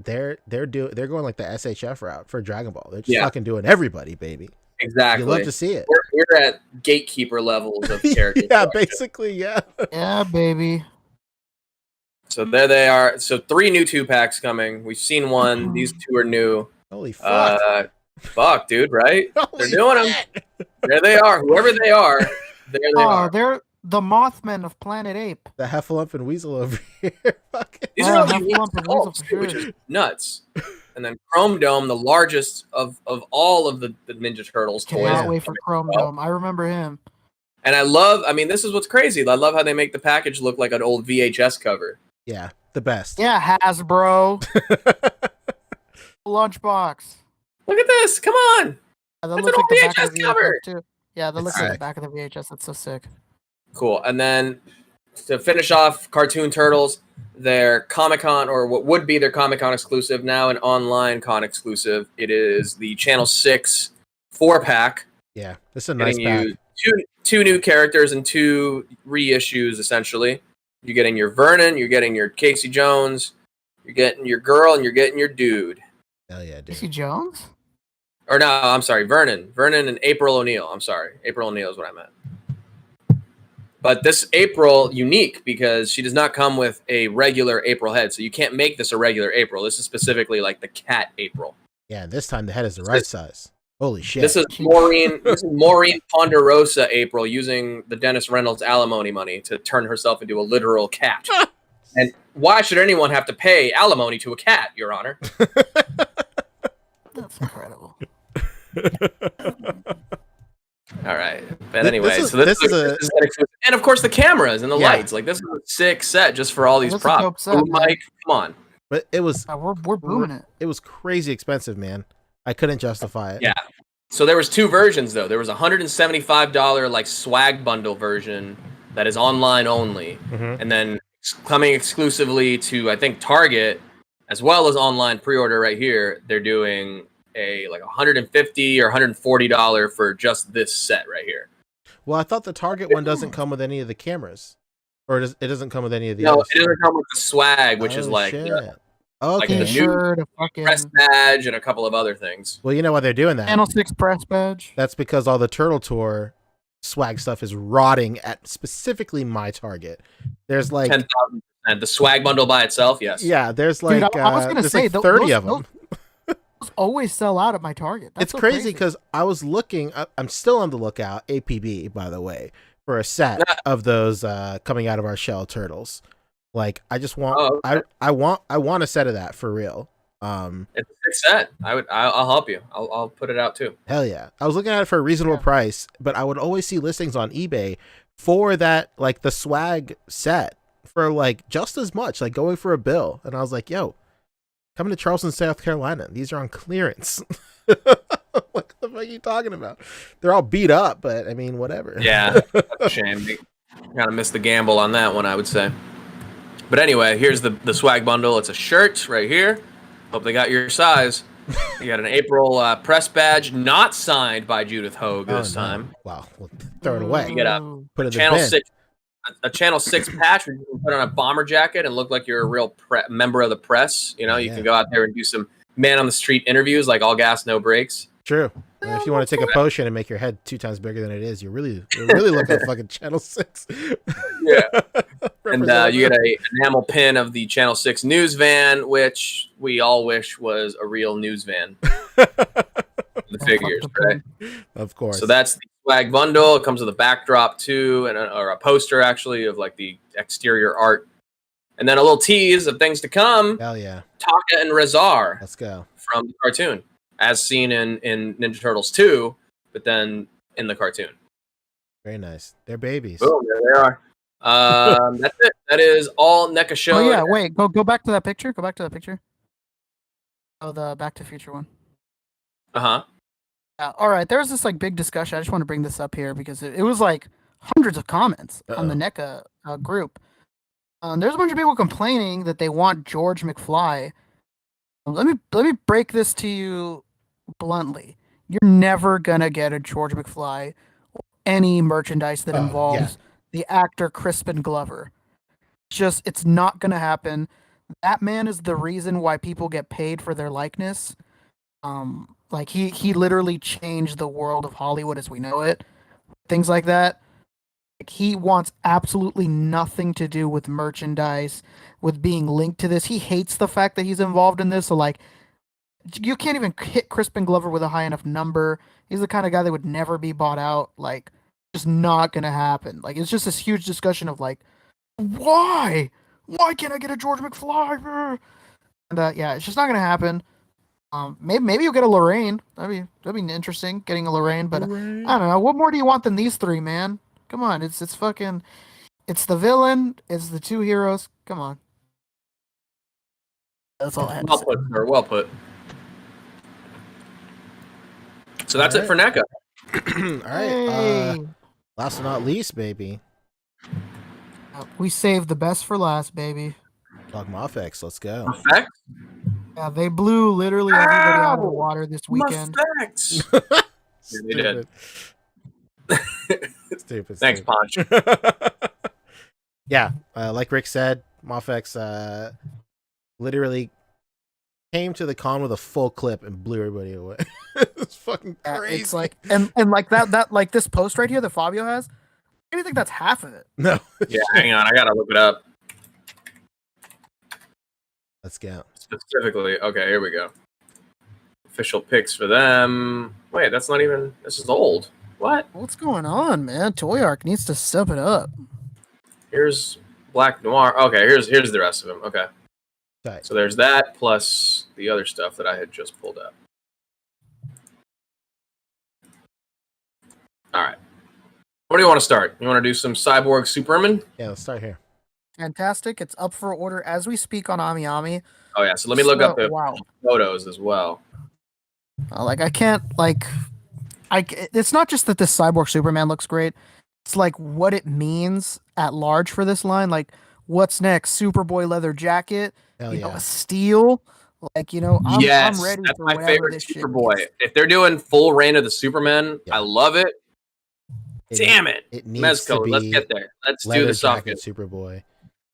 they're going like the SHF route for Dragon Ball. They're just fucking doing everybody, baby. Exactly. You love to see it. We're at gatekeeper levels of character. Yeah, selection. basically, yeah. Yeah, baby. So there they are. So 3 new 2-packs coming. We've seen one. These 2 are new. Holy fuck. Fuck, dude, right? Holy They're doing them. shit. There they are. Whoever they are, there they Oh, are. they're the Mothman of Planet Ape. The Heffalump and Weasel over here. Fucking- These Oh, are half really lump and weasel sculpts, for too, which sure. is nuts. And then Chrome Dome, the largest of all of the Ninja Turtles toys. Cannot wait for Chrome Dome. I remember him. And I mean, this is what's crazy. I love how they make the package look like an old VHS cover. Yeah, the best. Yeah, Hasbro. Lunchbox. Look at this. Come on. Yeah, that That's looks an like the old back of the VHS cover. VHS too. Yeah, that looks It's like the sick. back of the VHS. That's so sick. Cool. And then to finish off Cartoon Turtles, their Comic-Con, or what would be their Comic-Con exclusive, now an online con exclusive. It is the Channel 6 4-pack. Yeah, this is a nice Getting pack. you two new characters and 2 reissues, essentially. You're getting your Vernon, you're getting your Casey Jones, you're getting your girl, and you're getting your dude. Hell yeah, dude. Casey Jones? Or no, I'm sorry, Vernon. Vernon and April O'Neil. I'm sorry. April O'Neil is what I meant. But this April, unique because she does not come with a regular April head. So you can't make this a regular April. This is specifically like the cat April. Yeah, this time the head is the right size. Holy shit. This is Maureen Ponderosa April using the Dennis Reynolds alimony money to turn herself into a literal cat. And why should anyone have to pay alimony to a cat, Your Honor? That's incredible. All right. But This anyway, is- so this this is is a- and of course the cameras and the Yeah. lights. Like this is a sick set just for all these That's a dope props. set, Boom man. mic, come on. But it was We're booming it. it was crazy expensive, man. I couldn't justify it. Yeah. So there was 2 versions though. There was a $175 like swag bundle version that is online only, Mhm. and then coming exclusively to, I think, Target, as well as online pre-order right here. They're doing a like $150 or $140 for just this set right here. Well, I thought the Target one doesn't come with any of the cameras, or it doesn't come with any of the. No, other it doesn't come with the swag, which is Oh, like shit. the, Okay. like the new T-shirt, a fucking press badge, and a couple of other things. Well, you know why they're doing that? Channel 6 press badge. That's because all the Turtle Tour swag stuff is rotting at specifically my Target. There's like 10,000%. The swag bundle by itself, yes. yeah, there's like Dude, I was gonna there's say, like those- 30 of them. Those always sell out at my Target. That's It's so crazy because I was looking. I'm still on the lookout. A.P.B. by the way, for a set of those coming out of our shell turtles. Like I just want, Oh, okay. I want a set of that for real. It's a sick set. I'll help you. I'll put it out too. Hell yeah! I was looking at it for a reasonable price, but I would always see listings on eBay for that, like the swag set for like just as much, like going for a bill. And I was like, yo, coming to Charleston, South Carolina. These are on clearance. What the fuck are you talking about? They're all beat up, but I mean, whatever. Yeah, that's a shame. They kind of missed the gamble on that one, I would say. But anyway, here's the swag bundle. It's a shirt right here. Hope they got your size. You got an April press badge, not signed by Judith Hogue this time. Wow, well, throw it away. You get a Put it in Channel the bin. 6, a Channel 6 patch where you can put on a bomber jacket and look like you're a real member of the press. You know, you can go out there and do some man on the street interviews, like all gas, no brakes. True. And if you want to take a potion and make your head 2 times bigger than it is, you're really looking at fucking Channel 6. Yeah. And you get a enamel pin of the Channel 6 news van, which we all wish was a real news van. The figures, right? Of course. So that's the swag bundle. It comes with a backdrop too, and or a poster actually of like the exterior art, and then a little tease of things to come. Hell yeah. Taka and Razar. Let's go. From the cartoon, as seen in Ninja Turtles 2, but then in the cartoon. Very nice. They're babies. Boom, there they are. That's it. That is all NECA show. Oh yeah, wait, go back to that picture. Go back to that picture. Oh, the Back to Future one. Uh-huh. All right, there was this like big discussion. I just want to bring this up here because it was like hundreds of comments on the NECA group. There's a bunch of people complaining that they want George McFly. Let me break this to you bluntly. You're never gonna get a George McFly or any merchandise that involves the actor Crispin Glover. It's not gonna happen. That man is the reason why people get paid for their likeness. Like he literally changed the world of Hollywood as we know it. Things like that. Like he wants absolutely nothing to do with merchandise, with being linked to this. He hates the fact that he's involved in this. So like, you can't even hit Crispin Glover with a high enough number. He's the kind of guy that would never be bought out. Like, just not gonna happen. Like, it's just this huge discussion of like, why can't I get a George McFly? And yeah, it's just not gonna happen. Maybe you'll get a Lorraine. That'd be interesting, getting a Lorraine. But I don't know. What more do you want than these three, man? Come on, it's fucking, it's the villain, it's the two heroes. Come on. That's all I had to Well say. put, sir. Well put. So that's it for NECA. All right. Hey. Last but not least, baby. We saved the best for last, baby. Talk MAFEX. Let's go. MAFEX? Yeah, they blew literally everybody out of the water this weekend. MAFEX. Yeah, they did. Stupid. Thanks, Ponch. Yeah, like Rick said, MAFEX literally came to the con with a full clip and blew everybody away. It's fucking crazy. It's like and like that like this post right here that Fabio has. I don't think that's half of it. No. Yeah, hang on. I gotta look it up. Let's go. Specifically. Okay, here we go. Official picks for them. Wait, that's not even. This is old. What? What's going on, man? Toy Arc needs to step it up. Here's Black Noir. Okay, here's the rest of them. Okay. Right. So there's that plus the other stuff that I had just pulled up. All right. Where do you want to start? You want to do some Cyborg Superman? Yeah, let's start here. Fantastic. It's up for order as we speak on AmiAmi. Oh yeah. So let me look up the wow. photos as well. Like I can't like it's not just that this Cyborg Superman looks great. It's like what it means at large for this line. Like what's next? Superboy leather jacket, Hell you know, yeah. a steel. Like, you know, I'm Yes, ready that's for my whatever favorite this shit Superboy. is. If they're doing full reign of the Superman, Yeah. I love it. Damn it. It needs to Mezco, let's be get there. Let's do leather the soft jacket good. Superboy.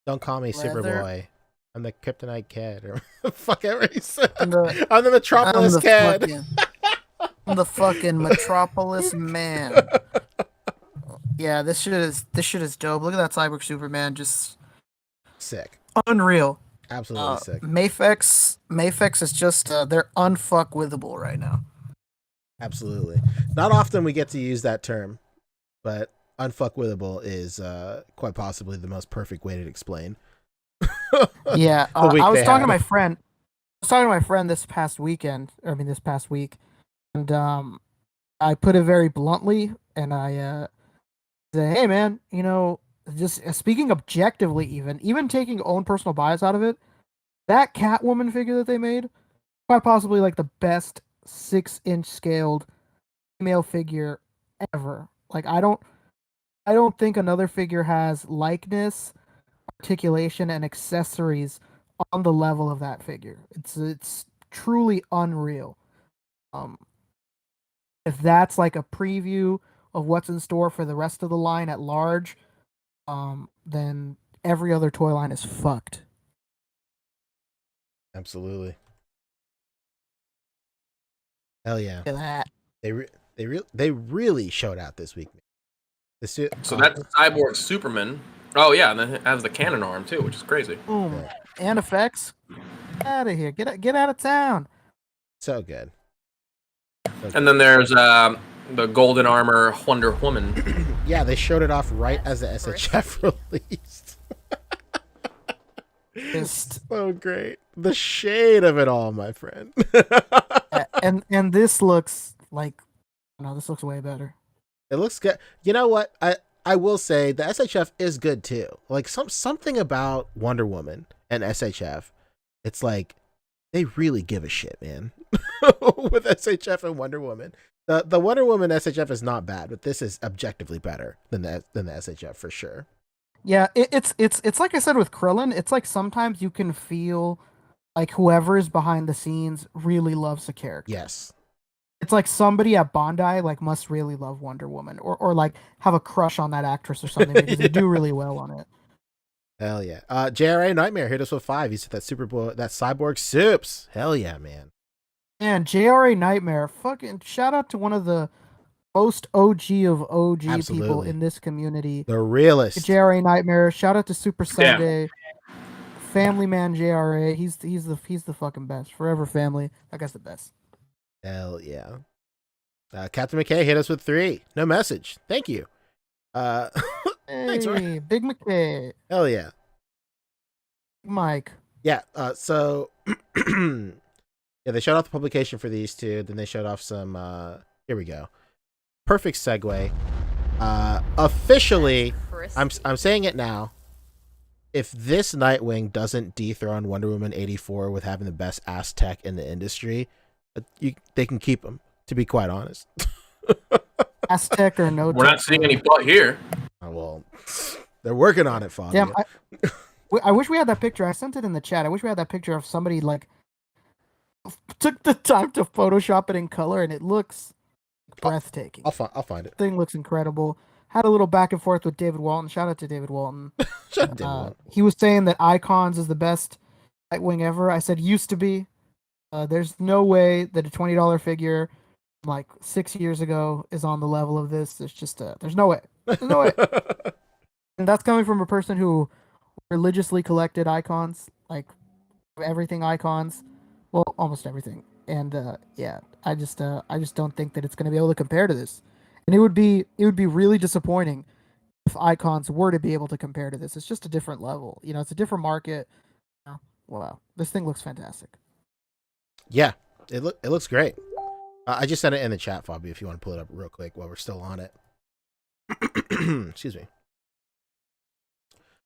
Don't call me Leather. Superboy. I'm the Kryptonite Kid. Or fuck ever he said. I'm the- I'm the Metropolis Kid. I'm the fucking Metropolis man. Yeah, this shit is dope. Look at that Cyborg Superman, just Sick. unreal. Absolutely sick. MAFEX is just they're unfuckwithable right now. Absolutely. Not often we get to use that term, but unfuckwithable is quite possibly the most perfect way to explain. Yeah, The week I was they talking had. to my friend. This past weekend. This past week, and I put it very bluntly, and I said, "Hey, man, you know, just speaking objectively, even taking own personal bias out of it, that Catwoman figure that they made, quite possibly like the best 6-inch scaled female figure ever. Like, I don't think another figure has likeness, articulation, and accessories on the level of that figure. It's truly unreal. If that's like a preview of what's in store for the rest of the line at large, then every other toy line is fucked. Absolutely. Hell yeah. Look at that. They really showed out this week. So that's Cyborg Superman. Oh yeah, and then it has the cannon arm too, which is crazy. Boom. And effects. Get out of here. Get out of town. so good. And then there's the golden armor Wonder Woman. Yeah, they showed it off right as the SHF released. Just So great. The shade of it all, my friend. and this looks like this looks way better. It looks good. You know what? I will say the SHF is good too. Like something about Wonder Woman and SHF, it's like they really give a shit, man. With SHF and Wonder Woman. The Wonder Woman SHF is not bad, but this is objectively better than the SHF for sure. Yeah, it's like I said with Krillin. It's like sometimes you can feel like whoever is behind the scenes really loves the character. Yes. It's like somebody at Bondi like must really love Wonder Woman or like have a crush on that actress or something because they do really well on it. Hell yeah. JRA Nightmare hit us with 5. He said that that Cyborg Soups. Hell yeah, man. And JRA Nightmare, fucking shout out to one of the most OG of OG people Absolutely. in this community. The realest. JRA Nightmare, shout out to Super Sunday. Family Man JRA. He's the fucking best. Forever family. That guy's the best. Hell yeah. Captain McKay hit us with 3. No message. Thank you. Thanks, Hey, Ryan. Big McKay. Hell yeah. Mike. Yeah. So yeah, they showed off the publication for these two. Then they showed off some. Here we go. Perfect segue. Officially, I'm saying it now. If this Nightwing doesn't dethrone Wonder Woman 84 with having the best Aztec in the industry, they can keep him. To be quite honest. Aztec or no? We're not seeing any butt here. Well, they're working on it, Fabio. Damn, I wish we had that picture. I sent it in the chat. I wish we had that picture of somebody like took the time to Photoshop it in color, and it looks breathtaking. I'll find it. Thing looks incredible. Had a little back and forth with David Walton. Shout out to David Walton. Shut up, David Walton. He was saying that Icons is the best Nightwing ever. I said used to be. There's no way that a $20 figure like 6 years ago is on the level of this. There's just there's no way. There's no way. And that's coming from a person who religiously collected Icons, like everything Icons, well, almost everything. And yeah, I just don't think that it's going to be able to compare to this. And it would be really disappointing if Icons were to be able to compare to this. It's just a different level. You know, it's a different market. Wow, this thing looks fantastic. Yeah, it looks great. I just sent it in the chat, Fabio, if you want to pull it up real quick while we're still on it. Excuse me.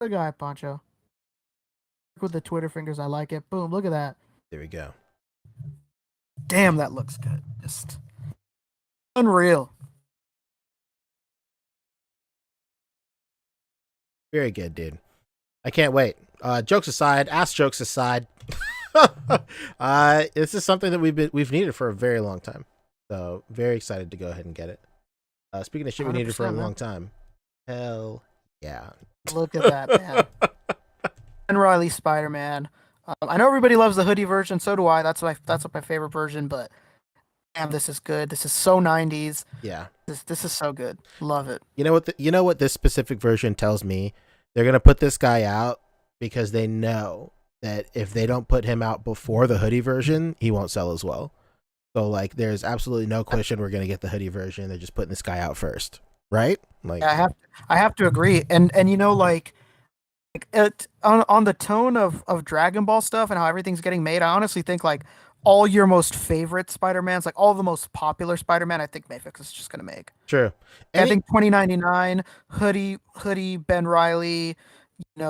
Good guy, Poncho. With the Twitter fingers, I like it. Boom, look at that. There we go. Damn, that looks good. Just unreal. Very good, dude. I can't wait. Jokes aside, ass jokes aside, this is something that we've needed for a very long time. So very excited to go ahead and get it. Speaking of shit we needed for a long time, hell yeah! Look at that, man. Ben Riley Spider-Man. I know everybody loves the hoodie version, so do I. That's my favorite version. But damn, this is good. This is so 90s. Yeah, this is so good. Love it. You know what this specific version tells me? They're gonna put this guy out because they know that if they don't put him out before the hoodie version, he won't sell as well. So like, there's absolutely no question we're gonna get the hoodie version. They're just putting this guy out first, right? Like, Yeah, I have to agree. And you know, like on the tone of Dragon Ball stuff and how everything's getting made, I honestly think like all your most favorite Spider-Mans, like all the most popular Spider-Man, I think MAFEX is just gonna make. true. I think 2099 hoodie Ben Riley,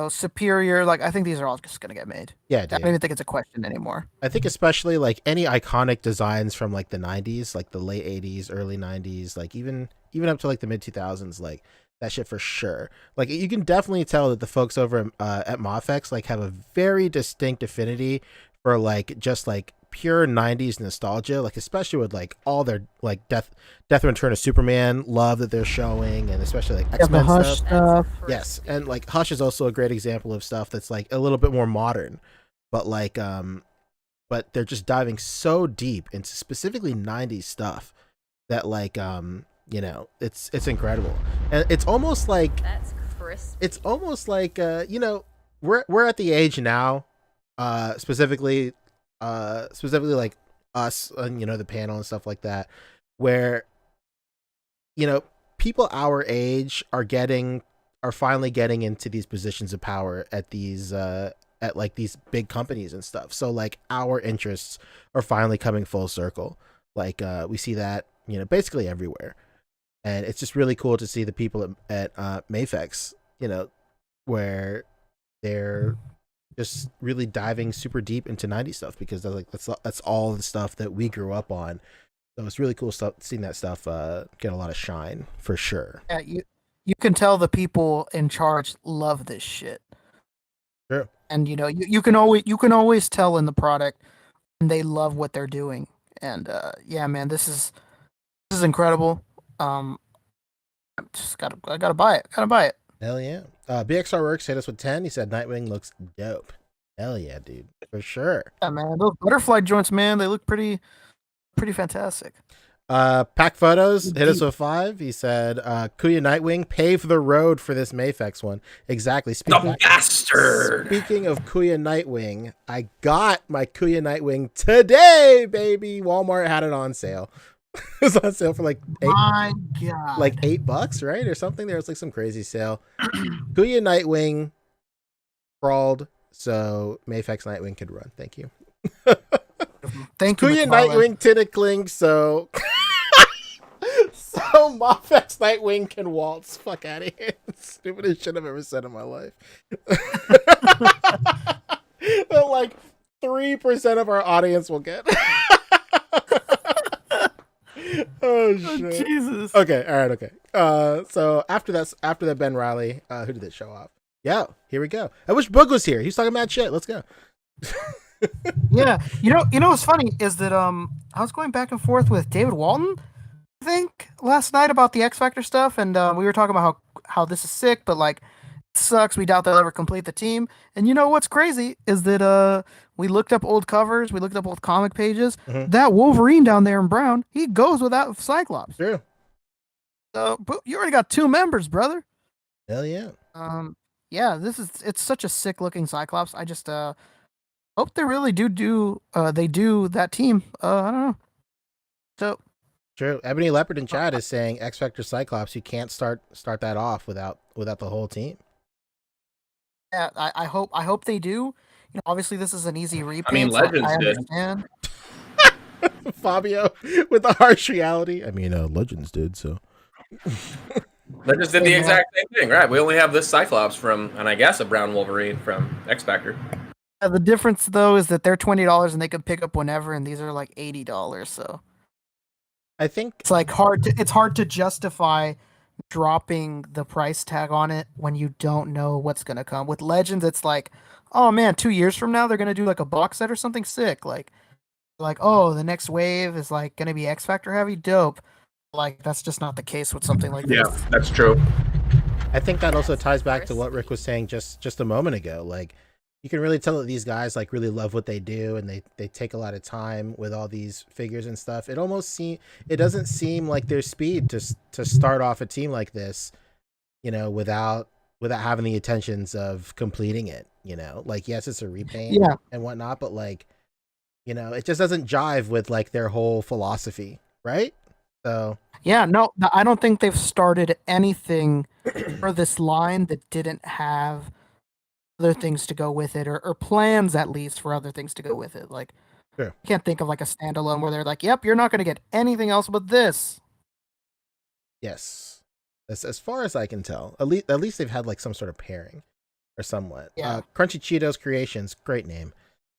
Superior, like I think these are all just gonna get made. Yeah, I dude. don't even think it's a question anymore. I think especially like any iconic designs from like the 90s, like the late 80s, early 90s, like even up to like the mid 2000s, like that shit for sure. Like you can definitely tell that the folks over at MAFEX like have a very distinct affinity for like just like pure 90s nostalgia, like especially with like all their like death and return of Superman love that they're showing, and especially like X-Men the Hush stuff. Yes, and like Hush is also a great example of stuff that's like a little bit more modern, but like but they're just diving so deep into specifically 90s stuff that like it's incredible. And it's almost like That's crisp. it's almost like we're at the age now, specifically like us and the panel and stuff like that, where people our age are finally getting into these positions of power at these at like these big companies and stuff. So like our interests are finally coming full circle. Like we see that basically everywhere, and it's just really cool to see the people at MAFEX, where they're just really diving super deep into 90s stuff, because that's all the stuff that we grew up on. So it's really cool stuff, seeing that stuff get a lot of shine for sure. Yeah, you can tell the people in charge love this shit. Sure. And you can always tell in the product when they love what they're doing. And yeah, man, this is incredible. I gotta buy it. Hell yeah. BXR Works hit us with 10. He said Nightwing looks dope. Hell yeah, dude. For sure. Yeah, man, those butterfly joints, man, they look pretty fantastic. Pack Photos hit us with 5. He said Kuya Nightwing, pave the road for this MAFEX one. Exactly. The bastard. Speaking of Kuya Nightwing, I got my Kuya Nightwing today, baby. Walmart had it on sale. It was on sale for like My God, like $8, right, or something. There was like some crazy sale. Kuya Nightwing crawled so MAFEX Nightwing could run. Thank you. thank you, Kuya McFarlane. Nightwing tickling so MAFEX Nightwing can waltz. Fuck out of here. Stupidest shit I've ever said in my life. That like 3% of our audience will get. Oh shit. Jesus. Okay, all right, okay. So after that Ben Riley, who did it show off? Yeah, here we go. I wish Boog was here. He's talking mad shit. Let's go. Yeah, you know what's funny is that I was going back and forth with David Walton, I think, last night about the X Factor stuff, and we were talking about how this is sick, but like it sucks. We doubt they'll ever complete the team. And you know what's crazy is that we looked up old covers, we looked up old comic pages. Mhm. That Wolverine down there in brown, he goes without Cyclops. True. So but you already got 2 members, brother. Hell yeah. Yeah, it's such a sick looking Cyclops. I just hope they really do that team. I don't know. So True. Ebony Leopard in chat is saying X Factor Cyclops. You can't start that off without the whole team. yeah, I hope they do. Obviously this is an easy repaint. I mean, Legends I did. understand. Fabio with the harsh reality. I mean, Legends did so. Legends did the exact same thing, right? We only have this Cyclops from, and I guess a brown Wolverine from X Factor. The difference though is that they're $20 and they can pick up whenever, and these are like $80. So I think it's like hard to justify dropping the price tag on it when you don't know what's gonna come. With Legends, it's like, oh man, 2 years from now they're gonna do like a box set or something sick. Like oh, the next wave is like gonna be X Factor heavy, dope. Like that's just not the case with something like Yeah, this. that's true. I think that also ties back to First. what Rick was saying just a moment ago. Like, you can really tell that these guys like really love what they do, and they take a lot of time with all these figures and stuff. It doesn't seem like there's speed to start off a team like this, without having the intentions of completing it. Like, yes, it's a repaint Yeah. and whatnot, but like, it just doesn't jive with like their whole philosophy, right? So Yeah, no, I don't think they've started anything for this line that didn't have other things to go with it, or plans at least for other things to go with it. Like, Sure. I can't think of like a standalone where they're like, "Yep, you're not going to get anything else but this." yes, as far as I can tell, at least they've had like some sort of pairing or somewhat. Yeah. Crunchy Cheetos Creations, great name.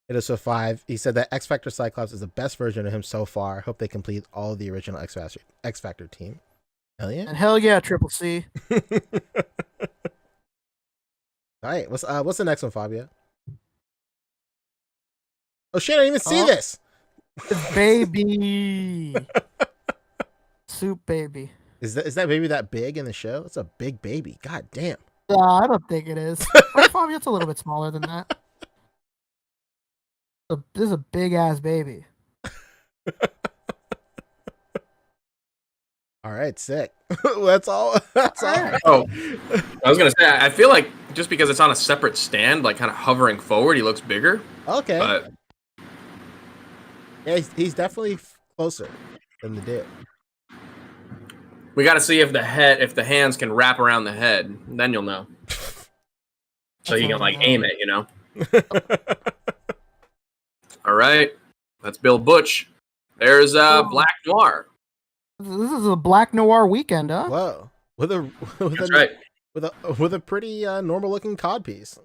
It is so 5. He said that X Factor Cyclops is the best version of him so far. Hope they complete all of the original X Factor team. Hell yeah! And hell yeah, Triple C. All right, what's the next one, Fabio? Oh shit! I didn't even see Oh. this. Baby. Soup baby. Is that baby that big in the show? It's a big baby. God damn. I don't think it is. Right, Fabio, it's a little bit smaller than that. This is a big ass baby. All right, sick. That's all. That's all. Alright. Oh, I was gonna say, I feel like just because it's on a separate stand, like kind of hovering forward, he looks bigger. Okay. But Yeah, he's definitely closer than the dude. we got to see if the hands can wrap around the head. Then you'll know. So you can like aim it, All right, that's Bill Butch. There's Black Noir. This is a Black Noir weekend, huh? Whoa, with That's right. with a pretty normal looking cod piece.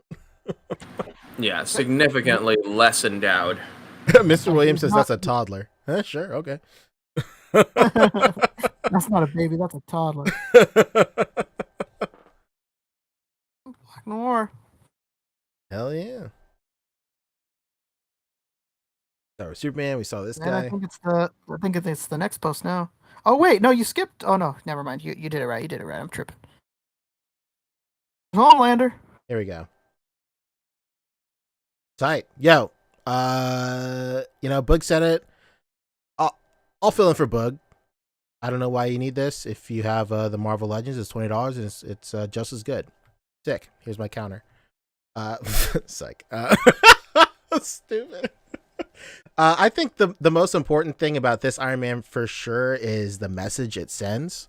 Yeah, significantly less endowed. Mr. Williams says that's a toddler. Sure, okay. That's not a baby, that's a toddler. Black Noir. Hell yeah. So Superman, we saw this And I guy. think it's the next post now. Oh wait, no, you skipped. Oh no, never mind. You did it right. You did it right. I'm tripping. Homelander. Here we go. Tight. Yo. Boog said it. I'll fill in for Boog. I don't know why you need this. If you have the Marvel Legends, it's $20 and it's just as good. Sick. Here's my counter. Psych. Stupid. I think the most important thing about this Iron Man for sure is the message it sends.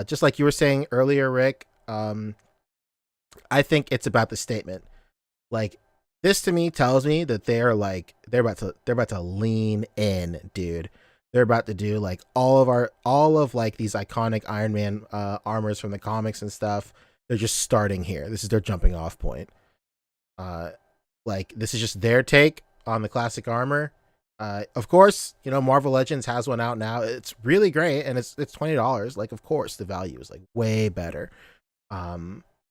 Just like you were saying earlier, Rick. I think it's about the statement. Like, this to me tells me that they're about to lean in, dude. They're about to do like all of like these iconic Iron Man armors from the comics and stuff. They're just starting here. This is their jumping off point. Like, this is just their take on the classic armor. Of course, Marvel Legends has one out now. It's really great, and it's $20. Like, of course, the value is like way better.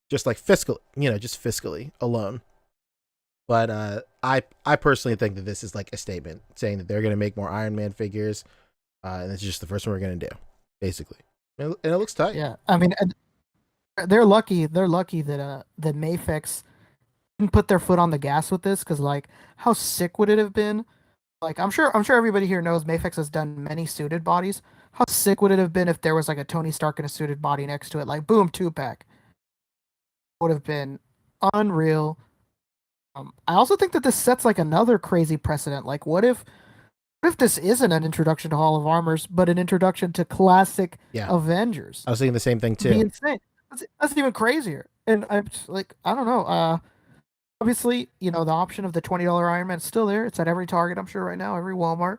Just like fiscally alone. But I personally think that this is like a statement saying that they're going to make more Iron Man figures, and it's just the first one we're going to do, basically. And it looks tight. Yeah, I mean, they're lucky. They're lucky that MAFEX didn't put their foot on the gas with this, because like, how sick would it have been? Like, I'm sure everybody here knows MAFEX has done many suited bodies. How sick would it have been if there was like a Tony Stark in a suited body next to it? Like, boom, 2-pack. Would have been unreal. I also think that this sets like another crazy precedent. Like, what if this isn't an introduction to Hall of Armors, but an introduction to classic Avengers? I was thinking the same thing too. It'd be insane. That's even crazier. And I'm just, like, I don't know. Obviously, the option of the $20 Iron Man is still there. It's at every Target, I'm sure, right now, every Walmart.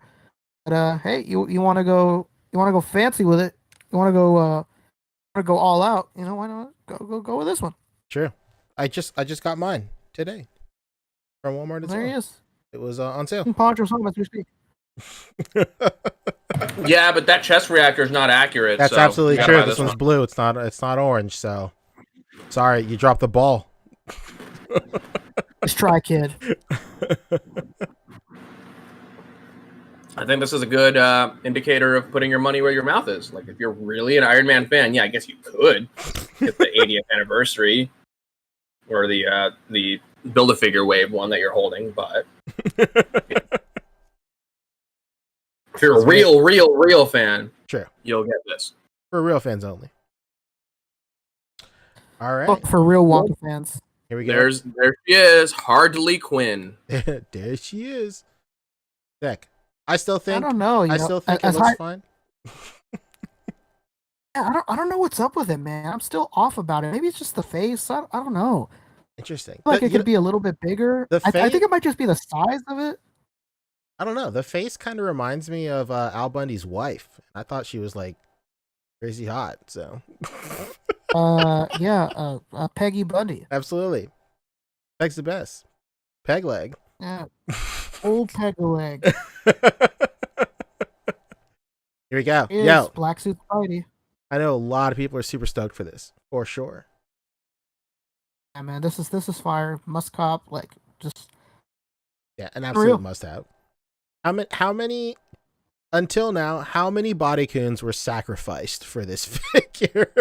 But hey, you want to go fancy with it? You want to go all out? Why not go with this one? Sure. I just got mine today from Walmart as well. There he is. It was on sale. Poncho's home as we speak. Yeah, but that chest reactor is not accurate. That's so absolutely you gotta true. buy This one's one. blue. It's not orange. So sorry, you dropped the ball. Let's try, kid. I think this is a good indicator of putting your money where your mouth is. Like, if you're really an Iron Man fan, yeah, I guess you could get the 80th anniversary or the Build-A-Figure Wave one that you're holding. But if you're a real fan, True. you'll get this. For real fans only. All right. Look for real Wonka fans. Here we go. There she is, Hardly Quinn. There she is. Heck, I still think. I don't know. I still think it looks fine. Yeah, I don't know what's up with it, man. I'm still off about it. Maybe it's just the face. I don't know. Interesting. Like it could be a little bit bigger. I think it might just be the size of it. I don't know. The face kind of reminds me of Al Bundy's wife. I thought she was like crazy hot. So. Peggy Bundy. Absolutely. Peg's the best. Peg leg. Yeah. Old peg leg. Here we go. Here's Yo. Black Suit Spidey. I know a lot of people are super stoked for this, for sure. Yeah, man, this is fire. Must cop, like, just an absolute must have. How many until now, how many bodycoons were sacrificed for this figure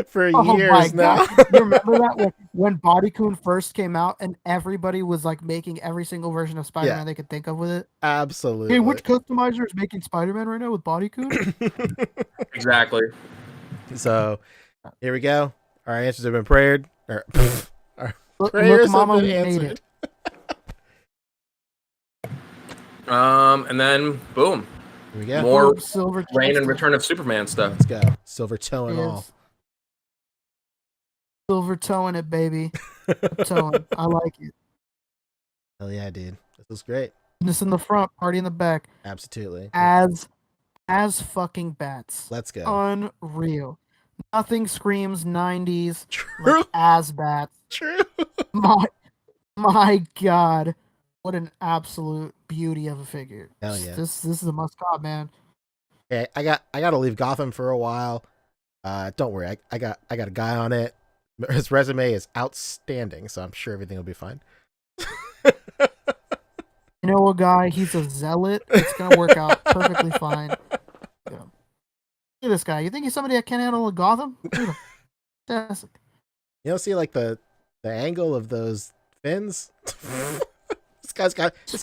for years now? You remember that when Bodycoon first came out and everybody was like making every single version of Spider-Man they could think of with it? Absolutely. Hey, which customizer is making Spider-Man right now with Bodycoon? Exactly. So here we go. Our answers have been prayed. Our Look, prayers Mama, have been we made answered. And then boom. Here we go. More Silver Reign and Return of Superman stuff. Let's go. Silver toe and all. Silver toeing it, baby. Toeing. I like it. Hell yeah, dude. This looks great. This in the front, party in the back. Absolutely. As fucking bats. Let's go. Unreal. Nothing screams 90s. True. Like as bats. True. My God. What an absolute beauty of a figure. Hell yeah. This is a must cop, man. Okay, I got to leave Gotham for a while. Don't worry. I got a guy on it. His resume is outstanding, so I'm sure everything will be fine. You know what, guy? He's a zealot. It's gonna work out perfectly fine. Yeah. Look at this guy. You think he's somebody that can't handle a Gotham? Fantastic. You don't see like the angle of those fins? This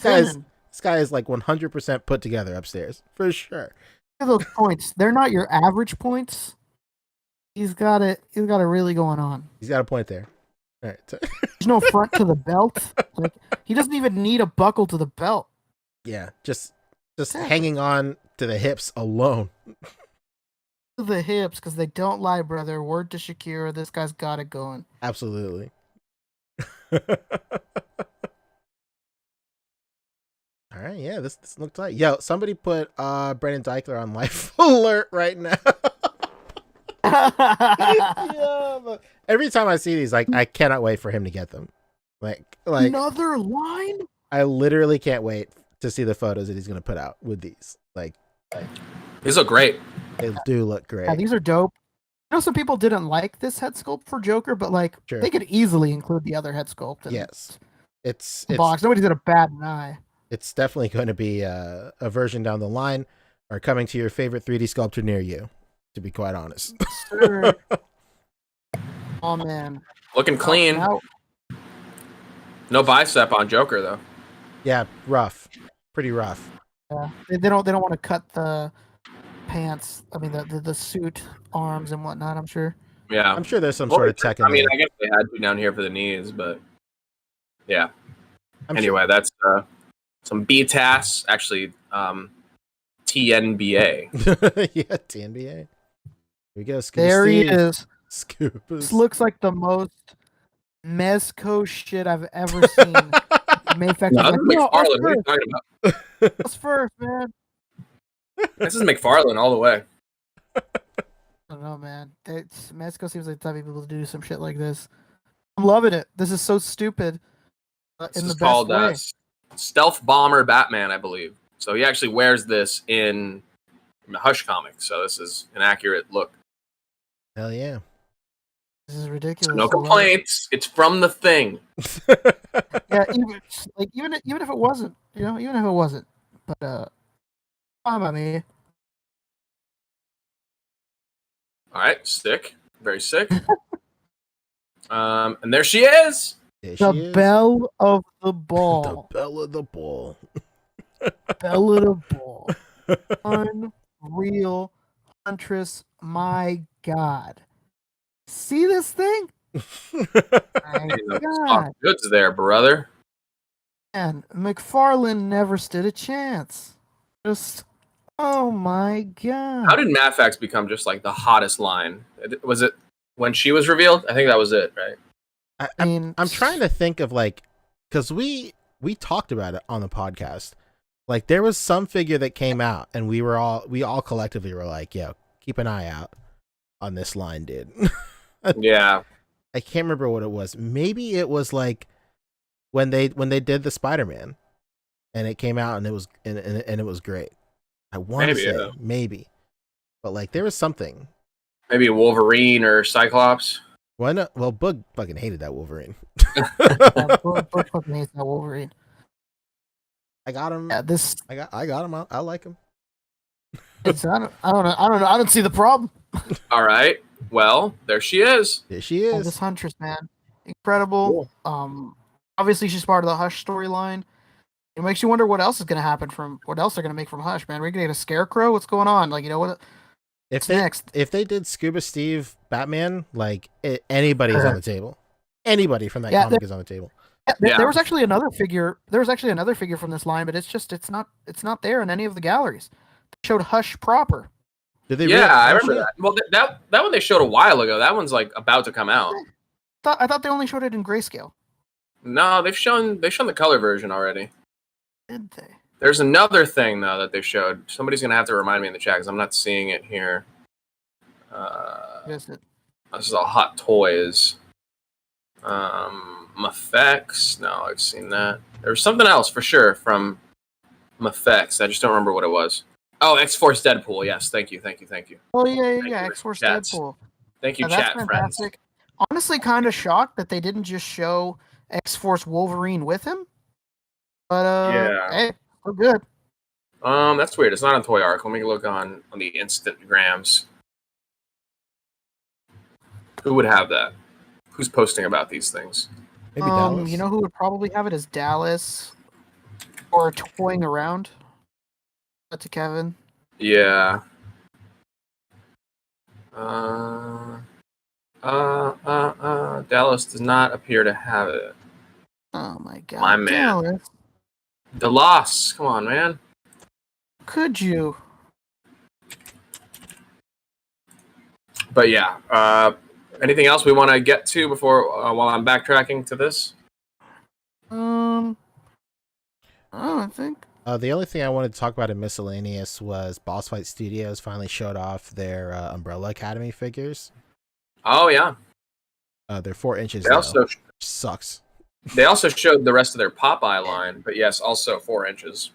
guy is like 100% put together upstairs for sure. Look at those points. They're not your average points. He's got it really going on. He's got a point there. All right. There's no front to the belt. Like he doesn't even need a buckle to the belt. Yeah, just hanging on to the hips alone. To the hips, because they don't lie, brother. Word to Shakira, this guy's got it going. Absolutely. All right, yeah, this looks like somebody put Brandon Deichler on life alert right now. Yeah, but every time I see these, like I cannot wait for him to get them. Like Another line? I literally can't wait to see the photos that he's gonna put out with these. Like these look great. They do look great. Yeah, these are dope. I know some people didn't like this head sculpt for Joker, but like they could easily include the other head sculpt. Yes, it's box. Nobody's gonna bat an eye. It's definitely going to be a version down the line, or coming to your favorite 3D sculptor near you. To be quite honest. Sure. Oh man, looking clean. No bicep on Joker though. Yeah, rough. Pretty rough. Yeah, they don't want to cut the pants. I mean the suit arms and whatnot. I'm sure. Yeah, I'm sure there's some sort of tech in there. I mean, I guess they had to down here for the knees, but yeah. Anyway, that's some BTAS, actually TNBA. Yeah, TNBA. Here we go. There he is. Scoop. This looks like the most Mezco shit I've ever seen. MAFEX. No, this is McFarlane. What are you talking about? That's first, man. This is McFarlane all the way. I don't know, man. Mezco seems like the type of people to do some shit like this. I'm loving it. This is so stupid. This is called Stealth Bomber Batman, I believe. So he actually wears this in Hush comic, so this is an accurate look. Hell yeah. This is ridiculous. No complaints. It's from the Thing. Yeah, even if it wasn't, even if it wasn't, but fine by me. All right, sick, very sick. And there she is. There The she is. belle of the The ball. belle of the ball. Belle of the ball. Unreal Huntress. My God. See this thing? My God. Goods there, brother. Man, McFarlane never stood a chance. Just, oh my God. How did MAFEX become just like the hottest line? Was it when she was revealed? I think that was it, right? I'm trying to think of like, because we talked about it on the podcast. Like there was some figure that came out, and we all collectively were like, "Yo, keep an eye out on this line, dude." Yeah. I can't remember what it was. Maybe it was like when they did the Spider-Man, and it came out and it was and it was great. I want to say maybe, but like there was something. Maybe Wolverine or Cyclops. Why not? Well, Boog fucking hated that Wolverine. Boog fucking hates that Wolverine. I got him. Yeah, I got him. I like him. I don't know. I don't see the problem. All right. Well, there she is. There she Oh, is. this Huntress, man, incredible. Cool. Obviously she's part of the Hush storyline. It makes you wonder what else is going to happen what else they're going to make from Hush, man. We're going to get a Scarecrow. What's going on? Like, what? Next? If they did Scuba Steve Batman, like anybody's on the table. Anybody from that comic is on the table. Yeah, there was actually another figure. There was actually another figure from this line, but it's not there in any of the galleries. They showed Hush proper. Did they? Yeah, I remember that. Well, that one they showed a while ago. That one's like about to come out. I thought they only showed it in grayscale. No, they've shown the color version already. Did they? There's another thing though that they showed. Somebody's gonna have to remind me in the chat because I'm not seeing it here. Yes, it. This is all Hot Toys. MAFEX. No, I've seen that. There was something else for sure from MAFEX. I just don't remember what it was. Oh, X-Force Deadpool. Yes, thank you. Oh yeah. you, X-Force chats. Deadpool. Thank you, That's chat friends. fantastic. Honestly, kind of shocked that they didn't just show X-Force Wolverine with him. But hey, we're good. That's weird. It's not on Toy Arc. Let me look on the Instagrams. Who would have that? Who's posting about these things? Maybe Dallas. You know who would probably have it is Dallas or Toying Around. That's to Kevin. Yeah. Dallas does not appear to have it. Oh my God, My man. Dallas. The loss. Come on, man. Could you? But yeah. Anything else we want to get to before while I'm backtracking to this? I think. The only thing I wanted to talk about in miscellaneous was Boss Fight Studios finally showed off their Umbrella Academy figures. Oh yeah. They're 4 inches. They also sucks. They also showed the rest of their Popeye line, but yes, also 4 inches.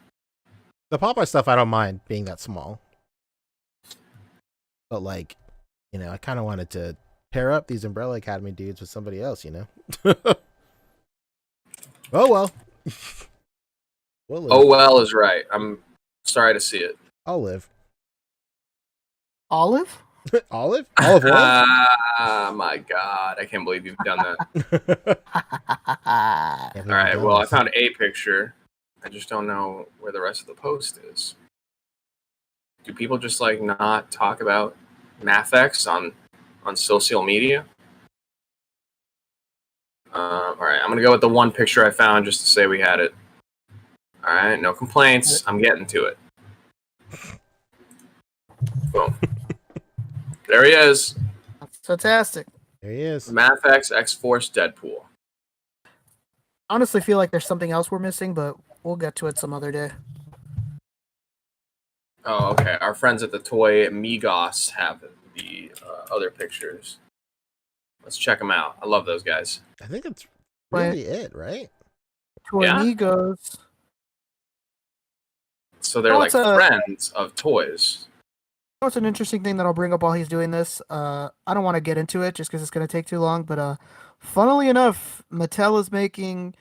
The Popeye stuff I don't mind being that small, but like, I kind of wanted to pair up these Umbrella Academy dudes with somebody else, Oh well. Oh well is right. I'm sorry to see it. I'll live. Olive? Olive oil? My God, I can't believe you've done that. All right, well, I found a picture. I just don't know where the rest of the post is. Do people just like not talk about MAFEX on social media? All right, I'm gonna go with the one picture I found just to say we had it. All right, no complaints. I'm getting to it. Boom. There he is. That's fantastic. There he is. MAFEX X-Force Deadpool. Honestly, feel like there's something else we're missing, but we'll get to it some other day. Oh, okay. Our friends at the Toy Migos have the other pictures. Let's check them out. I love those guys. I think that's really it, right? Toy Amigos. So they're like friends of toys. What's an interesting thing that I'll bring up while he's doing this? I don't want to get into it just because it's going to take too long. But funnily enough, Mattel is making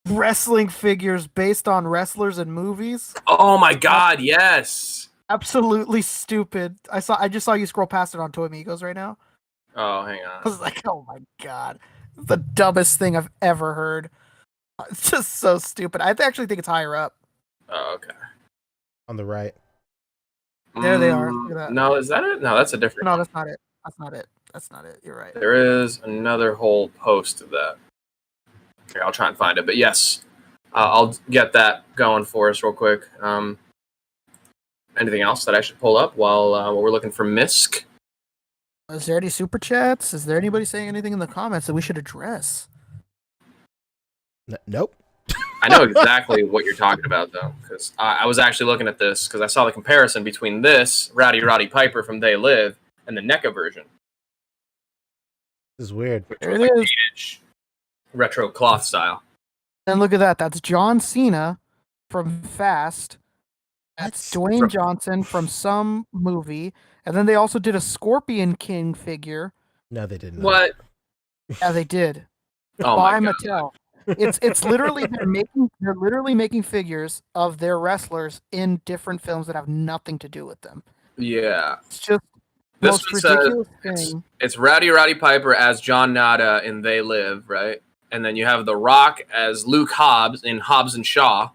wrestling figures based on wrestlers and movies. Oh my god, yes. Absolutely stupid. I just saw you scroll past it on Toy Migos right now. Oh, hang I on. was like, oh my god, the dumbest thing I've ever heard. It's just so stupid. I actually think it's higher up. Oh, okay. On the right. There they are. Look at that. No, is that it? No, that's a different. No, that's not it. That's not it. That's not it. You're right. There is another whole post of that. Here, I'll try and find it. But yes, I'll get that going for us real quick. Anything else that I should pull up while we're looking for MISC? Is there any super chats? Is there anybody saying anything in the comments that we should address? Nope. I know exactly what you're talking about, though, because I was actually looking at this because I saw the comparison between this Rowdy Roddy Piper from They Live and the NECA version. This is weird. Which There was it like is. 8-inch retro cloth style. And look at that. That's John Cena from Fast. That's Dwayne Johnson from some movie. And then they also did a Scorpion King figure. No, they didn't. What? Yeah, they did. Oh By my god. Mattel. It's literally they're literally making figures of their wrestlers in different films that have nothing to do with them. Yeah. It's just This most one says ridiculous thing. it's Rowdy Roddy Piper as John Nada in They Live, right? And then you have The Rock as Luke Hobbs in Hobbs and Shaw.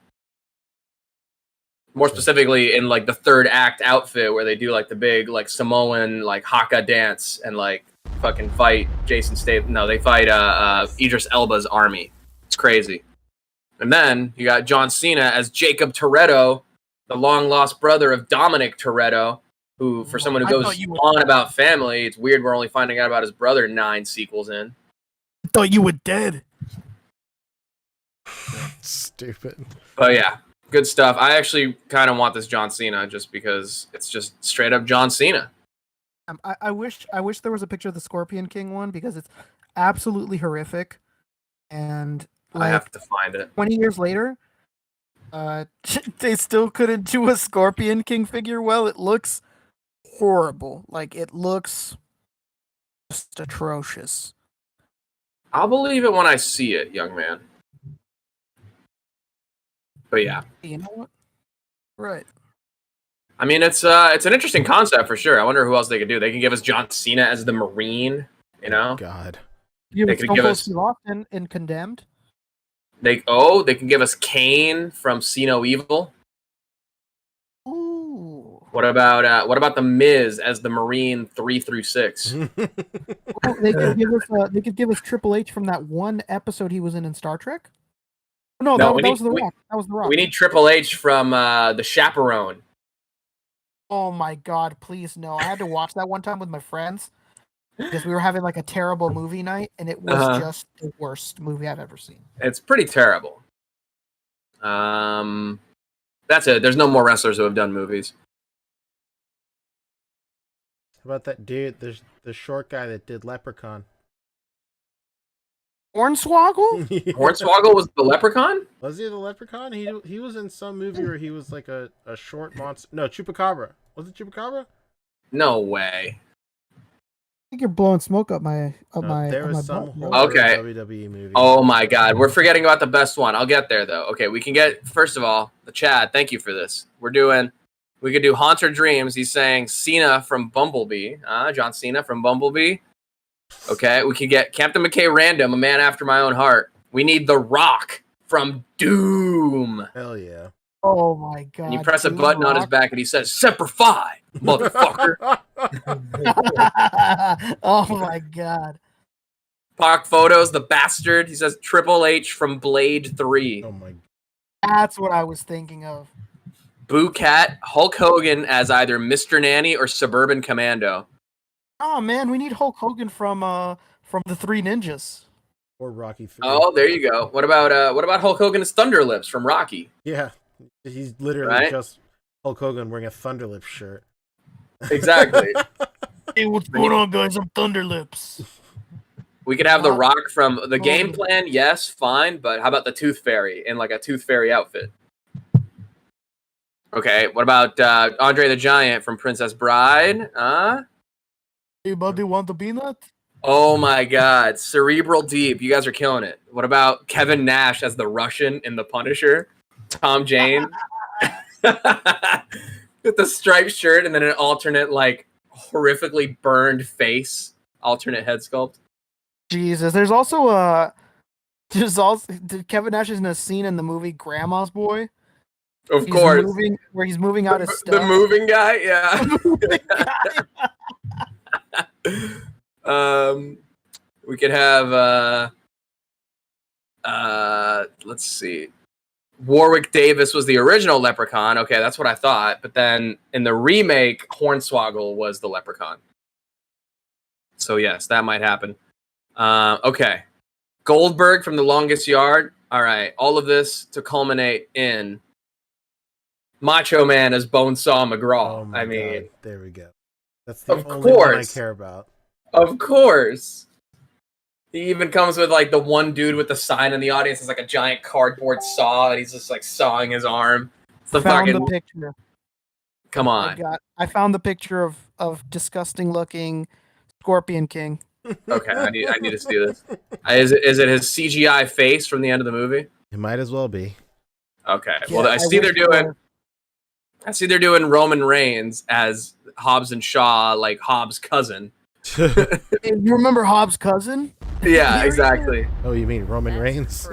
More specifically in like the third act outfit where they do like the big like Samoan like haka dance and like fucking fight Jason Statham. No, they fight Idris Elba's army. It's crazy. And then you got John Cena as Jacob Toretto, the long lost brother of Dominic Toretto, who for someone who I goes thought you were- on about family, it's weird we're only finding out about his brother 9 sequels in. I thought you were dead. Stupid. But yeah, good stuff. I actually kind of want this John Cena just because it's just straight up John Cena. I wish there was a picture of the Scorpion King one because it's absolutely horrific. And I like have to find it. 20 years later, they still couldn't do a Scorpion King figure well. It looks horrible. Like it looks just atrocious. I'll believe it when I see it, young man. But yeah, You know what? Right. I mean it's an interesting concept for sure. I wonder who else they could do. They can give us John Cena as the Marine, you know? God. You They were could Stone give Cold us- Steve Austin in Condemned. They can give us Kane from See No Evil. Ooh. What about the Miz as the Marine 3 through 6? Oh, they could give us Triple H from that one episode he was in Star Trek. No, No, that was The Rock. That was The Rock. We need Triple H from the Chaperone. Oh my god, please no. I had to watch that one time with my friends because we were having like a terrible movie night and it was just the worst movie I've ever seen. It's pretty terrible. That's it. There's no more wrestlers who have done movies. How about that dude? There's the short guy that did Leprechaun. Hornswoggle? Hornswoggle was the Leprechaun? Was he the Leprechaun? He was in some movie where he was like a short monster. No, Chupacabra. Was it Chupacabra? No way. I think you're blowing smoke up my There up my was some butt. horror Okay. WWE movie. Oh my god. We're forgetting about the best one. I'll get there though. Okay, we can get first of all, the Chad, thank you for this. We could do Haunter Dreams. He's saying Cena from Bumblebee. John Cena from Bumblebee. Okay, we could get Captain McKay Random, a man after my own heart. We need The Rock from Doom. Hell yeah. Oh my god. And you press a Doom button on his Rock. back and he says, Semper Fi, motherfucker. Oh my god. Pock Photos, the bastard. He says Triple H from Blade 3. Oh my. That's what I was thinking of. Boo Cat, Hulk Hogan as either Mr. Nanny or Suburban Commando. Oh man, we need Hulk Hogan from the Three Ninjas. Or Rocky 3. Oh, there you go. What about Hulk Hogan as Thunderlips from Rocky? Yeah. He's literally Right? just Hulk Hogan wearing a Thunderlip shirt. Exactly. Hey, what's going on, guys? I'm Thunderlips. We could have The Rock from the game plan, yes, fine, but how about the Tooth Fairy in like a Tooth Fairy outfit? Okay, what about Andre the Giant from Princess Bride? Anybody want the peanut? Oh my God, Cerebral Deep. You guys are killing it. What about Kevin Nash as the Russian in The Punisher? Tom Jane with the striped shirt and then an alternate, like, horrifically burned face, alternate head sculpt. Jesus, there's also Kevin Nash is in a scene in the movie Grandma's Boy. Of course, where he's moving out his stuff. the moving guy, yeah. We could have let's see. Warwick Davis was the original Leprechaun. Okay, that's what I thought. But then in the remake, Hornswoggle was the Leprechaun. So yes, that might happen. Okay. Goldberg from The Longest Yard. All right. All of this to culminate in Macho Man as Bonesaw McGraw. Oh my God. There we go. That's the Of only one I course. care about. Of course. He even comes with like the one dude with the sign in the audience is like a giant cardboard saw and he's just like sawing his arm. It's the Found fucking the picture. Come on. I found the picture of disgusting looking Scorpion King. Okay, I need to see this. Is it his CGI face from the end of the movie? It might as well be. Okay. Yeah, Well, I see they're doing Roman Reigns as Hobbs and Shaw, like Hobbs' cousin. Hey, you remember Hobbs' cousin? Yeah, exactly. Oh, you mean Roman Reigns?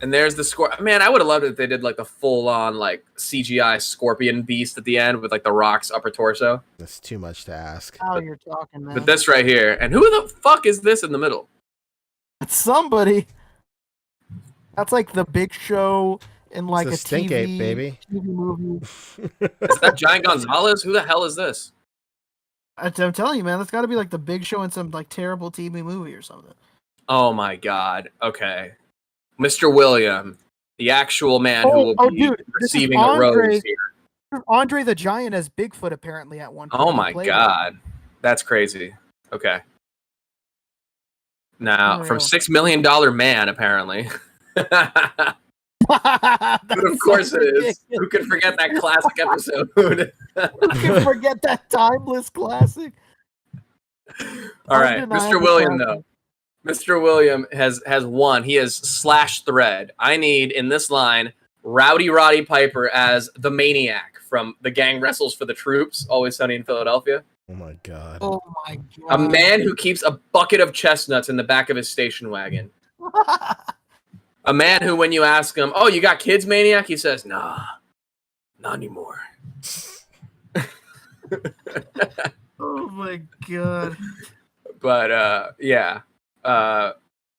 And there's the Man, I would have loved it if they did like the full-on like CGI Scorpion Beast at the end with like the Rock's upper torso. That's too much to ask. How you're talking, man? But this right here, and who the fuck is this in the middle? That's somebody. That's like the Big Show in like It's a Stink TV, Ape, baby. TV movie. Is that Giant Gonzalez? Who the hell is this? I'm telling you, man, that's got to be like the Big Show in some like terrible TV movie or something. Oh my God. Okay. Mr. William, the actual man who will be receiving a rose here. Andre the Giant as Bigfoot apparently at one point. Oh my God. That's crazy. Okay. Now, from $6 Million Man, apparently. But of course it is. Who can forget that classic episode? Who can forget that timeless classic? All right, Mr. William, though. Mr. William has won. He has slash thread. I need, in this line, Rowdy Roddy Piper as the Maniac from The Gang Wrestles for the Troops, Always Sunny in Philadelphia. Oh my God. Oh my God. A man who keeps a bucket of chestnuts in the back of his station wagon. A man who, when you ask him, "Oh, you got kids, Maniac?" he says, "Nah, not anymore." Oh my God. But yeah,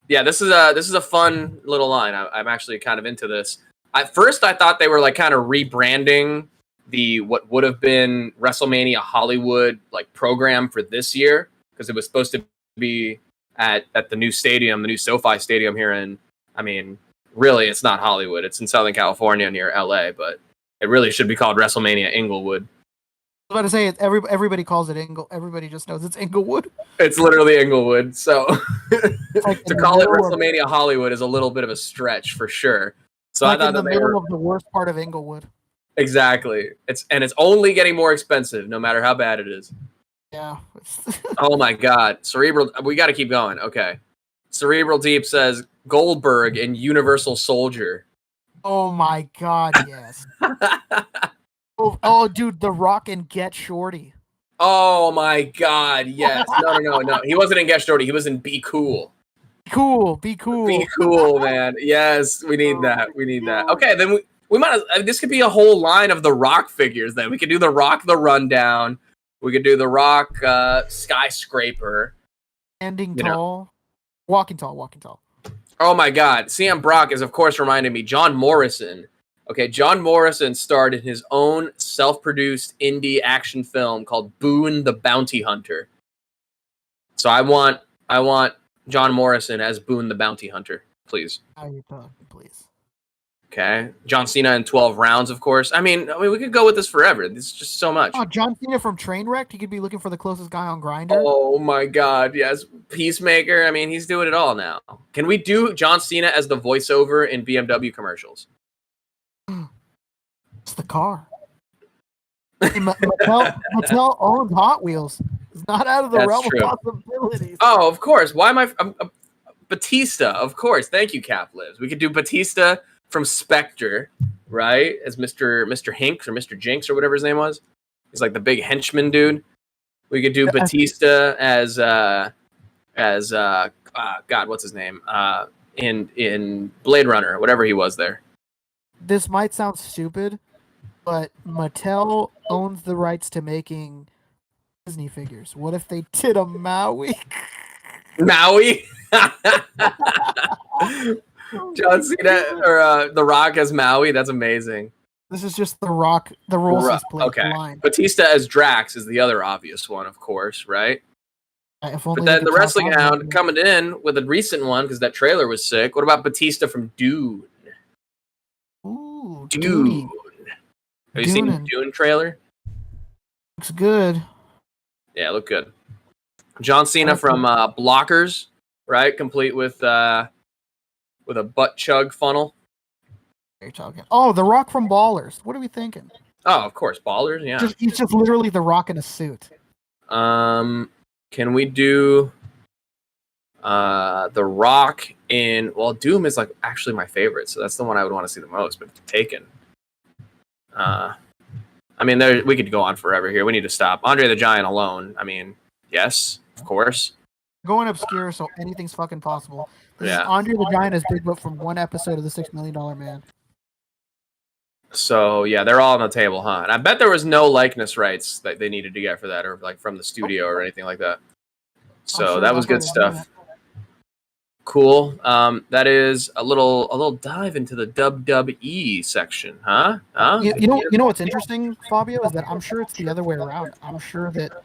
this is a fun little line. I'm actually kind of into this. At first, I thought they were like kind of rebranding the what would have been WrestleMania Hollywood like program for this year because it was supposed to be at the new stadium, the new SoFi Stadium here in. I mean, really, it's not Hollywood. It's in Southern California near LA, but it really should be called WrestleMania Inglewood. I was about to say everybody calls it Everybody just knows it's Inglewood. It's literally Inglewood. So like to call it WrestleMania Hollywood is a little bit of a stretch for sure. So like I thought in the that they middle were of the worst part of Inglewood. exactly. It's only getting more expensive, no matter how bad it is. Yeah. Oh my God, Cerebral. We got to keep going. Okay. Cerebral Deep says Goldberg in Universal Soldier. Oh my God, yes. oh, dude, The Rock and Get Shorty. Oh my God, yes. No. He wasn't in Get Shorty. He was in Be Cool. Be cool. Be cool, man. Yes, we need that. We need that. Okay, then we might. This could be a whole line of The Rock figures. Then we could do The Rock, the Rundown. We could do The Rock, Skyscraper. Standing tall. Walking tall. Oh my God. CM Brock is, of course, reminding me. John Morrison. Okay, John Morrison starred in his own self-produced indie action film called Boone the Bounty Hunter. So I want John Morrison as Boone the Bounty Hunter, please. How you talking, please? Okay. John Cena in 12 rounds, of course. I mean, we could go with this forever. This is just so much. Oh, John Cena from Trainwreck. He could be looking for the closest guy on Grindr. Oh my God, yes. Peacemaker. I mean, he's doing it all now. Can we do John Cena as the voiceover in BMW commercials? the car. Mattel owns Hot Wheels. It's not out of the That's realm true. of possibilities. Oh, of course. Why am I? Batista, of course. Thank you, Cap Lives. We could do Batista from Spectre, right? As Mr. Hinks or Mr. Jinx or whatever his name was. He's like the big henchman dude. We could do Batista as God, what's his name? In Blade Runner, whatever he was there. This might sound stupid, but Mattel owns the rights to making Disney figures. What if they did a Maui? Maui? John Cena or The Rock as Maui? That's amazing. This is just The Rock, the roles he's played. Okay. Line. Batista as Drax is the other obvious one, of course, right? But then the Wrestling Hound coming in with a recent one because that trailer was sick. What about Batista from Dune? Ooh, Dune. Have you seen the Dune trailer? Looks good. Yeah, look good. John Cena from Blockers, right? Complete with a butt chug funnel. You're talking. Oh, The Rock from Ballers. What are we thinking? Oh, of course, Ballers. Yeah. He's just literally The Rock in a suit. Can we do The Rock in? Well, Doom is like actually my favorite, so that's the one I would want to see the most. But Taken. I mean, we could go on forever here. We need to stop. Andre the Giant alone. I mean, yes, of course. Going obscure, so anything's fucking possible. This is Yeah. Andre the Giant as Bigfoot from one episode of the $6 Million Man. So yeah, they're all on the table, huh? And I bet there was no likeness rights that they needed to get for that, or like from the studio or anything like that. So sure that was good stuff. Cool. That is a little dive into the WWE section, huh? Huh? You know what's interesting, Fabio, is that I'm sure it's the other way around. I'm sure that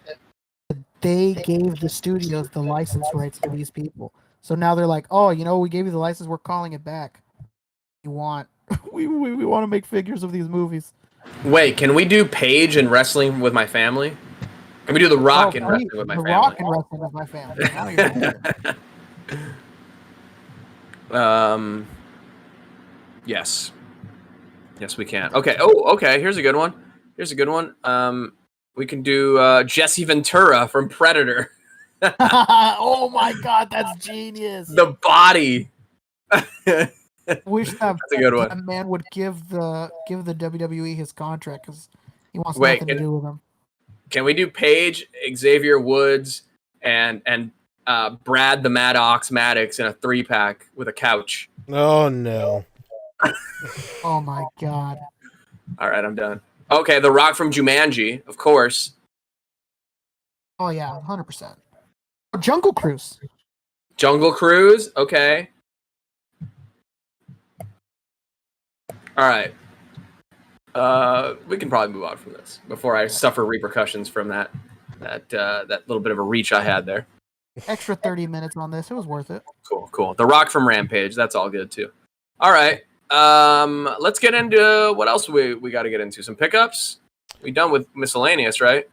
they gave the studios the license rights to these people. So now they're like, oh, we gave you the license, we're calling it back. You want we want to make figures of these movies. Wait, can we do Paige and Wrestling with My Family? Can we do The Rock and Wrestling with My Family? The Rock and Wrestling with My Family. Now you're Yes. Yes, we can. Okay. Oh, okay. Here's a good one. We can do Jesse Ventura from Predator. oh my god, that's genius. The body. Wish that, That's a good one. that man would give the WWE his contract because he wants nothing to do with him. Can we do Paige, Xavier Woods, and Brad the Maddox Maddox in a 3-pack with a couch? Oh no. Oh my god. All right, I'm done. Okay, The Rock from Jumanji, of course. Oh yeah, 100%. Jungle Cruise. Jungle Cruise, okay. All right. We can probably move on from this before I suffer repercussions from that little bit of a reach I had there. Extra 30 minutes on this. It was worth it. Cool. The Rock from Rampage, that's all good too. All right. Let's get into what else we got to get into. Some pickups. We done with miscellaneous, right?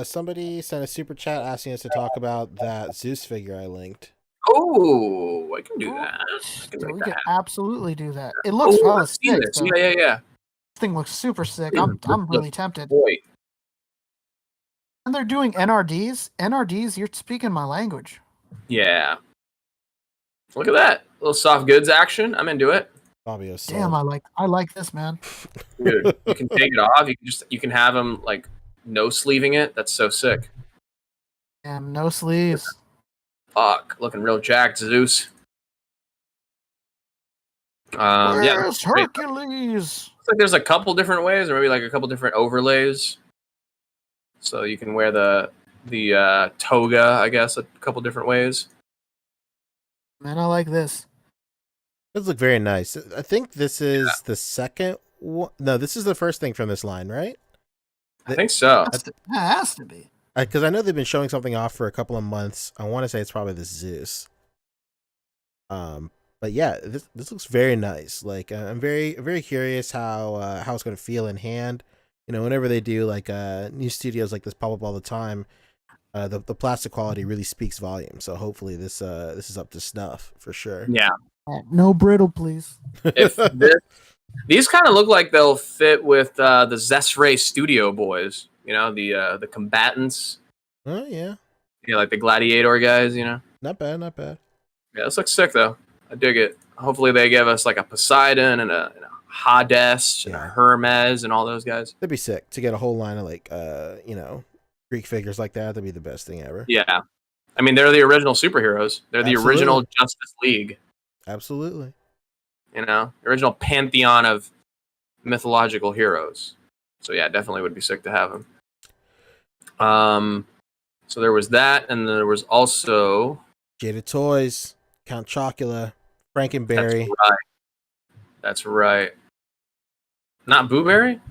Somebody sent a super chat asking us to talk about that ZEUS figure I linked. Oh, I can do that. We can absolutely do that. It looks hella sick. Yeah. This thing looks super sick. I'm really tempted. Boy. And they're doing NRDs. NRDs, you're speaking my language. Yeah. Look at that. A little soft goods action. I'm into it. Fabio, damn, I like this, man. Dude, you can take it off. You can have them like no sleeving it. That's so sick. Damn, no sleeves. Fuck, looking real jacked, Zeus. Where's Hercules? Looks like there's a couple different ways, or maybe like a couple different overlays. So you can wear the toga, I guess, a couple different ways. Man, I like this. Does look very nice. I think this is the second one. No, this is the first thing from this line, right? I think so. That has to be. Because I know they've been showing something off for a couple of months. I want to say it's probably the ZEUS. But yeah, this looks very nice. Like I'm very curious how it's going to feel in hand. Whenever they do like new studios like this pop up all the time, the plastic quality really speaks volume. So hopefully this is up to snuff for sure. Yeah. No brittle, please. If These kind of look like they'll fit with the ZEUS Studio boys. You know, the combatants. Oh yeah. Yeah, like the gladiator guys. You know. Not bad. Not bad. Yeah, this looks sick though. I dig it. Hopefully they give us like a Poseidon and a Hades and a Hermes and all those guys. That'd be sick to get a whole line of like Greek figures like that. That'd be the best thing ever. Yeah. I mean, they're the original superheroes. They're the original Justice League. Absolutely. You know, the original pantheon of mythological heroes. So yeah, definitely would be sick to have them. So there was that, and there was also JADA Toys, Count Chocula, Frankenberry. That's right. Not Booberry?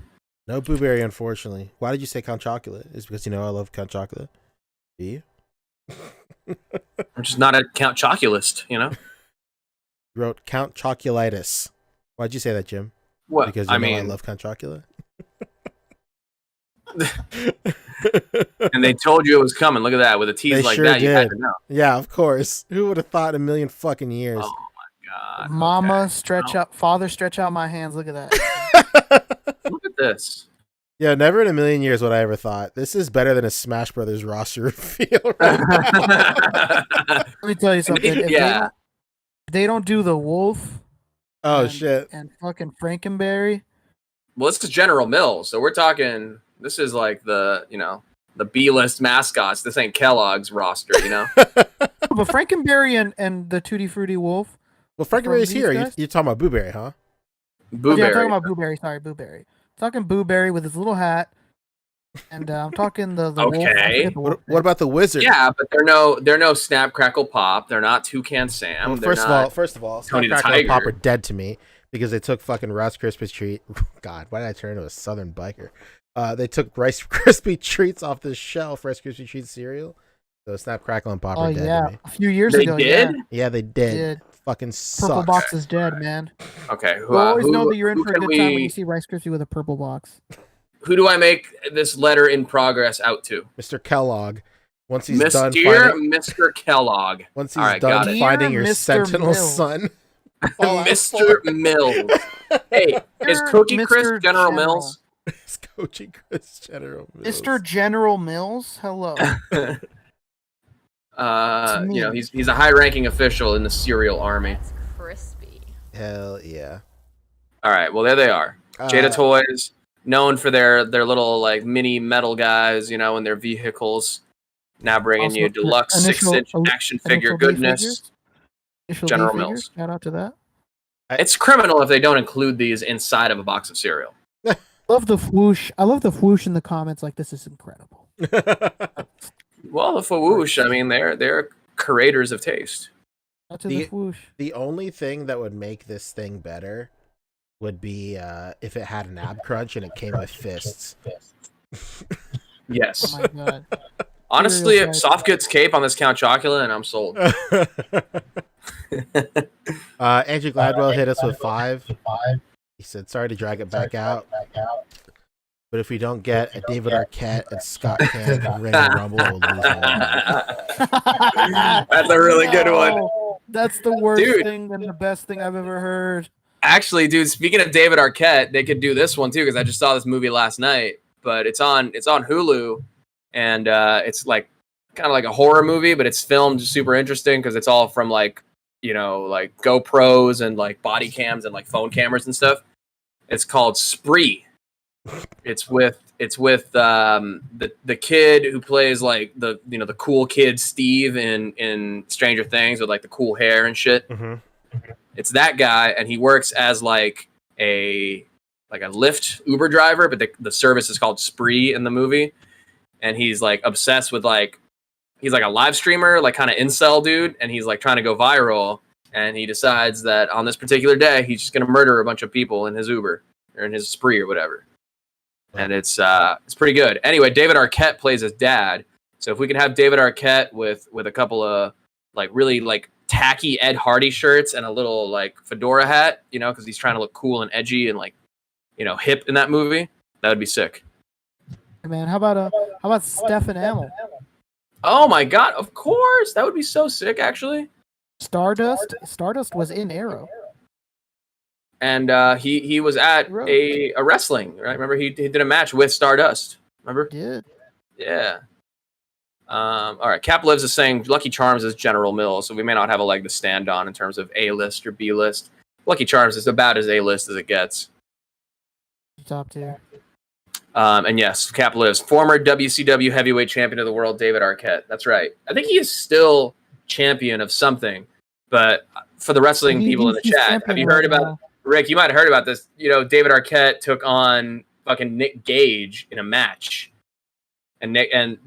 No Booberry, unfortunately. Why did you say Count Chocula? Is because I love Count Chocula. Do you? I'm just not a Count Choculist, you know? You wrote Count Choculitis. Why'd you say that, Jim? What? Because I love Count Chocula. And they told you it was coming. Look at that. With a tease like that, you had to know. Yeah, of course. Who would have thought in a million fucking years? Oh my god. Mama, father, stretch out my hands. Look at that. Look at this. Yeah, never in a million years would I ever thought. This is better than a Smash Brothers roster reveal. Right now. Let me tell you something. If they don't do the wolf. Oh, shit. And fucking Frankenberry. Well, this is General Mills, so we're talking. This is like the B-list mascots. This ain't Kellogg's roster, you know. But Frankenberry and the Tutti Frutti Wolf. Well, Frankenberry's here. You're talking about Booberry, huh? Booberry. Oh, yeah, I'm talking about Booberry. Sorry, Booberry. Talking Booberry with his little hat, and I'm talking the okay. Wolf. What about the Wizard? Yeah, but they're no Snap Crackle Pop. They're not Toucan Sam. Well, first of all, Tony Snap the Crackle and Pop Tiger. are dead to me because they took fucking Rice Krispie treat. God, why did I turn into a Southern biker? They took Rice Krispie treats off the shelf, Rice Krispie treat cereal. So Snap Crackle and Pop are dead to me. A few years They ago. did? Yeah, they did. Fucking sucks. Purple box is dead, man. Okay. You always know that you're in for a good time when you see Rice Krispie with a purple box. Who do I make this letter in progress out to? Mr. Kellogg. Once he's done Mr. Kellogg. Once he's done finding your Sentinel son. Mr. Mills. Hey, is Coachy Chris General Mills? Is Coachy Chris General Mills? Mr. General Mills? Hello. He's a high-ranking official in the cereal army. That's crispy. Hell yeah. All right, well there they are. JADA Toys, known for their little like mini metal guys, you know, and their vehicles. Now bringing you deluxe 6-inch action figure goodness. General Mills. Shout out to that. It's criminal if they don't include these inside of a box of cereal. Love the whoosh. I love the whoosh in the comments. Like, this is incredible. Well, the Fawoosh, I mean, they're curators of taste. The only thing that would make this thing better would be if it had an ab crunch and it came with fists. Yes. Oh my god. Honestly, soft goods cape on this Count Chocula, and I'm sold. Andrew Gladwell hit us with 5. He said, "Sorry to drag it back out, but if we don't get a David Arquette and Scott Cam from Ring of Rumble, we'll lose." That's a really good one. That's the worst thing and the best thing I've ever heard. Actually, dude, speaking of David Arquette, they could do this one too because I just saw this movie last night. But it's on Hulu, and it's like kind of like a horror movie, but it's filmed super interesting because it's all from like GoPros and like body cams and like phone cameras and stuff. It's called Spree. It's with the kid who plays like the cool kid Steve in Stranger Things with like the cool hair and shit. Mm-hmm. It's that guy, and he works as like a Lyft Uber driver, but the service is called Spree in the movie. And he's like obsessed with he's like a live streamer, like kind of incel dude, and he's like trying to go viral. And he decides that on this particular day, he's just gonna murder a bunch of people in his Uber or in his Spree or whatever. And it's pretty good. Anyway, David Arquette plays his dad. So if we can have David Arquette with a couple of like really like tacky Ed Hardy shirts and a little like fedora hat, you know, because he's trying to look cool and edgy and like, you know, hip in that movie, that would be sick. Hey man, how about Stephen Amell? Oh my god, of course, that would be so sick. Actually, Stardust was in Arrow. and he was at a wrestling, right? Remember he did a match with Stardust. Remember? Did. Yeah. All right. Cap Lives is saying Lucky Charms is General Mills, so we may not have a leg to stand on in terms of A list or B list. Lucky Charms is about as A list as it gets. Top tier. And yes, Cap Lives, former WCW heavyweight champion of the world, David Arquette. That's right. I think he is still champion of something, but for the wrestling people in the chat, have you heard about Rick? You might have heard about this. You know, David Arquette took on fucking Nick Gage in a match. And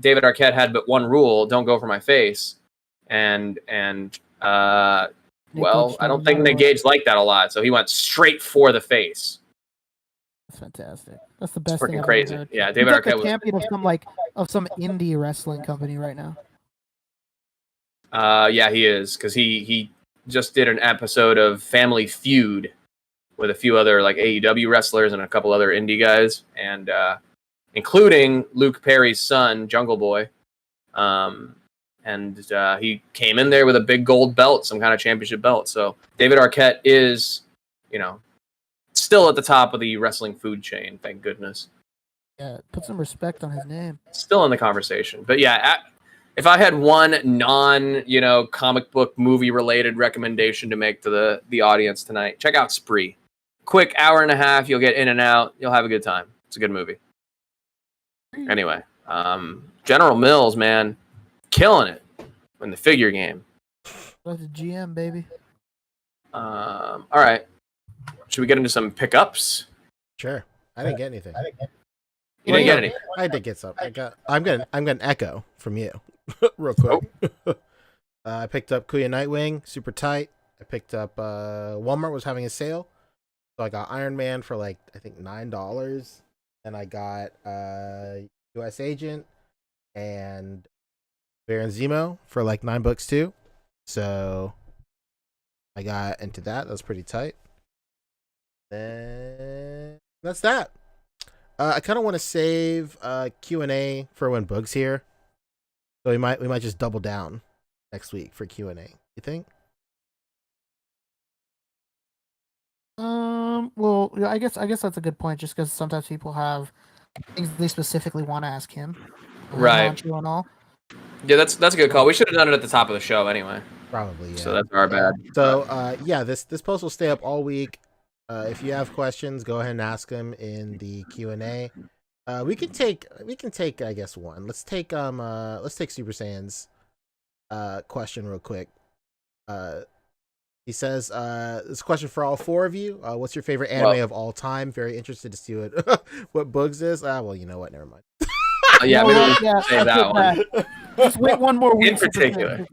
David Arquette had but one rule: don't go for my face. And well, I don't think Nick Gage liked that a lot, so he went straight for the face. That's fantastic. That's the best It's thing freaking I've crazy. ever heard. Yeah, David He's like Arquette the champion of some indie wrestling company right now. Yeah, he is, because he just did an episode of Family Feud with a few other like AEW wrestlers and a couple other indie guys, and including Luke Perry's son, Jungle Boy. And he came in there with a big gold belt, some kind of championship belt. So David Arquette is, you know, still at the top of the wrestling food chain, thank goodness. Yeah, put some respect on his name. Still in the conversation. But yeah, if I had one comic book movie related recommendation to make to the audience tonight, check out Spree. Quick hour and a half, you'll get in and out, you'll have a good time. It's a good movie. Anyway, General Mills, man, killing it in the figure game. That's a GM, baby. All right. Should we get into some pickups? Sure. I didn't get anything. You didn't get anything. I did get some. I'm gonna echo from you real quick. I picked up Kuya Nightwing, super tight. I picked up Walmart was having a sale, so I got Iron Man for like I think $9, and I got US Agent and Baron Zemo for like $9 too. So I got into that. That was pretty tight. Then that's that. I kind of want to save Q&A for when Boog's here, so we might just double down next week for Q&A. You think? Well, I guess that's a good point. Just because sometimes people have things they specifically want to ask him, right? And all. Yeah, that's a good call. We should have done it at the top of the show anyway. Probably. Yeah. So that's our bad. So yeah, this post will stay up all week. If you have questions, go ahead and ask them in the Q&A. We can take I guess one. Let's take Super Saiyan's question real quick. He says this question for all four of you. What's your favorite anime of all time? Very interested to see what Boogs is. Well, you know what? Never mind. Yeah, we'll save that one. Just wait one more week. In particular.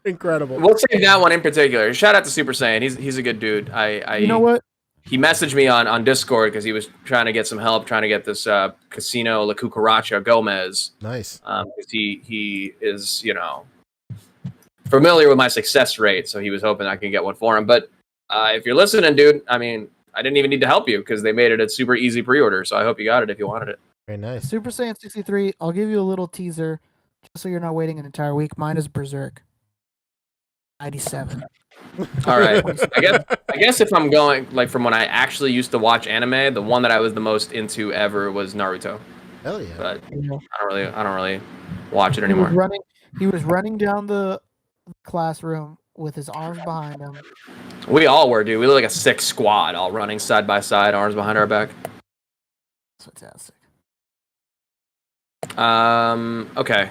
Incredible. We'll save that one in particular. Shout out to Super Saiyan. He's a good dude. You know what? He messaged me on Discord because he was trying to get some help, trying to get this Casino La Cucaracha Gomez. Nice. Because he is, familiar with my success rate, so he was hoping I could get one for him. But if you're listening, dude, I mean, I didn't even need to help you because they made it a super easy pre-order. So I hope you got it if you wanted it. Very nice. Super Saiyan 63. I'll give you a little teaser, just so you're not waiting an entire week. Mine is Berserk. 97. All right. I guess if I'm going like from when I actually used to watch anime, the one that I was the most into ever was Naruto. Hell yeah. But I don't really watch it anymore. He was running down the classroom with his arms behind him. We all were, dude. We looked like a sick squad, all running side by side, arms behind our back. That's fantastic. Okay.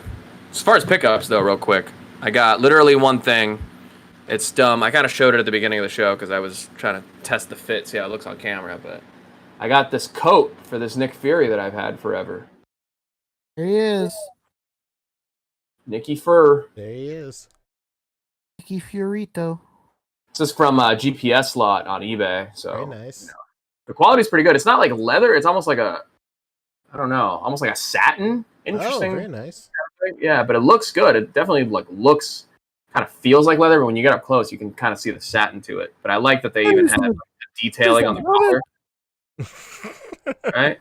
As far as pickups, though, real quick, I got literally one thing. It's dumb. I kind of showed it at the beginning of the show because I was trying to test the fit, see how it looks on camera. But I got this coat for this Nick Fury that I've had forever. There he is. Nicky Fur. There he is. Nicky Fiorito. This is from GPS Lot on eBay. So very nice. The quality's pretty good. It's not like leather. It's almost like almost like a satin. Interesting. Oh, very nice. Yeah, but it looks good. It definitely looks kind of feels like leather, but when you get up close, you can kind of see the satin to it. But I like that they even had the detailing on the collar. Right?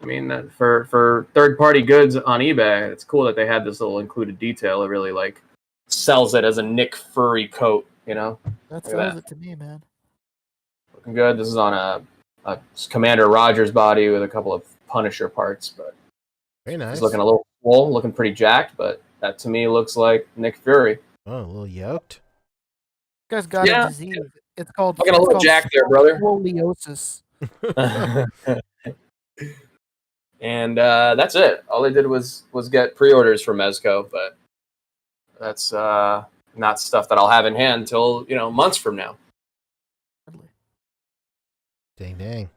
I mean, for third-party goods on eBay, it's cool that they had this little included detail. It really sells it as a Nick Fury coat, That sells it to me, man. looking good. This is on a Commander Rogers body with a couple of Punisher parts, but Very nice. he's looking a little full, looking pretty jacked, but that to me looks like Nick Fury. Oh, a little yoked. You guys got a disease. It's called Looking a little jacked there, brother. scoliosis. And that's it. All they did was get pre-orders for Mezco, but that's not stuff that I'll have in hand until months from now. Dang.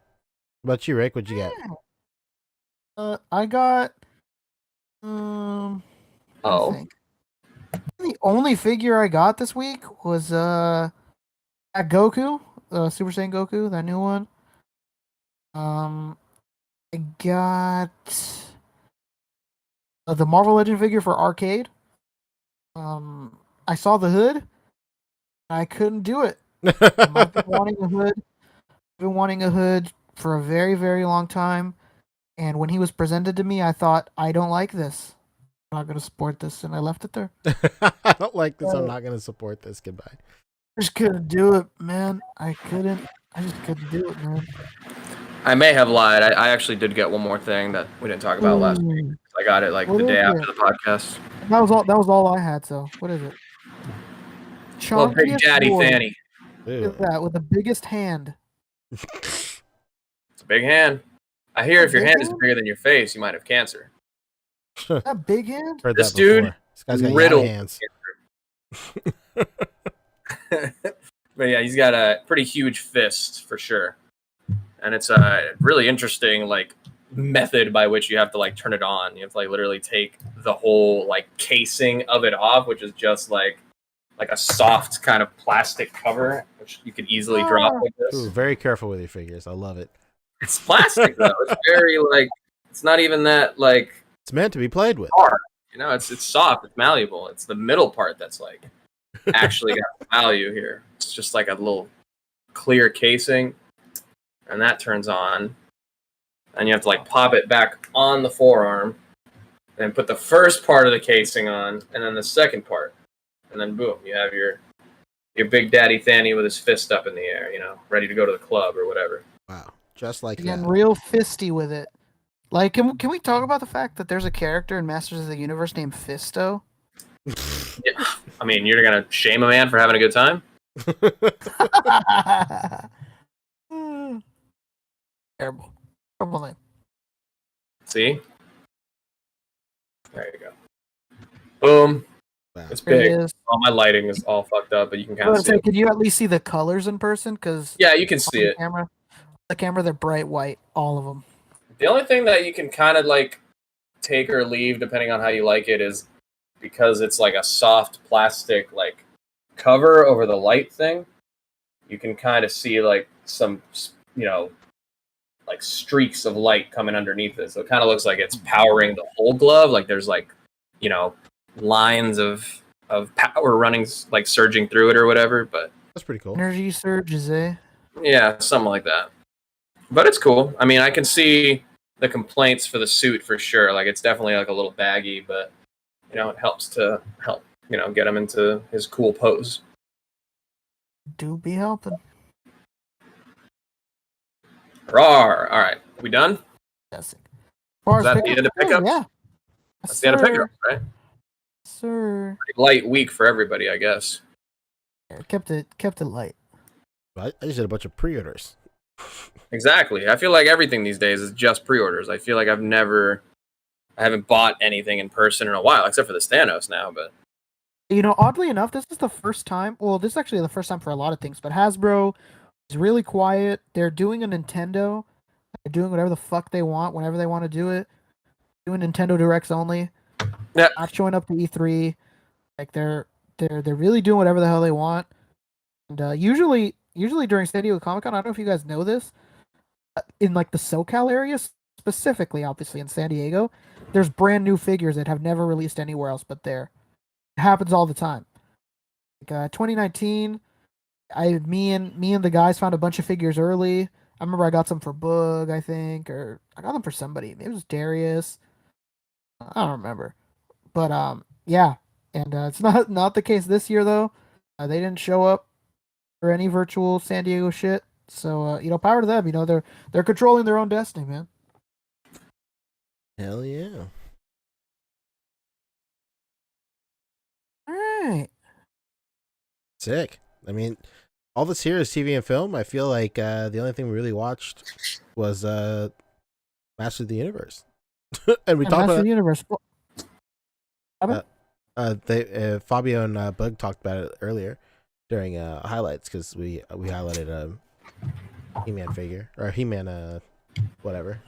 What about you, Rick? What'd you get? I got. I think. The only figure I got this week was that Goku, Super Saiyan Goku, that new one. I got the Marvel Legend figure for arcade. I saw the hood. I couldn't do it. I've been wanting a hood. I've been wanting a hood for a very, very long time. And when he was presented to me, I thought, I don't like this. I'm not going to support this. And I left it there. I don't like this. I'm not going to support this. Goodbye. I just couldn't do it, man. I just couldn't do it, man. I may have lied. I actually did get one more thing that we didn't talk about last week. I got it What the day is after it? the podcast. That was all I had. So what is it? Well, Big Chunkiest Daddy boy. Fanny. Ew. Look at that with the biggest hand. It's a big hand. I hear if your hand is bigger than your face, you might have cancer. That big hand. Heard This that before. dude This guy's got riddled yellow hands. But yeah, he's got a pretty huge fist for sure, and it's a really interesting method by which you have to turn it on. You have to literally take the whole casing of it off, which is just like a soft kind of plastic cover, which you could easily drop like this. Ooh, very careful with your figures. I love it. It's plastic though. It's very it's not even that It's meant to be played with. hard. It's soft. It's malleable. It's the middle part that's actually got value here. It's just like a little clear casing, and that turns on, and you have to pop it back on the forearm, and put the first part of the casing on, and then the second part, and then boom, you have your Big Daddy Fanny with his fist up in the air, ready to go to the club or whatever. Wow. Just like Getting that. real fisty with it. Can we talk about the fact that there's a character in Masters of the Universe named Fisto? Yeah, I mean, you're gonna shame a man for having a good time? Terrible. Terrible name. See? There you go. Boom. Wow. It's There big. it is. All my lighting is all fucked up, but you can I kind of was see gonna it. say, could you at least see the colors in person? Because Yeah, you can see it. The camera, they're bright white, all of them. The only thing that you can kind of take or leave, depending on how you like it, is because it's a soft plastic cover over the light thing. You can kind of see some streaks of light coming underneath it, so it kind of looks like it's powering the whole glove. There's lines of power running surging through it or whatever. But That's pretty cool. Energy surges, eh? yeah, something like that. But it's cool. I mean, I can see the complaints for the suit for sure. It's definitely a little baggy, but it helps to help get him into his cool pose. Do be helping. Rawr. All right, we done? Yes. As far Is as that the end of pickups? Yeah. That's the end of pickups, right? Sir. Pretty light week for everybody, I guess. Kept it light. I just did a bunch of pre-orders. Exactly. I feel like everything these days is just pre-orders. I feel like I haven't bought anything in person in a while, except for the Thanos now. But Oddly enough, this is the first time. Well, this is actually the first time for a lot of things. But Hasbro is really quiet. They're doing a Nintendo. They're doing whatever the fuck they want, whenever they want to do it. Doing Nintendo Directs only. Yeah. Not showing up to E3. They're really doing whatever the hell they want. And usually during San Diego Comic-Con, I don't know if you guys know this, in the SoCal area, specifically, obviously in San Diego, there's brand new figures that have never released anywhere else but there. It happens all the time. 2019, me and the guys found a bunch of figures early. I remember I got some for Boog, I think, or I got them for somebody. Maybe it was Darius. I don't remember. But yeah, and it's not the case this year though. They didn't show up for any virtual San Diego shit. So power to them. They're controlling their own destiny, man. Hell yeah. All right. Sick. I mean, all this here is TV and film. I feel like the only thing we really watched was Master of the Universe, and we talked Master about of the Universe. Fabio and Boog talked about it earlier during highlights because we highlighted a He-Man figure or He-Man whatever.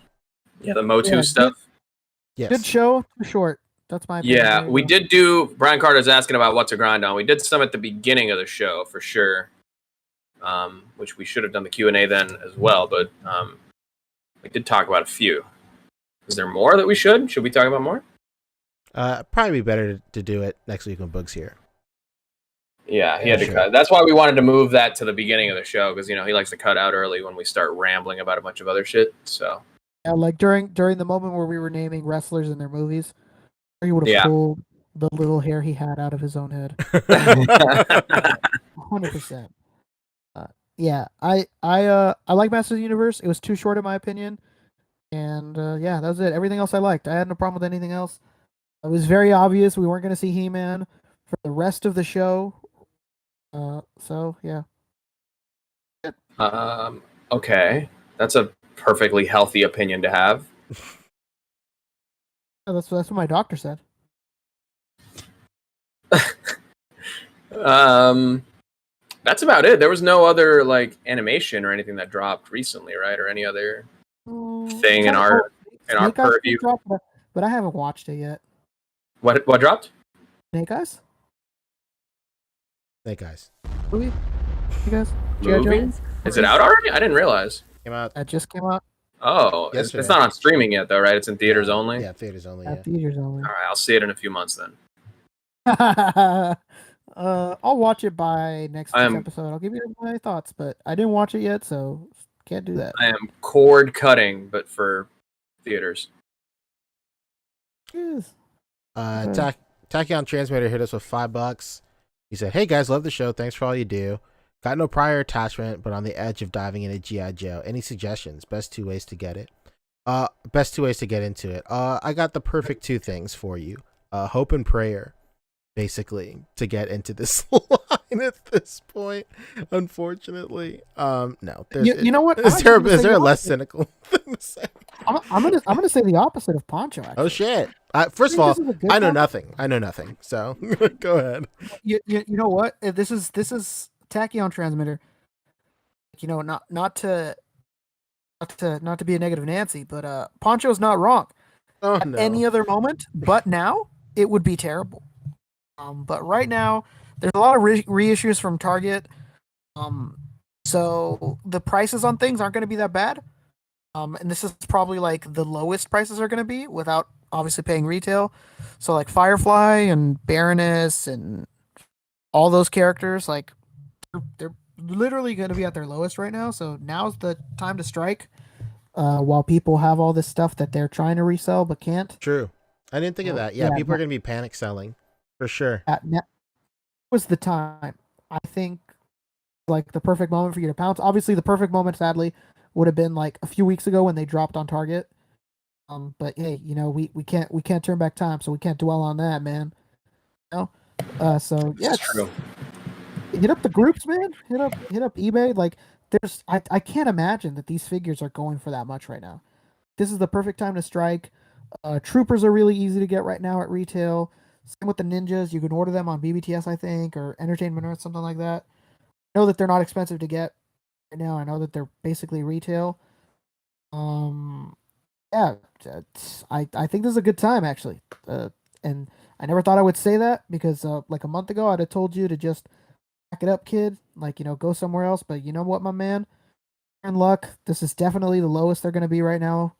Yeah, the Motu stuff. Yes. Good show. Too short. That's my opinion. Yeah, we did do. Brian Carter's asking about what to grind on. We did some at the beginning of the show for sure, which we should have done the Q&A then as well. But we did talk about a few. Is there more that we should? Should we talk about more? Probably be better to do it next week when Boog's here. Yeah, he had to cut. That's why we wanted to move that to the beginning of the show because he likes to cut out early when we start rambling about a bunch of other shit. So yeah, like during the moment where we were naming wrestlers in their movies, he would have pulled the little hair he had out of his own head. 100%. Yeah, I like Masters of the Universe. It was too short in my opinion, and yeah, that was it. Everything else I liked. I had no problem with anything else. It was very obvious we weren't going to see He-Man for the rest of the show. So yeah. Okay, that's a perfectly healthy opinion to have. That's what my doctor said. That's about it. There was no other animation or anything that dropped recently, right? Or any other thing in our purview. Dropped, but I haven't watched it yet. What dropped? Snake Eyes? Snake Eyes. Movie? You guys? Movie? Is it out already? I didn't realize. Came out. That just came out. Oh, it's not on streaming yet, though, right? It's in theaters only? Yeah, theaters only. Yeah, theaters only. All right, I'll see it in a few months then. I'll watch it by next week's episode. I'll give you my thoughts, but I didn't watch it yet, so can't do that. I am cord cutting, but for theaters. Yes. Tachyon Transmitter hit us with $5. He said, "Hey guys, love the show. Thanks for all you do. Got no prior attachment, but on the edge of diving into G.I. Joe. Any suggestions? Best two ways to get it? Best two ways to get into it. I got the perfect two things for you. Hope and prayer, basically, to get into this line at this point. Unfortunately, no. You know what? Is there a less cynical thing to say? I'm gonna say the opposite of Poncho. Actually. Oh shit! First of all, I know nothing. So go ahead. You know what? This is Tachyon Transmitter. Not to be a negative Nancy, but Poncho's not wrong. Oh, At no. any other moment, but now it would be terrible. But right now there's a lot of reissues from Target. So the prices on things aren't going to be that bad. And this is probably the lowest prices are going to be without obviously paying retail. So Firefly and Baroness and all those characters, they're literally going to be at their lowest right now. So now's the time to strike. While people have all this stuff that they're trying to resell but can't. True. I didn't think of that. Yeah, people are going to be panic selling for sure. Now was the time. I think the perfect moment for you to pounce. Obviously, the perfect moment, sadly, would have been a few weeks ago when they dropped on Target. But hey, we can't turn back time, so we can't dwell on that, man. So yeah, That's true. Hit up the groups, man. Hit up eBay. I can't imagine that these figures are going for that much right now. This is the perfect time to strike. Troopers are really easy to get right now at retail. Same with the ninjas. You can order them on BBTS, I think, or Entertainment or something like that. I know that they're not expensive to get right now. I know that they're basically retail. Yeah, I think this is a good time actually. And I never thought I would say that because a month ago I'd have told you to just back it up, kid. Go somewhere else. But you know what, my man? You're in luck. This is definitely the lowest they're going to be right now.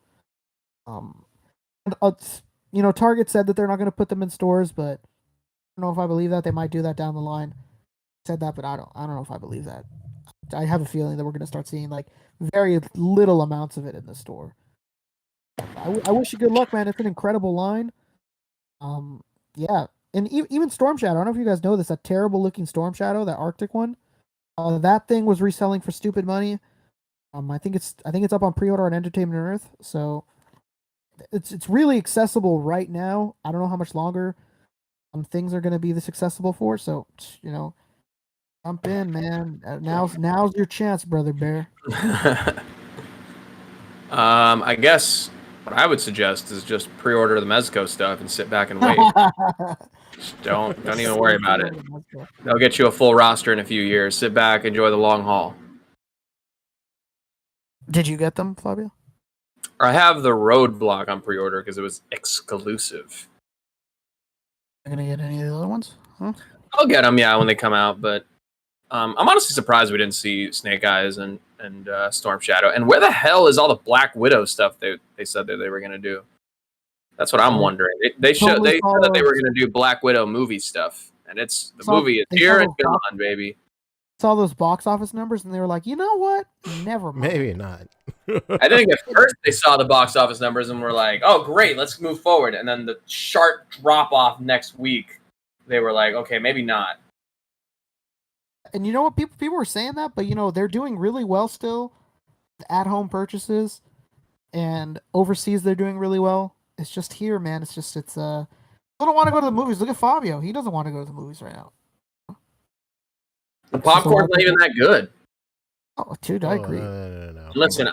Target said that they're not going to put them in stores, but I don't know if I believe that. They might do that down the line. Said that, but I don't know if I believe that. I have a feeling that we're going to start seeing very little amounts of it in the store. I wish you good luck, man. It's an incredible line. Yeah. And even Storm Shadow, I don't know if you guys know this, that terrible looking Storm Shadow, that Arctic one. That thing was reselling for stupid money. I think it's up on pre-order on Entertainment Earth, so it's really accessible right now. I don't know how much longer things are going to be this accessible for. So jump in, man. Now's your chance, brother Bear. I guess what I would suggest is just pre-order the Mezco stuff and sit back and wait. Just don't even worry about it. They'll get you a full roster in a few years. Sit back, enjoy the long haul. Did you get them, Fabio? I have the Roadblock on pre-order because it was exclusive. Are you gonna get any of the other ones? Huh? I'll get them, yeah, when they come out. But I'm honestly surprised we didn't see Snake Eyes and Storm Shadow. And where the hell is all the Black Widow stuff they said that they were gonna do? That's what I'm wondering. They said that they were gonna do Black Widow movie stuff, and the movie is here and gone, baby. Saw those box office numbers and they were like, you know what? Never mind. Maybe not. I think at first they saw the box office numbers and were like, oh, great, let's move forward. And then the sharp drop off next week, they were like, okay, maybe not. And you know what? People were saying that, but they're doing really well still. At home purchases and overseas, they're doing really well. It's just here, man. I don't want to go to the movies. Look at Fabio. He doesn't want to go to the movies right now. The popcorn's not even that good. Oh, dude, I agree. No. Listen,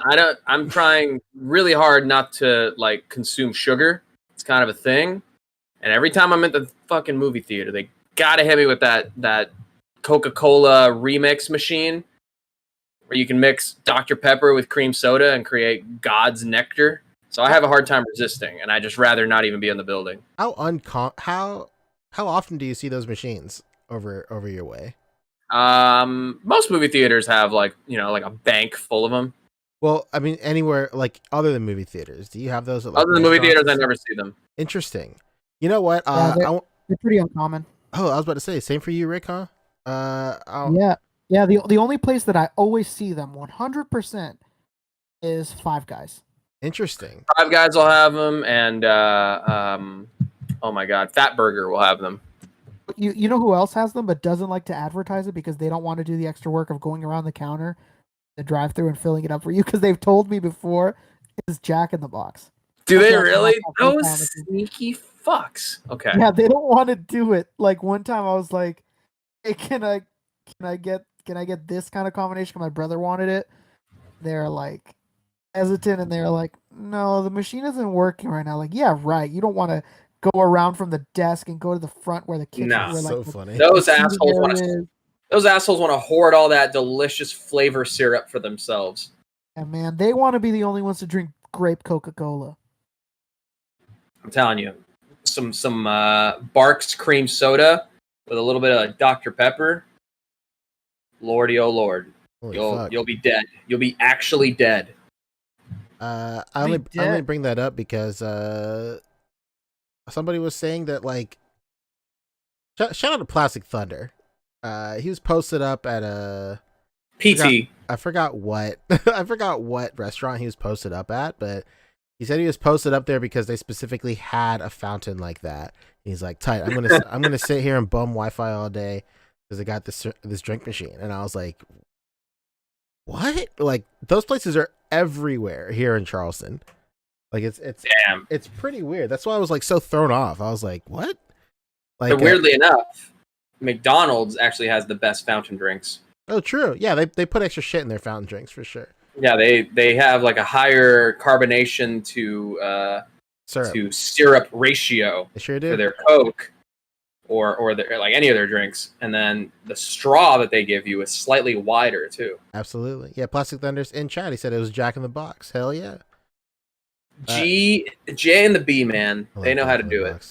I'm trying really hard not to consume sugar. It's kind of a thing. And every time I'm at the fucking movie theater, they gotta hit me with that Coca-Cola remix machine where you can mix Dr. Pepper with cream soda and create God's nectar. So I have a hard time resisting, and I just rather not even be in the building. How often do you see those machines over your way? Most movie theaters have like a bank full of them. Well, I mean, anywhere other than movie theaters, do you have those? Other than movie theaters, I never see them. Interesting. You know what? They're pretty uncommon. Oh, I was about to say, same for you, Rick, huh? Yeah. The only place that I always see them 100% is Five Guys. Interesting. Five Guys will have them, and oh my God, Fat Burger will have them. You know who else has them but doesn't like to advertise it because they don't want to do the extra work of going around the counter, the drive-through, and filling it up for you? Because they've told me before, it's Jack in the Box. Do they really? Those sneaky fucks. Okay. Yeah, they don't want to do it. Like one time, I was like, "Hey, can I get this kind of combination?" Because my brother wanted it. They're like hesitant, and they're like, "No, the machine isn't working right now." Like, yeah, right. You don't want to go around from the desk and go to the front where the kitchen. No, so funny. Those assholes want to hoard all that delicious flavor syrup for themselves. Yeah, man, they want to be the only ones to drink grape Coca-Cola. I'm telling you, some Barks cream soda with a little bit of Dr. Pepper. Lordy, oh Lord, you'll be dead. You'll be actually dead. I only bring that up because somebody was saying that shout out to Plastic Thunder. He was posted up at a PT. I forgot what restaurant he was posted up at, but he said he was posted up there because they specifically had a fountain like that. He's like, tight. I'm gonna sit here and bum Wi-Fi all day because they got this drink machine. And I was like, what? Like those places are everywhere here in Charleston. Like it's damn. It's pretty weird. That's why I was like so thrown off. I was like, what? Like but weirdly enough, McDonald's actually has the best fountain drinks. Oh, true. Yeah, they put extra shit in their fountain drinks for sure. Yeah, they have like a higher carbonation to syrup ratio. They sure do. For their Coke or their, like any of their drinks, and then the straw that they give you is slightly wider too. Absolutely. Yeah, Plastic Thunder's in chat. He said it was Jack in the Box. Hell yeah. J and the B, man. They know how to do it.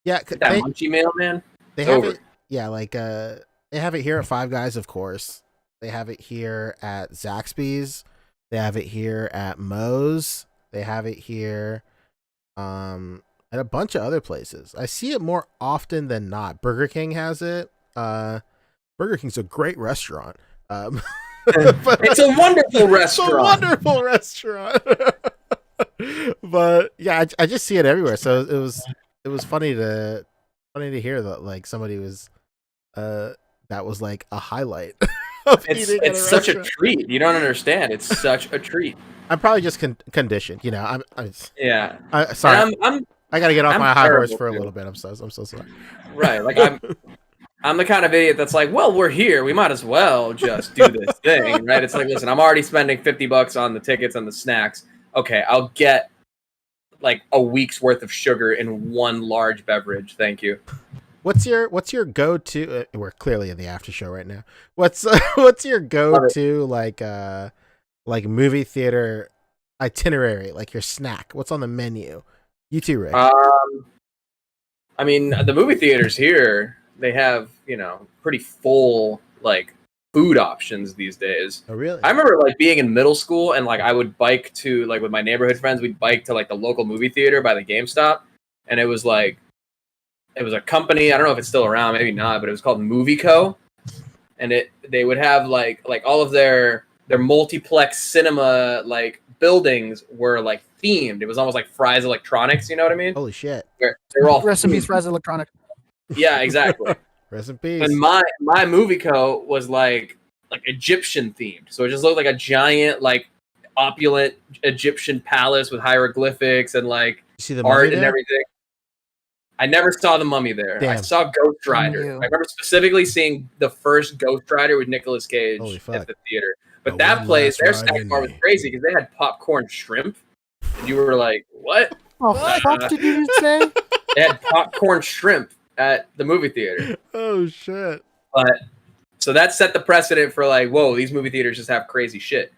Yeah, that Munchie Mail, man. They have it. Yeah, like they have it here at Five Guys, of course. They have it here at Zaxby's. They have it here at Moe's. They have it here at a bunch of other places. I see it more often than not. Burger King has it. Burger King's a great restaurant. It's a wonderful restaurant. It's a wonderful restaurant. But yeah, I just see it everywhere. So it was funny to hear that like somebody was that was like a highlight of It's eating at a such a restaurant. treat. You don't understand. It's such a treat. I'm probably just conditioned. You know, Yeah. sorry. And I gotta get off I'm my high horse terrible, for a too. little bit. I'm so sorry. Right. Like I'm the kind of idiot that's like, well, we're here. We might as well just do this thing, right? It's like, listen, I'm already spending $50 on the tickets and the snacks. Okay, I'll get like a week's worth of sugar in one large beverage. Thank you. What's your go-to? We're clearly in the after show right now. What's your go-to like movie theater itinerary? Like your snack? What's on the menu? You too, Rick. I mean, the movie theaters here, they have, pretty full like food options these days. Oh, really? I remember like being in middle school and like I would bike to like with my neighborhood friends, we'd bike to like the local movie theater by the GameStop, and it was a company, I don't know if it's still around, maybe not, but it was called Movie Co. And they would have like all of their multiplex cinema like buildings were like themed. It was almost like Fry's Electronics, you know what I mean? Holy shit. They were all Rest in themed. peace, Fry's Electronic. Yeah, exactly. Rest in peace. And my movie co was like Egyptian themed, so it just looked like a giant like opulent Egyptian palace with hieroglyphics and like You see the art movie and there? everything. I never saw the Mummy there. I Damn. saw Ghost Rider. You. I remember specifically seeing the first Ghost Rider with Nicolas Cage Holy fuck. at the theater. But Oh, that one place, last their ride snack in bar was me. crazy because they had popcorn shrimp, and you were like, "What?" Oh, fuck did you just say? They had popcorn shrimp at the movie theater. Oh shit. But so that set the precedent for like, whoa, these movie theaters just have crazy shit.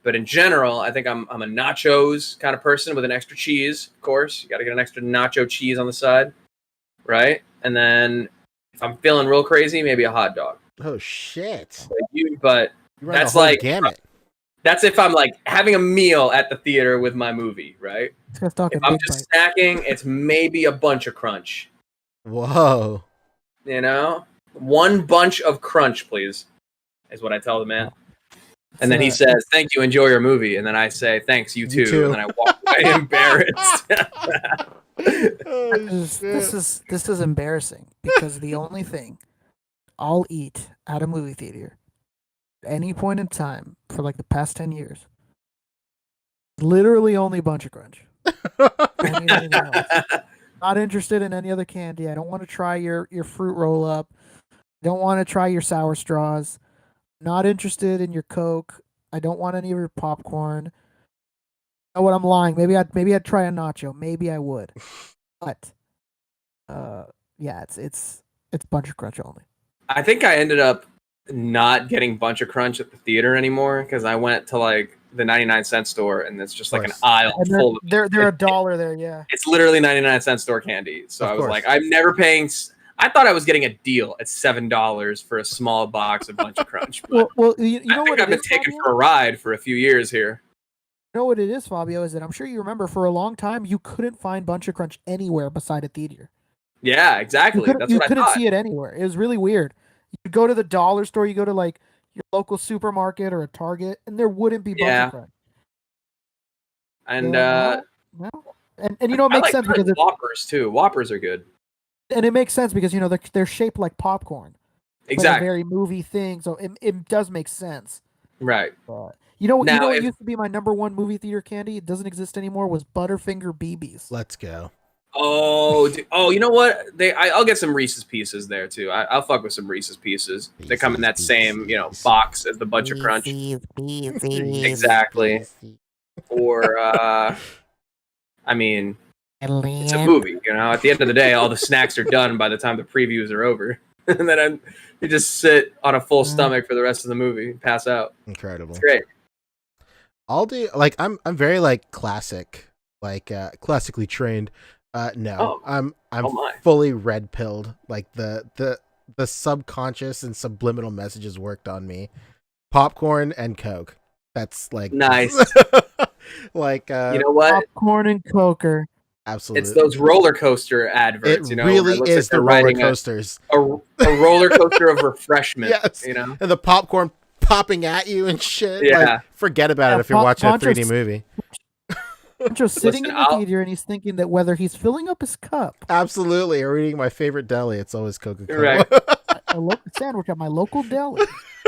But in general, I think I'm a nachos kind of person with an extra cheese, of course. You got to get an extra nacho cheese on the side, right? And then if I'm feeling real crazy, maybe a hot dog. Oh shit. But You run that's the whole like gamut. that's if I'm like having a meal at the theater with my movie, right? This guy's talking If I'm big just bite. snacking, it's maybe a bunch of crunch. Whoa. You know, one bunch of crunch, please, is what I tell the man. And then he says, "Thank you, enjoy your movie." And then I say, "Thanks, you too." And then I walk away embarrassed. Oh, This is embarrassing because the only thing I'll eat at a movie theater at any point in time for like the past 10 years, literally only Bunch of Crunch. Don't need anything else. Not interested in any other candy. I don't want to try your fruit roll up. Don't want to try your sour straws. Not interested in your Coke. I don't want any of your popcorn. You know what? I'm lying. Maybe I'd try a nacho. Maybe I would. But yeah, it's Bunch of Crunch only. I think I ended up not getting Bunch of Crunch at the theater anymore because I went to like the 99-cent store and it's just like an course. aisle And full of they're $1 there, yeah. it's literally 99-cent store candy. So Of I was course. like, I'm never paying. I thought I was getting a deal at $7 for a small box of Bunch of Crunch. But Well, you know I what think it I've been is, taken Fabio? for a ride for a few years here. You know what it is, Fabio, is that I'm sure you remember for a long time you couldn't find Bunch of Crunch anywhere beside a theater. Yeah, exactly. That's You what I couldn't thought. see it anywhere. It was really weird. You go to the dollar store, you go to like your local supermarket or a Target, and there wouldn't be Bunch Yeah. of Crunch. And No. And you know it I makes like sense because Whoppers too. Whoppers are good. and it makes sense because you know they're shaped like popcorn. Like a Exactly. very movie thing, so it does make sense. Right. But you know Now, what if- used to be my number one movie theater candy? It doesn't exist anymore. Was Butterfinger BBs. Let's go. Oh, you know what? I'll get some Reese's Pieces there too. I'll fuck with some Reese's Pieces. They come in that same box as the Bunch of Crunch. Exactly. Or I mean, it's a movie. You know, at the end of the day, all the snacks are done by the time the previews are over, and then you just sit on a full stomach for the rest of the movie, and pass out. Incredible. It's great. I'll do like I'm very like classic, like classically trained. No, I'm Oh my. fully red pilled. Like the subconscious and subliminal messages worked on me. Popcorn and Coke. That's like Nice. like You know what? Popcorn and Coker. absolutely. It's those roller coaster adverts. It you know, really where it looks is like the they're roller riding coasters. a roller coaster of refreshment. Yes. You know. And the popcorn popping at you and shit. Yeah. Like, forget about Yeah, it if you're watching a Poncho's- 3D movie. Just sitting Listen, in the theater and he's thinking that whether he's filling up his cup, Absolutely. Or eating my favorite deli. It's always Coca-Cola. Right. a local sandwich at my local deli.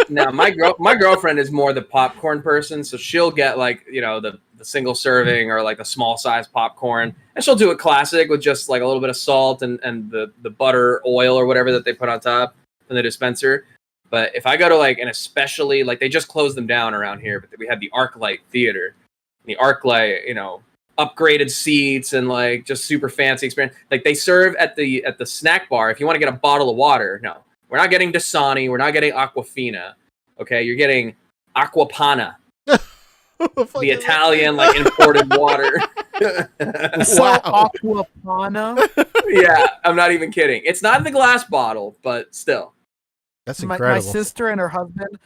Now my girlfriend is more the popcorn person, so she'll get like the single serving or like the small size popcorn, and she'll do it classic with just like a little bit of salt and the butter oil or whatever that they put on top in the dispenser. But if I go to like an especially like they just closed them down around here, but we had the ArcLight Theater, and the ArcLight upgraded seats and like just super fancy experience. Like they serve at the snack bar. If you want to get a bottle of water, no. We're not getting Dasani. We're not getting Aquafina. Okay, you're getting Aquapana, the Italian like imported water. Wow. Aquapana. Yeah, I'm not even kidding. It's not in the glass bottle, but still. That's My incredible. sister and her husband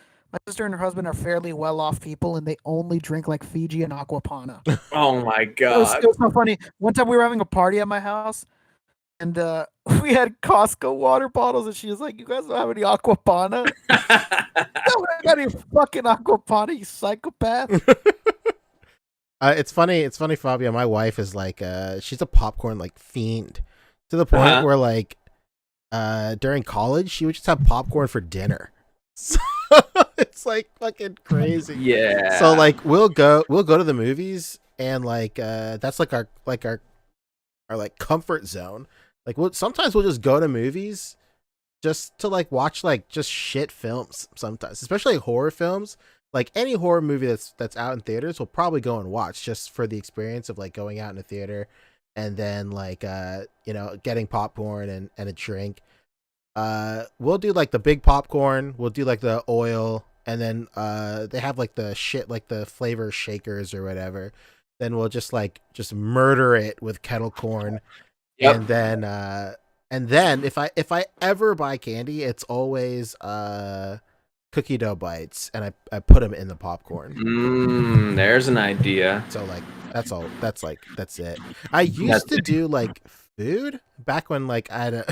are fairly well-off people, and they only drink like Fiji and Aquapana. Oh my It god. was so funny. One time we were having a party at my house, and we had Costco water bottles, and she was like, "You guys don't have any Aquapana?" No, I got any fucking Aquapana, you psychopath. It's funny, Fabio. My wife is like, she's a popcorn like fiend to the point where like, during college, she would just have popcorn for dinner. So it's like fucking crazy. Yeah. So like, we'll go to the movies, and like, that's like our like comfort zone. Like sometimes we'll just go to movies just to like watch like just shit films sometimes, especially like, horror films. Like any horror movie that's out in theaters, we'll probably go and watch just for the experience of like going out in a theater and then like getting popcorn and a drink. We'll do like the big popcorn, we'll do like the oil, and then they have like the shit like the flavor shakers or whatever. Then we'll just murder it with kettle corn. Yep. And then if I ever buy candy, it's always cookie dough bites, and I put them in the popcorn. There's an idea. So like that's it. I used to do like food back when like I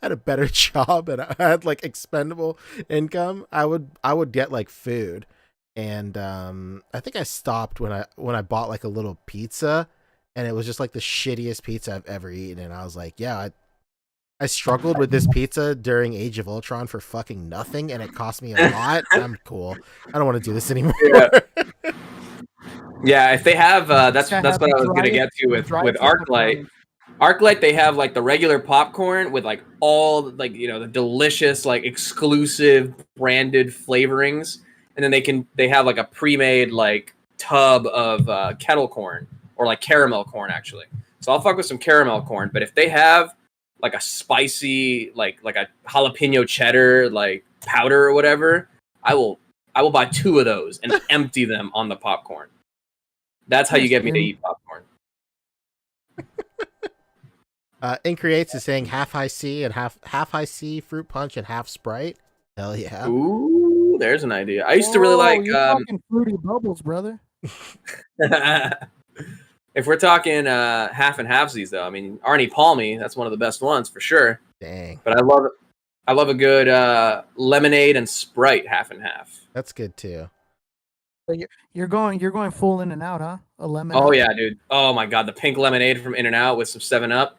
had a better job and I had like expendable income. I would get like food, and I think I stopped when I bought like a little pizza. And it was just like the shittiest pizza I've ever eaten. And I was like, yeah, I struggled with this pizza during Age of Ultron for fucking nothing. And it cost me a lot. I'm cool. I don't want to do this anymore. Yeah, if they have, that's what I was going to get to with ArcLight. ArcLight, they have like the regular popcorn with like all like, the delicious, like exclusive branded flavorings. And then they have like a pre-made like tub of kettle corn. Or like caramel corn, actually. So I'll fuck with some caramel corn. But if they have like a spicy, like a jalapeno cheddar, like powder or whatever, I will buy 2 of those and empty them on the popcorn. That's how you get me to eat popcorn. Increates is saying half high C and half high C fruit punch and half Sprite. Hell yeah. Ooh, there's an idea. I used to really like you're talking fruity bubbles, brother. If we're talking half and halvesies, though, I mean Arnie Palmy, that's one of the best ones for sure. Dang. But I love a good lemonade and Sprite half and half. That's good too. So you're going full In and Out, huh? A lemon. Oh yeah, dude. Oh my god, the pink lemonade from In and Out with some 7-Up.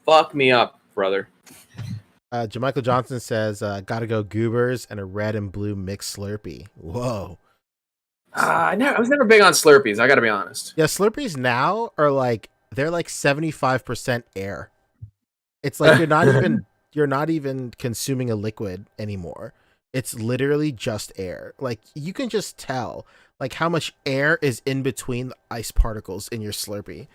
Fuck me up, brother. Jamichael Johnson says, "Gotta go Goobers and a red and blue mixed Slurpee." Whoa. I was never big on Slurpees. I gotta be honest. Yeah, Slurpees now are like they're like 75% air. It's like you're not even consuming a liquid anymore. It's literally just air. Like you can just tell like how much air is in between the ice particles in your Slurpee.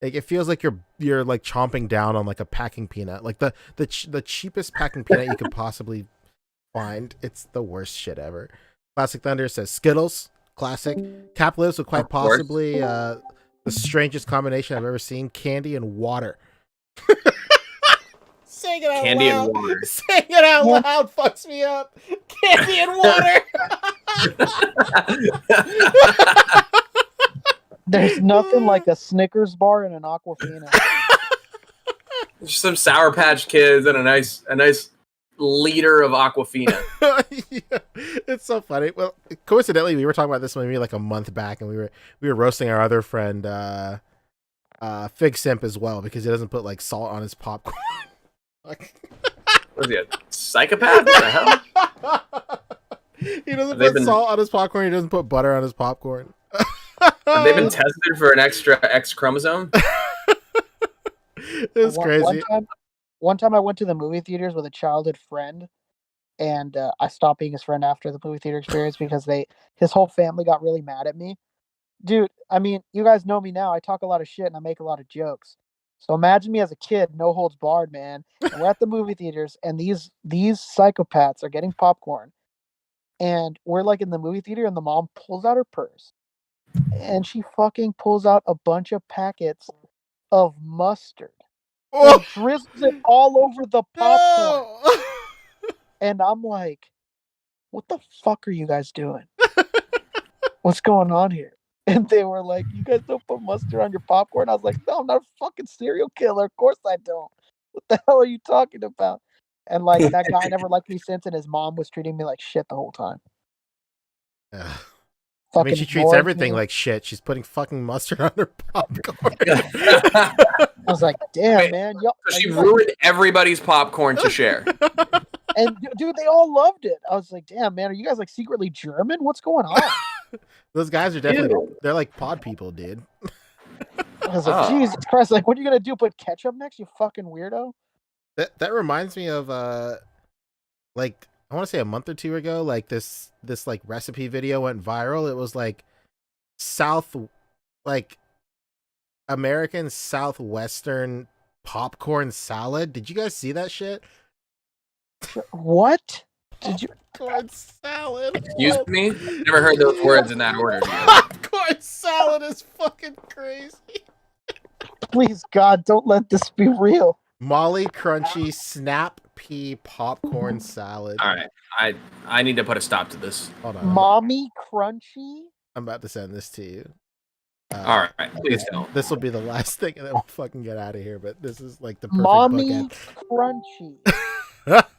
Like it feels like you're like chomping down on like a packing peanut, like the cheapest packing peanut you could possibly find. It's the worst shit ever. Classic Thunder says Skittles. Classic. Cap lives with quite possibly the strangest combination I've ever seen: candy and water. Saying it out candy loud. And water. Saying it out loud fucks me up. Candy and water. There's nothing like a Snickers bar and an Aquafina. Just some Sour Patch Kids and a nice liter of Aquafina. Yeah, it's so funny. Well, coincidentally, we were talking about this maybe like a month back, and we were roasting our other friend, Fig Simp as well, because he doesn't put like salt on his popcorn. Was he a psychopath? What the hell? He doesn't They've put been- salt on his popcorn. He doesn't put butter on his popcorn. Have they been tested for an extra X chromosome? It's crazy. One time I went to the movie theaters with a childhood friend, and I stopped being his friend after the movie theater experience because his whole family got really mad at me. Dude, I mean, you guys know me now. I talk a lot of shit and I make a lot of jokes. So imagine me as a kid, no holds barred, man. And we're at the movie theaters, and these psychopaths are getting popcorn, and we're like in the movie theater, and the mom pulls out her purse, and she fucking pulls out a bunch of packets of mustard and drizzles it all over the popcorn. No! And I'm like, what the fuck are you guys doing? What's going on here? And they were like, you guys don't put mustard on your popcorn? I was like, no, I'm not a fucking serial killer. Of course I don't. What the hell are you talking about? And like, that guy never liked me since, and his mom was treating me like shit the whole time. I mean, she treats ignored everything me. like shit. She's putting fucking mustard on her popcorn. I was like, damn, man. So she ruined everybody's popcorn to share. And dude, they all loved it. I was like, damn, man, are you guys like secretly German? What's going on? Those guys are definitely, they're like pod people, dude. I was like, Jesus Christ, like, what are you going to do? Put ketchup next, you fucking weirdo? That reminds me of, like, I want to say a month or two ago, like this like recipe video went viral. It was like American Southwestern popcorn salad. Did you guys see that shit? What? Did you? Popcorn salad. Excuse me? Never heard those words in that order. Popcorn salad is fucking crazy. Please, God, don't let this be real. Molly Crunchy Snap Pea Popcorn Salad. All right. I need to put a stop to this. Hold on. Mommy Crunchy? I'm about to send this to you. All right. Please don't. This will be the last thing, and then we'll fucking get out of here. But this is like the perfect Mommy bookend. Crunchy.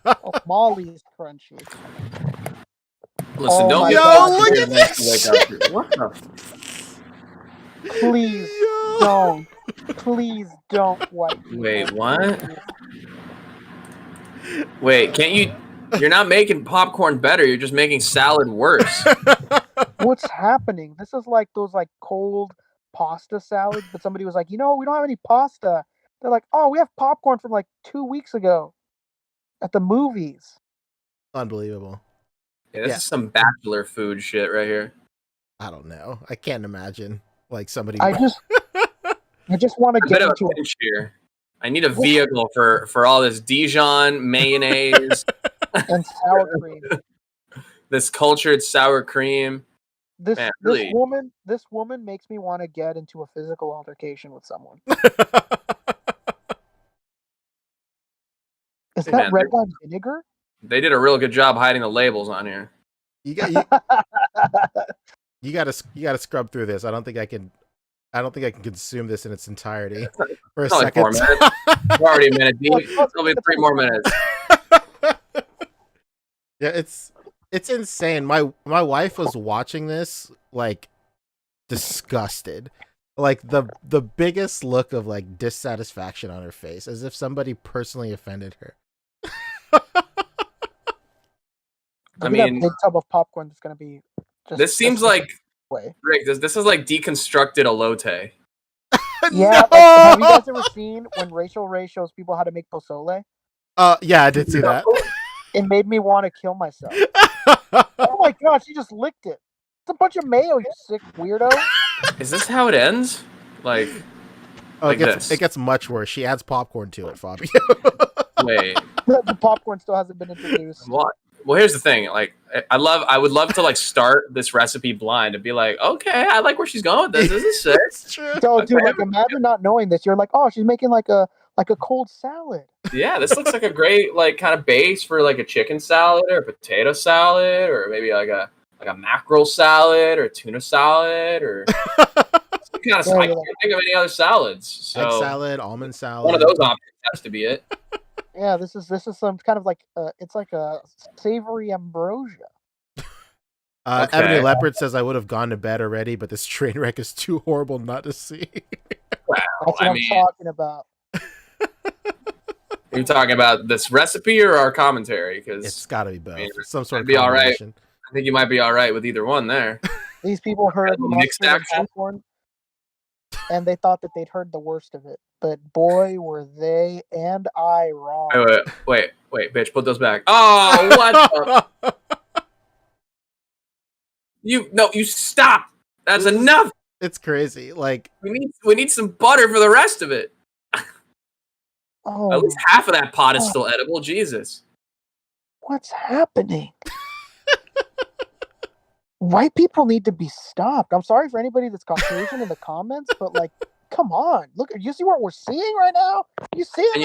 Oh, Molly's Crunchy. Listen, Oh don't my get God. look at this shit. What the? Please don't. Please don't wipe me. Wait, what? Wait, can't you? You're not making popcorn better. You're just making salad worse. What's happening? This is like those like cold pasta salads, but somebody was like, you know, we don't have any pasta. They're like, oh, we have popcorn from like 2 weeks ago at the movies. Unbelievable. Yeah, this is some bachelor food shit right here. I don't know. I can't imagine like somebody. I just want to A get bit of a into it. pinch here. I need a vehicle for all this Dijon mayonnaise, And sour cream. this cultured sour cream. This Man, this really. woman makes me want to get into a physical altercation with someone. Is that Man, red wine vinegar? They did a real good job hiding the labels on here. you gotta scrub through this. I don't think I can consume this in its entirety for a It's only second. 4 minutes. We're already a minute deep. It'll be 3 more minutes. Yeah, it's insane. My wife was watching this like disgusted. Like the biggest look of like dissatisfaction on her face, as if somebody personally offended her. I Maybe that mean, big tub of popcorn that's gonna be. this seems like way. Rick. This is like deconstructed elote. Yeah. No! Like, have you guys ever seen when Rachel Ray shows people how to make pozole? Yeah, I did see that. It made me want to kill myself. Oh my gosh, she just licked it. It's a bunch of mayo, you sick weirdo. Is this how it ends? Like, Oh, like this. it gets much worse. She adds popcorn to it, Fabio. Wait. The popcorn still hasn't been introduced. What? Well, here's the thing. Like, I would love to like start this recipe blind and be like, okay, I like where she's going with this. This is sick. It's true. So, dude, like, imagine not knowing this. You're like, oh, she's making like a cold salad. Yeah, this looks like a great like kind of base for like a chicken salad or a potato salad or maybe like a mackerel salad or tuna salad or some kind of. I can't think of any other salads. So Egg salad, almond salad. one of those options has to be it. Yeah, this is some kind of like it's like a savory ambrosia. Okay. Ebony Leopard says I would have gone to bed already, but this train wreck is too horrible not to see. Wow, That's what I'm talking about. Are you talking about this recipe or our commentary? Because It's got to be both. I mean, Some sort I'd of be all right. combination. I think you might be all right with either one there. These people heard little mixed mustard and accent. popcorn, and they thought that they'd heard the worst of it. But boy, were they and I wrong. Wait, bitch, put those back. Oh, what? You stop. That's enough. It's crazy. Like we need some butter for the rest of it. Oh, At least half of that pot is still edible. Jesus. what's happening? White people need to be stopped. I'm sorry for anybody that's Caucasian in the comments, but like, come on. Look, you see what we're seeing right now? You see it? And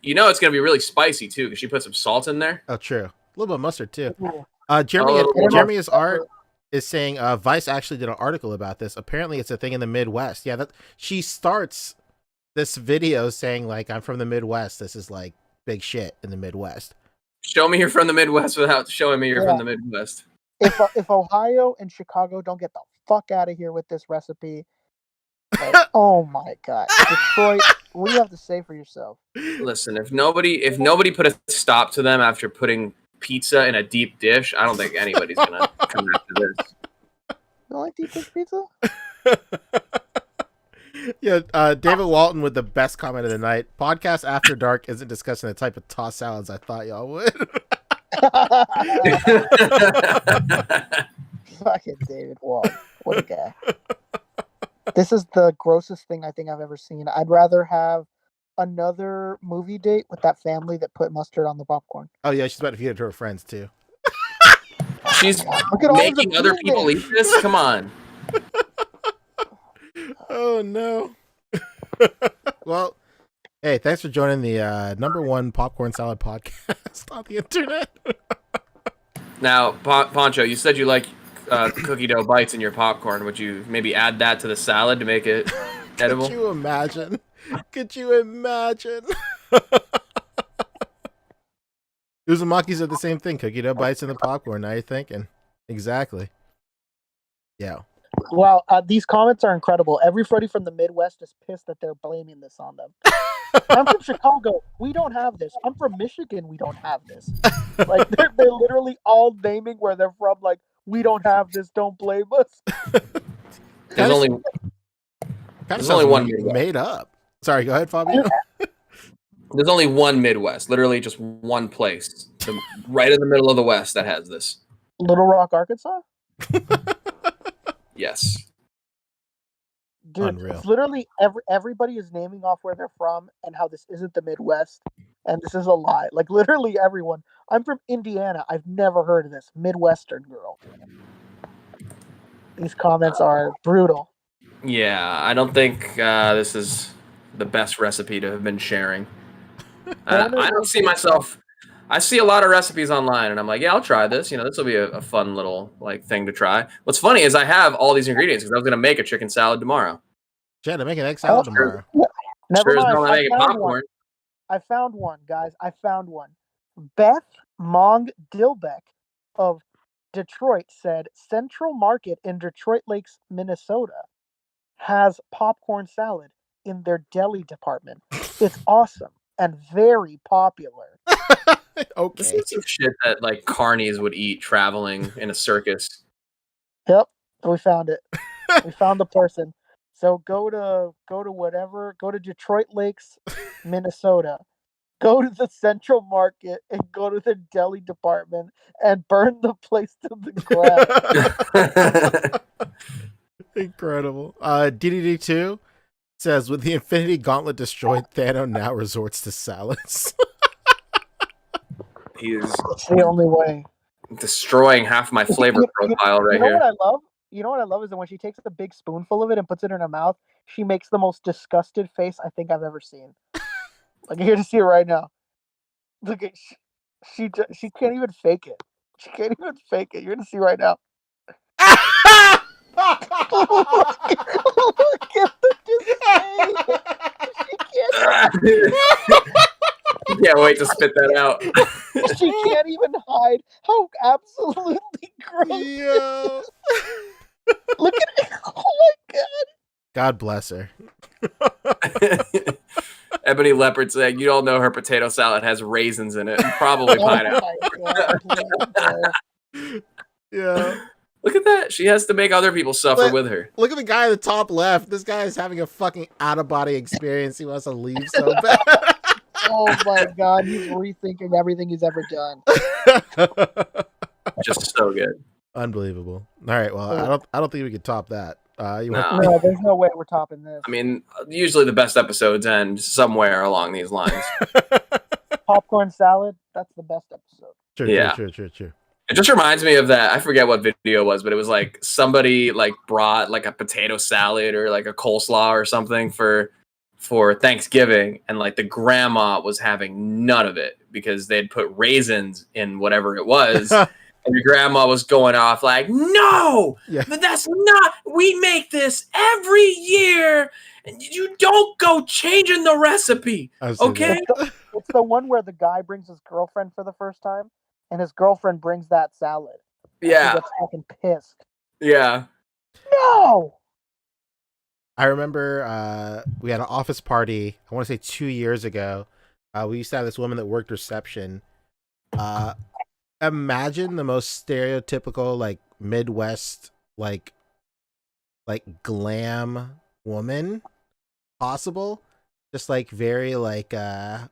you know it's gonna be really spicy too, because she put some salt in there. oh, true. A little bit of mustard too. Yeah. Jeremy's art is saying Vice actually did an article about this. Apparently, it's a thing in the Midwest. Yeah, that she starts this video saying like, "I'm from the Midwest. This is like big shit in the Midwest." Show me you're from the Midwest without showing me you're from the Midwest. If Ohio and Chicago don't get the fuck out of here with this recipe, like, oh my god, Detroit, what do you have to say for yourself? Listen, if nobody put a stop to them after putting pizza in a deep dish, I don't think anybody's gonna come after this. You don't like deep dish pizza? Yeah, David Walton with the best comment of the night. Podcast After Dark isn't discussing the type of tossed salads I thought y'all would. Fucking David Walton. What a guy. This is the grossest thing I think I've ever seen. I'd rather have another movie date with that family that put mustard on the popcorn. Oh yeah, she's about to feed it to her friends too. She's Look at all making the other food people there. eat this? Come on. Oh no. Well, hey, thanks for joining the #1 popcorn salad podcast on the internet. Now, Poncho, you said you like cookie dough bites in your popcorn. Would you maybe add that to the salad to make it edible? Could you imagine? Could you imagine? Uzumaki said the same thing. Cookie dough bites in the popcorn. Now you're thinking. Exactly. Yeah. Wow, these comments are incredible. Everybody from the Midwest is pissed that they're blaming this on them. I'm from Chicago. We don't have this. I'm from Michigan. We don't have this. Like they're literally all naming where they're from. Like, we don't have this. Don't blame us. There's only one Midwest. Made up. Sorry, go ahead, Fabio. There's only one Midwest. Literally just one place. Right in the middle of the West that has this. Little Rock, Arkansas? Yes. Dude, Unreal. it's literally everybody is naming off where they're from and how this isn't the Midwest. And this is a lie. Like, literally everyone. I'm from Indiana. I've never heard of this. Midwestern girl. These comments are brutal. Yeah, I don't think this is the best recipe to have been sharing. I don't see myself. I see a lot of recipes online, and I'm like, yeah, I'll try this. You know, this will be a fun little thing to try. What's funny is I have all these ingredients because I was going to make a chicken salad tomorrow. Jada, make an egg salad tomorrow. Never Sure as mind. hell I'm making popcorn. I found one, guys. I found one. Beth Mong Dilbeck of Detroit said Central Market in Detroit Lakes, Minnesota has popcorn salad in their deli department. It's awesome and very popular. Okay. This is some shit that carnies would eat traveling in a circus. Yep, we found it. We found the person. So go to Detroit Lakes, Minnesota. Go to the Central Market and go to the deli department and burn the place to the ground. Incredible. DDD2 says, with the Infinity Gauntlet destroyed, Thanos now resorts to salads. He's It's the only way. destroying half my flavor profile right here. What I love? You know what I love is that when she takes a big spoonful of it and puts it in her mouth, she makes the most disgusted face I think I've ever seen. Like, you're here to see it right now. Look at she can't even fake it. She can't even fake it. You're gonna see right now. Look at the disdain. She Can't wait to spit that out. she can't even hide how absolutely gross. Yo. Look at it. Oh my god. God bless her. Ebony Leopard saying, you all know her potato salad has raisins in it and probably pineapple. Oh my god. Yeah. Look at that. She has to make other people suffer with her. Look at the guy at the top left. This guy is having a fucking out-of-body experience. He wants to leave so bad. Oh my god, he's rethinking everything he's ever done. Just so good. Unbelievable. All right, well, I don't think we could top that. No, there's no way we're topping this. I mean, usually the best episodes end somewhere along these lines. Popcorn salad, that's the best episode. True. It just reminds me of that. I forget what video it was, but it was like somebody like brought like a potato salad or like a coleslaw or something for Thanksgiving, and like the grandma was having none of it because they'd put raisins in whatever it was. And your grandma was going off like, no, but that's not, we make this every year and you don't go changing the recipe. Okay. It's the one where the guy brings his girlfriend for the first time and his girlfriend brings that salad. Yeah. He gets fucking pissed. Yeah. No. I remember we had an office party, I want to say 2 years ago. We used to have this woman that worked reception. Imagine the most stereotypical like Midwest like glam woman possible, just like very like hi,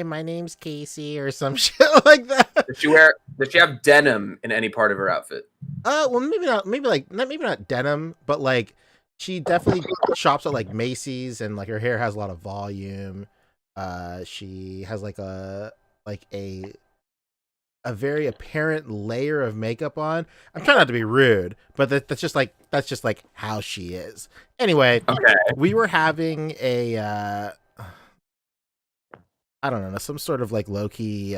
my name's Casey or some shit like that. Did she have denim in any part of her outfit? Well, maybe not denim, but like she definitely shops at like Macy's, and like her hair has a lot of volume. She has like a very apparent layer of makeup on. I'm trying not to be rude, but that's just like how she is. Anyway, okay. We were having a I don't know, some sort of like low-key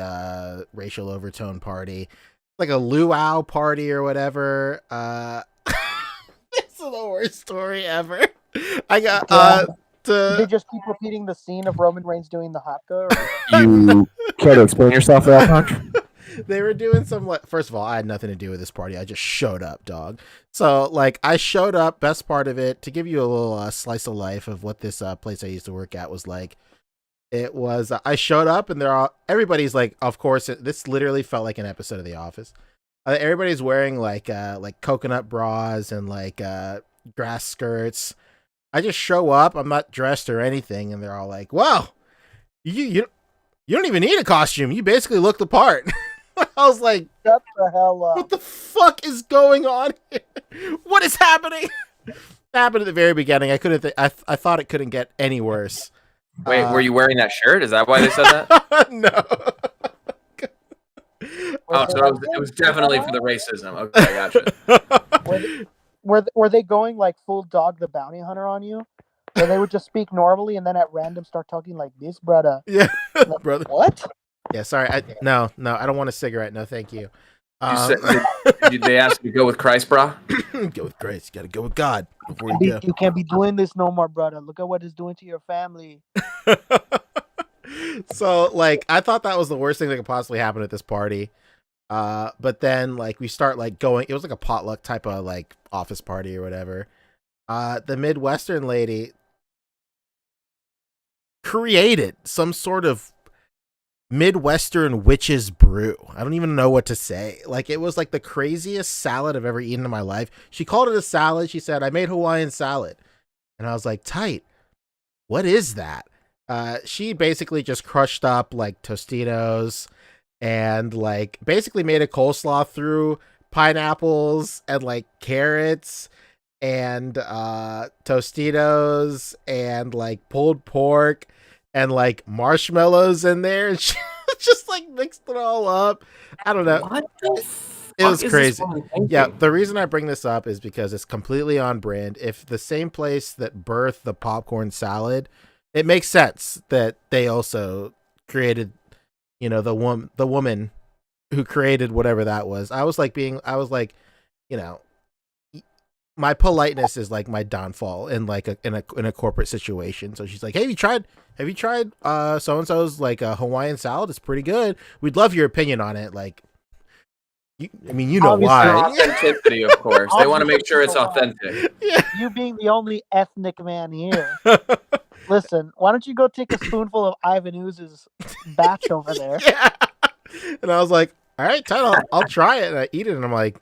racial overtone party, like a luau party or whatever. It's the worst story ever. I got Did they just keep repeating the scene of Roman Reigns doing the haka? You care to explain yourself that much? They were doing some like, first of all, I had nothing to do with this party. I just showed up, dog. So like I showed up, best part of it, to give you a little slice of life of what this place I used to work at was like. It was I showed up and everybody's like, of course, this literally felt like an episode of The Office. Everybody's wearing like coconut bras and like grass skirts. I just show up, I'm not dressed or anything, and they're all like, "Wow, you don't even need a costume. You basically look the part." I was like, "Shut the hell up! What the fuck is going on here? What is happening?" It happened at the very beginning. I couldn't. I thought it couldn't get any worse. Wait, were you wearing that shirt? Is that why they said that? No. Oh, so it was definitely for the racism. Okay, gotcha. Were they going like full Dog the Bounty Hunter on you? Where they would just speak normally and then at random start talking like this, brother. Yeah, like, brother. What? Yeah, sorry. No, I don't want a cigarette. No, thank you. Did they ask you to go with Christ, bro? Go with Christ. You got to go with God before you go. You can't be doing this no more, brother. Look at what it's doing to your family. So, like, I thought that was the worst thing that could possibly happen at this party. But then, like, we start, like, going... It was like a potluck type of, like, office party or whatever. The Midwestern lady created some sort of Midwestern witch's brew. I don't even know what to say. Like, it was like the craziest salad I've ever eaten in my life. She called it a salad. She said, "I made Hawaiian salad." And I was like, tight. What is that? She basically just crushed up like Tostitos and like basically made a coleslaw through pineapples and like carrots and Tostitos and like pulled pork and like marshmallows in there, and she just like mixed it all up. I don't know. What the it was crazy. Yeah, the reason I bring this up is because it's completely on brand. If the same place that birthed the popcorn salad, it makes sense that they also created, you know, the woman who created whatever that was. I was like, you know, my politeness is like my downfall in like in a corporate situation. So she's like, "Hey, have you tried so and so's like a Hawaiian salad? It's pretty good. We'd love your opinion on it." Like, you know why? Authenticity, of course. They want to make sure it's authentic. Yeah. You being the only ethnic man here. Listen, why don't you go take a spoonful of Ivan Ooze's batch over there? Yeah. And I was like, all right, Title, I'll try it. And I eat it, and I'm like,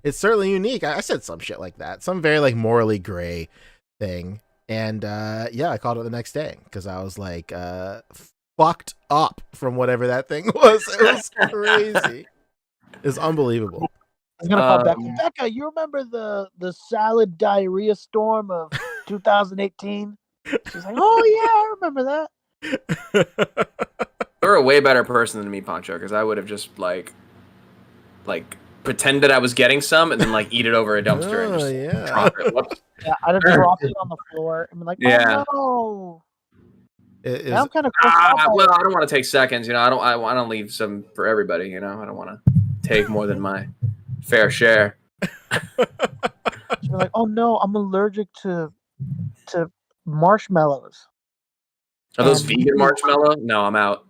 it's certainly unique. I said some shit like that, some very like morally gray thing, and yeah, I called it the next day because I was like fucked up from whatever that thing was. It was crazy. It's unbelievable. I was gonna call Becca. You remember the salad diarrhea storm of 2018? She's like, oh yeah, I remember that. You're a way better person than me, Poncho, because I would have just like pretended I was getting some and then like eat it over a dumpster and just drop it. Whoops. Yeah, I'd have dropped it on the floor and be like, oh no. Now I'm kind of well, I don't want to take seconds, you know. I don't leave some for everybody, you know. I don't want to take more than my fair share. She's like, oh no, I'm allergic to marshmallows. Are those vegan marshmallow? No, I'm out.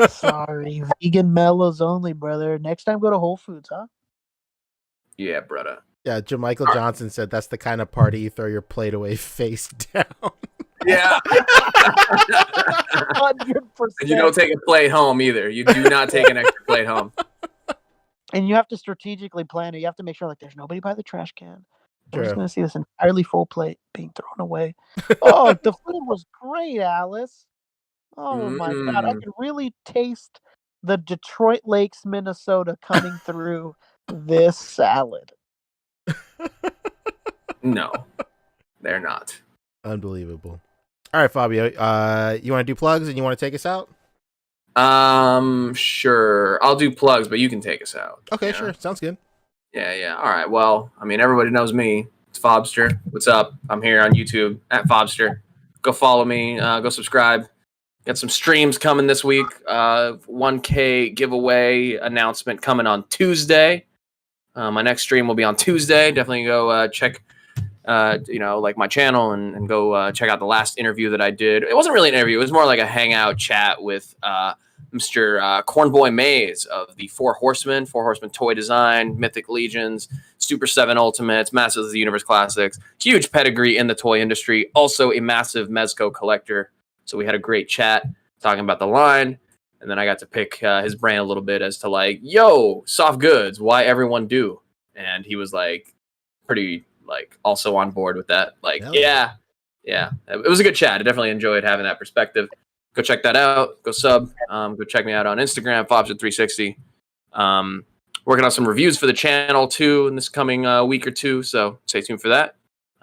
Sorry, vegan mellows only, brother. Next time, go to Whole Foods, huh? Yeah, brother. Yeah, Jamichael Johnson said that's the kind of party you throw your plate away face down. Yeah. 100%. And you don't take a plate home either. You do not take an extra plate home. And you have to strategically plan it. You have to make sure like there's nobody by the trash can. We're just True. going to see this entirely full plate being thrown away. Oh, the food was great, Alice. Oh my God. I could really taste the Detroit Lakes, Minnesota coming through this salad. No, they're not. Unbelievable. All right, Fabio, you want to do plugs and you want to take us out? Sure. I'll do plugs, but you can take us out. Okay, sure. Sounds good. Yeah. All right. Well, I mean, everybody knows me. It's Fobster. What's up? I'm here on YouTube at Fobster. Go follow me. Go subscribe. Got some streams coming this week. 1K giveaway announcement coming on Tuesday. My next stream will be on Tuesday. Definitely go check, like my channel and go check out the last interview that I did. It wasn't really an interview. It was more like a hangout chat with Mr. Cornboy Maze of the Four Horsemen toy design, Mythic Legions, Super 7 Ultimates, Masters of the Universe Classics. Huge pedigree in the toy industry. Also a massive Mezco collector. So we had a great chat talking about the line. And then I got to pick his brain a little bit as to like, yo, soft goods, why everyone do. And he was like pretty like also on board with that. Like, yeah. It was a good chat. I definitely enjoyed having that perspective. Go check that out. Go sub. Go check me out on Instagram, Fobster360. Working on some reviews for the channel too in this coming week or two. So stay tuned for that.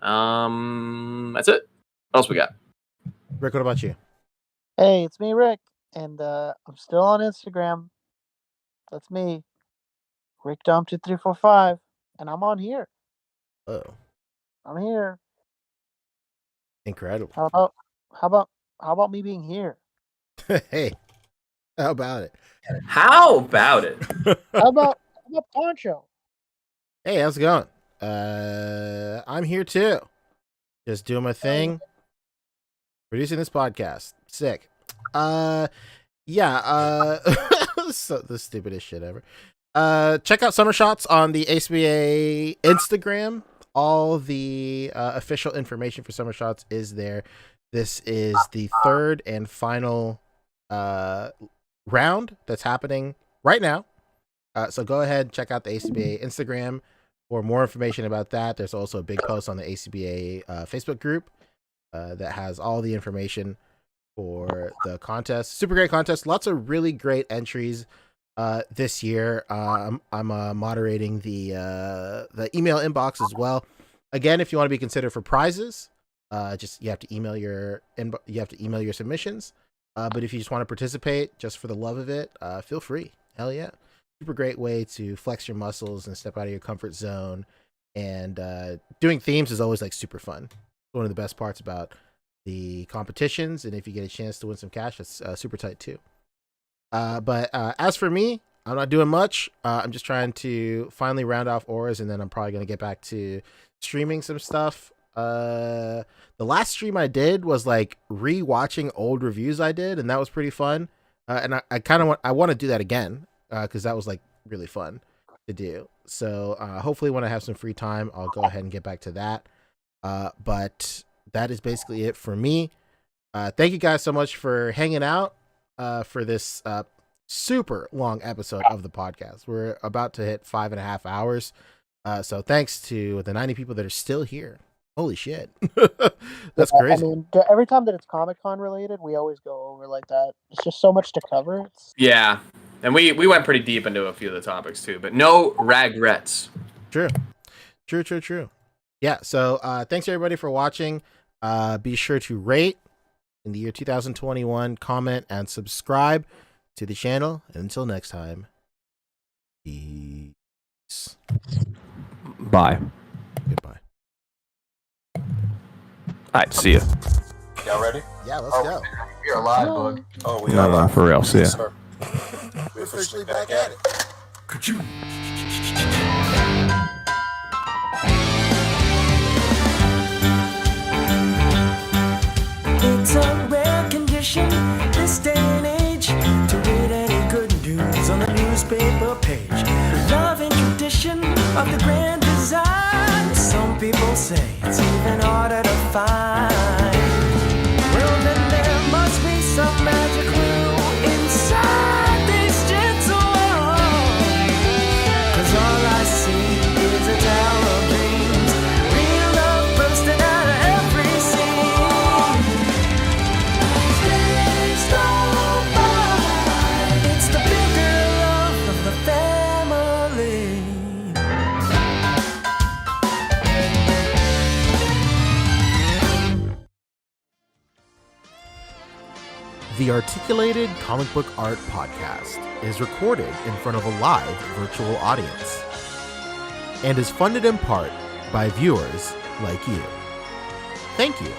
That's it. What else we got? Rick, what about you? Hey, it's me, Rick. And I'm still on Instagram. That's me, RickDom2345, and I'm on here. Oh, I'm here. incredible. How about me being here? Hey, how about it? How about it? How about Poncho? Hey, how's it going? I'm here too. Just doing my thing. Producing this podcast. Sick. So the stupidest shit ever. Check out Summer Shots on the A.C.B.A. Instagram. All the official information for Summer Shots is there. This is the third and final round that's happening right now. So go ahead and check out the A.C.B.A. Instagram for more information about that. There's also a big post on the A.C.B.A. Facebook group that has all the information for the contest. Super great contest. Lots of really great entries this year. I'm moderating the email inbox as well. Again, if you want to be considered for prizes, you have to email your submissions. But if you just want to participate just for the love of it, feel free. Hell yeah. Super great way to flex your muscles and step out of your comfort zone. And doing themes is always like super fun. One of the best parts about the competitions, and if you get a chance to win some cash, that's super tight too. But as for me, I'm not doing much. I'm just trying to finally round off auras, and then I'm probably going to get back to streaming some stuff. The last stream I did was like re-watching old reviews I did, and that was pretty fun. And I kind of want to do that again because that was like really fun to do. So hopefully when I have some free time, I'll go ahead and get back to that. But that is basically it for me. Thank you guys so much for hanging out for this super long episode of the podcast. We're about to hit 5.5 hours. So thanks to the 90 people that are still here. Holy shit. That's crazy. I mean, every time that it's Comic-Con related, we always go over like that. It's just so much to cover. Yeah. And we went pretty deep into a few of the topics too, but no regrets. True. Yeah, so thanks everybody for watching. Be sure to rate in the year 2021, comment, and subscribe to the channel. And until next time, peace. Bye. Goodbye. All right, see ya. Y'all ready? Yeah, let's go. We are live, Boog. Oh, we No, for real. See ya. Sir. We're officially back at it. It's a rare condition this day and age to read any good news on the newspaper page. Love and tradition of the grand design. Some people say it's even harder to find. Well, then there must be some magic clue inside these gentle walls. 'Cause all I see is a tower of dreams. Real love bursting out of every scene. Days go by. It's the bigger love of the family. The Articulated Comic Book Art Podcast is recorded in front of a live virtual audience and is funded in part by viewers like you. Thank you.